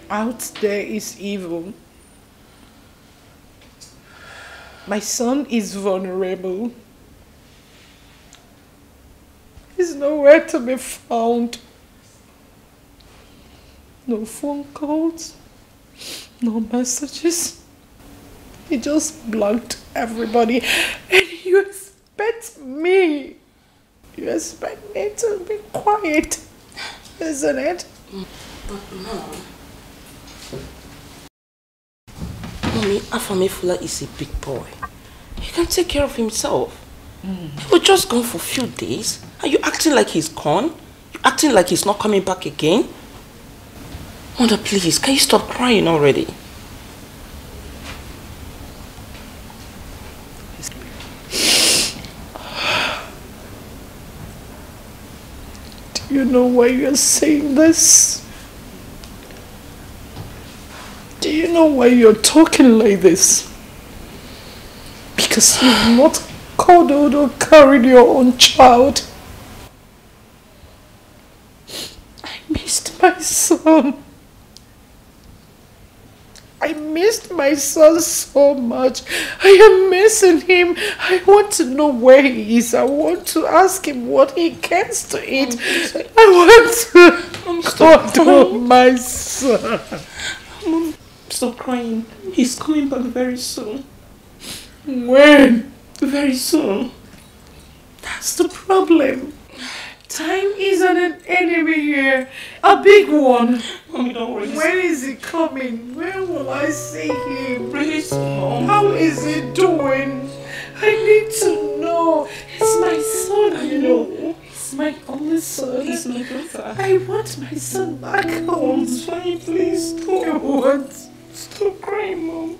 Out there is evil. My son is vulnerable. He's nowhere to be found. No phone calls, no messages. He just blocked everybody. And you expect me to be quiet, isn't it? But Mom, Mommy, Afamefula is a big boy. He can take care of himself. He was just gone for a few days. Are you acting like he's gone? You acting like he's not coming back again? Mother, please, can you stop crying already? Do you know why you're saying this? Do you know why you're talking like this? Because you've not cuddled or carried your own child. I missed my son. I missed my son so much. I am missing him. I want to know where he is. I want to ask him what he cares to eat. I want to cuddle my son. Mom, stop crying. He's coming back very soon. When? Very soon. That's the problem. Time isn't an enemy here. A big one. Mommy, don't worry. When is he coming? When will I see him? Really soon, Mom. How is he doing? I need to know. It's my son, I know. It's my only son. He's my brother. I want my son back home. It's fine, please. Don't. Stop crying, Mom.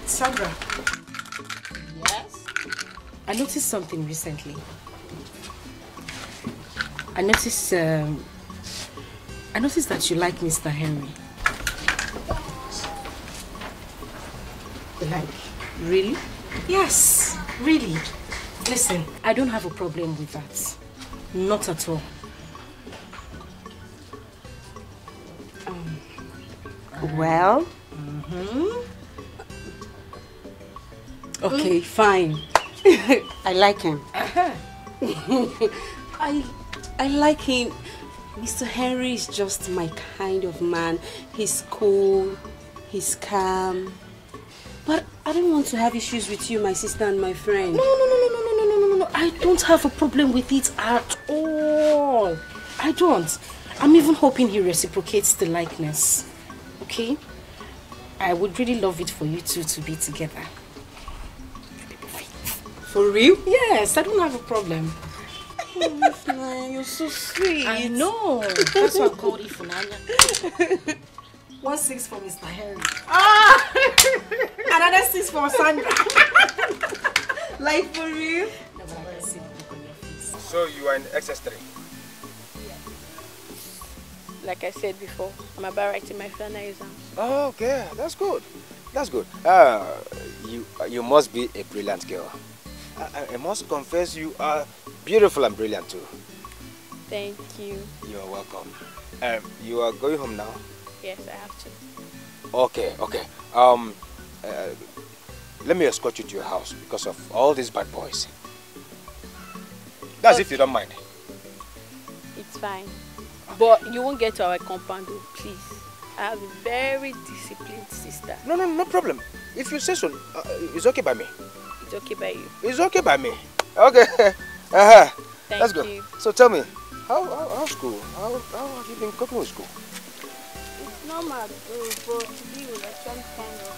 Sandra. Yes? I noticed something recently. I noticed that you like Mr. Henry. Like, really? Yes, really. Listen, I don't have a problem with that. Not at all. Well? Okay, fine. I like him. I like him. Mr. Henry is just my kind of man. He's cool, he's calm. But I don't want to have issues with you, my sister and my friend. No. I don't have a problem with it at all. I don't. I'm even hoping he reciprocates the likeness. Okay? I would really love it for you two to be together. For real? Yes, I don't have a problem. Oh, you're so sweet. I know. That's why I called Ifunanya. 1-6 for Mr. Henry. Another 6 for Sandra. Like for real? No, but I can see the look on your face. So you are in SS3? Like I said before, I'm about writing my final exams. Oh, okay, that's good. That's good. You must be a brilliant girl. I must confess you are beautiful and brilliant too. Thank you. You're welcome. You are going home now? Yes, I have to. Okay. Let me escort you to your house because of all these bad boys. That's if you don't mind. It's fine. But you won't get to our compound, please. I have a very disciplined sister. No problem. If you say so, it's okay by me. It's okay by you. It's okay by me. Okay. That's good. You. So tell me, how's school? How have you been coping with school? It's normal, though, but today was actually kind of...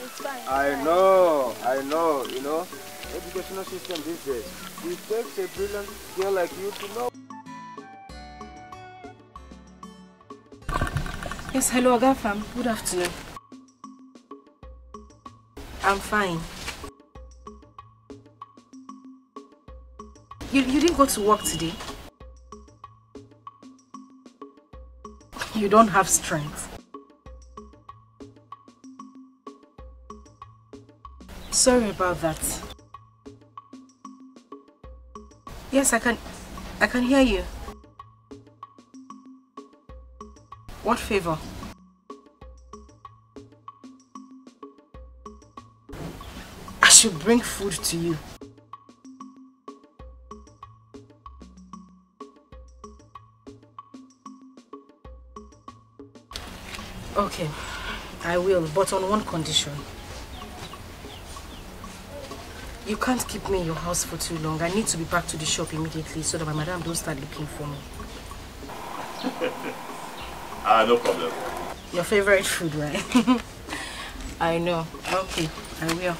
It's fine. I know. You know, educational system these days. It takes a brilliant girl like you to know. Yes, hello, Agafam. Good afternoon. I'm fine. You didn't go to work today? You don't have strength. Sorry about that. Yes, I can hear you. What favor? I should bring food to you. Okay, I will, but on one condition. You can't keep me in your house for too long. I need to be back to the shop immediately so that my madam don't start looking for me. No problem. Your favorite food, right? I know. Okay, I will.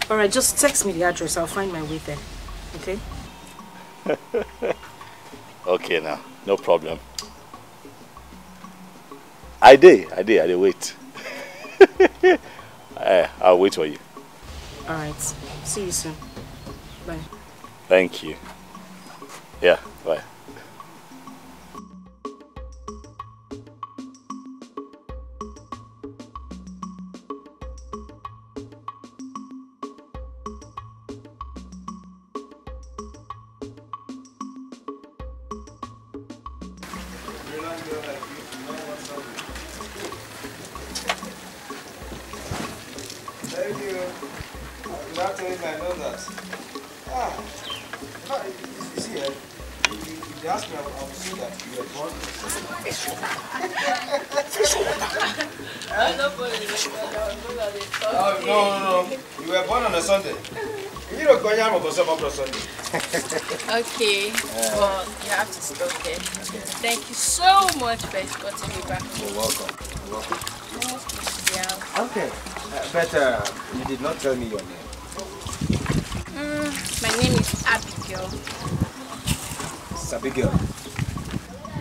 Alright, just text me the address. I'll find my way there. Okay? Okay now, no problem. I did wait. I'll wait for you. Alright, see you soon. Bye. Thank you. Yeah, bye. Thank you. Not telling me I know that. You see, if they ask me, I will say that you were born. No. You were born on a Sunday. You don't go down on Sunday. Okay, well, you have to stop there. Thank you so much for escorting me back. You're welcome. You're welcome. Yeah. Okay, but you did not tell me your name. My name is Abigail. Abigail.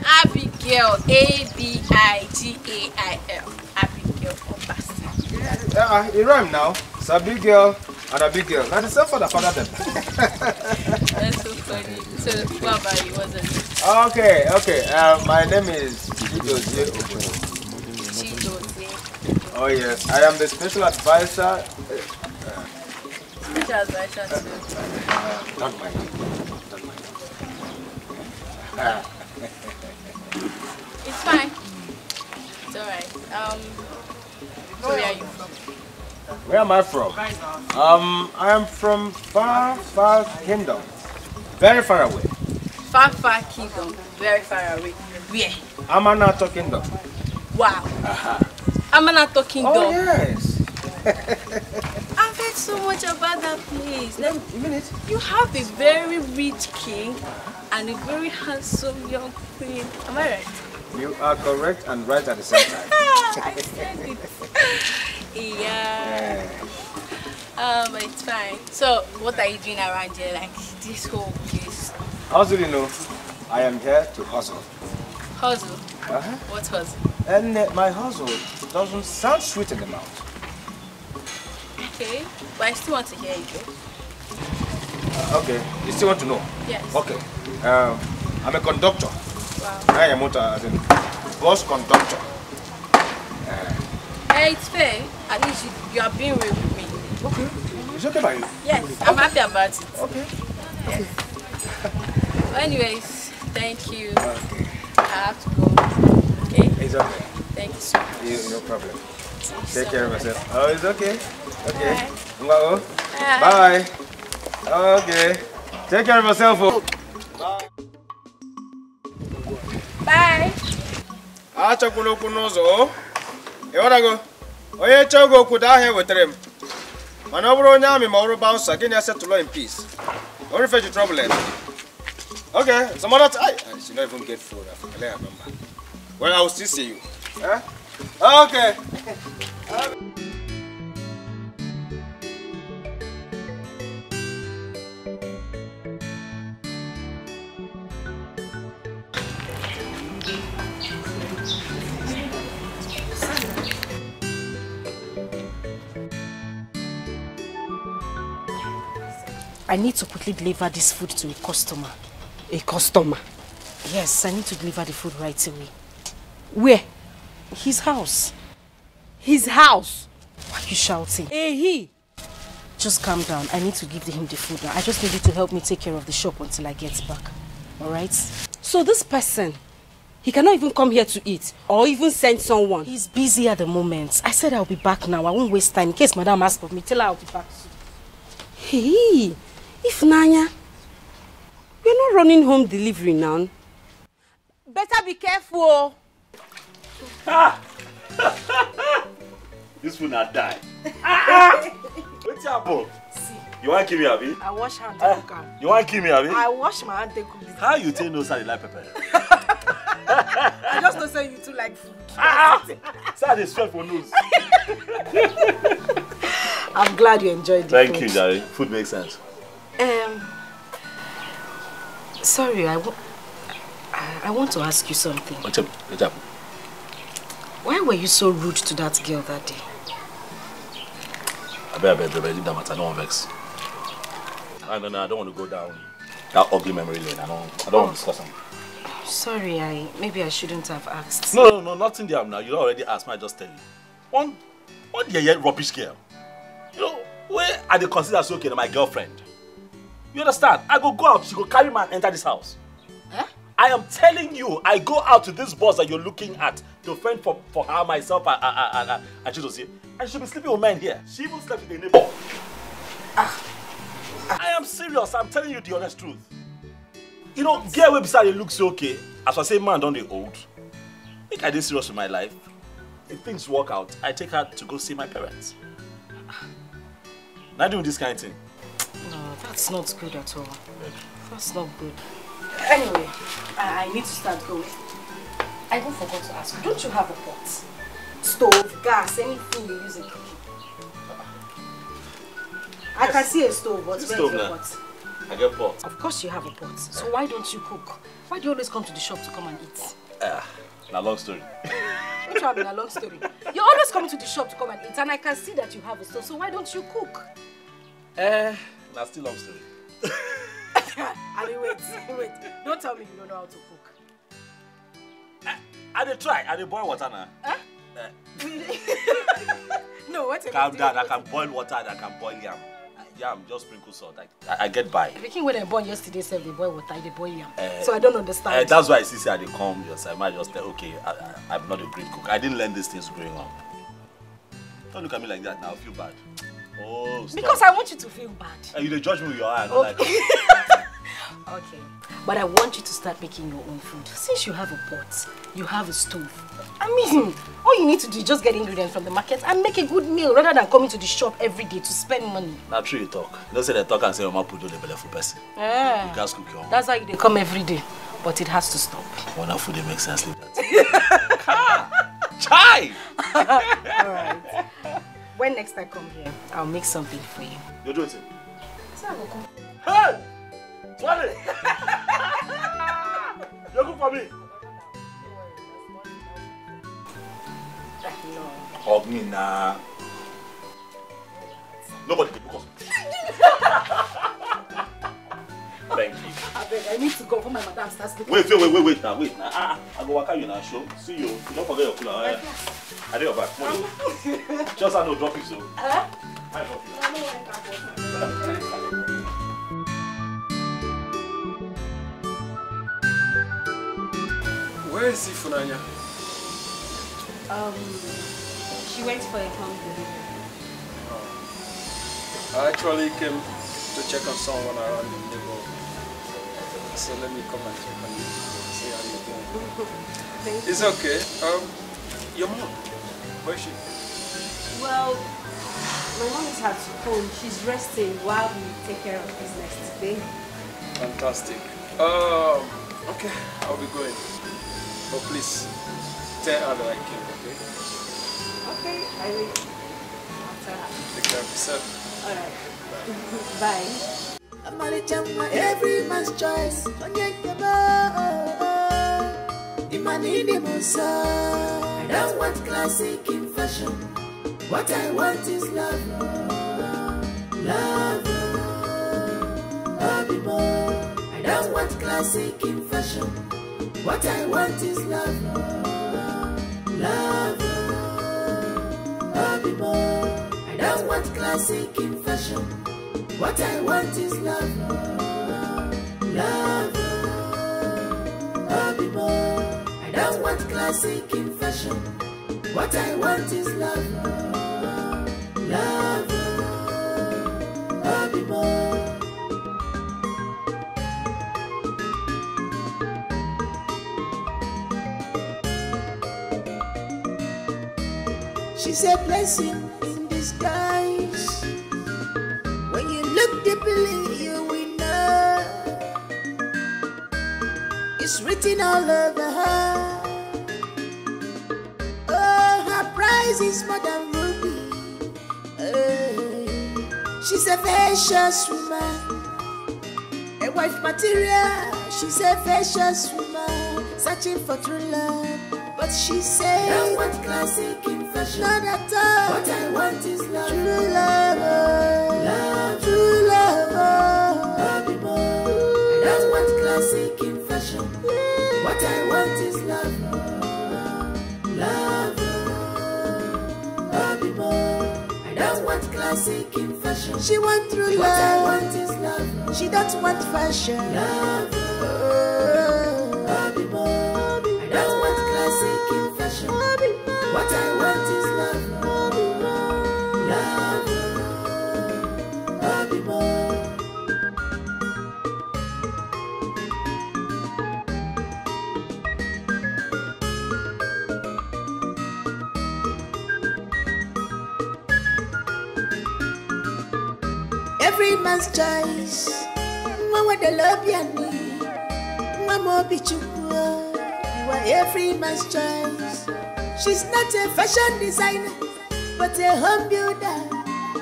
Abigail, A-B-I-G-A-I-L. Abigail Obasi. It rhymes now. Abigail and Abigail. Now the same father them. That's so funny. So, what about you? What's your name? Okay. My name is Chidozie Obodo. Chidozie. Oh yes, I am the special advisor. Special advisor to... Don't mind. It's fine. It's alright. So where are you from? Where am I from? I am from far kingdom. Very far away. Far kingdom. Very far away. Where? Amanato kingdom. Wow. Amanato kingdom. Oh yes. I've heard so much about that place. Like, you have a very rich king and a very handsome young queen. Am I right? You are correct and right at the same time. I said it. Yeah. But it's fine. So, what are you doing around here? Like, this whole place? How do you know? I am here to hustle. Hustle? What hustle? And my hustle doesn't sound sweet in the mouth. Okay, but I still want to hear it. Okay, you still want to know? Yes. Okay. I'm a conductor. Wow. I am as in bus conductor. It's fair. At least you are being real with me. Okay. It's okay by you? Yes, I'm happy about it. Okay. Yes. Well, anyways, thank you. Okay. I have to go. Okay? It's okay. Thank you so much. No problem. Take so care of much. yourself. Oh, it's okay. Okay. Bye. Bye. Okay. Take care of yourself. Bye. Achakwala okwu n'ụzọ. Ịghọtago? Onye chọọ okwu daa ahịa wetara m. Mana ọ bụrụ onye amị ma ọ bụrụ bouncer, gịnị ya settle in peace. Don't refer to trouble. Okay, some other time. I should not even get food. I remember. Well, I will still see you. Okay. I need to quickly deliver this food to a customer. A customer? Yes, I need to deliver the food right away. Where? His house. His house? Why are you shouting? Hey, he! Just calm down. I need to give him the food now. I just need you to help me take care of the shop until I get back. Alright? So this person, he cannot even come here to eat or even send someone. He's busy at the moment. I said I'll be back now. I won't waste time. In case Madam asks of me, tell her I'll be back soon. Hey! If Nanya, we're not running home delivery now. Better be careful. This food not die. What's happened? See. You want to kill me, Abi? I wash hand and cook. You want to kill me, Abi? I wash my hand and cook. How you take no side like pepper? I just don't say you too like food. Side is sweat for nose. I'm glad you enjoyed the Thank food. you, Daddy. Food makes sense. Sorry, I want to ask you something. What's up? What's up? Why were you so rude to that girl that day? I bet, leave that matter. No one vex. I don't want to go down That ugly memory lane. I don't want to discuss them. Sorry, maybe I shouldn't have asked. No, nothing there now. You already asked me, I just tell you. One rubbish girl. You know, where I consider so okay, my girlfriend. You understand? I go out, she go carry man enter this house. Huh? I am telling you, I go out to this boss that you're looking at to fend for her, myself, and Chidozie. And she'll be sleeping with men here. She even slept with a neighbor. I am serious, I'm telling you the honest truth. You know, girl way beside it looks okay. As I say, man, don't they old? I think I did serious with my life. If things work out, I take her to go see my parents. Not doing this kind of thing. No, that's not good at all. That's not good. Anyway, I need to start going. I even forgot to ask you, don't you have a pot? Stove, gas, anything you use in cooking? I can see a stove, but where's your pot? I get pot. Of course you have a pot. So why don't you cook? Why do you always come to the shop to come and eat? A long story. What you mean a long story? You always come to the shop to come and eat, and I can see that you have a stove. So why don't you cook? That's still long story. Ali, wait. Don't tell me you don't know how to cook. I try. I boil water now. Huh? No, what? Calm down. I can boil water and I can boil yam. Yam, just sprinkle salt. I get by. The king when I born yesterday said they boil water, they boil yam. So I don't understand. That's why I see they come. I might just tell, okay, I'm not a great cook. I didn't learn these things growing up. Don't look at me like that now. I feel bad. Oh, stop. Because I want you to feel bad. And you judge me with your eye. I don't like it. Okay. But I want you to start making your own food. Since you have a pot, you have a stove. I mean, all you need to do is just get ingredients from the market and make a good meal rather than coming to the shop every day to spend money. Not true you talk. Don't say they talk and say your mom put on the belly for person. You can't cook your own. That's why they come every day. But it has to stop. When our food it makes sense like that. Chai! Alright. When next I come here, I'll make something for you. You're doing it? Hey! Swallow! You're good for me. No. Hug me now. Nobody can because. Thank you. I need to go for my madam starts speaking. Wait now. I go work out you now, show. See you. You don't forget your cooler. I did your back. Just I know drop it so. I drop it. Where is Ifunanya? She went for a home delivery. I actually came to check on someone around the neighborhood. So let me come and check on you. See how you're doing. It's okay. Your mom, where is she? Well, my mom is at home. She's resting while we take care of business today. Fantastic. Okay, I'll be going. But please, tell her that I came, okay? Okay, I will. After her. Take care of yourself. Alright. Bye. Every man's choice. I don't want classic in fashion. What I want is love. Love. I don't want classic in fashion. What I want is love. Love. I don't want classic in fashion. What I want is love. Love. I don't want classic in fashion. What I want is love. Love. She's a blessing in disguise. When you look deeply, you will know. It's written all over her. Oh, her price is more than ruby. She's a vicious woman, a wife material. She's a vicious woman, searching for true love. But she said, I don't want classic in fashion. Not at all. What I want is love. True love. Love. True love. I classic in fashion. She want true love. What I want is love. She don't want fashion. Love. I don't want classic in fashion. What I want is love. Every man's choice. Mama the love you need. Mama be you are every man's choice. She's not a fashion designer, but a home builder.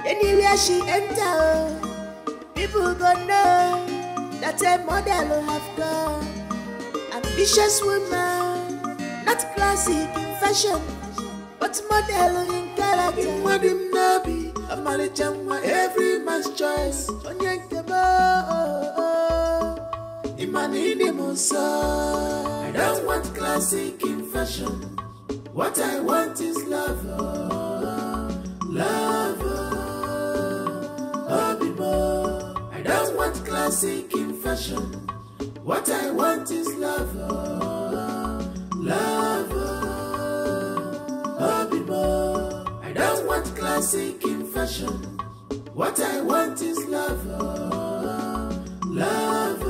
Anywhere she enter, people gonna know that a model will have gone. Ambitious woman, not classic in fashion, but model in character. Madam Nabi, Amarichamwa, every man's choice. Imanini Musa, I don't want classic in fashion. What I want is love, love, I don't want classic in fashion. What I want is love, love, I don't want classic in fashion. What I want is love, love,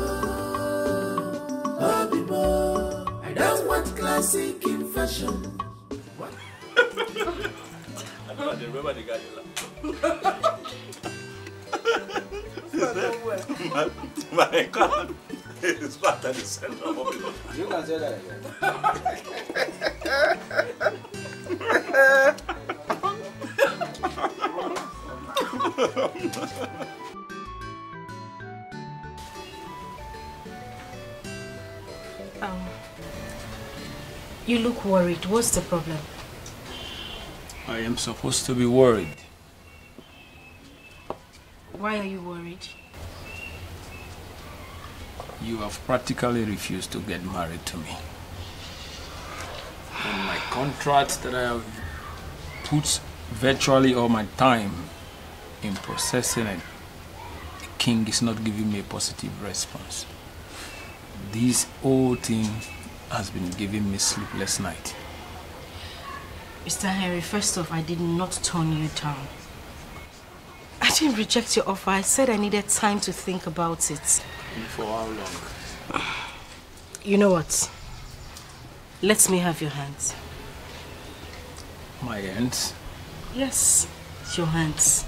I don't want classic in fashion. Remember the guy. My God, it's back at the center of it. You can say that again. You look worried. What's the problem? I am supposed to be worried. Why are you worried? You have practically refused to get married to me. And my contract that I have put virtually all my time in processing it, the king is not giving me a positive response. This whole thing has been giving me sleepless nights. Mr. Henry, first off, I did not turn you down. I didn't reject your offer. I said I needed time to think about it. And for how long? You know what? Let me have your hands. My hands? Yes, your hands.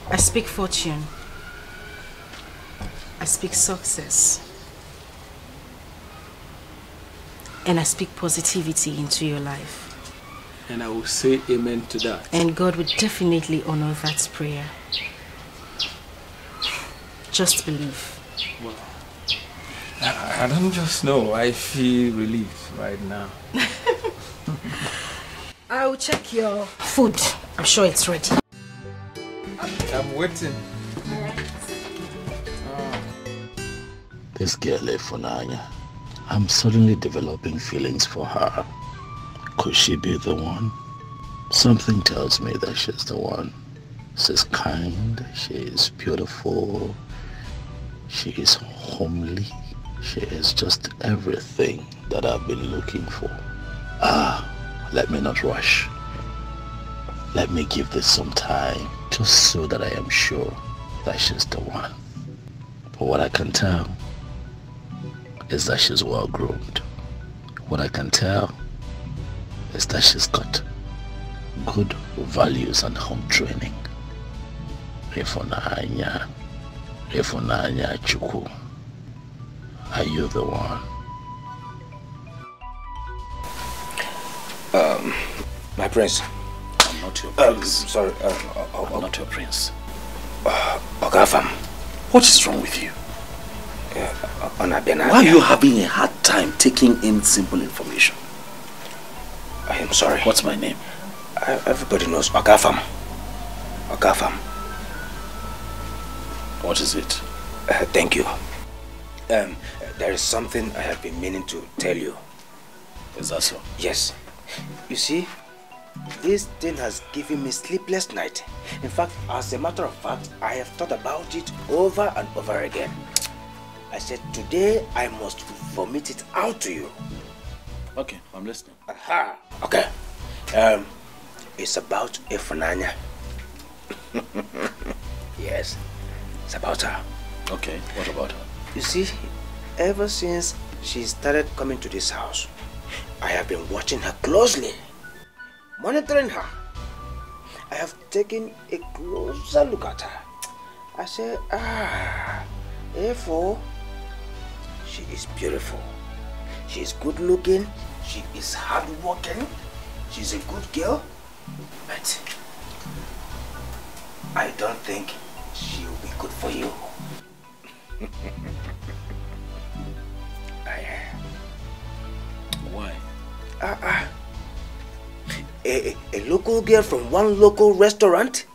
I speak fortune. I speak success. And I speak positivity into your life. And I will say amen to that. And God will definitely honor that prayer. Just believe. Well, I don't just know. I feel relieved right now. I will check your food. I'm sure it's ready. I'm waiting. This girl, Efunanya, I'm suddenly developing feelings for her. Could she be the one? Something tells me that she's the one. She's kind, she is beautiful, she is homely, she is just everything that I've been looking for. Let me not rush. Let me give this some time, just so that I am sure that she's the one. But what I can tell is that she's well groomed. What I can tell is that she's got good values and home training. Efunanya Chukwu, are you the one? My prince. I'm not your prince. Sorry. I'm not your prince. Ogafam. What is wrong with you? Why are you having a hard time taking in simple information? I am sorry. What's my name? Everybody knows Ogafam. Ogafam. What is it? Thank you. there is something I have been meaning to tell you. Is that so? Yes. You see, this thing has given me sleepless night. In fact, as a matter of fact, I have thought about it over and over again. I said, today I must vomit it out to you. Okay, I'm listening. Aha. Okay. It's about Ifunanya. Yes, it's about her. Okay, what about her? You see, ever since she started coming to this house, I have been watching her closely, monitoring her. I have taken a closer look at her. I said, therefore, she is beautiful. She is good looking. She is hardworking. She's a good girl. But I don't think she will be good for you. Why? A local girl from one local restaurant?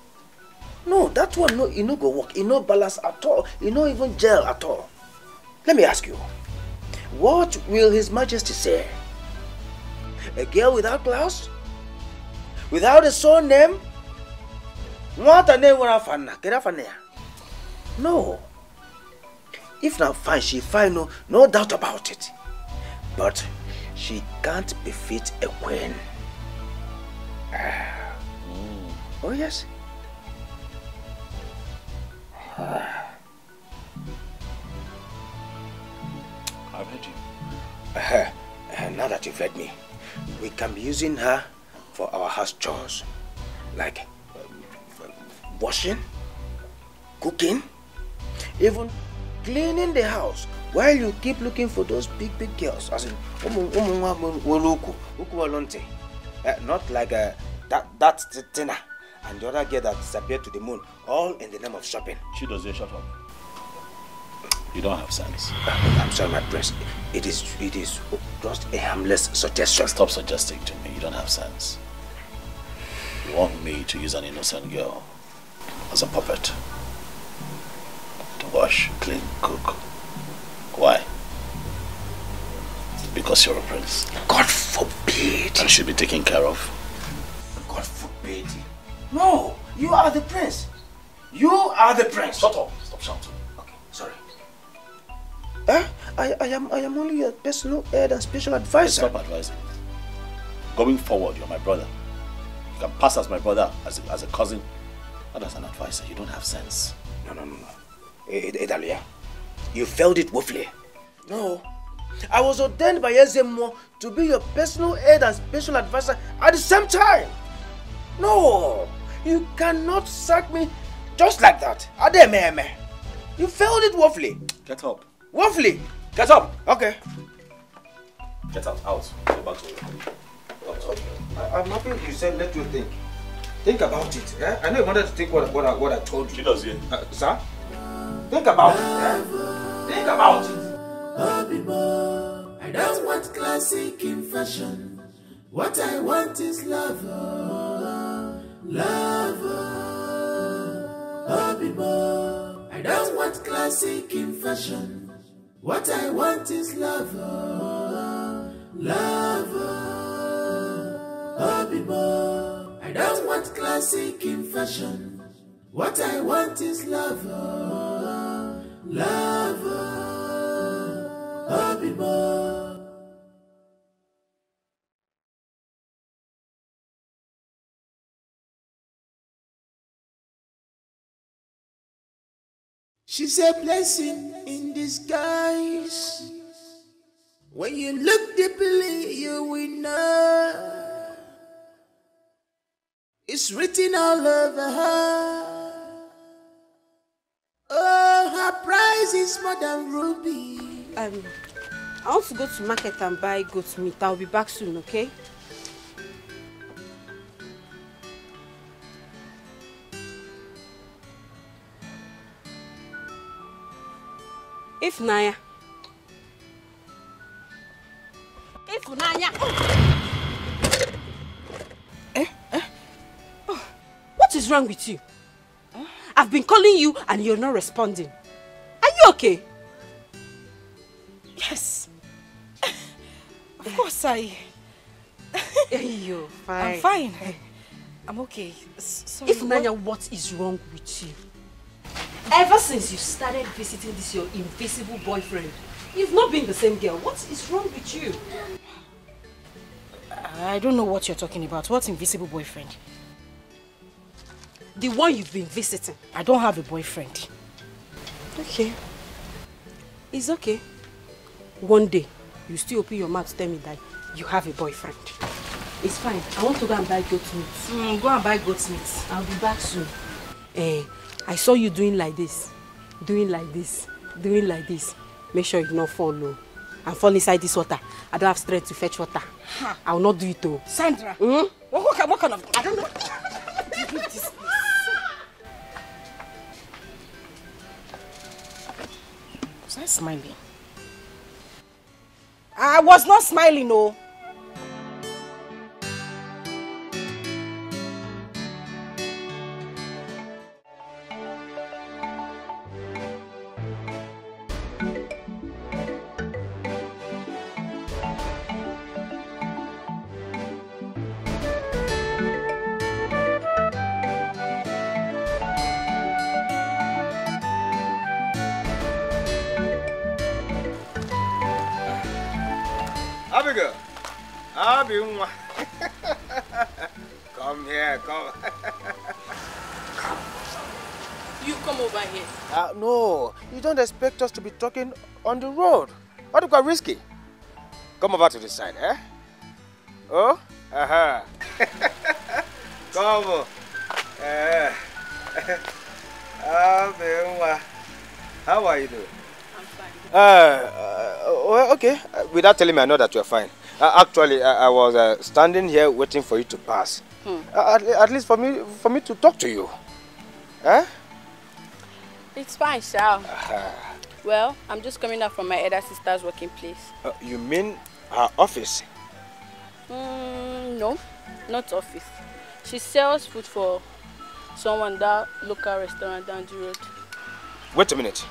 No, that one, no, it no go work. It no balance at all. It no even gel at all. Let me ask you, what will His Majesty say? A girl without class? Without a surname? What a name will I No. If not fine, she fine, no doubt about it. But she can't befit a queen. Oh yes. I've heard you. Now that you've heard me, we can be using her for our house chores, like washing, cooking, even cleaning the house, while you keep looking for those big girls, as in not like that Tina and the other girl that disappeared to the moon, all in the name of shopping. She doesn't shut up. You don't have sense. I'm sorry, my prince. It is just a harmless suggestion. Stop suggesting to me. You don't have sense. You want me to use an innocent girl as a puppet to wash, clean, cook. Why? Because you're a prince. God forbid. And should be taken care of. God forbid. No, you are the prince. You are the prince. Shut up. Stop shouting. Okay, sorry. I am only a personal head and special advisor. Stop advising. Going forward, you're my brother. You can pass as my brother, as a cousin, not as an advisor. You don't have sense. No. Edalia, you failed it woefully. No. I was ordained by Ezemo to be your personal aid and special advisor at the same time. No, you cannot sack me just like that. Adememe. You failed it woefully. Get up. Woefully. Get up. Okay. Get out. Out. Go back to work. Okay. I'm happy you said let you think. Think about it. Yeah? I know you wanted to think what I told you. She does, yeah. Sir? Think about it. Yeah? Think about it. I don't want classic in fashion. What I want is love. I don't want classic in fashion. What I want is love. I don't want classic in fashion. What I want is love. She's a blessing in disguise. When you look deeply, you will know. It's written all over her. Oh, her price is more than ruby. I want to go to market and buy goat meat. I'll be back soon, okay? Ifunanya. Oh, what is wrong with you? I've been calling you and you're not responding. Are you okay? Of course You're fine. I'm fine. I'm okay. Sorry, If Nanya, what is wrong with you? Ever since you started visiting this your invisible boyfriend, you've not been the same girl. What is wrong with you? I don't know what you're talking about. What's invisible boyfriend? The one you've been visiting. I don't have a boyfriend. Okay. It's okay. One day, you still open your mouth to tell me that you have a boyfriend. It's fine. I want to go and buy goat meat. Go and buy goat meat. I'll be back soon. I saw you doing like this. Doing like this. Doing like this. Make sure you don't fall low. And fall inside this water. I don't have strength to fetch water. Huh. I will not do it though. Sandra. What kind of... I don't know. This. Was I smiling? I was not smiling, no. Abigail, Abimwa. Come here, come. You come over here. No, you don't expect us to be talking on the road. What if it's risky? Come over to this side, eh? Oh? Aha. Come. Abimwa. How are you doing? Well, okay. Without telling me, I know that you're fine. Actually, I was standing here waiting for you to pass. At least for me to talk to you. Huh? It's fine, Shao. Well, I'm just coming out from my elder sister's working place. You mean her office? No, not office. She sells food for someone that local restaurant down the road. Wait a minute.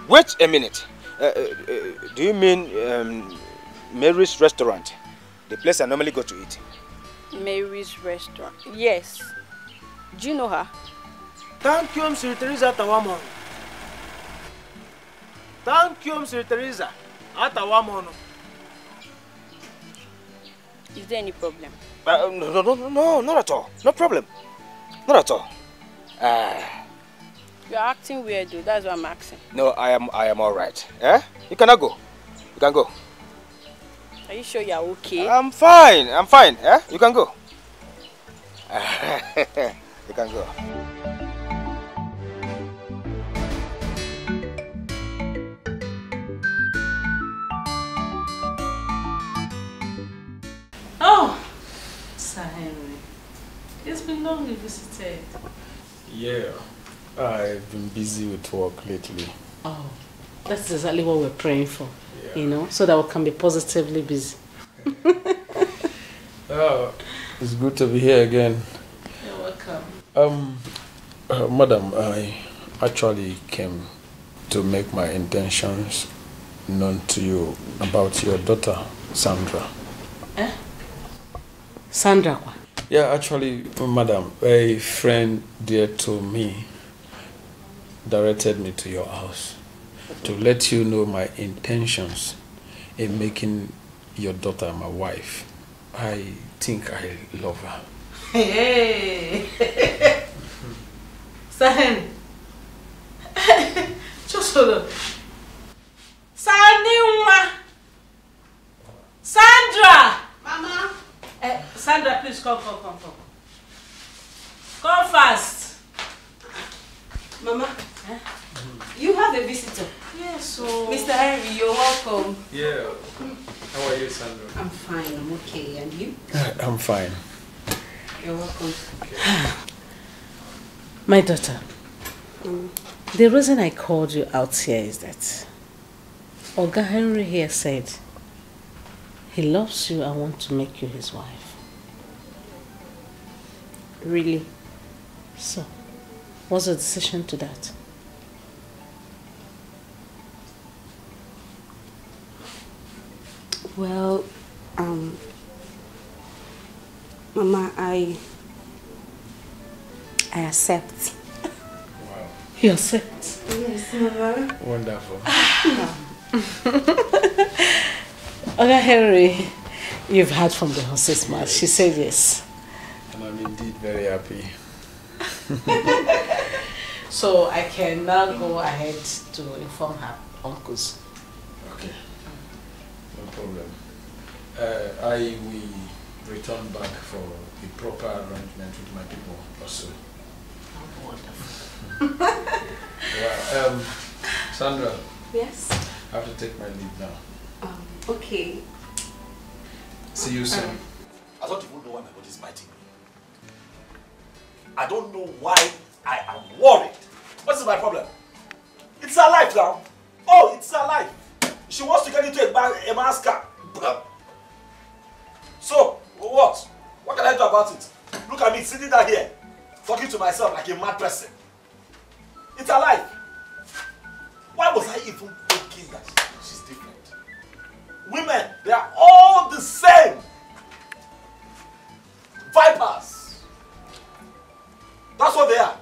Wait a minute. Do you mean Mary's restaurant? The place I normally go to eat? Mary's restaurant. Yes. Do you know her? Thank you, Mr. Teresa Atawamon. Thank you, Mr. Teresa Atawamon. Is there any problem? No, not at all. No problem. Not at all. You're acting weird, though. That's what I'm asking. No, I am all right. Eh? You cannot go. You can go. Are you sure you're okay? I'm fine. I'm fine. Eh? You can go. You can go. Oh, Sir Henry. It's been long you visited. Yeah. I've been busy with work lately. Oh, that's exactly what we're praying for, you know, so that we can be positively busy. Oh, it's good to be here again. You're welcome. Madam, I actually came to make my intentions known to you about your daughter, Sandra. Eh? Sandra? Yeah, actually, madam, a friend dear to me directed me to your house to let you know my intentions in making your daughter my wife. I think I love her. Hey! Sahen! Just hold on. Saniwa! Sandra! Mama! Sandra, please come. Come fast. Mama, you have a visitor. Yes, so... Mr. Henry, you're welcome. Yeah. How are you, Sandra? I'm fine, I'm okay. And you? I'm fine. You're welcome. My daughter, the reason I called you out here is that Oga Henry here said he loves you and wants to make you his wife. Really? So, what's the decision to that? Well, Mama, I accept. Wow. You accept? Yes, Mama. Wonderful. Oga Henry, you've heard from the horse's mouth. She said yes. And I'm indeed very happy. So I can now go ahead to inform her uncles. Okay. No problem. I will return back for the proper arrangement with my people also. Oh, wonderful. Well, Sandra. Yes? I have to take my leave now. Okay. See you soon. I don't even know why my body is biting me. I don't know why I am worried. What is my problem? It's her life now. Oh, it's her life. She wants to get into a man's car. So, what? What can I do about it? Look at me sitting down here, talking to myself like a mad person. It's her life. Why was I even thinking that she's different? Women, they are all the same. Vipers. That's what they are.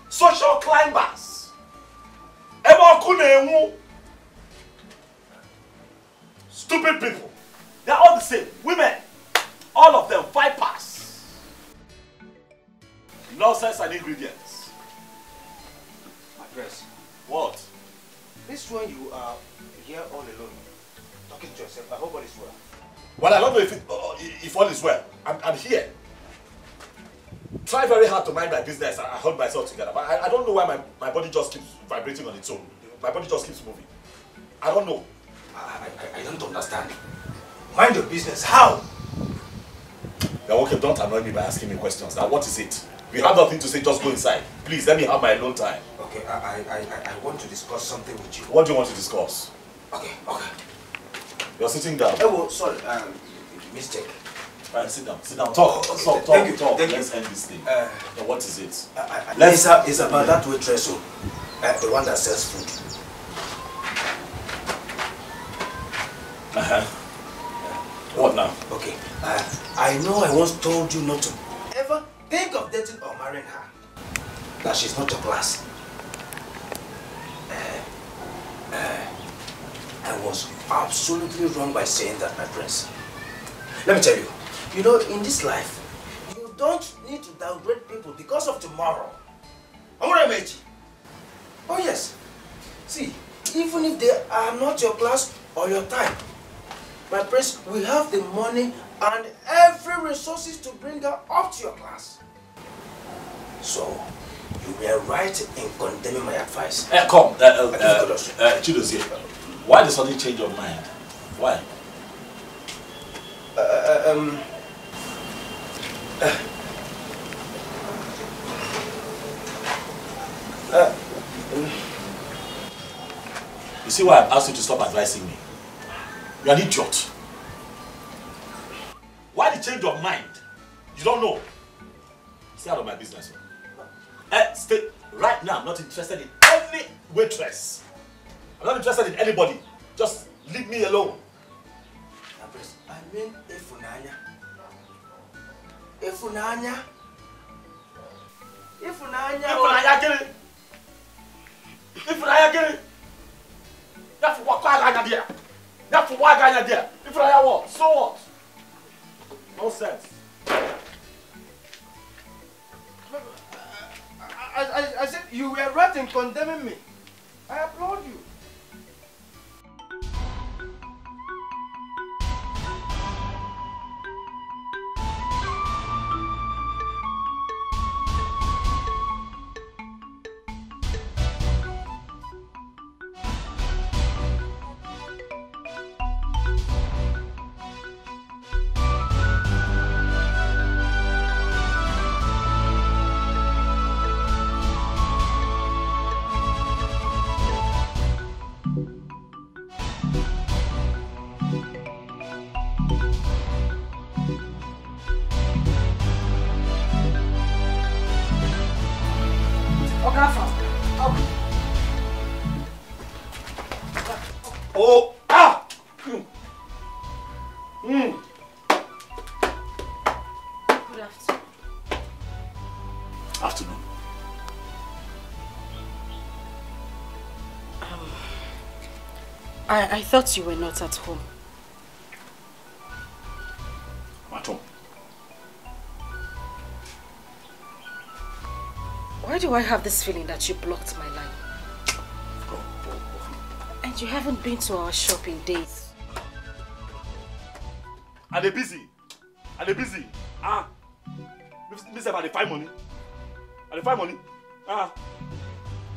Social climbers. Stupid people. They are all the same. Women. All of them vipers. Nonsense and ingredients. My dress. What? This one you are here all alone, talking to yourself. I hope all is well. Well, I don't know if all is well. I'm here. Try very hard to mind my business. I hold myself together. But I don't know why my body just keeps vibrating on its own. My body just keeps moving. I don't know. I don't understand. Mind your business. How? Now, okay, don't annoy me by asking me questions. Now, what is it? If you have nothing to say, just go inside. Please, let me have my alone time. Okay, I want to discuss something with you. What do you want to discuss? Okay. You're sitting down. Oh, sorry. Mistake. Alright, sit down. Talk. Talk. Let's end this thing. Now, what is it? It's about that waitress, the one that sells food. What now? Okay. I know I once told you not to ever think of dating or marrying her. That she's not your class. I was absolutely wrong by saying that, my prince. Let me tell you, you know, in this life, you don't need to downgrade people because of tomorrow. Oh yes. See, even if they are not your class or your type, my prince, we have the money and every resources to bring her up to your class. So, you were right in condemning my advice. Come, Chidozie, why the sudden change of mind? Why? You see why I've asked you to stop advising me? You're an idiot. Why the change of mind? You don't know. Stay out of my business. Stay right now. I'm not interested in any waitress. I'm not interested in anybody. Just leave me alone. I mean, Ifunanya. So what? Nonsense. I said you were right in condemning me. I applaud you. I thought you were not at home. I'm at home. Why do I have this feeling that you blocked my line? And you haven't been to our shop in days. Are they busy? Are they busy? Ah. Miss, are they find money? Are they find money? Ah.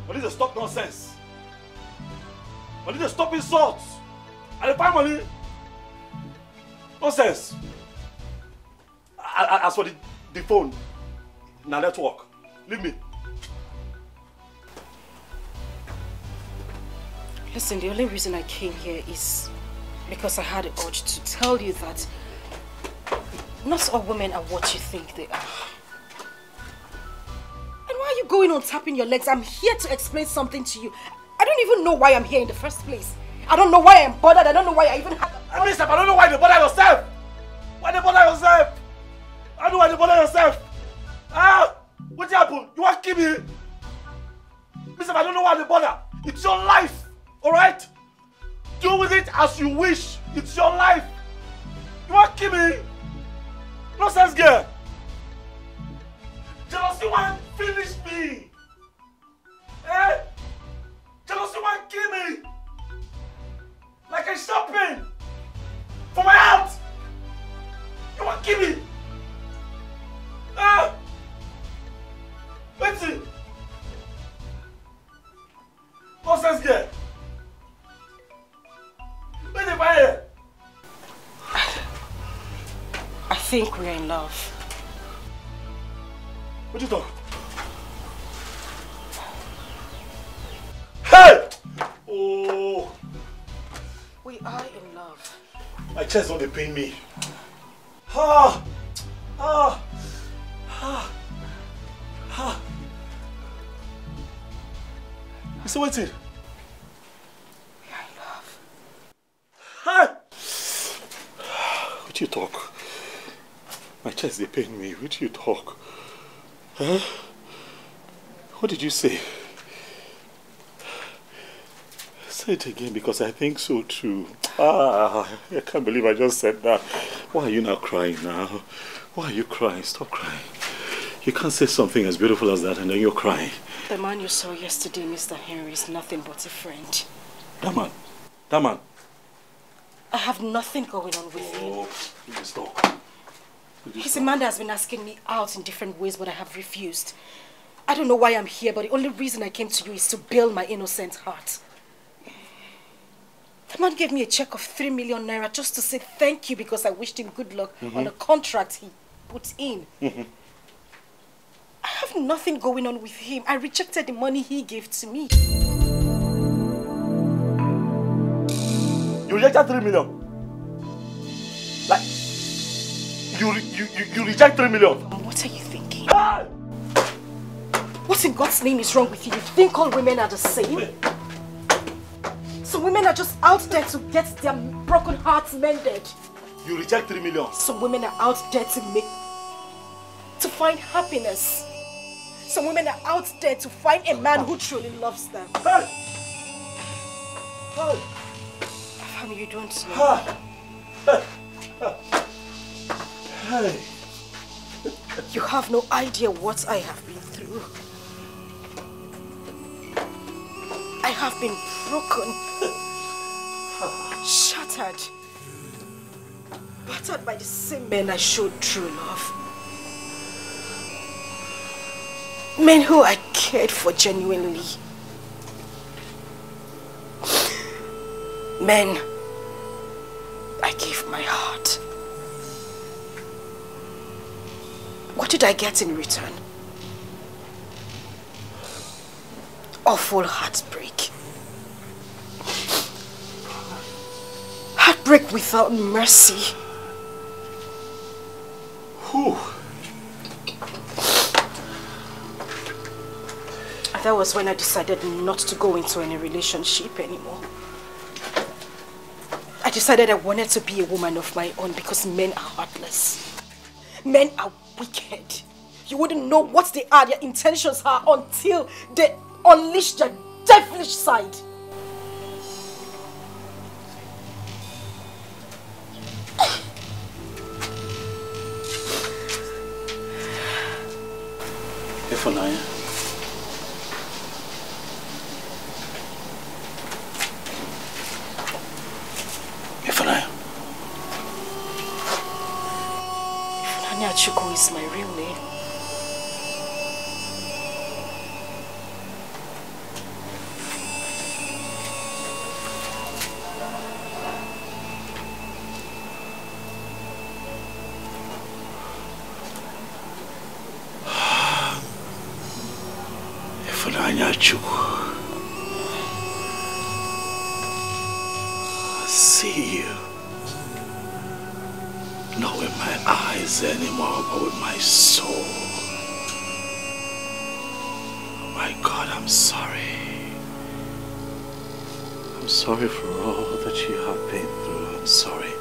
I need to stop nonsense. I need to stop insults. Are they find money? Nonsense. As for the phone, now let's walk. Leave me. Listen, the only reason I came here is because I had the urge to tell you that not all women are what you think they are. And why are you going on tapping your legs? I'm here to explain something to you. I don't even know why I'm here in the first place. I don't know why I'm bothered. I don't know why I even have... I don't know why you bother yourself. Why you bother yourself? I don't know why you bother yourself. Ah! What happened? You want to kill me? Mister, I don't know why you bother. It's your life. Alright? Do with it as you wish. It's your life. You want to kill me? Nonsense girl. Jealousy want to finish me. Eh? Jealousy want to kill me. Like I'm shopping. For my heart. You want to kill me? Ah! Wait till. Nonsense girl. Where's the fire? I think we're in love. What you talk? Hey! Oh! We are in love. My chest don't pain me. Ah! Ah! Ah! Ah! You still waiting? We are in love. Hey! What you talk? My chest they pain me. What you talk? Huh? What did you say? Say it again because I think so too. Ah, I can't believe I just said that. Why are you now crying now? Why are you crying? Stop crying. You can't say something as beautiful as that and then you're crying. The man you saw yesterday, Mr. Henry, is nothing but a friend. That man. That man. I have nothing going on with him. Oh, please stop. He's a man that has been asking me out in different ways, but I have refused. I don't know why I'm here, but the only reason I came to you is to bail my innocent heart. The man gave me a check of 3 million naira just to say thank you because I wished him good luck on a contract he put in. I have nothing going on with him. I rejected the money he gave to me. You rejected 3 million? Like, you reject 3 million? What are you thinking? Ah! What in God's name is wrong with you? You think all women are the same? Some women are just out there to get their broken hearts mended. You reject 3 million? Some women are out there to find happiness. Some women are out there to find a man who truly loves them. Hey! Hey! Family, you don't know. Hey! You have no idea what I have been through. I have been broken, shattered, battered by the same men I showed true love. Men who I cared for genuinely. Men I gave my heart. What did I get in return? Awful heartbreak. Heartbreak without mercy. Whew. That was when I decided not to go into any relationship anymore. I decided I wanted to be a woman of my own because men are heartless. Men are wicked. You wouldn't know what they are, their intentions are until they unleash their devilish side. Ifunanya. Ifunanya. Ifunanya Chukwu is my real name. Ifunanya Chukwu. I see you. Not with my eyes anymore, but with my soul. Oh my God, I'm sorry. I'm sorry for all that you have been through. I'm sorry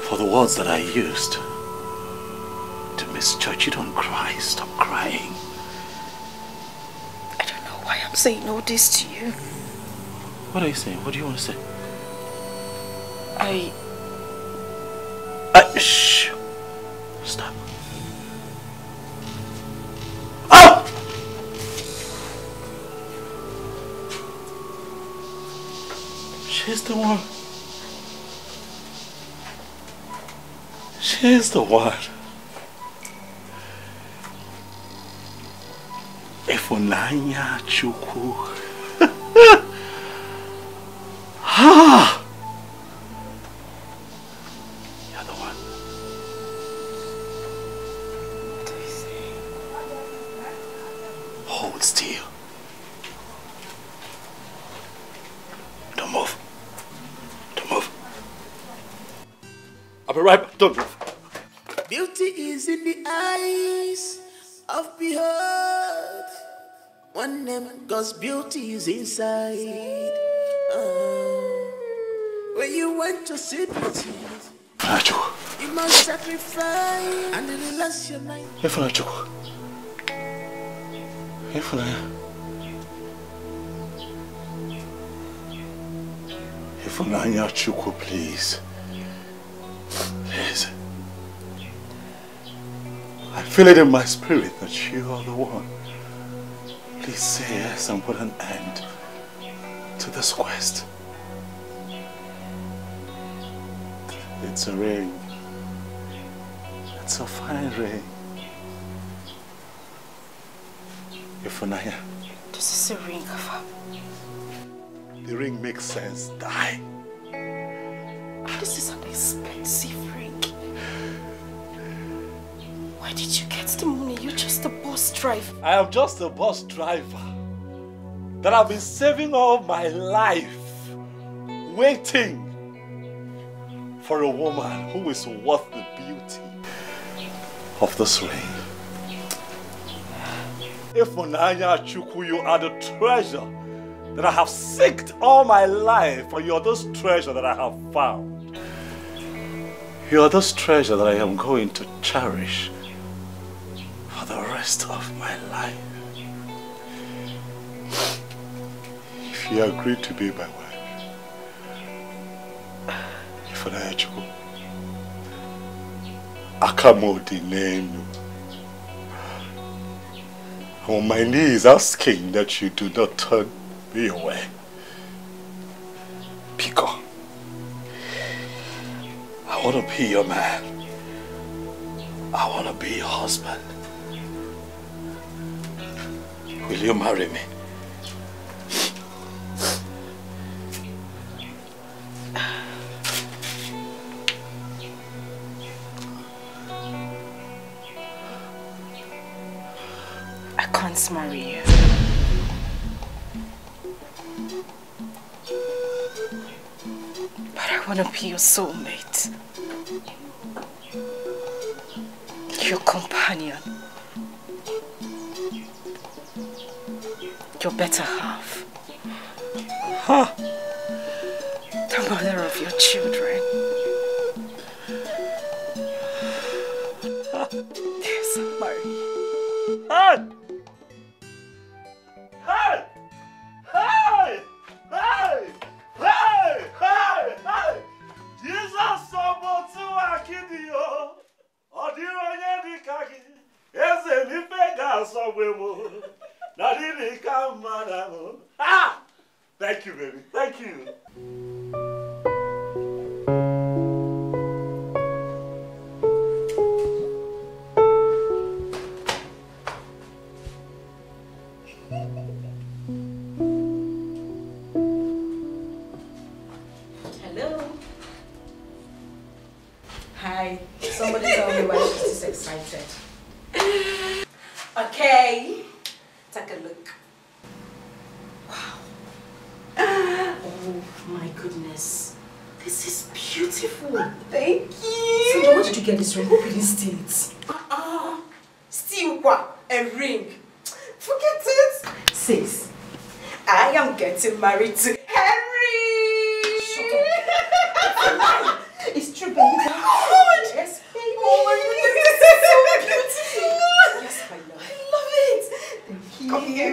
for the words that I used to misjudge. You don't cry. Stop crying. I don't know why I'm saying all this to you. What are you saying? What do you want to say? Shh. Stop. Oh! She's the one. She's the one. Ifunanya Chukwu. Ah! You're the one. Hold still. Don't move. Don't move. I'll be right back. Don't move. Beauty is in the eyes of behold. One name, God's beauty is inside. When you want to see beauty, you must sacrifice and relax your mind. Ifunanya. Ifunanya Chukwu, please. Please. I feel it in my spirit that you are the one. Please say yes and put an end to this quest. It's a ring. It's a fine ring. Ifunanya. This is a ring, Kafa. The ring makes sense. Die. This is an expensive ring. Where did you get the money? You're just a bus driver. I am just a bus driver that I've been saving all my life, waiting for a woman who is worth the beauty of this ring. Ifunanya Chukwu, you are the treasure that I have sought all my life, and you are this treasure that I have found. You are this treasure that I am going to cherish for the rest of my life. If you agree to be my wife, Ifunanya Chukwu, Akamodi name. I'm on my knees asking that you do not turn me away. Pico, I want to be your man. I want to be your husband. Will you marry me? I can't marry you. But I want to be your soulmate. Your companion. Your better half. Huh? The mother of your children. Yes, I'm married. Hey! Hey! Hey! Hey! Hey! Hey! Hey! Jesus Sobotu Akidio. Odironye Dikaki. Eze Nipega Ah! Thank you, baby. Thank you. Hello. Hi. Somebody tell me why she's this excited. Okay. Take a look. Wow. Oh my goodness. This is beautiful. Thank you. So where did you get this ring? Hope you didn't steal it. Steal what? A ring. Forget it. Sis, I am getting married to Henry. Shut up. It's true, baby. Oh, yes, baby. Oh my goodness, this is so beautiful. Yes, my love. I love it. Thank you.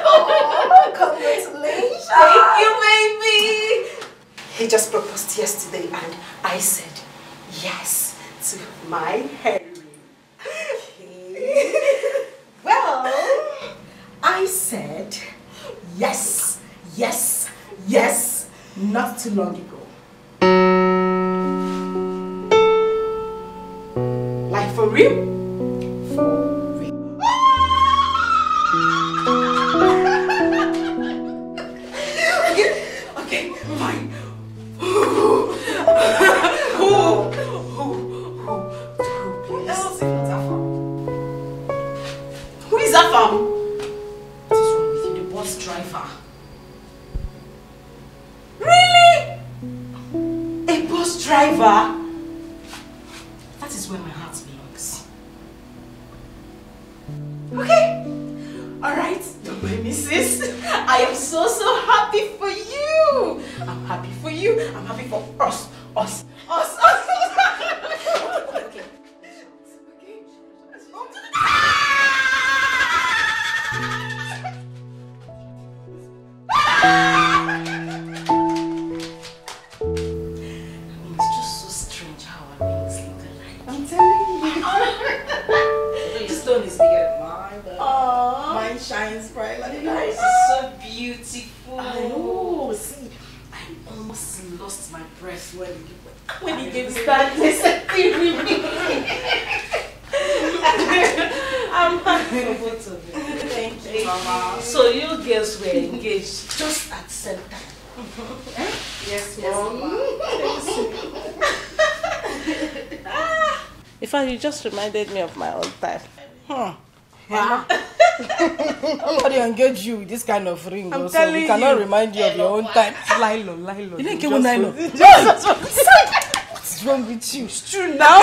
Oh, congratulations. Thank you, baby. He just proposed yesterday and I said yes to my Henry. Okay. Well, I said yes, yes, yes, not too long ago. Like for real? For real. Okay, fine. Who is Afam? What is wrong with you, the bus driver? Really? A bus driver? That is where my heart belongs. Okay. Alright, don't mind me, sis. I am so happy for you. I'm happy for you. I'm happy for us. Us. Okay. It's just so strange how our rings look alike. I'm telling you. Your stone is bigger than mine, but mine shines bright like that. It's so beautiful. I know. See, I almost lost my breath when he gave me that I'm happy for both of you. Thank you, Mama. So you girls were engaged just at the same time? Yes, Mama. In fact, you just reminded me of my own time. Wow. Nobody engage you with this kind of ring. I'm Also. telling We cannot you. remand you of your own time. Lilo. You didn't give me nylon. What's wrong with you? It's true now.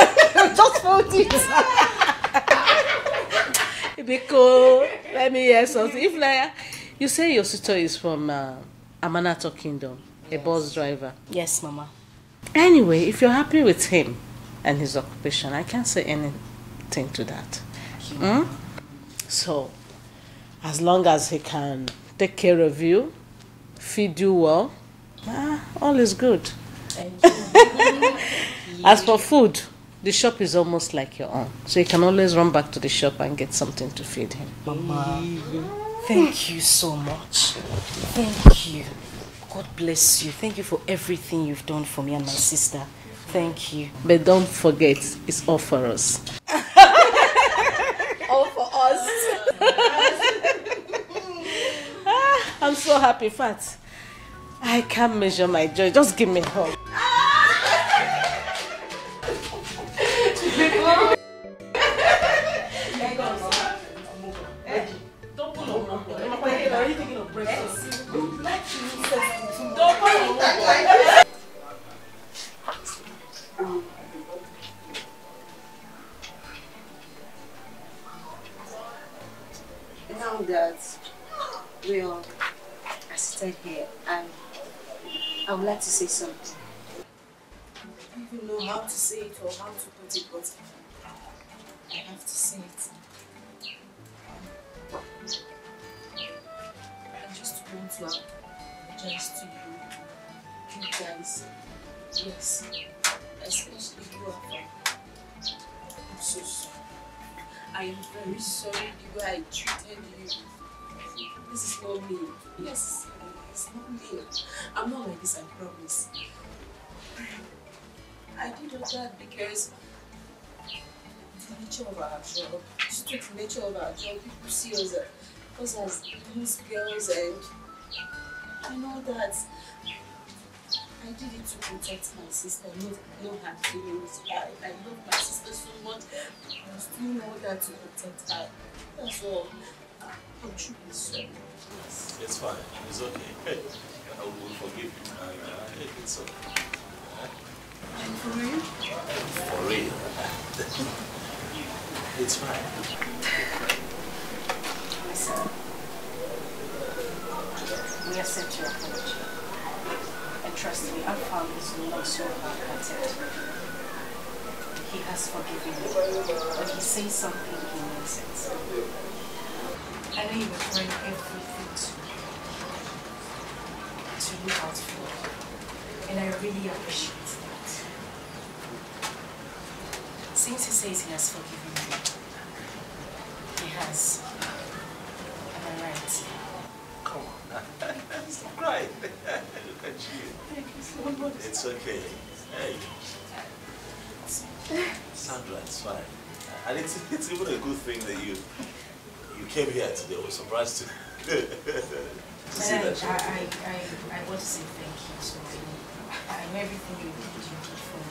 Just fold it. Because let me hear something. If like you say your sister is from Amanato Kingdom, a bus driver. Yes, Mama. Anyway, if you're happy with him and his occupation, I can't say anything to that. So, as long as he can take care of you, feed you well, all is good. Thank you. As for food, the shop is almost like your own. So you can always run back to the shop and get something to feed him. Mama, thank you so much. Thank you. God bless you. Thank you for everything you've done for me and my sister. Thank you. But don't forget, it's all for us. All for us. I'm so happy, Fat. I can't measure my joy. Just give me a hug. Don't pull on. Are you thinking of breakfast? Now that we are seated here, I would like to say something. I don't even know how to say it or how to put it, but I have to say it. I just want to apologize to you guys. Yes, especially you, Afam. I'm so sorry. I am very sorry the way I treated you. This is not me. Yes, it's not me. I'm not like this, I promise. I did all that because the nature of our job, just the nature of our job, people see us as loose girls and all that. I did it to protect my sister, no hard feelings. I love my sister so much. I was doing all that to protect her. That's all. I'm truly sorry. It's fine. It's okay. I will forgive you. It's okay. And for real? For real. It's fine. Listen. We accept your apology. And trust me, our family is not so hard-hearted. He has forgiven you. When he says something, he means it. I know you were trying everything to look out for you. And I really appreciate that. Since he says he has forgiven you, he has. Am I right? Come on. Stop crying. Look at you. Thank you so much. It's okay. Hey. Sandra, it's fine. And it's even a good thing that you came here today. I was surprised to see that. I want to say thank you so much. I know everything you did for me.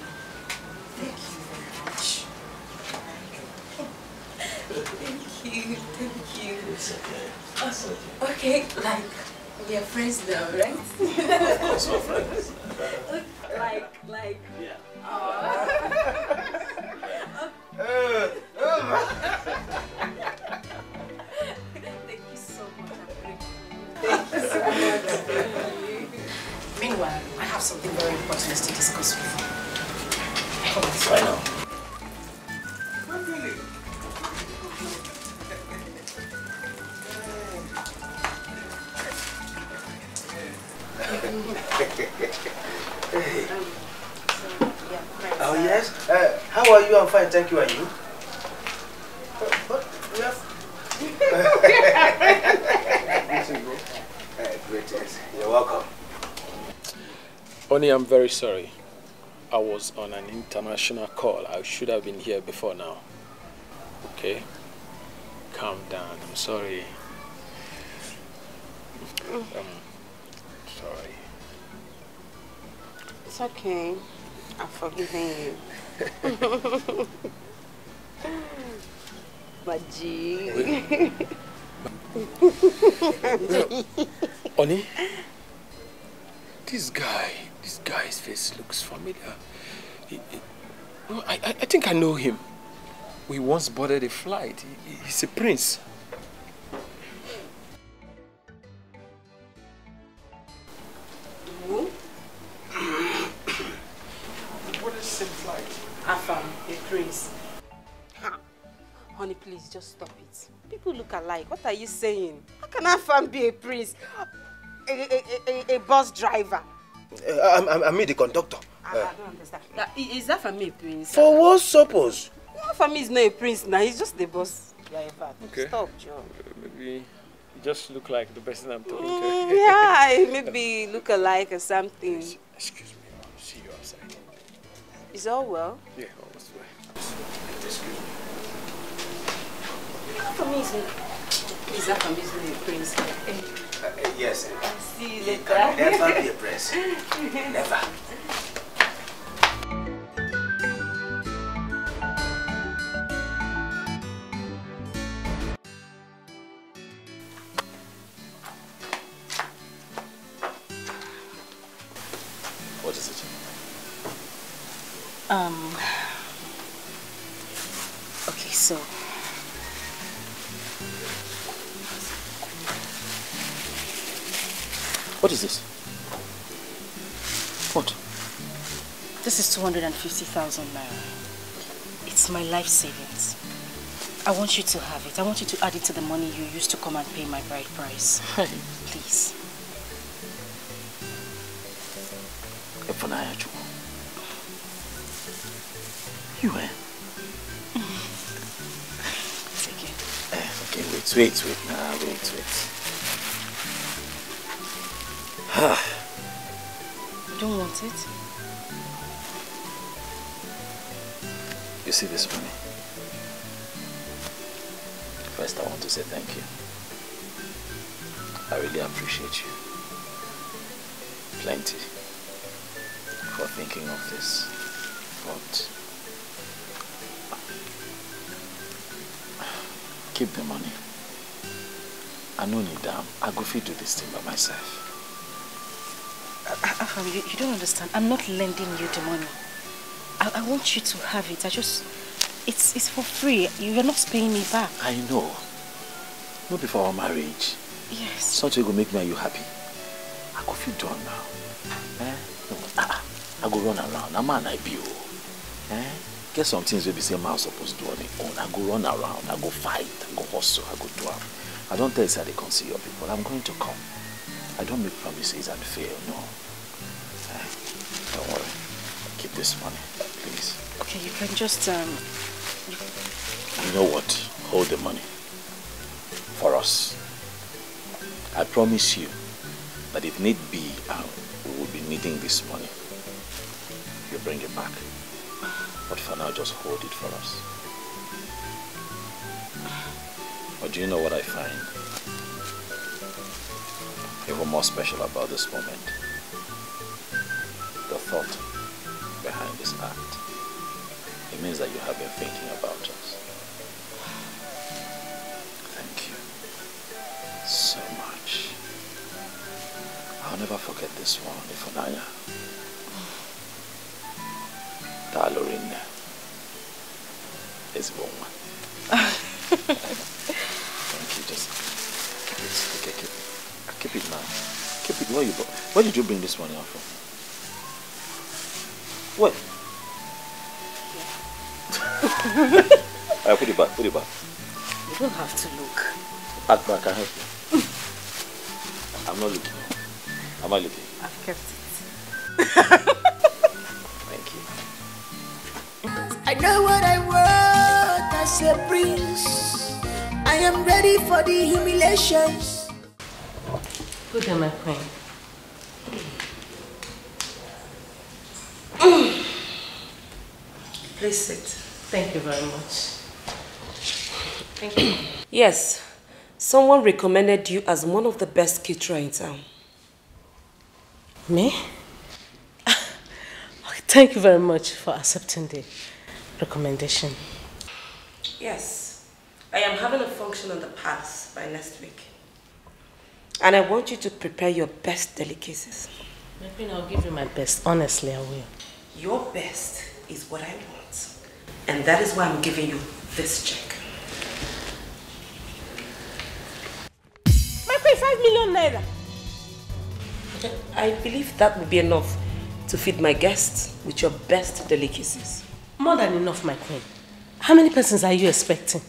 Thank you very much. Thank you. It's okay. It's okay. Okay, like, we are friends now, right? Of course, we're friends. Like. Yeah. Thank you so much. Thank you so much. Meanwhile, I have something very important to discuss with you. Come on, right now. Oh yes. How are you? I'm fine, thank you. And you? What? We have. Greetings. You're welcome. Oni, I'm very sorry. I was on an international call. I should have been here before now. Okay? Calm down. I'm sorry. Sorry. It's okay. I'm forgiving you. Maji. Oni, this guy's face looks familiar. I think I know him. We once boarded a flight. He's a prince. Who? What is the same flight? Afam, a prince. Honey, please, just stop it. People look alike. What are you saying? How can Afam be a prince? A bus driver? I mean the conductor. I don't understand. Is Afam a prince? For what purpose? Afam is not a prince now. He's just the bus driver. Okay. Stop, John. Maybe you just look like the person I'm talking to. Yeah, maybe look alike or something. Excuse me, I'll see you outside. Is all well? Yeah, almost well. Excuse me. Afam is Afam a prince? Yes. I'll see you He later. can never be a prince. Never. What is it? Okay, so What is this? What? this is 250,000 naira. It's my life savings. I want you to have it. I want you to add it to the money you used to come and pay my bride price. Hey. Please. You, eh? Wait. You don't want it? You see this money? First, I want to say thank you. I really appreciate you. Plenty. For thinking of this. But keep the money. I no need them. I go fit do this thing by myself. You don't understand. I'm not lending you the money. I want you to have it. It's for free. You're not paying me back. I know. Not before our marriage. Yes. Something will make me and you happy. I go feel done now. No, I go run around. I'm an IBO. Get some things will be same man supposed to do on their own. I go run around. I go fight. I go hustle. I go do them. I don't tell you that they can see your people. I'm going to come. I don't make promises and fail. No. Don't worry. Keep this money, please. Okay, you can just You know what? Hold the money. For us. I promise you that if need be, we will be needing this money. You bring it back. But for now, just hold it for us. But do you know what I find even more special about this moment? The thought behind this act. It means that you have been thinking about us. Thank you so much. I'll never forget this one, Ifunanya. Dalorine is woman. Thank you. Just keep it now. Keep it. Where did you bring this money out from? What? Alright, put it back. You don't have to look. Act back, I help you. I'm not looking. Am I looking? I've kept it. Thank you. I know what I want as a prince. I am ready for the humiliations. Good day, my queen. Please sit. Thank you very much. Thank you. Yes, someone recommended you as one of the best caterers in town. Me? Thank you very much for accepting the recommendation. Yes, I am having a function on the palace by next week. And I want you to prepare your best delicacies. My queen, I'll give you my best. Honestly, I will. Your best is what I want. And that is why I'm giving you this check. My queen, 5 million naira. I believe that will be enough to feed my guests with your best delicacies. More than enough, my queen. How many persons are you expecting?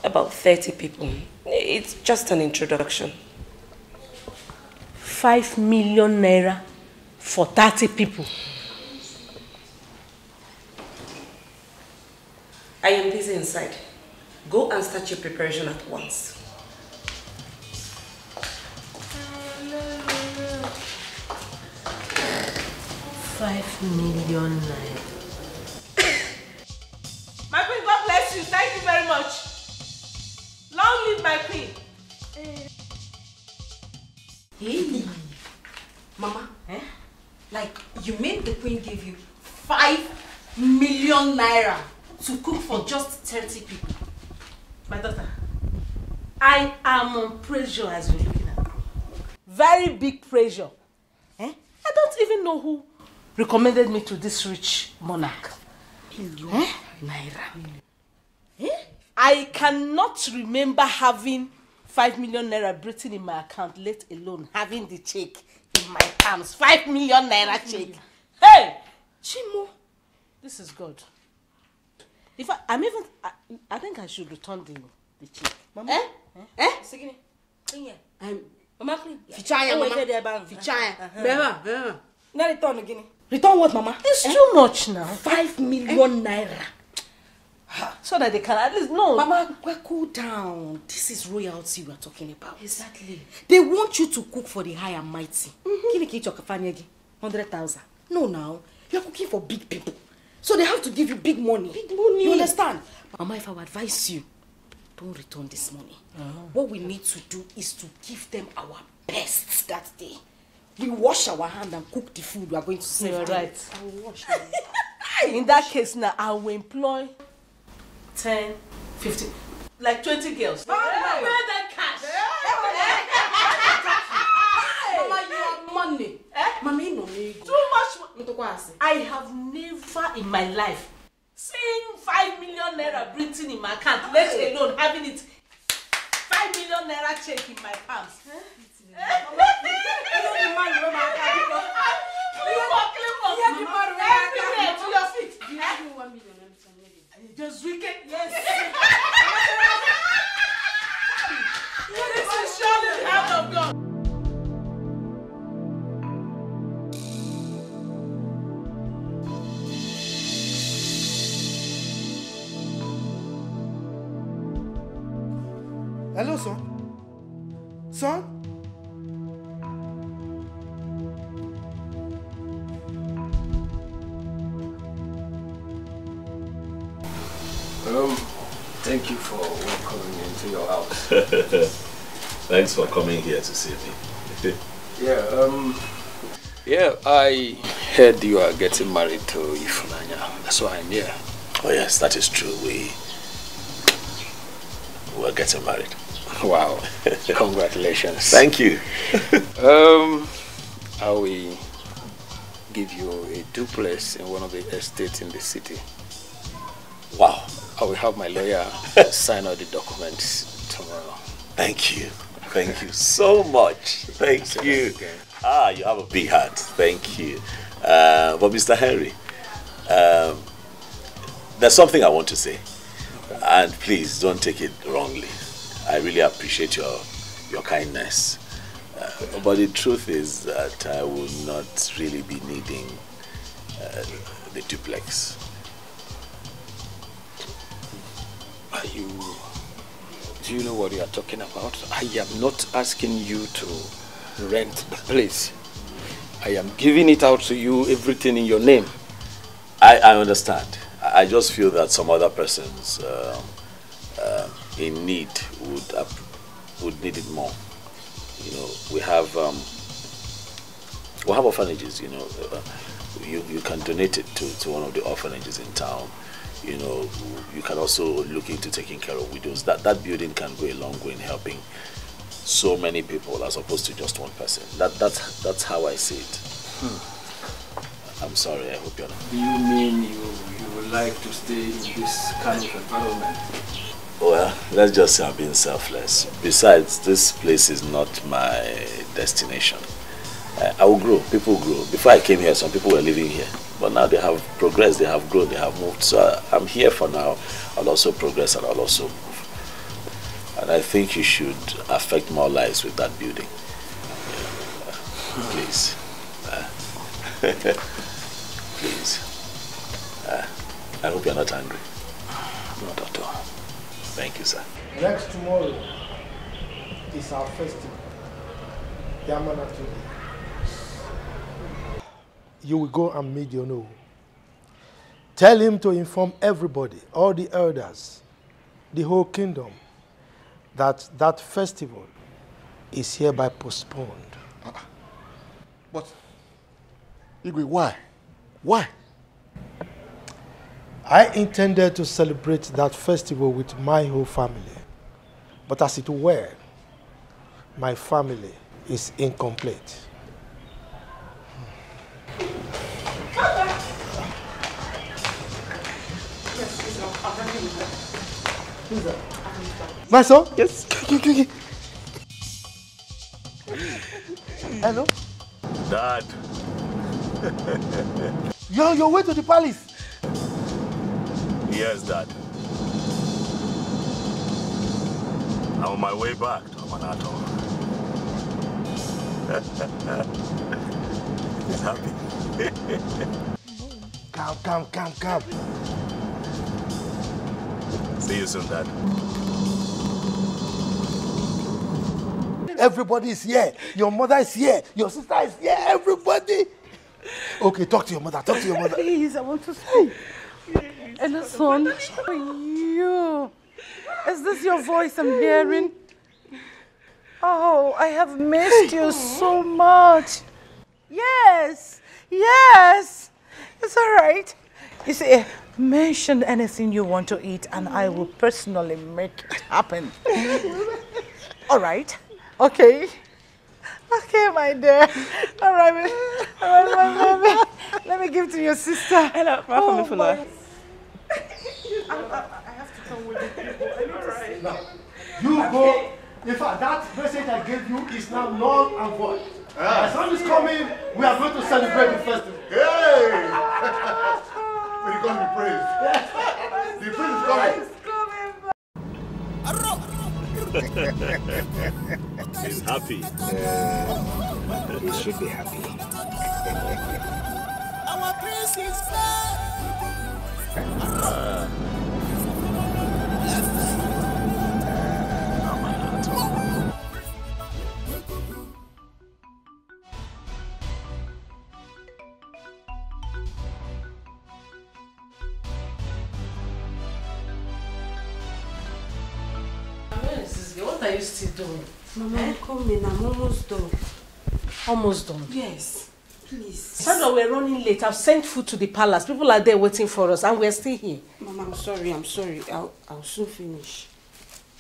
About 30 people. It's just an introduction. 5 million naira for 30 people. I am busy inside. Go and start your preparation at once. $5 million naira. My queen, God bless you. Thank you very much. Long live my queen. Hey, Mama, like you mean the queen gave you 5 million naira to cook for just 30 people? My daughter, I am on pressure as you're looking at me. Very big pressure. I don't even know who recommended me to this rich monarch. Naira. I cannot remember having 5 million naira written in my account, let alone having the check in my palms. 5 million naira check. Hey! Chimo! This is good. If I think I should return the check. Mama? Sigini. Mama, Fichaya, Mama. Fichaya. Bema. Now return again. Return what, Mama? It's too much now. 5 million naira. So that they can at least know. Mama, well, cool down. This is royalty we are talking about. Exactly. They want you to cook for the high and mighty. 100,000. No, now. You are cooking for big people. So they have to give you big money. Big money. You understand? Mama, if I would advise you, don't return this money. What we need to do is to give them our best that day. We wash our hand and cook the food we are going to serve. You're right. I will wash them. In that case now, I will employ 10, 15, like 20 girls. Pay that cash. Mama, you have money. Mama, you know me. Too much money. I have never in my life seen 5 million naira printing in my account, let alone having it 5 million naira check in my palms. Just wicked, yes. This is surely the hand of God. Hello, son. Son? Thank you for welcoming me into your house. Thanks for coming here to see me. Yeah, I heard you are getting married to Ifunanya. That's why I'm here. Oh yes, that is true. We're getting married. Wow. Congratulations. Thank you. I will give you a duplex in one of the estates in the city. Wow. I will have my lawyer sign all the documents tomorrow. Thank you. Thank you so much. Thank you. You have a big heart. Thank you. But Mr. Henry, there's something I want to say. And please don't take it wrongly. I really appreciate your kindness. But the truth is that I will not really be needing the duplex. Do you know what you are talking about? I am not asking you to rent the place. I am giving it out to you, everything in your name. I understand. I just feel that some other persons in need would need it more. You know, we have orphanages. You know, you can donate it to one of the orphanages in town. You know, you can also look into taking care of widows. That building can go a long way in helping so many people as opposed to just one person. That's how I see it. I'm sorry, I hope you're not. Do you mean you would like to stay in this kind of environment? Well, let's just say I'm being selfless. Besides, this place is not my destination. I will grow, people grow. Before I came here, some people were living here. But now they have progressed, they have grown, they have moved. So I'm here for now. I'll also progress and I'll also move. And I think you should affect more lives with that building. Please. Please. I hope you're not angry. Not at all. Thank you, sir. Next tomorrow is our festival. Yamana today. You will go and meet Yono. Tell him to inform everybody, all the elders, the whole kingdom, that that festival is hereby postponed. But, Igwe, why? Why? I intended to celebrate that festival with my whole family. But as it were, my family is incomplete. My son? Yes. Hello? Dad. You're on your way to the palace. Yes, Dad. I'm on my way back to Amanato. He's happy. Calm. See you soon, Dad. Everybody is here. Your mother is here. Your sister is here. Everybody. Okay, talk to your mother. Talk to your mother. Please, I want to speak. And son, for you. Is this your voice I'm hearing? Oh, I have missed you so much. Yes, yes. It's all right. You see, mention anything you want to eat and I will personally make it happen. All right. Okay. Okay, my dear. All right, my baby. Let me give to your sister. Hello, I have to come with the people. I need to see. Now, you go. In fact, that message I gave you is now null and void. My son is coming. We are going to celebrate the festival. Hey! May God be praised. The prince is coming. He's happy. He should be happy. Our prince is back. What are you still doing? Mama, I'm coming. I'm almost done. Almost done? Yes. Please. Sandra, we're running late. I've sent food to the palace. People are there waiting for us and we're still here. Mama, I'm sorry. I'm sorry. I'll soon finish.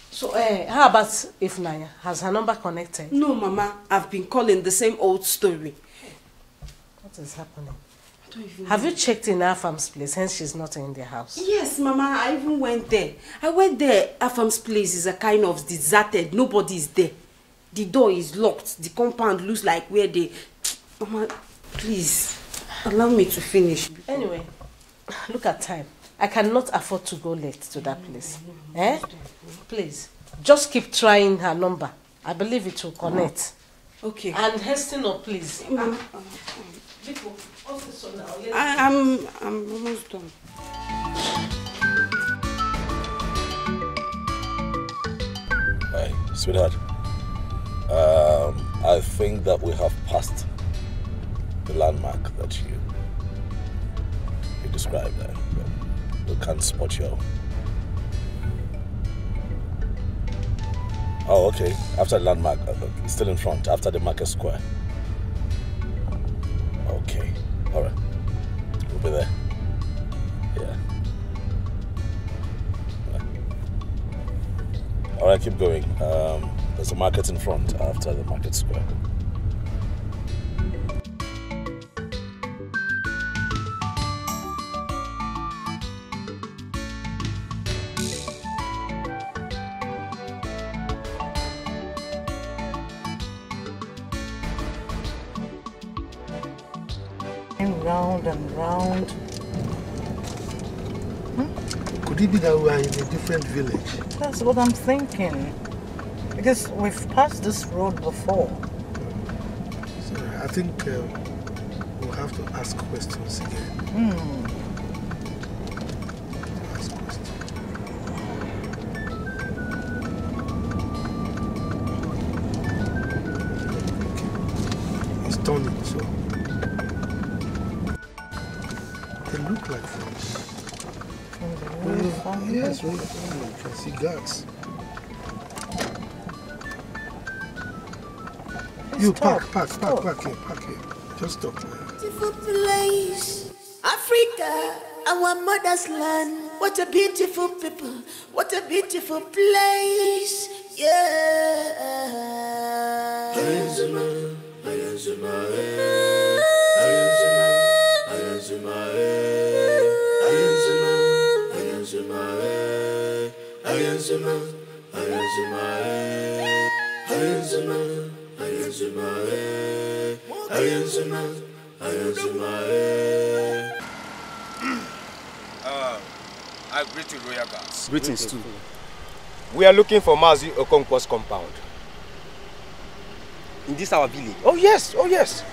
So, how about Ifnaya? Has her number connected? No, Mama. I've been calling the same old story. What is happening? I don't even Have know. you checked in Afam's place, hence she's not in the house? Yes, Mama. I even went there. I went there. Afam's place is a kind of deserted. Nobody is there. The door is locked. The compound looks like where they... Mama, please, allow me to finish. Anyway, look at time. I cannot afford to go late to that place. Please, just keep trying her number. I believe it will connect. Okay. And hasten up, please. I'm almost done. Hey, sweetheart. I think that we have passed the landmark that you described there. We can't spot you. Oh, okay. After the landmark, it's still in front, after the market square. Okay. All right. We'll be there. Yeah. All right, keep going. There's a market in front after the market square. Round and round. Could it be that we are in a different village? That's what I'm thinking. Because we've passed this road before. So I think we'll have to ask questions again. Ask questions. It's turning, so they look like friends. Yes, really. You can see guards. You park here. Just stop. Beautiful place, Africa, our mother's land. What a beautiful people, what a beautiful place, yeah. I greet you, royal guards. Greetings too. We are looking for Mazi Okonkwo's compound. In this our village? Oh yes, oh yes.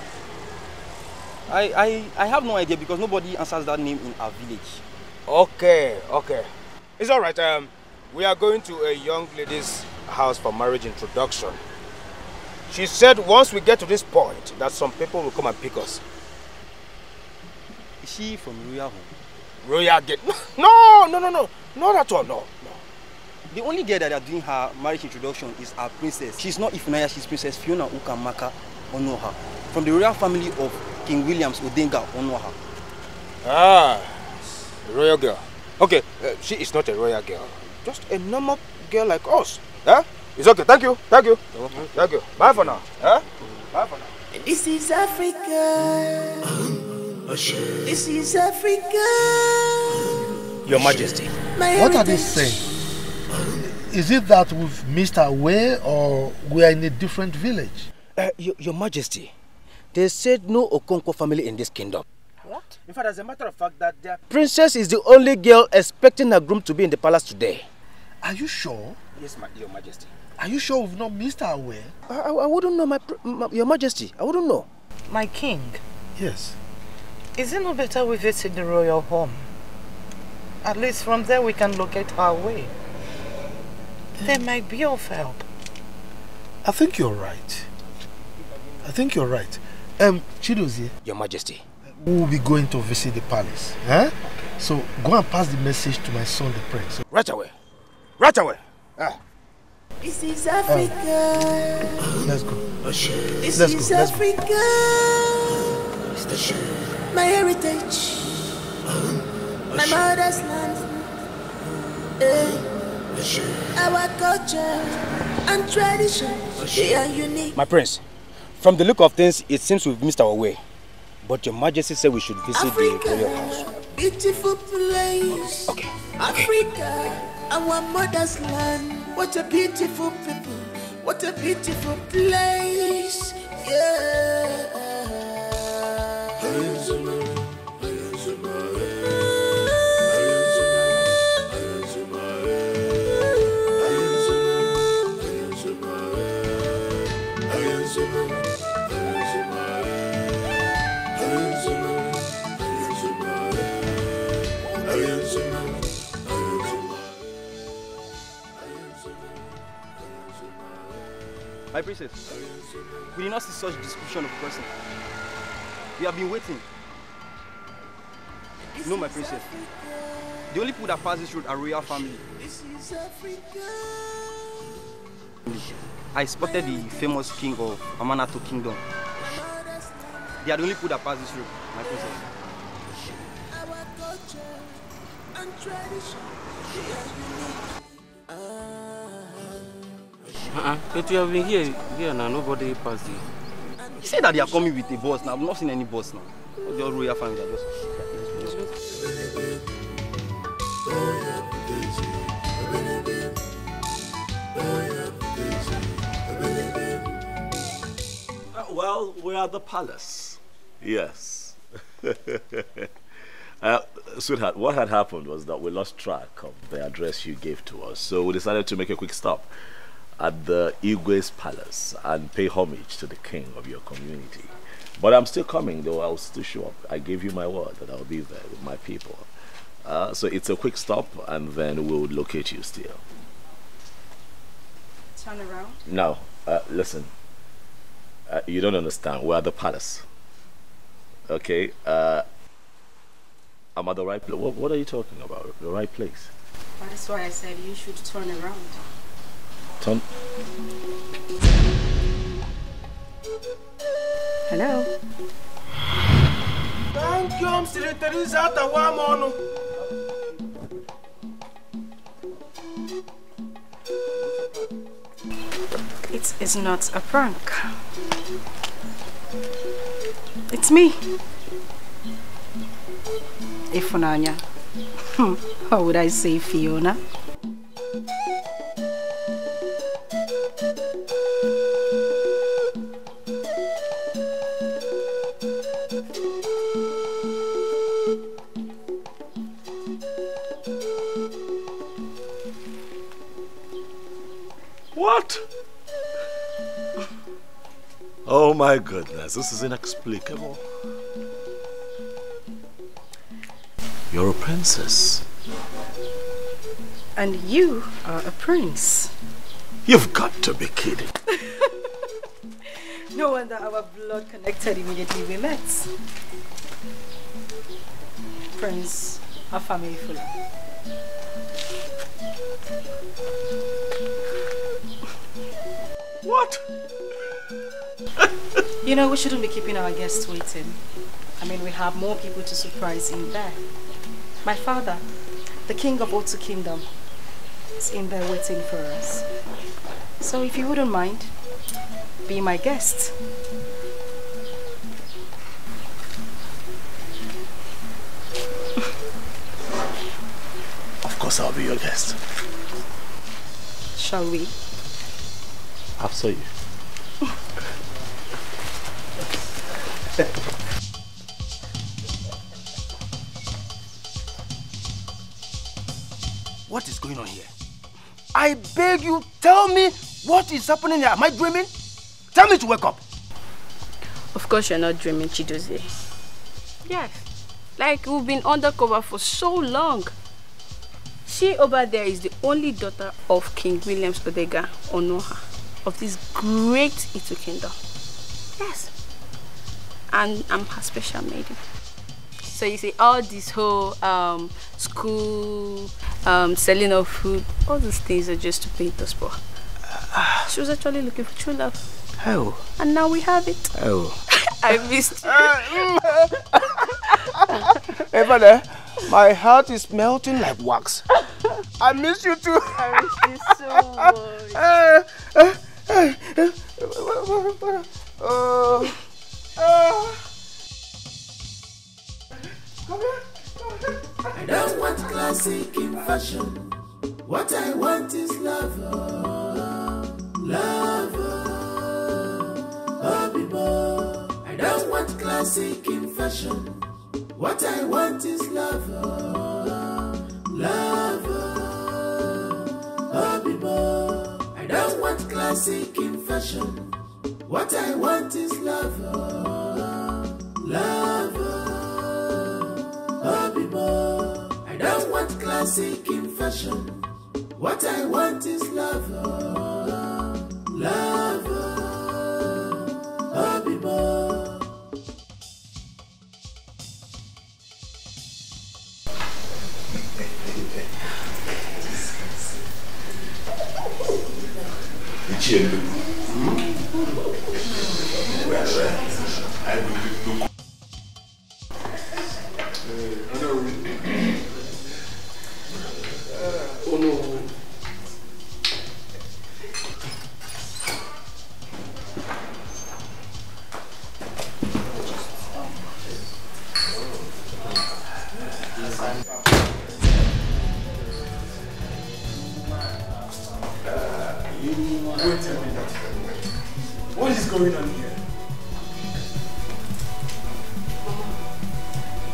I have no idea because nobody answers that name in our village. Okay. It's all right. We are going to a young lady's house for marriage introduction. She said once we get to this point, that some people will come and pick us. Is she from Royal Home? Royal Gate? No, not at all, no. The only girl that are doing her marriage introduction is our princess. She's not Ifunanya, she's Princess Fiona Ukamaka Onoha, from the royal family of King William's Odenga Onoha. Ah, a royal girl. Okay, she is not a royal girl. Just a normal girl like us. Huh? It's okay, thank you. Thank you. Bye for now. Huh? Bye for now. This is Africa. This is Africa. Your Majesty. What are they saying? Is it that we've missed our way or we are in a different village? Your Majesty, they said no Okonkwo family in this kingdom. What? In fact, as a matter of fact, that their princess is the only girl expecting her groom to be in the palace today. Are you sure? Yes, Your Majesty. Are you sure we've not missed our way? I wouldn't know, Your Majesty. I wouldn't know. My king. Yes. Is it not better we visit the royal home? At least from there we can locate our way. They might be of help. I think you're right. Chidozie. Your Majesty. We will be going to visit the palace. Huh? So go and pass the message to my son, the prince. Right away. Right away. This is Africa. Let's go. This is Africa. My heritage. My mother's land. Our culture and tradition, they are unique. My prince, from the look of things, it seems we've missed our way. But Your Majesty said we should visit Africa, the royal house. Beautiful place. Okay. Africa, our mother's land. What a beautiful people. What a beautiful place. Yeah. My princess, we did not see such description of a person. We have been waiting. No, my princess. The only people that pass this road are royal family. I spotted the famous king of Amanato Kingdom. They are the only people that pass this road, my princess. But you have been here now, nobody passed you. He said that they are coming with a bus now. I've not seen any bus now. Your royal family are just... Well, we're at the palace. Yes. Sweetheart, what had happened was that we lost track of the address you gave to us, so we decided to make a quick stop at the Igwe's palace and pay homage to the king of your community. But I'm still coming, though. I'll still show up. I gave you my word that I'll be there with my people. So it's a quick stop, and then we'll locate you still. Turn around? No, listen. You don't understand. We're at the palace. Okay? I'm at the right place. What are you talking about? The right place? That is why I said you should turn around. Turn. Hello? Thank you, Mr. Teresa Tawamono. It is not a prank. It's me. Ifunanya. How would I say Fiona? What? Oh my goodness, this is inexplicable. You're a princess. And you are a prince. You've got to be kidding. No wonder our blood connected immediately we met. Prince Afamefula. What? You know, we shouldn't be keeping our guests waiting. I mean, we have more people to surprise in there. My father, the king of Otu Kingdom, is in there waiting for us. So if you wouldn't mind, be my guest. Of course I'll be your guest. Shall we? Absolutely. What is going on here? I beg you, tell me what is happening here. Am I dreaming? Tell me to wake up. Of course you're not dreaming, Chidozie. Yes. Like we've been undercover for so long. She over there is the only daughter of King Williams Odega Onoha of this great Itu kingdom. Yes. And I'm her special maiden. So you see, all this whole school, selling of food, all these things are just to paint us for. She was actually looking for true love. Oh. And now we have it. Oh. I missed you. Hey, brother, my heart is melting like wax. I miss you too. I miss you so much. I don't want classic in fashion. What I want is love. Love. I don't want classic in fashion. What I want is love. Love. I don't want classic in fashion. What I want is love. Love. I don't want classic in fashion. What I want is love. Love. What is going on here?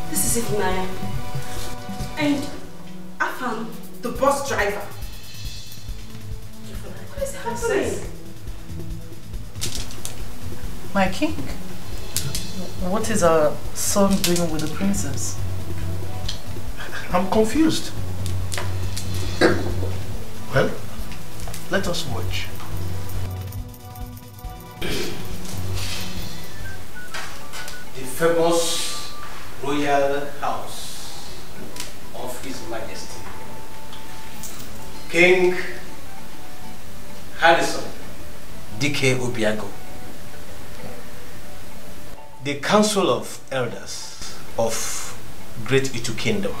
This is Ifunaya. And Afam, the bus driver. What is happening? My king, what is our son doing with the princess? I'm confused. Well, let us watch. The famous royal house of His Majesty, King Harrison D.K. Obiago, the Council of Elders of Great Itu Kingdom.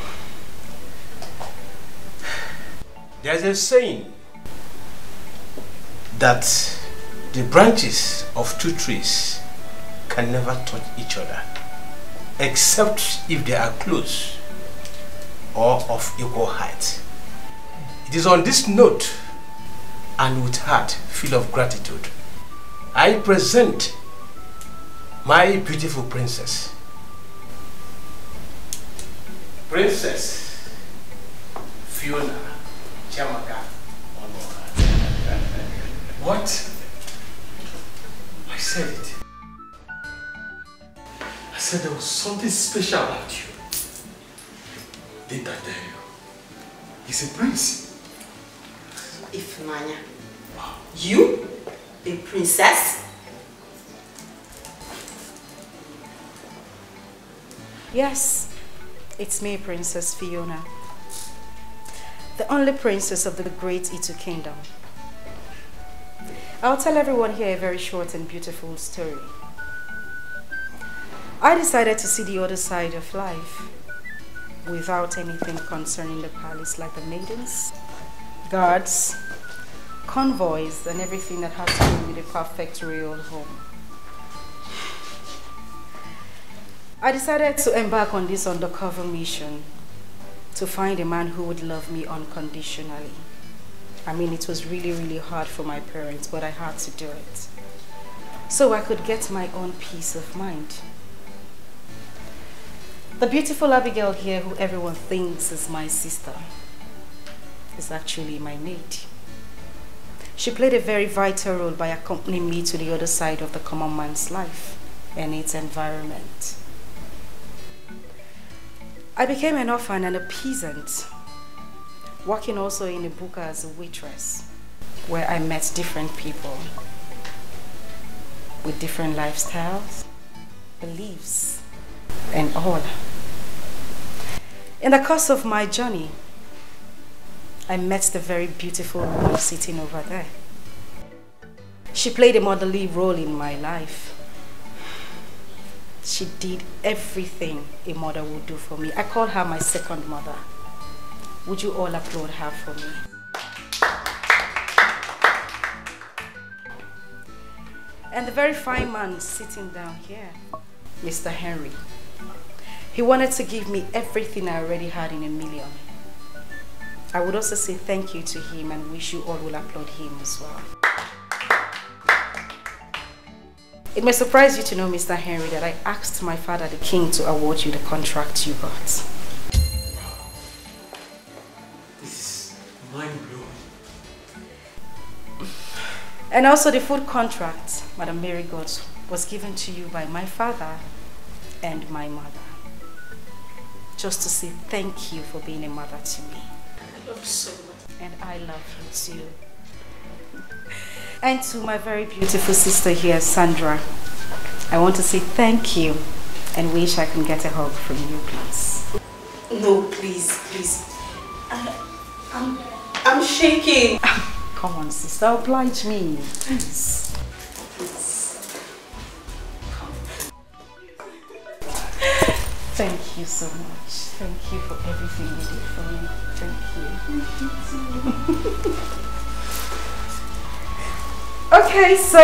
There's a saying that the branches of two trees can never touch each other, except if they are close or of equal height. It is on this note and with heart full of gratitude, I present my beautiful princess, Princess Fiona Chamaka Onoha. What? I said it. I said there was something special about you. Didn't I tell you? He's a prince. Ifnanya. You? A princess? Yes, it's me, Princess Fiona. The only princess of the great Itu kingdom. I'll tell everyone here a very short and beautiful story. I decided to see the other side of life without anything concerning the palace, like the maidens, guards, convoys, and everything that has to do with a perfect royal home. I decided to embark on this undercover mission to find a man who would love me unconditionally. I mean, it was really, really hard for my parents, but I had to do it so I could get my own peace of mind. The beautiful Abigail here, who everyone thinks is my sister, is actually my maid. She played a very vital role by accompanying me to the other side of the common man's life and its environment. I became an orphan and a peasant, working also in a buka as a waitress, where I met different people with different lifestyles, beliefs, and all. In the course of my journey, I met the very beautiful woman sitting over there. She played a motherly role in my life. She did everything a mother would do for me. I call her my second mother. Would you all applaud her for me? And the very fine man sitting down here, Mr. Henry, he wanted to give me everything I already had in a million. I would also say thank you to him and wish you all will applaud him as well. It may surprise you to know, Mr. Henry, that I asked my father, the king, to award you the contract you got. This is mind-blowing. And also the food contract, Madam Mary got, was given to you by my father and my mother. Just to say thank you for being a mother to me. I love you so much. And I love you too. And to my very beautiful sister here, Sandra, I want to say thank you and wish I can get a hug from you, please. No, please, please. I'm shaking. Come on, sister, oblige me, please. Thank you so much. Thank you for everything you did for me. Thank you. Okay, so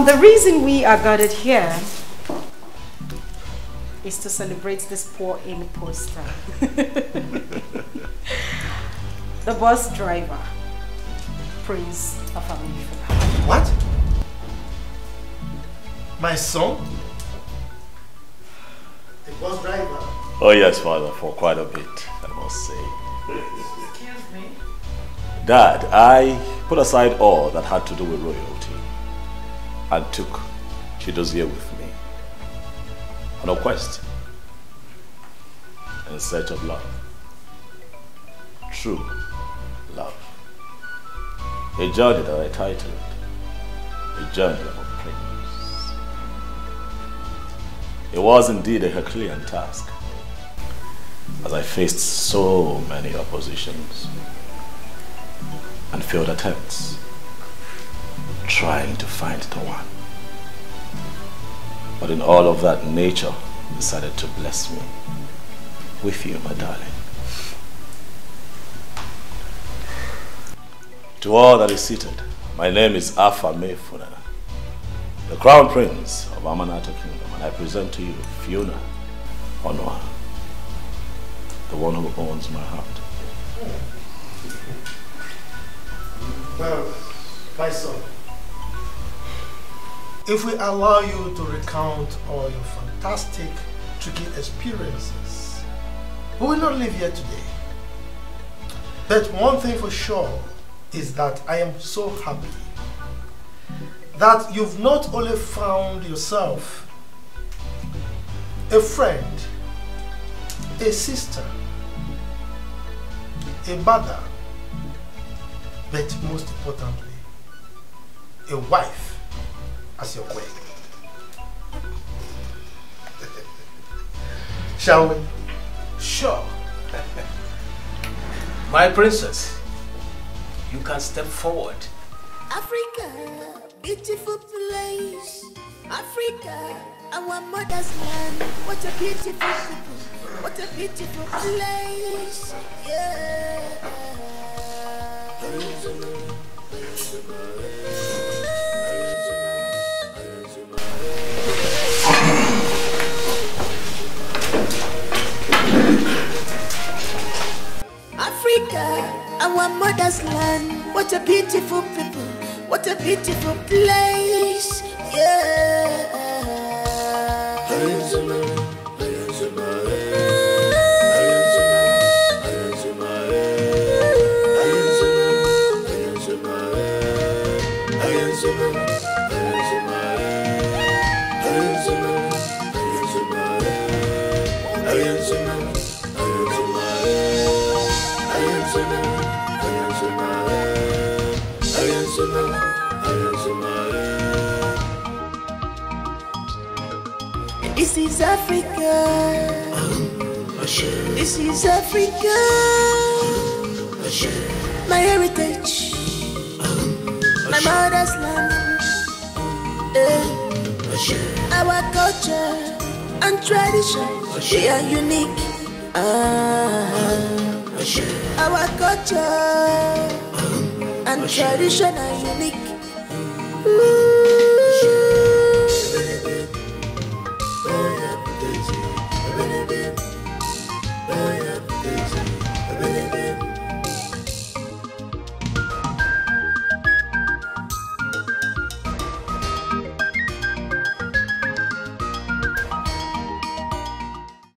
the reason we are gathered here is to celebrate this poor imposter. The bus driver, Prince of America. What? My son? The bus driver? Oh yes, Father, for quite a bit, I must say. Excuse me? Dad, I put aside all that had to do with royalty and took Chidozie with me on a quest in search of love. True love. A journey that I titled A Journey of a Prince. It was indeed a Herculean task, as I faced so many oppositions and failed attempts trying to find the one. But in all of that, nature decided to bless me with you, my darling. To all that is seated, my name is Afa Mefuna, the Crown Prince of Amanata Kingdom, and I present to you Fiona Onoha, the one who owns my heart. Well, my son, if we allow you to recount all your fantastic, tricky experiences, we will not live here today. But one thing for sure is that I am so happy that you've not only found yourself a friend, a sister, a mother, but most importantly, a wife as your queen. Shall we? Sure. My princess, you can step forward. Africa, beautiful place. Africa, our mother's land. What a beautiful people. What a beautiful place. Yeah. Africa, our mother's land. What a beautiful people. What a beautiful place. Yeah. This is Africa. This is Africa. My heritage. My mother's land. Our culture and tradition, they are unique. Our culture and tradition are unique. Ooh.